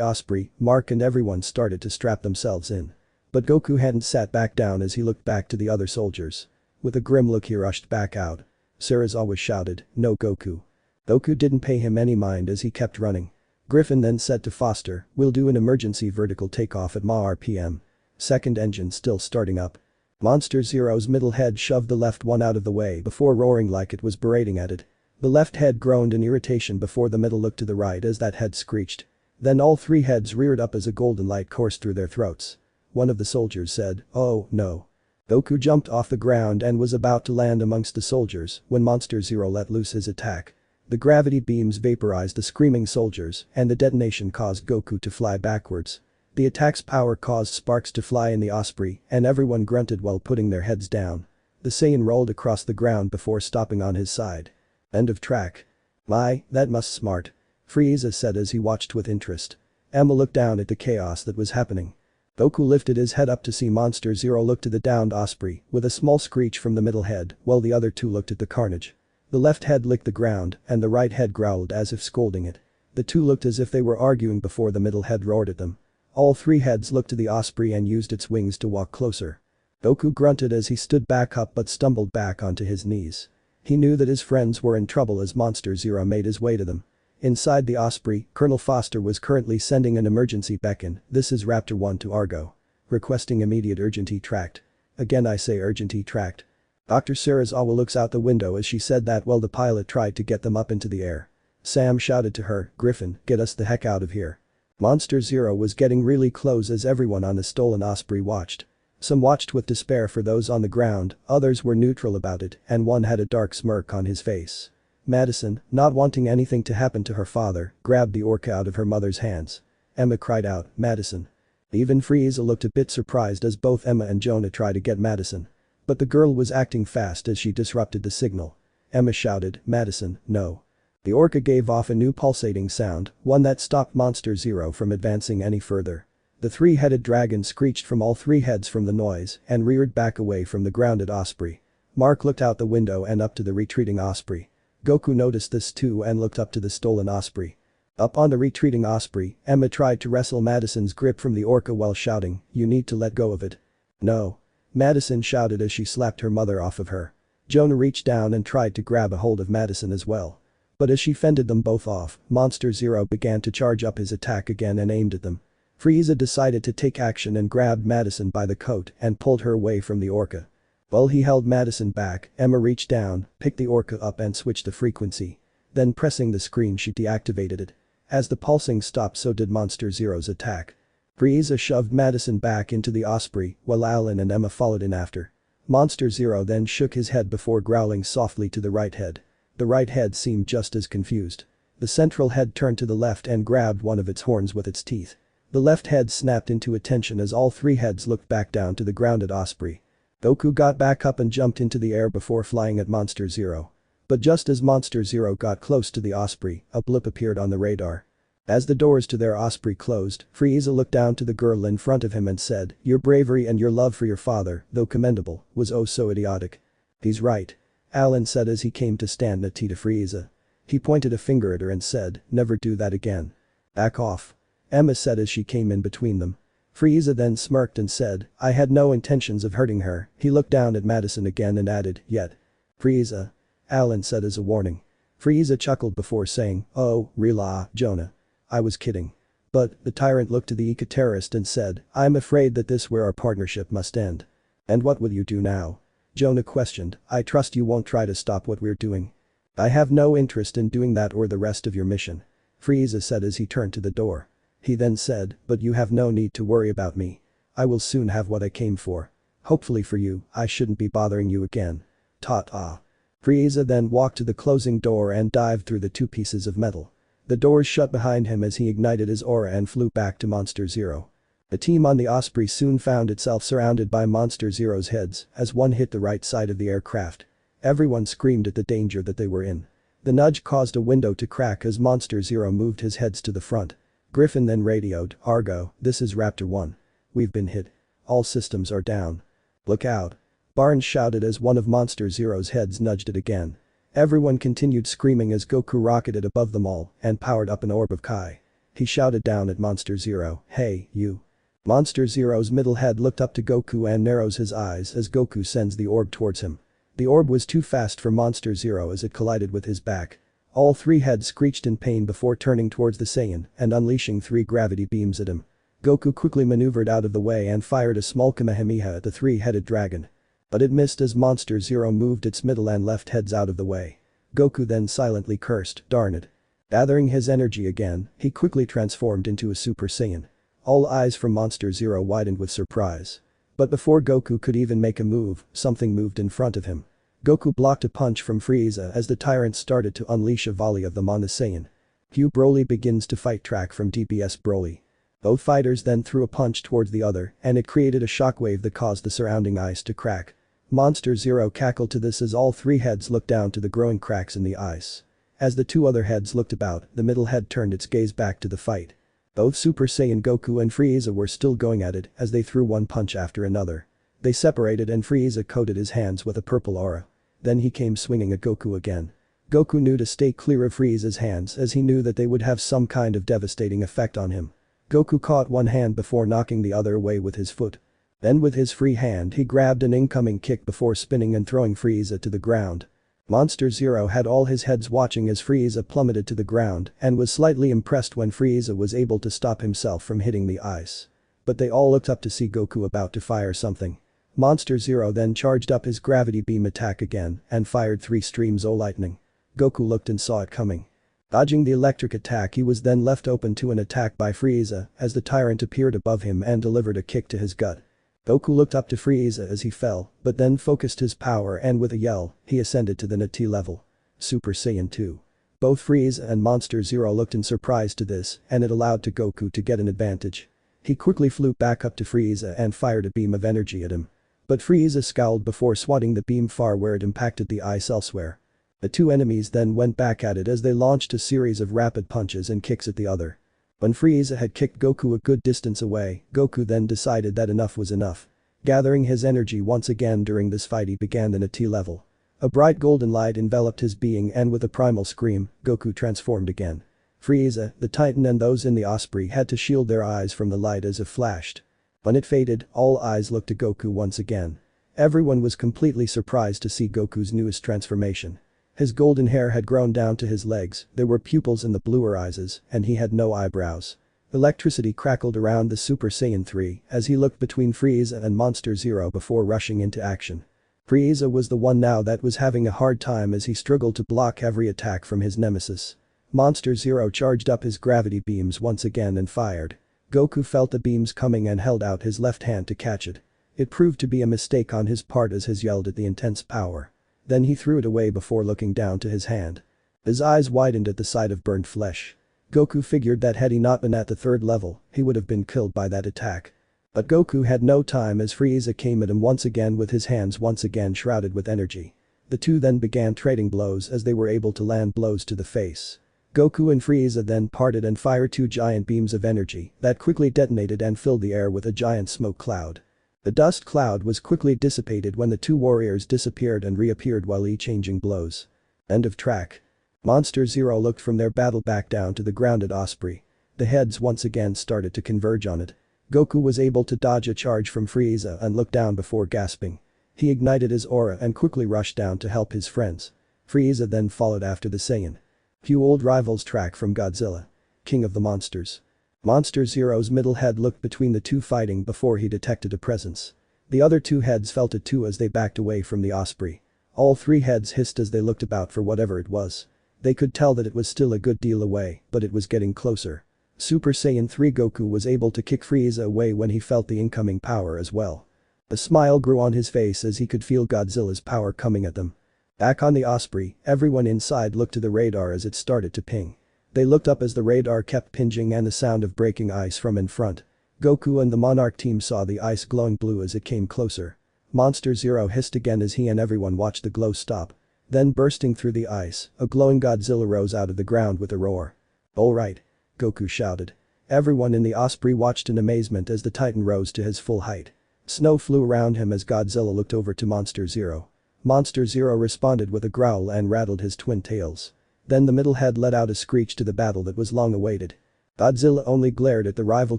Osprey, Mark and everyone started to strap themselves in. But Goku hadn't sat back down as he looked back to the other soldiers. With a grim look he rushed back out. Serizawa shouted, "No Goku." Goku didn't pay him any mind as he kept running. Griffin then said to Foster, "We'll do an emergency vertical takeoff at Ma RPM. Second engine still starting up." Monster Zero's middle head shoved the left one out of the way before roaring like it was berating at it. The left head groaned in irritation before the middle looked to the right as that head screeched. Then all three heads reared up as a golden light coursed through their throats. One of the soldiers said, "Oh, no." Goku jumped off the ground and was about to land amongst the soldiers when Monster Zero let loose his attack. The gravity beams vaporized the screaming soldiers and the detonation caused Goku to fly backwards. The attack's power caused sparks to fly in the Osprey and everyone grunted while putting their heads down. The Saiyan rolled across the ground before stopping on his side. End of track. "My, that must smart," Frieza said as he watched with interest. Emma looked down at the chaos that was happening. Goku lifted his head up to see Monster Zero look to the downed Osprey with a small screech from the middle head while the other two looked at the carnage. The left head licked the ground and the right head growled as if scolding it. The two looked as if they were arguing before the middle head roared at them. All three heads looked to the Osprey and used its wings to walk closer. Goku grunted as he stood back up but stumbled back onto his knees. He knew that his friends were in trouble as Monster Zero made his way to them. Inside the Osprey, Colonel Foster was currently sending an emergency beacon. "This is Raptor 1 to Argo. Requesting immediate urgent tract. Again I say urgent tract." Dr. Serizawa looks out the window as she said that while the pilot tried to get them up into the air. Sam shouted to her, "Griffin, get us the heck out of here." Monster Zero was getting really close as everyone on the stolen Osprey watched. Some watched with despair for those on the ground, others were neutral about it, and one had a dark smirk on his face. Madison, not wanting anything to happen to her father, grabbed the orca out of her mother's hands. Emma cried out, "Madison." Even Frieza looked a bit surprised as both Emma and Jonah tried to get Madison. But the girl was acting fast as she disrupted the signal. Emma shouted, "Madison, no." The orca gave off a new pulsating sound, one that stopped Monster Zero from advancing any further. The three-headed dragon screeched from all three heads from the noise and reared back away from the grounded Osprey. Mark looked out the window and up to the retreating Osprey. Goku noticed this too and looked up to the stolen Osprey. Up on the retreating Osprey, Emma tried to wrestle Madison's grip from the orca while shouting, "You need to let go of it." "No." Madison shouted as she slapped her mother off of her. Jonah reached down and tried to grab a hold of Madison as well. But as she fended them both off, Monster Zero began to charge up his attack again and aimed at them. Frieza decided to take action and grabbed Madison by the coat and pulled her away from the orca. While he held Madison back, Emma reached down, picked the orca up and switched the frequency. Then pressing the screen she deactivated it. As the pulsing stopped so did Monster Zero's attack. Frieza shoved Madison back into the Osprey while Alan and Emma followed in after. Monster Zero then shook his head before growling softly to the right head. The right head seemed just as confused. The central head turned to the left and grabbed one of its horns with its teeth. The left head snapped into attention as all three heads looked back down to the grounded Osprey. Goku got back up and jumped into the air before flying at Monster Zero. But just as Monster Zero got close to the Osprey, a blip appeared on the radar. As the doors to their Osprey closed, Frieza looked down to the girl in front of him and said, "Your bravery and your love for your father, though commendable, was oh so idiotic." "He's right," Alan said as he came to stand next to Frieza. He pointed a finger at her and said, "Never do that again." "Back off," Emma said as she came in between them. Frieza then smirked and said, "I had no intentions of hurting her." He looked down at Madison again and added, "Yet." "Frieza," Alan said as a warning. Frieza chuckled before saying, "Oh, really, Jonah. I was kidding." But, the tyrant looked to the eco-terrorist and said, "I'm afraid that this where our partnership must end." "And what will you do now?" Jonah questioned, "I trust you won't try to stop what we're doing." "I have no interest in doing that or the rest of your mission," Frieza said as he turned to the door. He then said, "But you have no need to worry about me. I will soon have what I came for. Hopefully for you, I shouldn't be bothering you again. Ta-ta." Frieza then walked to the closing door and dived through the two pieces of metal. The doors shut behind him as he ignited his aura and flew back to Monster Zero. The team on the Osprey soon found itself surrounded by Monster Zero's heads as one hit the right side of the aircraft. Everyone screamed at the danger that they were in. The nudge caused a window to crack as Monster Zero moved his heads to the front. Griffin then radioed, "Argo, this is Raptor 1. We've been hit. All systems are down. Look out." Barnes shouted as one of Monster Zero's heads nudged it again. Everyone continued screaming as Goku rocketed above them all and powered up an orb of Kai. He shouted down at Monster Zero, "Hey, you." Monster Zero's middle head looked up to Goku and narrows his eyes as Goku sends the orb towards him. The orb was too fast for Monster Zero as it collided with his back. All three heads screeched in pain before turning towards the Saiyan and unleashing 3 gravity beams at him. Goku quickly maneuvered out of the way and fired a small Kamehameha at the 3-headed dragon. But it missed as Monster Zero moved its middle and left heads out of the way. Goku then silently cursed, "Darn it." Gathering his energy again, he quickly transformed into a Super Saiyan. All eyes from Monster Zero widened with surprise. But before Goku could even make a move, something moved in front of him. Goku blocked a punch from Frieza as the tyrant started to unleash a volley of them on the Saiyan. Hugh Broly begins to fight track from DPS Broly. Both fighters then threw a punch towards the other and it created a shockwave that caused the surrounding ice to crack. Monster Zero cackled to this as all 3 heads looked down to the growing cracks in the ice. As the 2 other heads looked about, the middle head turned its gaze back to the fight. Both Super Saiyan Goku and Frieza were still going at it as they threw one punch after another. They separated and Frieza coated his hands with a purple aura. Then he came swinging at Goku again. Goku knew to stay clear of Frieza's hands as he knew that they would have some kind of devastating effect on him. Goku caught one hand before knocking the other away with his foot. Then with his free hand he grabbed an incoming kick before spinning and throwing Frieza to the ground. Monster Zero had all his heads watching as Frieza plummeted to the ground and was slightly impressed when Frieza was able to stop himself from hitting the ice. But they all looked up to see Goku about to fire something. Monster Zero then charged up his gravity beam attack again and fired 3 streams of lightning. Goku looked and saw it coming. Dodging the electric attack, he was then left open to an attack by Frieza as the tyrant appeared above him and delivered a kick to his gut. Goku looked up to Frieza as he fell, but then focused his power and with a yell, he ascended to the Nati level. Super Saiyan 2. Both Frieza and Monster Zero looked in surprise to this and it allowed to Goku to get an advantage. He quickly flew back up to Frieza and fired a beam of energy at him. But Frieza scowled before swatting the beam far where it impacted the ice elsewhere. The 2 enemies then went back at it as they launched a series of rapid punches and kicks at the other. When Frieza had kicked Goku a good distance away, Goku then decided that enough was enough. Gathering his energy once again during this fight, he began the Nati level. A bright golden light enveloped his being and with a primal scream, Goku transformed again. Frieza, the Titan and those in the Osprey had to shield their eyes from the light as it flashed. When it faded, all eyes looked to Goku once again. Everyone was completely surprised to see Goku's newest transformation. His golden hair had grown down to his legs, there were pupils in the bluer eyes, and he had no eyebrows. Electricity crackled around the Super Saiyan 3 as he looked between Frieza and Monster Zero before rushing into action. Frieza was the one now that was having a hard time as he struggled to block every attack from his nemesis. Monster Zero charged up his gravity beams once again and fired. Goku felt the beams coming and held out his left hand to catch it. It proved to be a mistake on his part as he yelled at the intense power. Then he threw it away before looking down to his hand. His eyes widened at the sight of burnt flesh. Goku figured that had he not been at the 3rd level, he would have been killed by that attack. But Goku had no time as Frieza came at him once again with his hands once again shrouded with energy. The 2 then began trading blows as they were able to land blows to the face. Goku and Frieza then parted and fired 2 giant beams of energy that quickly detonated and filled the air with a giant smoke cloud. The dust cloud was quickly dissipated when the 2 warriors disappeared and reappeared while exchanging blows. End of track. Monster Zero looked from their battle back down to the grounded Osprey. The heads once again started to converge on it. Goku was able to dodge a charge from Frieza and look down before gasping. He ignited his aura and quickly rushed down to help his friends. Frieza then followed after the Saiyan. Few old rivals track from Godzilla. King of the monsters. Monster Zero's middle head looked between the 2 fighting before he detected a presence. The other 2 heads felt it too as they backed away from the Osprey. All 3 heads hissed as they looked about for whatever it was. They could tell that it was still a good deal away, but it was getting closer. Super Saiyan 3 Goku was able to kick Frieza away when he felt the incoming power as well. A smile grew on his face as he could feel Godzilla's power coming at them. Back on the Osprey, everyone inside looked to the radar as it started to ping. They looked up as the radar kept pinging and the sound of breaking ice from in front. Goku and the Monarch team saw the ice glowing blue as it came closer. Monster Zero hissed again as he and everyone watched the glow stop. Then bursting through the ice, a glowing Godzilla rose out of the ground with a roar. "Alright," Goku shouted. Everyone in the Osprey watched in amazement as the Titan rose to his full height. Snow flew around him as Godzilla looked over to Monster Zero. Monster Zero responded with a growl and rattled his twin tails. Then the middle head let out a screech to the battle that was long awaited. Godzilla only glared at the rival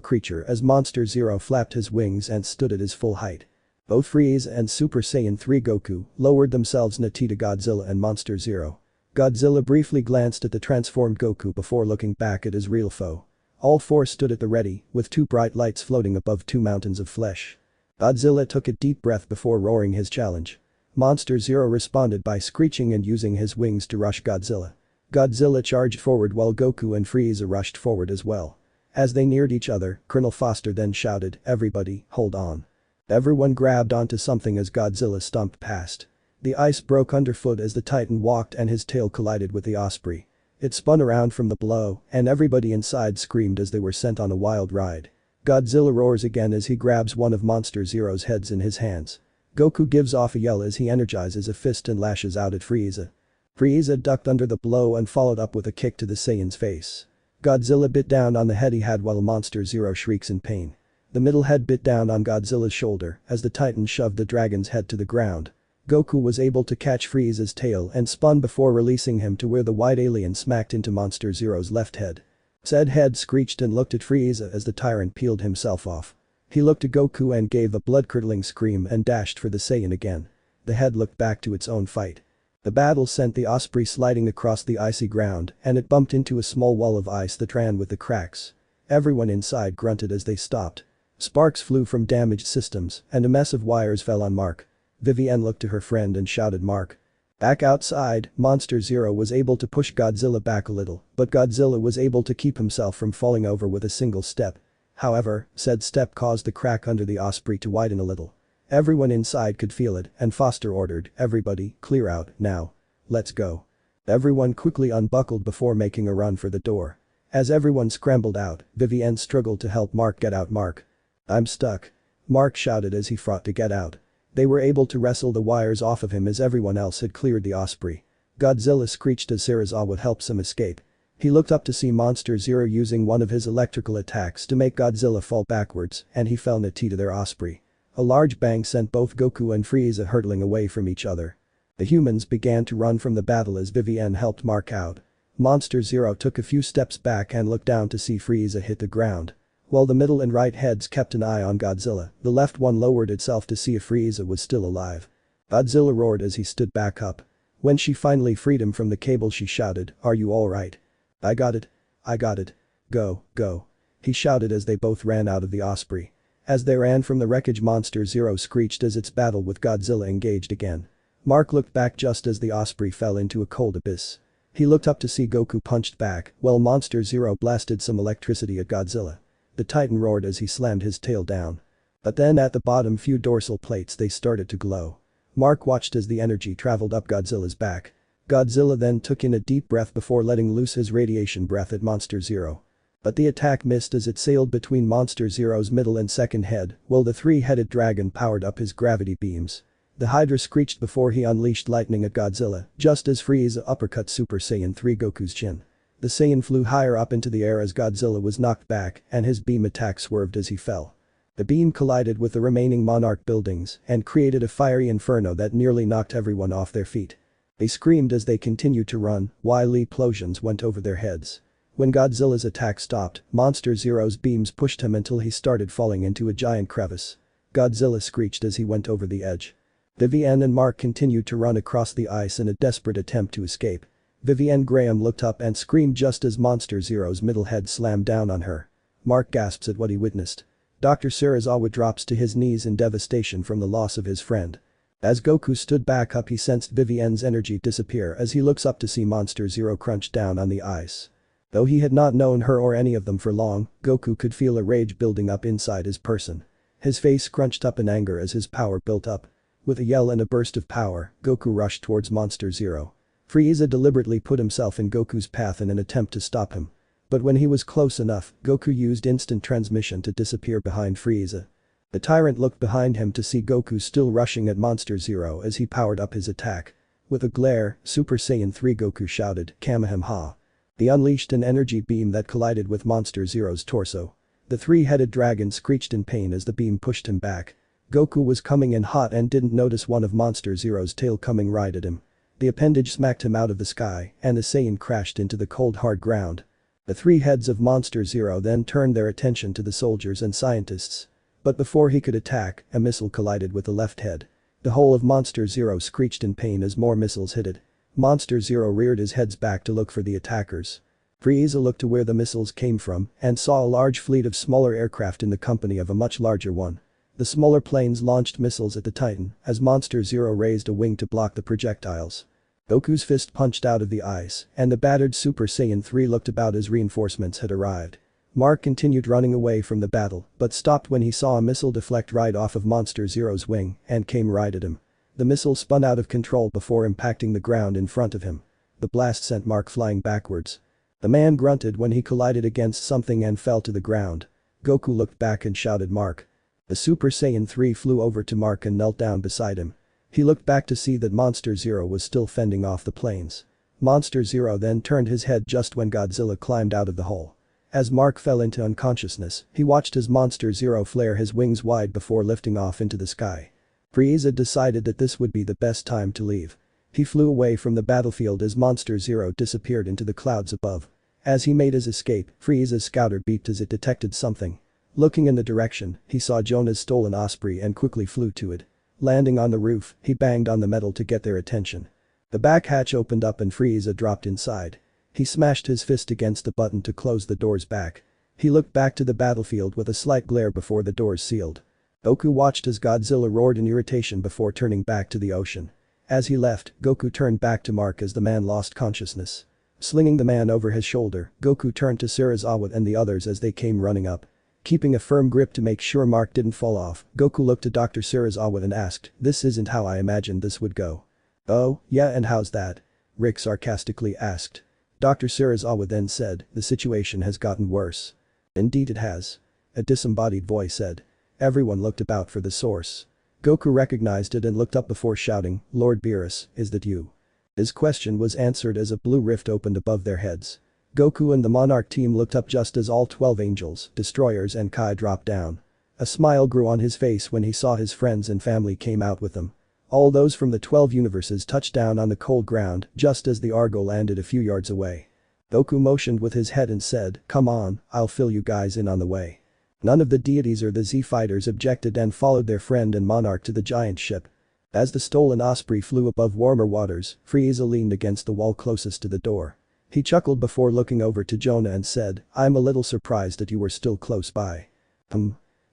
creature as Monster Zero flapped his wings and stood at his full height. Both Frieza and Super Saiyan 3 Goku lowered themselves to Godzilla and Monster Zero. Godzilla briefly glanced at the transformed Goku before looking back at his real foe. All four stood at the ready, with two bright lights floating above two mountains of flesh. Godzilla took a deep breath before roaring his challenge. Monster Zero responded by screeching and using his wings to rush Godzilla. Godzilla charged forward while Goku and Frieza rushed forward as well. As they neared each other, Colonel Foster then shouted, "Everybody, hold on." Everyone grabbed onto something as Godzilla stomped past. The ice broke underfoot as the Titan walked and his tail collided with the Osprey. It spun around from the blow, and everybody inside screamed as they were sent on a wild ride. Godzilla roars again as he grabs one of Monster Zero's heads in his hands. Goku gives off a yell as he energizes a fist and lashes out at Frieza. Frieza ducked under the blow and followed up with a kick to the Saiyan's face. Godzilla bit down on the head he had while Monster Zero shrieks in pain. The middle head bit down on Godzilla's shoulder as the Titan shoved the dragon's head to the ground. Goku was able to catch Frieza's tail and spun before releasing him to where the white alien smacked into Monster Zero's left head. Said head screeched and looked at Frieza as the tyrant peeled himself off. He looked at Goku and gave a blood-curdling scream and dashed for the Saiyan again. The head looked back to its own fight. The battle sent the Osprey sliding across the icy ground and it bumped into a small wall of ice that ran with the cracks. Everyone inside grunted as they stopped. Sparks flew from damaged systems and a mess of wires fell on Mark. Vivienne looked to her friend and shouted, "Mark." Back outside, Monster Zero was able to push Godzilla back a little, but Godzilla was able to keep himself from falling over with a single step. However, said step caused the crack under the Osprey to widen a little. Everyone inside could feel it and Foster ordered, "Everybody, clear out, now. Let's go." Everyone quickly unbuckled before making a run for the door. As everyone scrambled out, Vivienne struggled to help Mark get out. "Mark. I'm stuck." Mark shouted as he fought to get out. They were able to wrestle the wires off of him as everyone else had cleared the Osprey. Godzilla screeched as Serizawa helps him escape. He looked up to see Monster Zero using one of his electrical attacks to make Godzilla fall backwards and he fell to their Osprey. A large bang sent both Goku and Frieza hurtling away from each other. The humans began to run from the battle as Vivienne helped Mark out. Monster Zero took a few steps back and looked down to see Frieza hit the ground. While the middle and right heads kept an eye on Godzilla, the left one lowered itself to see if Frieza was still alive. Godzilla roared as he stood back up. When she finally freed him from the cable she shouted, "Are you alright?" "I got it. I got it. Go, go." He shouted as they both ran out of the Osprey. As they ran from the wreckage, Monster Zero screeched as its battle with Godzilla engaged again. Mark looked back just as the Osprey fell into a cold abyss. He looked up to see Goku punched back while Monster Zero blasted some electricity at Godzilla. The Titan roared as he slammed his tail down. But then at the bottom few dorsal plates they started to glow. Mark watched as the energy traveled up Godzilla's back. Godzilla then took in a deep breath before letting loose his radiation breath at Monster Zero. But the attack missed as it sailed between Monster Zero's middle and second head while the three-headed dragon powered up his gravity beams. The Hydra screeched before he unleashed lightning at Godzilla just as Frieza uppercut Super Saiyan 3 Goku's chin. The Saiyan flew higher up into the air as Godzilla was knocked back and his beam attack swerved as he fell. The beam collided with the remaining Monarch buildings and created a fiery inferno that nearly knocked everyone off their feet. They screamed as they continued to run while explosions went over their heads. When Godzilla's attack stopped, Monster Zero's beams pushed him until he started falling into a giant crevice. Godzilla screeched as he went over the edge. Vivienne and Mark continued to run across the ice in a desperate attempt to escape. Vivienne Graham looked up and screamed just as Monster Zero's middle head slammed down on her. Mark gasps at what he witnessed. Dr. Serizawa drops to his knees in devastation from the loss of his friend. As Goku stood back up, he sensed Vivienne's energy disappear as he looks up to see Monster Zero crunch down on the ice. Though he had not known her or any of them for long, Goku could feel a rage building up inside his person. His face scrunched up in anger as his power built up. With a yell and a burst of power, Goku rushed towards Monster Zero. Frieza deliberately put himself in Goku's path in an attempt to stop him. But when he was close enough, Goku used instant transmission to disappear behind Frieza. The tyrant looked behind him to see Goku still rushing at Monster Zero as he powered up his attack. With a glare, Super Saiyan 3 Goku shouted, Kamehameha. He unleashed an energy beam that collided with Monster Zero's torso. The three-headed dragon screeched in pain as the beam pushed him back. Goku was coming in hot and didn't notice one of Monster Zero's tail coming right at him. The appendage smacked him out of the sky, and the Saiyan crashed into the cold hard ground. The three heads of Monster Zero then turned their attention to the soldiers and scientists. But before he could attack, a missile collided with the left head. The whole of Monster Zero screeched in pain as more missiles hit it. Monster Zero reared his heads back to look for the attackers. Frieza looked to where the missiles came from and saw a large fleet of smaller aircraft in the company of a much larger one. The smaller planes launched missiles at the Titan as Monster Zero raised a wing to block the projectiles. Goku's fist punched out of the ice, and the battered Super Saiyan 3 looked about as reinforcements had arrived. Mark continued running away from the battle, but stopped when he saw a missile deflect right off of Monster Zero's wing and came right at him. The missile spun out of control before impacting the ground in front of him. The blast sent Mark flying backwards. The man grunted when he collided against something and fell to the ground. Goku looked back and shouted Mark. The Super Saiyan 3 flew over to Mark and knelt down beside him. He looked back to see that Monster Zero was still fending off the planes. Monster Zero then turned his head just when Godzilla climbed out of the hole. As Mark fell into unconsciousness, he watched as Monster Zero flare his wings wide before lifting off into the sky. Frieza decided that this would be the best time to leave. He flew away from the battlefield as Monster Zero disappeared into the clouds above. As he made his escape, Frieza's scouter beeped as it detected something. Looking in the direction, he saw Jonah's stolen Osprey and quickly flew to it. Landing on the roof, he banged on the metal to get their attention. The back hatch opened up and Frieza dropped inside. He smashed his fist against the button to close the doors back. He looked back to the battlefield with a slight glare before the doors sealed. Goku watched as Godzilla roared in irritation before turning back to the ocean. As he left, Goku turned back to Mark as the man lost consciousness. Slinging the man over his shoulder, Goku turned to Serizawa and the others as they came running up. Keeping a firm grip to make sure Mark didn't fall off, Goku looked to Dr. Serizawa and asked, "This isn't how I imagined this would go." "Oh, yeah, and how's that?" Rick sarcastically asked. Dr. Serizawa then said, "The situation has gotten worse." "Indeed it has." A disembodied voice said. Everyone looked about for the source. Goku recognized it and looked up before shouting, "Lord Beerus, is that you?" His question was answered as a blue rift opened above their heads. Goku and the Monarch team looked up just as all 12 angels, destroyers and Kai dropped down. A smile grew on his face when he saw his friends and family came out with them. All those from the 12 universes touched down on the cold ground just as the Argo landed a few yards away. Goku motioned with his head and said, "Come on, I'll fill you guys in on the way." None of the deities or the Z-fighters objected and followed their friend and Monarch to the giant ship. As the stolen Osprey flew above warmer waters, Frieza leaned against the wall closest to the door. He chuckled before looking over to Jonah and said, "I'm a little surprised that you were still close by."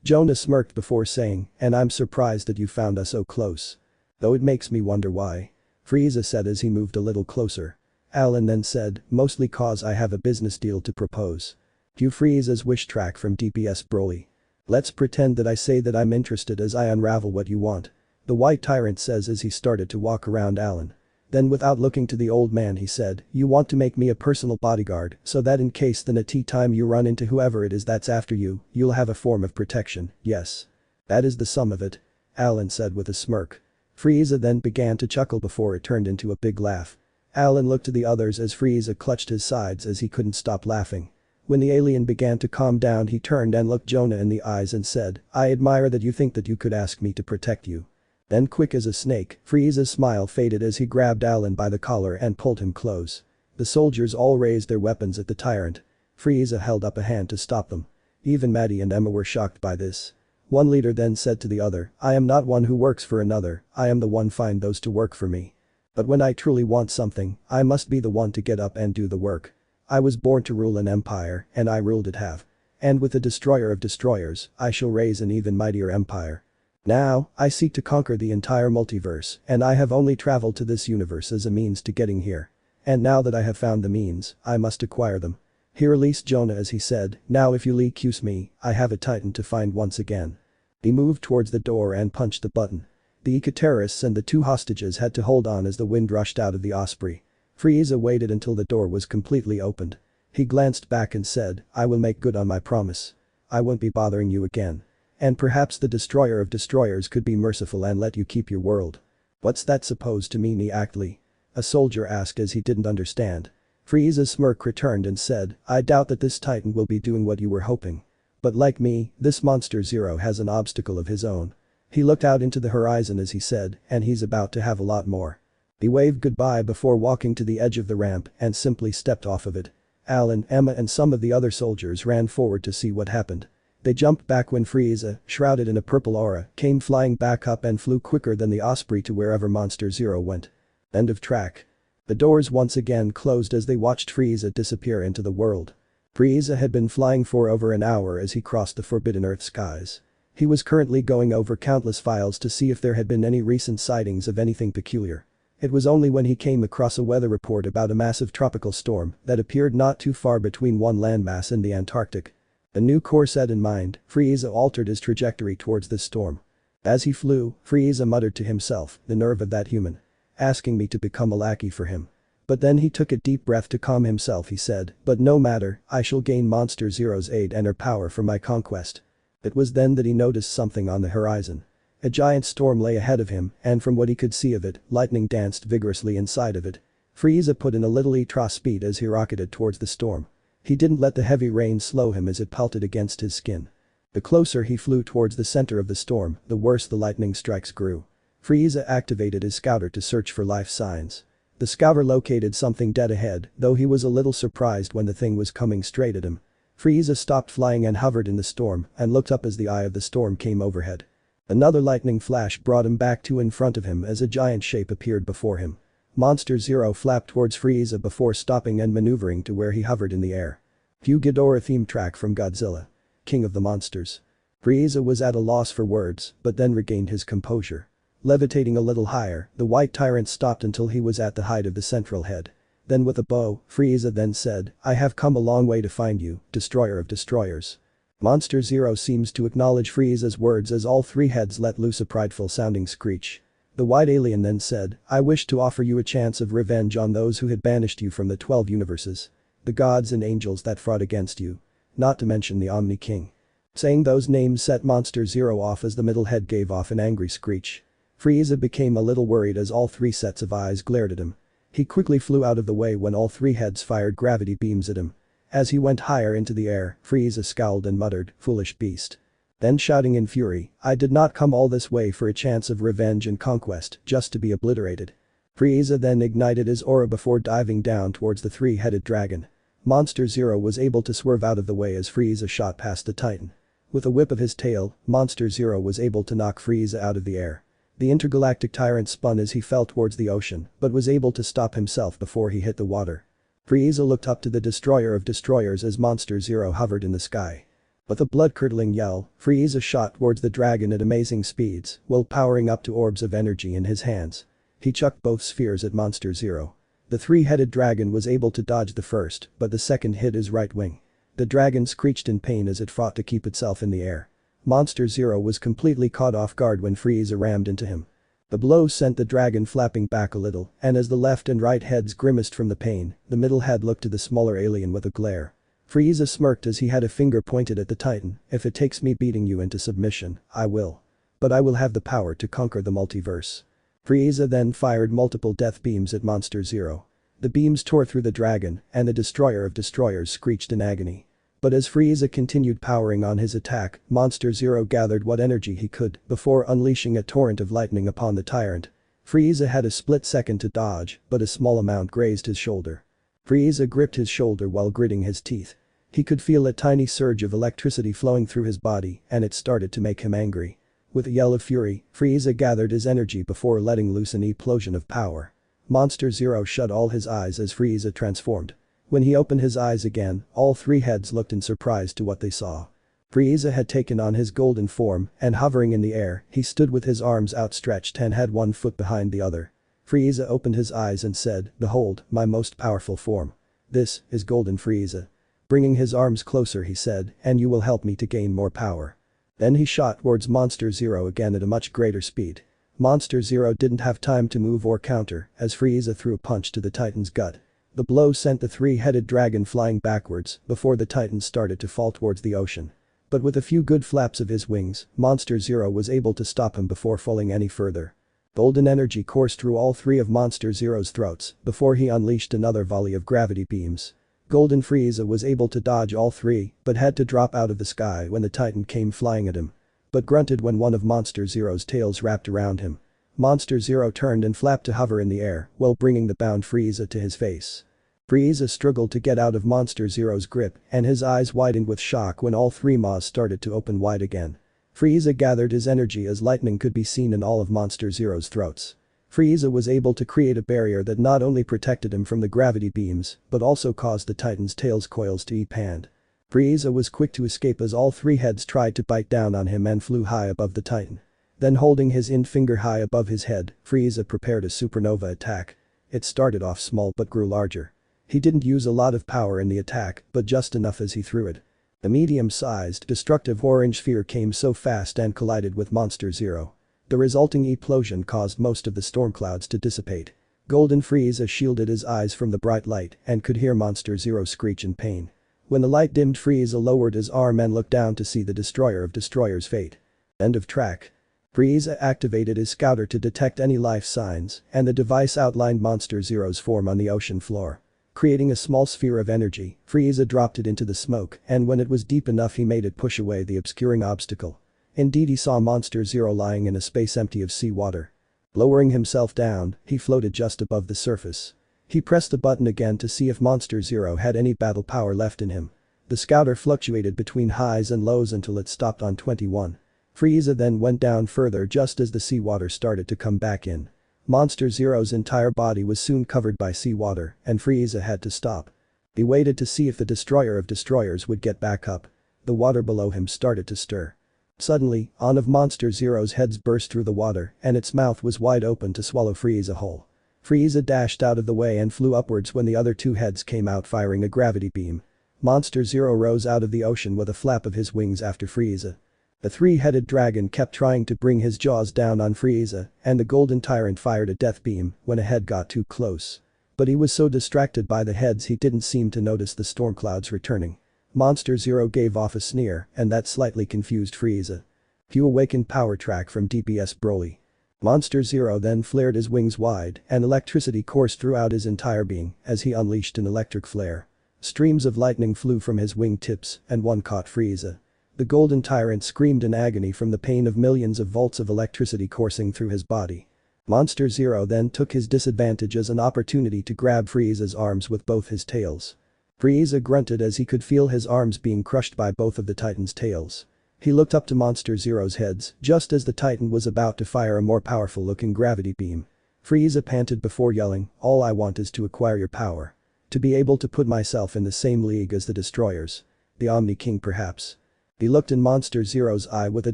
Jonah smirked before saying, "And I'm surprised that you found us so close. Though it makes me wonder why." Frieza said as he moved a little closer. Alan then said, "Mostly cause I have a business deal to propose." Cue Frieza's wish track from DPS Broly. "Let's pretend that I say that I'm interested as I unravel what you want." The White Tyrant says as he started to walk around Alan. Then without looking to the old man he said, "You want to make me a personal bodyguard so that in case the Nati time you run into whoever it is that's after you, you'll have a form of protection, yes? That is the sum of it?" Alan said with a smirk. Frieza then began to chuckle before it turned into a big laugh. Alan looked to the others as Frieza clutched his sides as he couldn't stop laughing. When the alien began to calm down he turned and looked Jonah in the eyes and said, "I admire that you think that you could ask me to protect you." Then quick as a snake, Frieza's smile faded as he grabbed Alan by the collar and pulled him close. The soldiers all raised their weapons at the tyrant. Frieza held up a hand to stop them. Even Maddie and Emma were shocked by this. One leader then said to the other, "I am not one who works for another, I am the one find those to work for me. But when I truly want something, I must be the one to get up and do the work. I was born to rule an empire, and I ruled it have. And with the destroyer of destroyers, I shall raise an even mightier empire. Now, I seek to conquer the entire multiverse, and I have only traveled to this universe as a means to getting here. And now that I have found the means, I must acquire them." He released Jonah as he said, "Now if you excuse me, I have a titan to find once again." He moved towards the door and punched the button. The eco-terrorists and the two hostages had to hold on as the wind rushed out of the Osprey. Frieza waited until the door was completely opened. He glanced back and said, "I will make good on my promise. I won't be bothering you again. And perhaps the destroyer of destroyers could be merciful and let you keep your world." "What's that supposed to mean exactly?" a soldier asked as he didn't understand. Frieza's smirk returned and said, I doubt that this titan will be doing what you were hoping. But like me, this Monster Zero has an obstacle of his own. He looked out into the horizon as he said, and he's about to have a lot more. He waved goodbye before walking to the edge of the ramp and simply stepped off of it. Alan, Emma and some of the other soldiers ran forward to see what happened. They jumped back when Frieza, shrouded in a purple aura, came flying back up and flew quicker than the osprey to wherever Monster Zero went. End of track. The doors once again closed as they watched Frieza disappear into the world. Frieza had been flying for over an hour as he crossed the Forbidden Earth skies. He was currently going over countless files to see if there had been any recent sightings of anything peculiar. It was only when he came across a weather report about a massive tropical storm that appeared not too far between one landmass and the Antarctic. A new course set in mind, Frieza altered his trajectory towards this storm. As he flew, Frieza muttered to himself, the nerve of that human. Asking me to become a lackey for him. But then he took a deep breath to calm himself. He said, but no matter, I shall gain Monster Zero's aid and her power for my conquest. It was then that he noticed something on the horizon. A giant storm lay ahead of him, and from what he could see of it, lightning danced vigorously inside of it. Frieza put in a little extra speed as he rocketed towards the storm. He didn't let the heavy rain slow him as it pelted against his skin. The closer he flew towards the center of the storm, the worse the lightning strikes grew. Frieza activated his scouter to search for life signs. The scouter located something dead ahead, though he was a little surprised when the thing was coming straight at him. Frieza stopped flying and hovered in the storm and looked up as the eye of the storm came overhead. Another lightning flash brought him back to in front of him as a giant shape appeared before him. Monster Zero flapped towards Frieza before stopping and maneuvering to where he hovered in the air. Cue Ghidorah theme track from Godzilla. King of the Monsters. Frieza was at a loss for words, but then regained his composure. Levitating a little higher, the white tyrant stopped until he was at the height of the central head. Then with a bow, Frieza then said, I have come a long way to find you, destroyer of destroyers. Monster Zero seems to acknowledge Frieza's words as all three heads let loose a prideful sounding screech. The white alien then said, I wish to offer you a chance of revenge on those who had banished you from the 12 universes. The gods and angels that fought against you. Not to mention the Omni King. Saying those names set Monster Zero off as the middle head gave off an angry screech. Frieza became a little worried as all three sets of eyes glared at him. He quickly flew out of the way when all three heads fired gravity beams at him. As he went higher into the air, Frieza scowled and muttered, foolish beast. Then shouting in fury, I did not come all this way for a chance of revenge and conquest, just to be obliterated. Frieza then ignited his aura before diving down towards the three-headed dragon. Monster Zero was able to swerve out of the way as Frieza shot past the titan. With a whip of his tail, Monster Zero was able to knock Frieza out of the air. The intergalactic tyrant spun as he fell towards the ocean, but was able to stop himself before he hit the water. Frieza looked up to the destroyer of destroyers as Monster Zero hovered in the sky. With a blood-curdling yell, Frieza shot towards the dragon at amazing speeds, while powering up to orbs of energy in his hands. He chucked both spheres at Monster Zero. The three-headed dragon was able to dodge the first, but the second hit his right wing. The dragon screeched in pain as it fought to keep itself in the air. Monster Zero was completely caught off guard when Frieza rammed into him. The blow sent the dragon flapping back a little, and as the left and right heads grimaced from the pain, the middle head looked to the smaller alien with a glare. Frieza smirked as he had a finger pointed at the titan, if it takes me beating you into submission, I will. But I will have the power to conquer the multiverse. Frieza then fired multiple death beams at Monster Zero. The beams tore through the dragon, and the destroyer of destroyers screeched in agony. But as Frieza continued powering on his attack, Monster Zero gathered what energy he could before unleashing a torrent of lightning upon the tyrant. Frieza had a split second to dodge, but a small amount grazed his shoulder. Frieza gripped his shoulder while gritting his teeth. He could feel a tiny surge of electricity flowing through his body, and it started to make him angry. With a yell of fury, Frieza gathered his energy before letting loose an explosion of power. Monster Zero shut all his eyes as Frieza transformed. When he opened his eyes again, all three heads looked in surprise to what they saw. Frieza had taken on his golden form, and hovering in the air, he stood with his arms outstretched and had one foot behind the other. Frieza opened his eyes and said, behold, my most powerful form. This is Golden Frieza. Bringing his arms closer he said, and you will help me to gain more power. Then he shot towards Monster Zero again at a much greater speed. Monster Zero didn't have time to move or counter, as Frieza threw a punch to the titan's gut. The blow sent the three-headed dragon flying backwards before the titan started to fall towards the ocean. But with a few good flaps of his wings, Monster Zero was able to stop him before falling any further. Golden energy coursed through all three of Monster Zero's throats before he unleashed another volley of gravity beams. Golden Frieza was able to dodge all three but had to drop out of the sky when the Titan came flying at him. But grunted when one of Monster Zero's tails wrapped around him. Monster Zero turned and flapped to hover in the air while bringing the bound Frieza to his face. Frieza struggled to get out of Monster Zero's grip and his eyes widened with shock when all three maws started to open wide again. Frieza gathered his energy as lightning could be seen in all of Monster Zero's throats. Frieza was able to create a barrier that not only protected him from the gravity beams but also caused the Titan's tail's coils to expand. Frieza was quick to escape as all three heads tried to bite down on him and flew high above the Titan. Then holding his finger high above his head, Frieza prepared a supernova attack. It started off small but grew larger. He didn't use a lot of power in the attack but just enough as he threw it. The medium-sized, destructive orange sphere came so fast and collided with Monster Zero. The resulting explosion caused most of the storm clouds to dissipate. Golden Frieza shielded his eyes from the bright light and could hear Monster Zero screech in pain. When the light dimmed, Frieza lowered his arm and looked down to see the destroyer of destroyers' fate. End of track. Frieza activated his scouter to detect any life signs and the device outlined Monster Zero's form on the ocean floor. Creating a small sphere of energy, Frieza dropped it into the smoke and when it was deep enough he made it push away the obscuring obstacle. Indeed, he saw Monster Zero lying in a space empty of seawater. Lowering himself down, he floated just above the surface. He pressed the button again to see if Monster Zero had any battle power left in him. The scouter fluctuated between highs and lows until it stopped on 21. Frieza then went down further just as the seawater started to come back in. Monster Zero's entire body was soon covered by seawater and Frieza had to stop. He waited to see if the destroyer of destroyers would get back up. The water below him started to stir. Suddenly, one of Monster Zero's heads burst through the water and its mouth was wide open to swallow Frieza whole. Frieza dashed out of the way and flew upwards when the other two heads came out firing a gravity beam. Monster Zero rose out of the ocean with a flap of his wings after Frieza. The three-headed dragon kept trying to bring his jaws down on Frieza and the golden tyrant fired a death beam when a head got too close. But he was so distracted by the heads he didn't seem to notice the storm clouds returning. Monster Zero gave off a sneer and that slightly confused Frieza. Cue awakened power track from DPS Broly. Monster Zero then flared his wings wide and electricity coursed throughout his entire being as he unleashed an electric flare. Streams of lightning flew from his wingtips and one caught Frieza. The golden tyrant screamed in agony from the pain of millions of volts of electricity coursing through his body. Monster Zero then took his disadvantage as an opportunity to grab Frieza's arms with both his tails. Frieza grunted as he could feel his arms being crushed by both of the Titan's tails. He looked up to Monster Zero's heads just as the Titan was about to fire a more powerful looking gravity beam. Frieza panted before yelling, "All I want is to acquire your power. To be able to put myself in the same league as the destroyers. The Omni King perhaps." He looked in Monster Zero's eye with a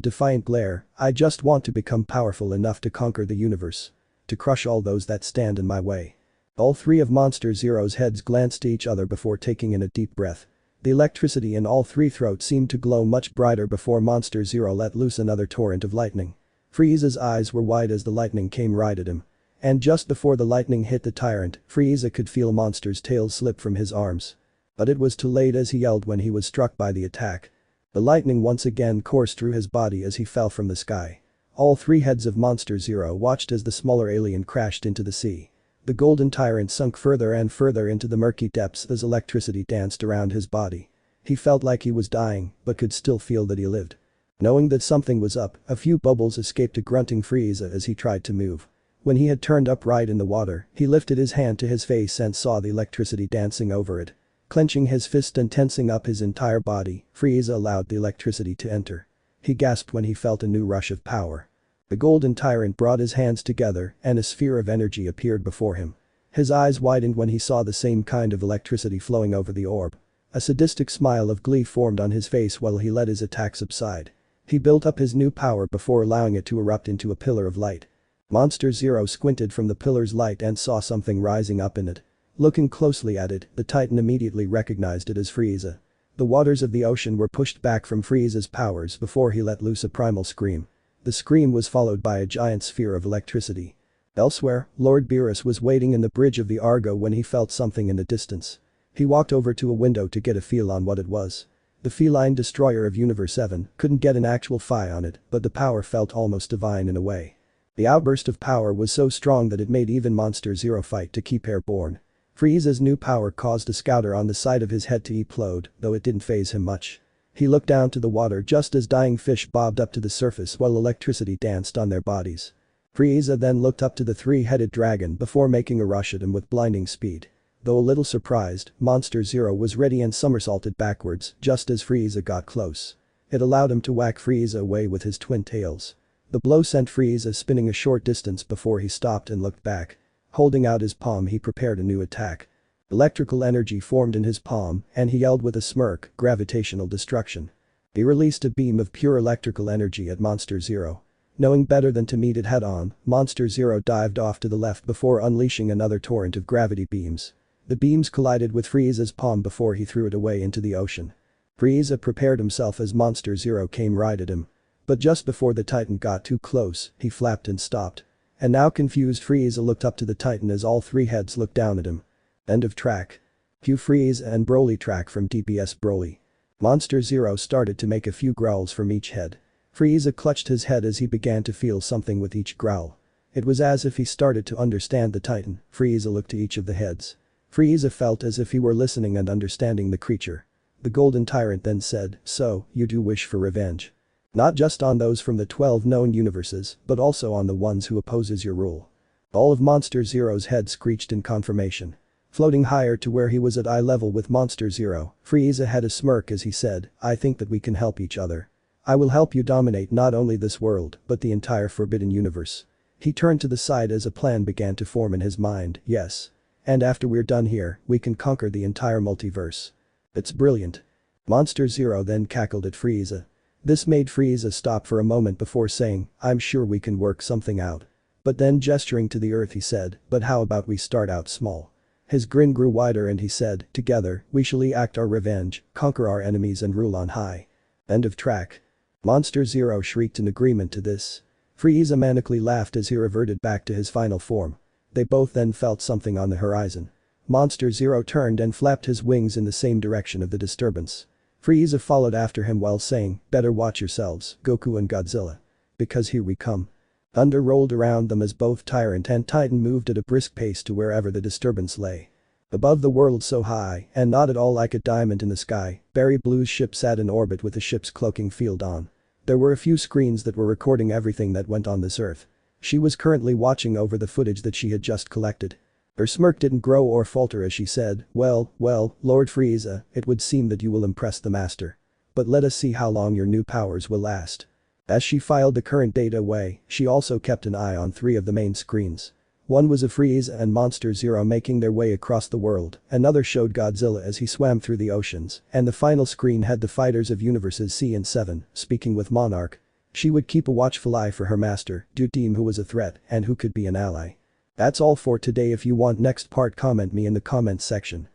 defiant glare, "I just want to become powerful enough to conquer the universe. To crush all those that stand in my way." All three of Monster Zero's heads glanced at each other before taking in a deep breath. The electricity in all three throats seemed to glow much brighter before Monster Zero let loose another torrent of lightning. Frieza's eyes were wide as the lightning came right at him. And just before the lightning hit the tyrant, Frieza could feel Monster's tail slip from his arms. But it was too late as he yelled when he was struck by the attack. The lightning once again coursed through his body as he fell from the sky. All three heads of Monster Zero watched as the smaller alien crashed into the sea. The golden tyrant sunk further and further into the murky depths as electricity danced around his body. He felt like he was dying, but could still feel that he lived. Knowing that something was up, a few bubbles escaped a grunting Frieza as he tried to move. When he had turned upright in the water, he lifted his hand to his face and saw the electricity dancing over it. Clenching his fist and tensing up his entire body, Frieza allowed the electricity to enter. He gasped when he felt a new rush of power. The golden tyrant brought his hands together and a sphere of energy appeared before him. His eyes widened when he saw the same kind of electricity flowing over the orb. A sadistic smile of glee formed on his face while he let his attack subside. He built up his new power before allowing it to erupt into a pillar of light. Monster Zero squinted from the pillar's light and saw something rising up in it. Looking closely at it, the Titan immediately recognized it as Frieza. The waters of the ocean were pushed back from Frieza's powers before he let loose a primal scream. The scream was followed by a giant sphere of electricity. Elsewhere, Lord Beerus was waiting in the bridge of the Argo when he felt something in the distance. He walked over to a window to get a feel on what it was. The feline destroyer of Universe 7 couldn't get an actual fire on it, but the power felt almost divine in a way. The outburst of power was so strong that it made even Monster Zero fight to keep airborne. Frieza's new power caused a scouter on the side of his head to implode, though it didn't faze him much. He looked down to the water just as dying fish bobbed up to the surface while electricity danced on their bodies. Frieza then looked up to the three-headed dragon before making a rush at him with blinding speed. Though a little surprised, Monster Zero was ready and somersaulted backwards just as Frieza got close. It allowed him to whack Frieza away with his twin tails. The blow sent Frieza spinning a short distance before he stopped and looked back. Holding out his palm, he prepared a new attack. Electrical energy formed in his palm and he yelled with a smirk, "Gravitational destruction." He released a beam of pure electrical energy at Monster Zero. Knowing better than to meet it head-on, Monster Zero dived off to the left before unleashing another torrent of gravity beams. The beams collided with Frieza's palm before he threw it away into the ocean. Frieza prepared himself as Monster Zero came right at him. But just before the Titan got too close, he flapped and stopped. And now confused Frieza looked up to the Titan as all three heads looked down at him. End of track. Cue Frieza and Broly track from TBS Broly. Monster Zero started to make a few growls from each head. Frieza clutched his head as he began to feel something with each growl. It was as if he started to understand the Titan. Frieza looked to each of the heads. Frieza felt as if he were listening and understanding the creature. The Golden Tyrant then said, "So, you do wish for revenge? Not just on those from the 12 known universes, but also on the ones who opposes your rule." All of Monster Zero's head screeched in confirmation. Floating higher to where he was at eye level with Monster Zero, Frieza had a smirk as he said, "I think that we can help each other. I will help you dominate not only this world, but the entire Forbidden Universe." He turned to the side as a plan began to form in his mind, "Yes. And after we're done here, we can conquer the entire multiverse. It's brilliant." Monster Zero then cackled at Frieza. This made Frieza stop for a moment before saying, "I'm sure we can work something out." But then gesturing to the earth he said, "But how about we start out small?" His grin grew wider and he said, "Together, we shall enact our revenge, conquer our enemies and rule on high." End of track. Monster Zero shrieked in agreement to this. Frieza manically laughed as he reverted back to his final form. They both then felt something on the horizon. Monster Zero turned and flapped his wings in the same direction of the disturbance. Frieza followed after him while saying, "Better watch yourselves, Goku and Godzilla. Because here we come." Thunder rolled around them as both Tyrant and Titan moved at a brisk pace to wherever the disturbance lay. Above the world so high, and not at all like a diamond in the sky, Barry Blue's ship sat in orbit with the ship's cloaking field on. There were a few screens that were recording everything that went on this Earth. She was currently watching over the footage that she had just collected. Her smirk didn't grow or falter as she said, well, Lord Frieza, it would seem that you will impress the master. But let us see how long your new powers will last." As she filed the current data away, she also kept an eye on three of the main screens. One was of Frieza and Monster Zero making their way across the world, another showed Godzilla as he swam through the oceans, and the final screen had the fighters of universes 6 and 7, speaking with Monarch. She would keep a watchful eye for her master, to deem who was a threat and who could be an ally. That's all for today. If you want next part, comment me in the comments section.